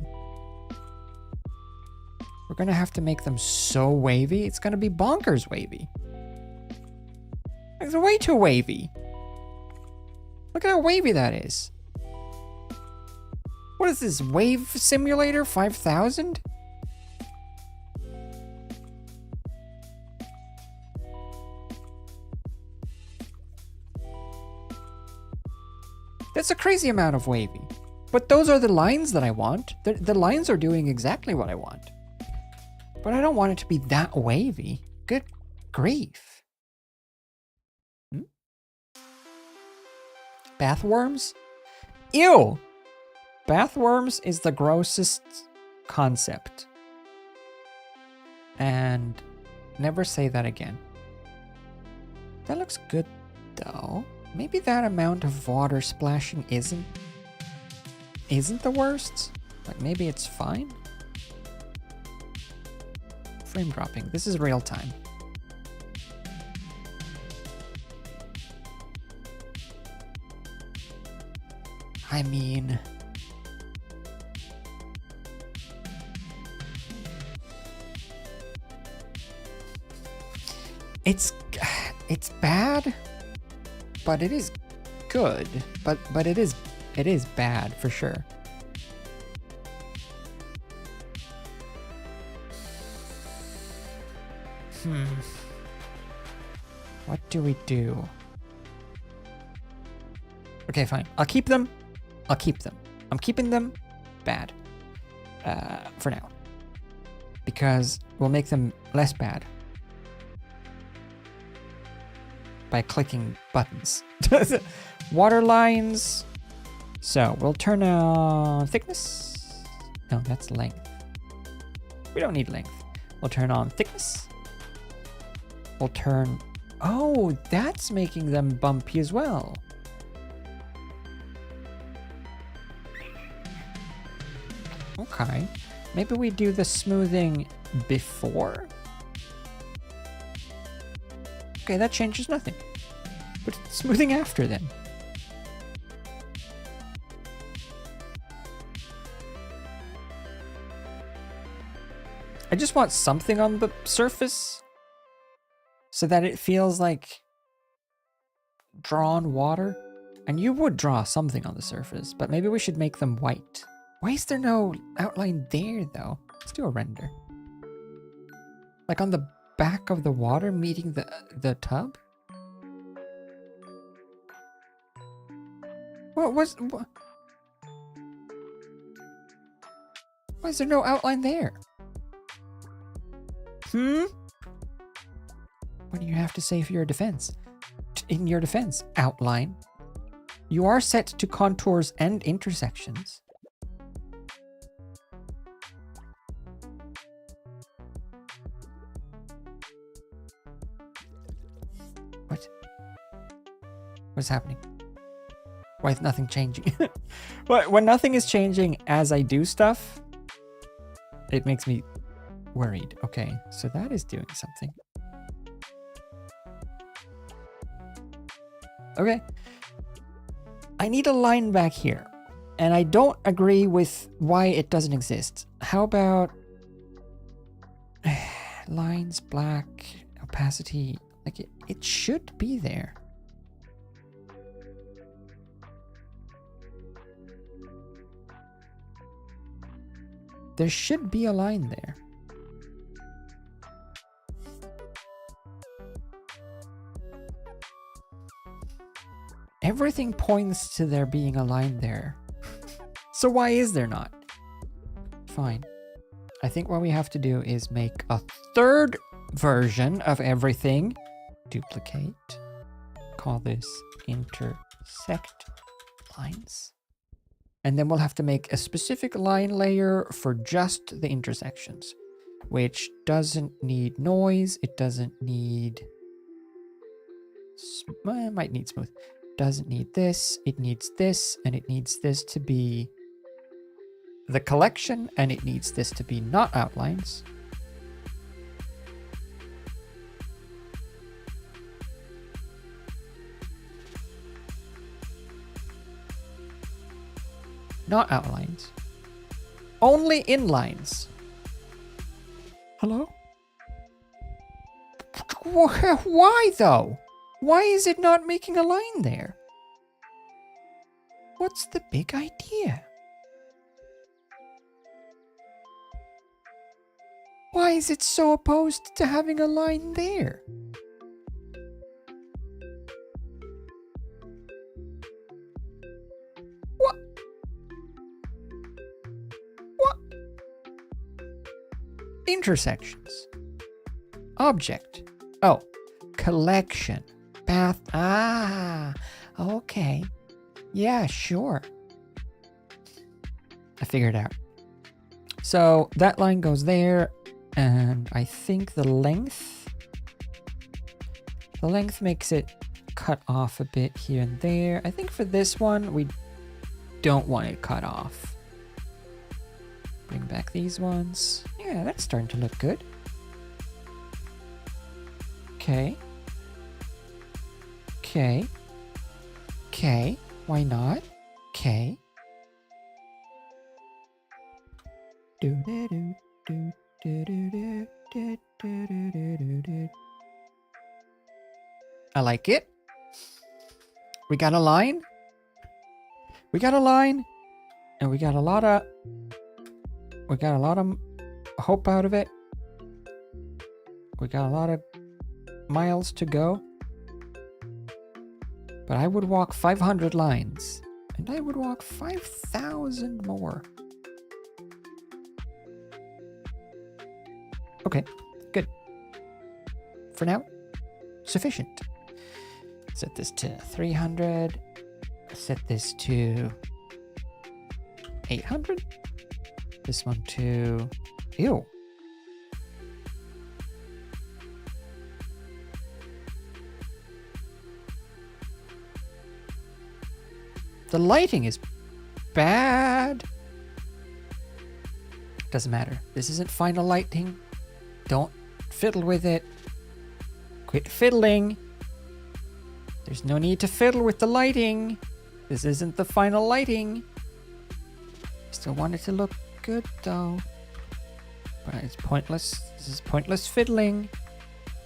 S1: We're gonna have to make them so wavy, it's gonna be bonkers wavy. It's way too wavy. Look at how wavy that is. What is this, Wave Simulator 5000? That's a crazy amount of wavy. But those are the lines that I want. The lines are doing exactly what I want. But I don't want it to be that wavy. Good grief. Bathworms? Ew! Bathworms is the grossest concept. And never say that again. That looks good though. Maybe that amount of water splashing isn't the worst. Like maybe it's fine. Frame dropping. This is real time. I mean, it's bad, but it is good. But it is bad for sure. What do we do? Okay, fine. I'll keep them. I'm keeping them bad. For now. Because we'll make them less bad. By clicking buttons. Water lines. So we'll turn on thickness. No, that's length. We don't need length. We'll turn on thickness. We'll turn... Oh, that's making them bumpy as well. Okay. Maybe we do the smoothing before? Okay, that changes nothing. But smoothing after then. I just want something on the surface so that it feels like drawn water. And you would draw something on the surface, but maybe we should make them white. Why is there no outline there though? Let's do a render. Like on the back of the water meeting the tub? What? Why is there no outline there? What do you have to say for your defense? In your defense, outline. You are set to contours and intersections. What? What's happening? Why is nothing changing? When nothing is changing as I do stuff, it makes me worried. Okay, so that is doing something. Okay. I need a line back here. And I don't agree with why it doesn't exist. How about lines, black, opacity? Like it should be there. There should be a line there. Everything points to there being a line there. So why is there not? Fine. I think what we have to do is make a third version of everything. Duplicate. Call this intersect lines. And then we'll have to make a specific line layer for just the intersections, which doesn't need noise. It doesn't need... It might need smooth. Doesn't need this. It needs this, and it needs this to be the collection, and it needs this to be not outlines. Not outlines. Only inlines. Hello? Why though? Why is it not making a line there? What's the big idea? Why is it so opposed to having a line there? What? What? Intersections. Object. Oh, collection. Bath. Ah, okay. Yeah, sure. I figured it out. So that line goes there, and I think the length makes it cut off a bit here and there. I think for this one, we don't want it cut off. Bring back these ones. Yeah, that's starting to look good. Okay. Okay. Okay. Why not? Okay. I like it. We got a line. We got a line. And we got a lot of hope out of it. We got a lot of miles to go. But I would walk 500 lines. And I would walk 5,000 more. Okay, good. For now, sufficient. Set this to 300. Set this to 800. This one to... Ew. The lighting is bad. Doesn't matter. This isn't final lighting. Don't fiddle with it. Quit fiddling. There's no need to fiddle with the lighting. This isn't the final lighting. Still want it to look good though. But it's pointless. This is pointless fiddling.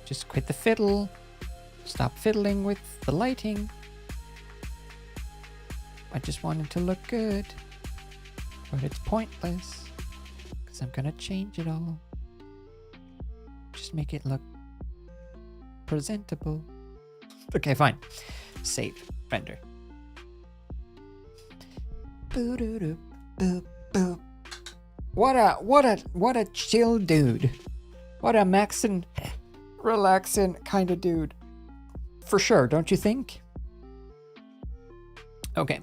S1: Just quit the fiddle. Stop fiddling with the lighting. I just want it to look good. But it's pointless. Because I'm gonna change it all. Just make it look presentable. Okay, fine. Save. Render. Boo-doo-doo, boop, boop. What a chill dude. What a maxin', relaxing kind of dude. For sure, don't you think? Okay,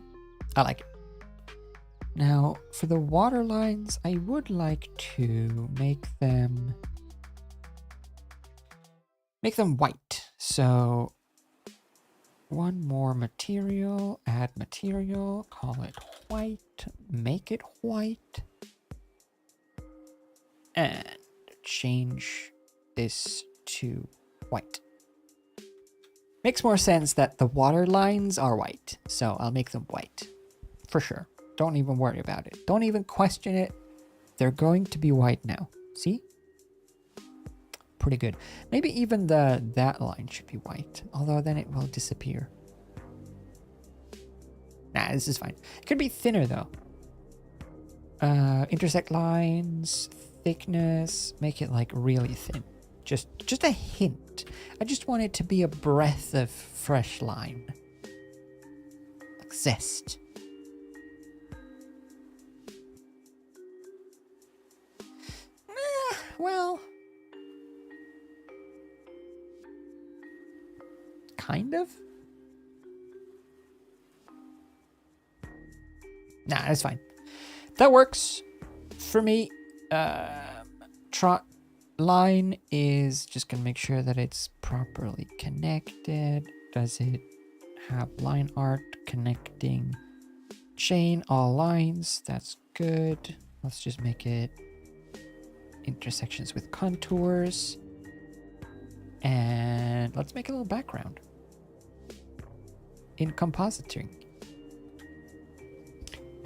S1: I like it. Now, for the water lines, I would like to make them white. So, one more material, add material, call it white, make it white, and change this to white. Makes more sense that the water lines are white, so I'll make them white. For sure. Don't even worry about it. Don't even question it. They're going to be white now. See? Pretty good. Maybe even that line should be white, although then it will disappear. Nah, this is fine. It could be thinner though. Intersect lines, thickness, make it like really thin. Just a hint. I just want it to be a breath of fresh line. exist. Well, kind of. Nah, that's fine. That works for me. Trot line is just gonna make sure that it's properly connected. Does it have line art connecting chain all lines? That's good. Let's just make it intersections with contours. And let's make a little background in compositing.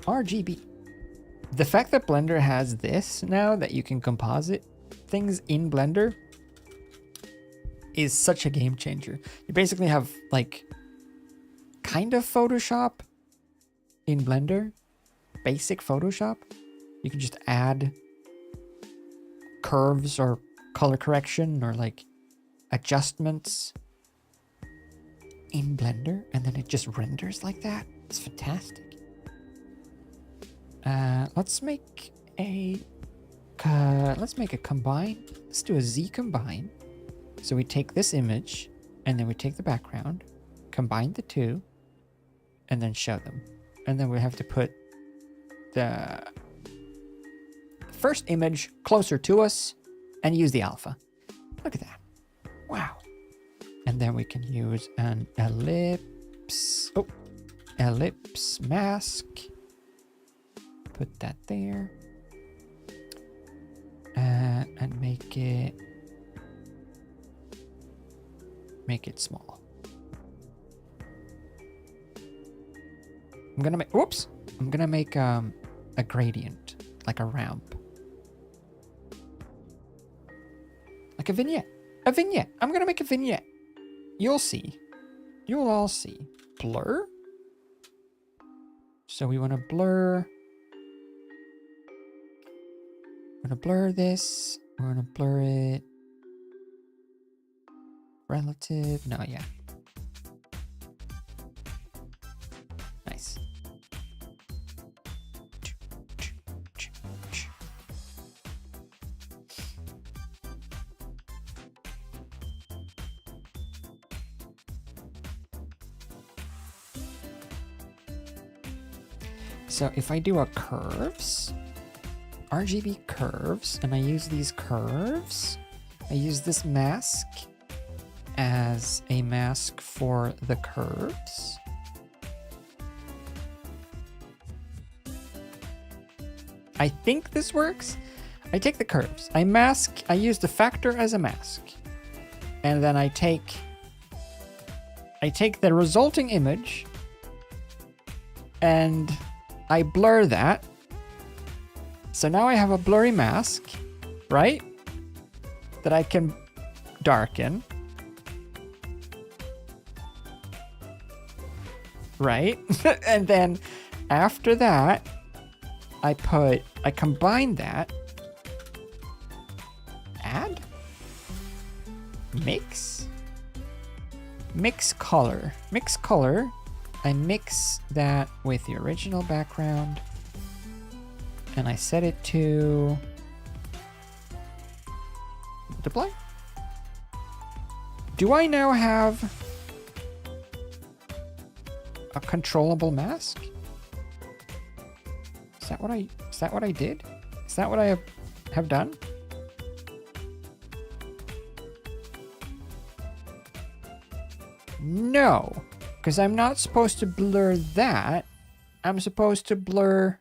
S1: RGB. The fact that Blender has this now, that you can composite things in Blender, is such a game changer. You basically have like kind of Photoshop in Blender, basic Photoshop. You can just add curves or color correction or like adjustments in Blender, and then it just renders like that. It's fantastic. Let's make a combine. Let's do a Z combine. So we take this image and then we take the background, combine the two, and then show them. And then we have to put the first image closer to us and use the alpha. Look at that. Wow. And then we can use an ellipse. Oh, ellipse mask. Put that there. And make it small. I'm gonna make, whoops. I'm gonna make a gradient, like a ramp. Like a vignette. A vignette. I'm gonna make a vignette. You'll see. You'll all see. Blur. So we want to blur. We're going to blur this. We're going to blur it. Relative. No, yeah. Nice. So if I do a curves, RGB curves, and I use these curves, I use this mask as a mask for the curves. I think this works. I take the curves, I use the factor as a mask, and then I take the resulting image and I blur that. So now I have a blurry mask, right? That I can darken. Right? And then after that, I combine that. Add. Mix color. Mix color. I mix that with the original background. And I set it to multiply. Do I now have a controllable mask? Is that what I did? Is that what I have done? No, because I'm not supposed to blur that. I'm supposed to blur.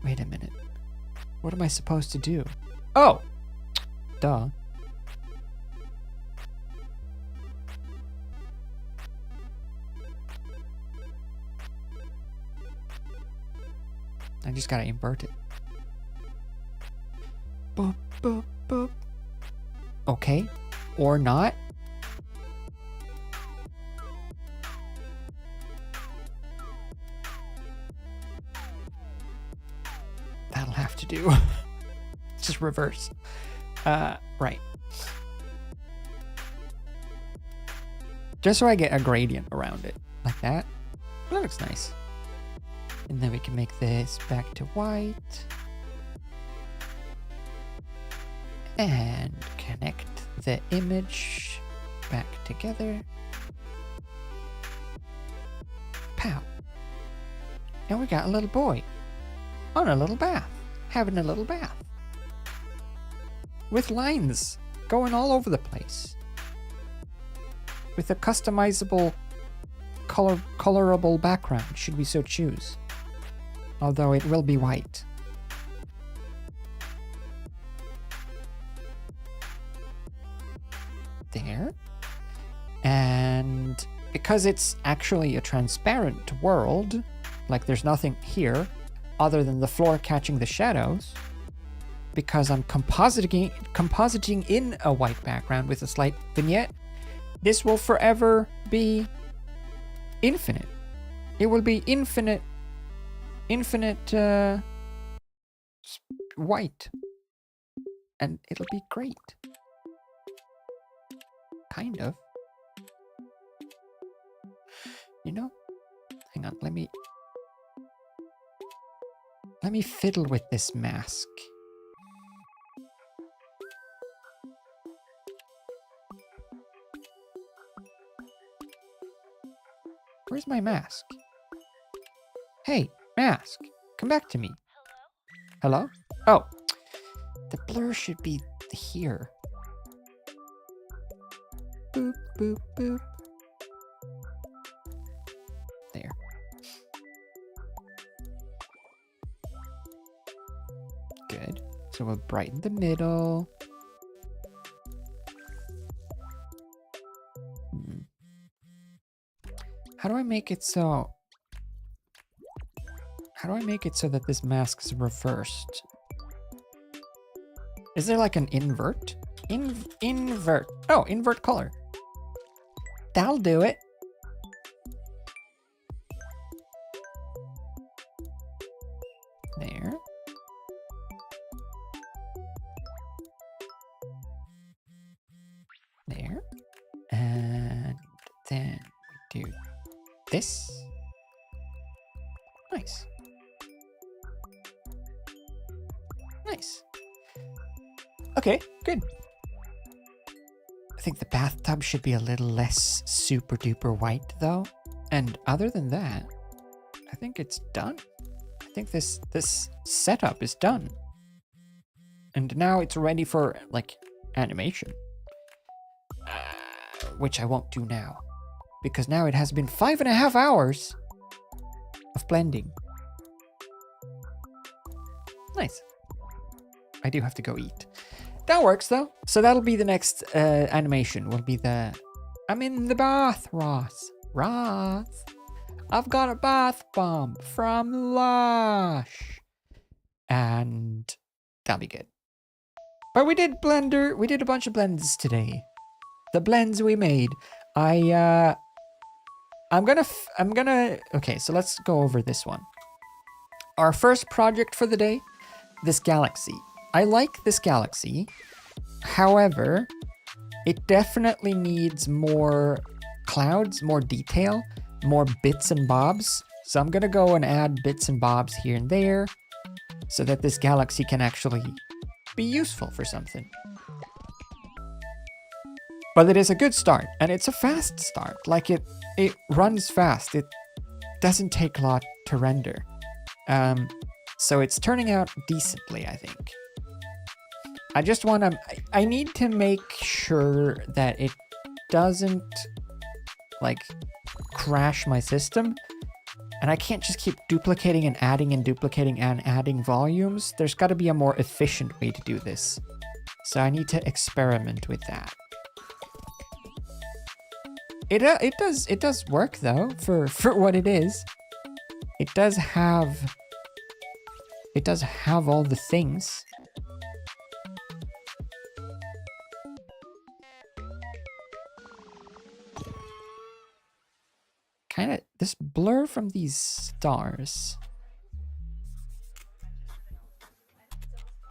S1: Wait a minute. What am I supposed to do? Oh! Duh. I just gotta invert it. Boop, boop, boop. Okay. Or not. That'll have to do. Just reverse. Right. Just so I get a gradient around it. Like that. That looks nice. And then we can make this back to white. And connect the image back together. Pow. And we got a little boy on a little bath, having a little bath. With lines going all over the place. With a customizable, colorable background, should we so choose. Although it will be white. There. And because it's actually a transparent world, like there's nothing here other than the floor catching the shadows, because I'm compositing in a white background with a slight vignette, this will forever be infinite. It will be infinite white. And it'll be great. Kind of. You know? Hang on, let me fiddle with this mask. Where's my mask? Hey, mask, come back to me. Hello? Oh, the blur should be here. Boop, boop, boop. There. Good. So we'll brighten the middle. How do I make it so... How do I make it so that this mask is reversed? Is there like an invert? Invert. Oh, invert color. That'll do it. There. There. And then we do this. Nice. Nice. Okay, good. I think the bathtub should be a little less super duper white though. And other than that, I think it's done. I think this setup is done. And now it's ready for like animation. Which I won't do now. Because now it has been 5.5 hours of blending. Nice. I do have to go eat. That works though. So that'll be the next animation. Will be the... I'm in the bath, Ross. Ross. I've got a bath bomb from Lush. And that'll be good. But we did Blender. We did a bunch of blends today. The blends we made. I'm gonna... Okay, so let's go over this one. Our first project for the day. This galaxy. I like this galaxy. However, it definitely needs more clouds, more detail, more bits and bobs. So I'm gonna go and add bits and bobs here and there so that this galaxy can actually be useful for something. But it is a good start, and it's a fast start. Like it runs fast. It doesn't take a lot to render. So it's turning out decently, I think. I just want to... I need to make sure that it doesn't, like, crash my system. And I can't just keep duplicating and duplicating and adding volumes. There's got to be a more efficient way to do this. So I need to experiment with that. It does work, though, for what it is. It does have all the things. Kind of, this blur from these stars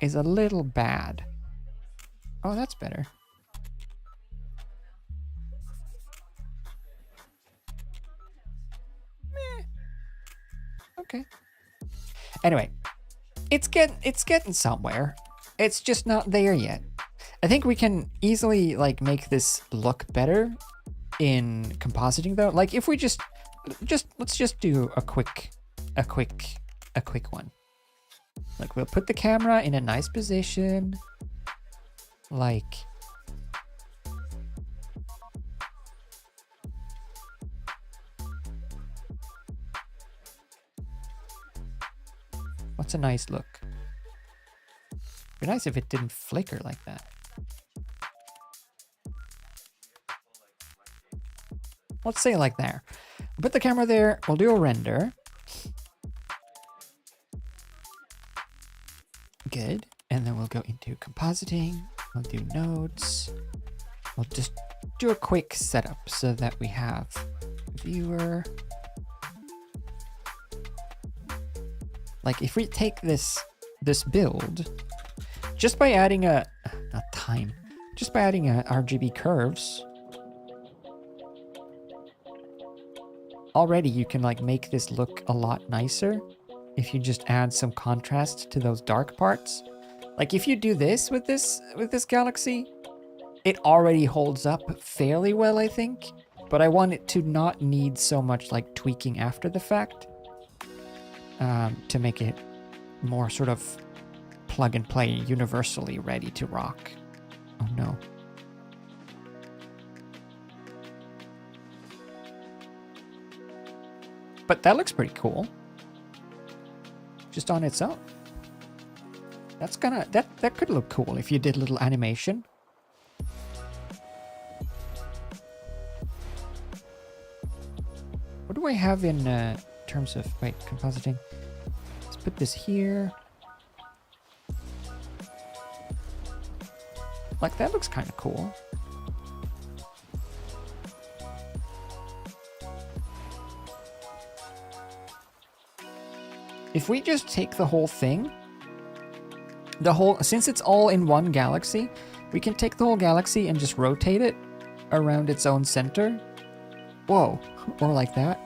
S1: is a little bad. Oh, that's better. Okay. Anyway, it's getting somewhere. It's just not there yet. I think we can easily like make this look better in compositing though. Like if we let's just do a quick one. Like we'll put the camera in a nice position. Like what's a nice look? It'd be nice if it didn't flicker like that. Let's say like there. We'll put the camera there. We'll do a render. Good. And then we'll go into compositing. We'll do nodes. We'll just do a quick setup so that we have viewer. Like if we take this build, just by adding just by adding RGB curves, already you can like make this look a lot nicer if you just add some contrast to those dark parts. Like if you do this with this galaxy, it already holds up fairly well, I think, but I want it to not need so much like tweaking after the fact, to make it more sort of plug and play, universally ready to rock. Oh no. But that looks pretty cool. Just on its own. That's gonna, that could look cool if you did a little animation. What do I have in terms of, wait, compositing? Let's put this here. Like that looks kind of cool. If we just take the whole thing, since it's all in one galaxy, we can take the whole galaxy and just rotate it around its own center. Whoa, or like that.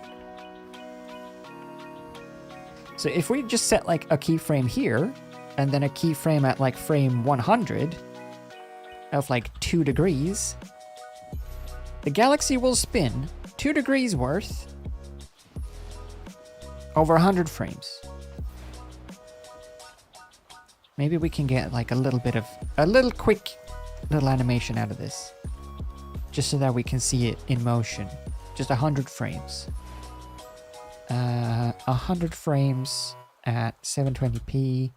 S1: So if we just set like a keyframe here, and then a keyframe at like frame 100 of like 2 degrees, the galaxy will spin 2 degrees worth over 100 frames. Maybe we can get like a little quick animation out of this. Just so that we can see it in motion. Just 100 frames. 100 frames at 720p.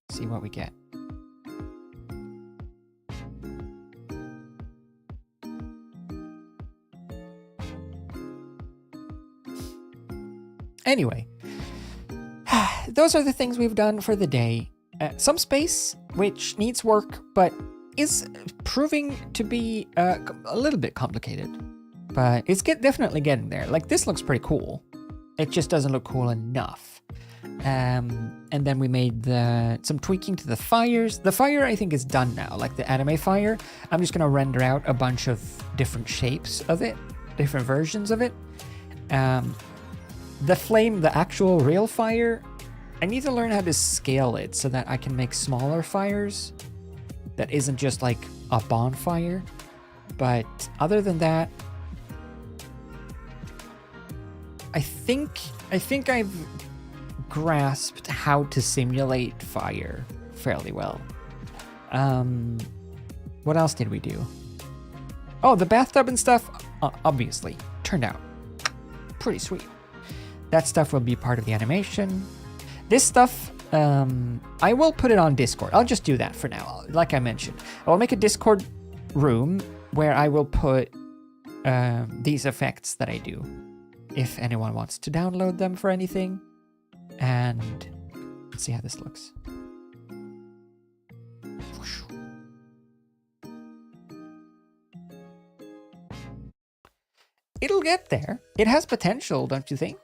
S1: See what we get. Anyway, those are the things we've done for the day. Some space, which needs work, but is proving to be a little bit complicated. But it's definitely getting there. Like, this looks pretty cool. It just doesn't look cool enough. And then we made some tweaking to the fires. The fire, I think, is done now. Like the anime fire, I'm just going to render out a bunch of different shapes of it, different versions of it. The flame, the actual real fire, I need to learn how to scale it so that I can make smaller fires that isn't just like a bonfire. But other than that, I think I've grasped how to simulate fire fairly well. What else did we do? Oh, the bathtub and stuff, obviously, turned out pretty sweet. That stuff will be part of the animation. This stuff, I will put it on Discord. I'll just do that for now, like I mentioned. I will make a Discord room where I will put these effects that I do, if anyone wants to download them for anything. And let's see how this looks. It'll get there. It has potential, don't you think?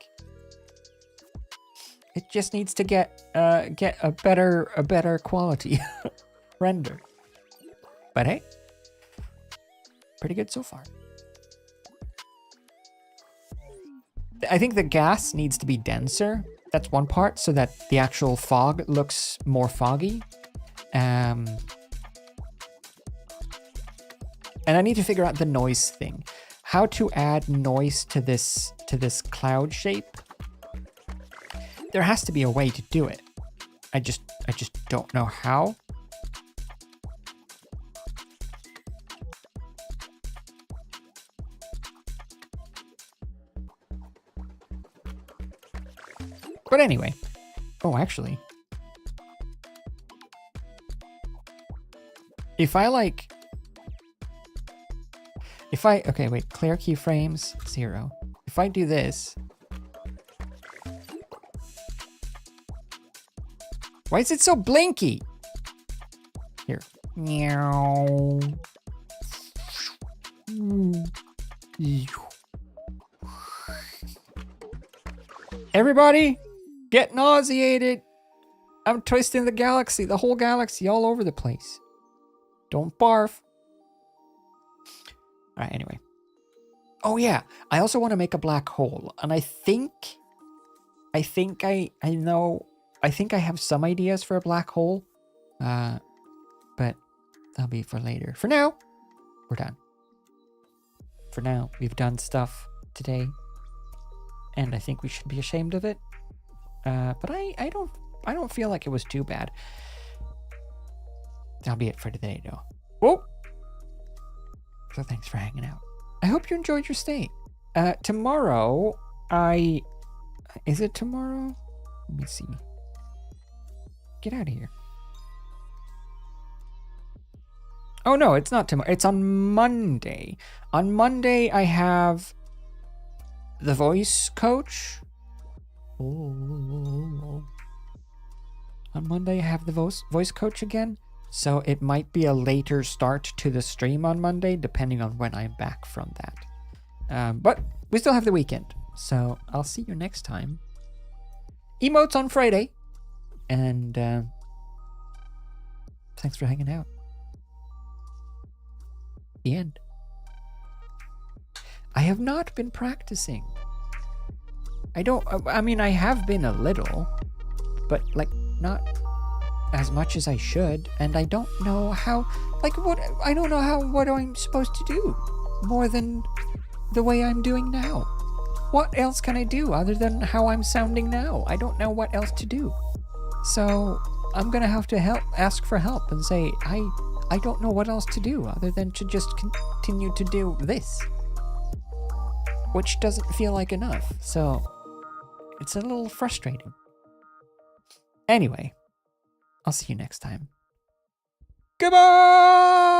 S1: It just needs to get a better quality render. But hey, pretty good so far. I think the gas needs to be denser. That's one part, so that the actual fog looks more foggy. And I need to figure out the noise thing. How to add noise to this cloud shape. There has to be a way to do it. I just don't know how. But anyway. Oh, actually. Okay, wait, clear keyframes, 0. If I do this. Why is it so blinky? Here. Meow. Everybody, get nauseated. I'm twisting the galaxy, the whole galaxy, all over the place. Don't barf. All right, anyway. Oh yeah, I also want to make a black hole, and I think I have some ideas for a black hole, but that'll be for later. For now, we're done. For now, we've done stuff today, and I think we should be ashamed of it. But I don't feel like it was too bad. That'll be it for today, though. Whoa. So thanks for hanging out. I hope you enjoyed your stay. Tomorrow, is it tomorrow? Let me see. Get out of here. Oh no, it's not tomorrow. It's on Monday. On Monday, I have the voice coach. On Monday, I have the voice coach again. So it might be a later start to the stream on Monday, depending on when I'm back from that. But we still have the weekend. So I'll see you next time. Emotes on Friday. And thanks for hanging out. The end. I have not been practicing. I mean, I have been a little, but like not as much as I should, and I don't know how, what I'm supposed to do more than the way I'm doing now. What else can I do other than how I'm sounding now? I don't know what else to do. So I'm gonna have to ask for help and say, I don't know what else to do other than to just continue to do this, which doesn't feel like enough. So it's a little frustrating. Anyway, I'll see you next time. Goodbye!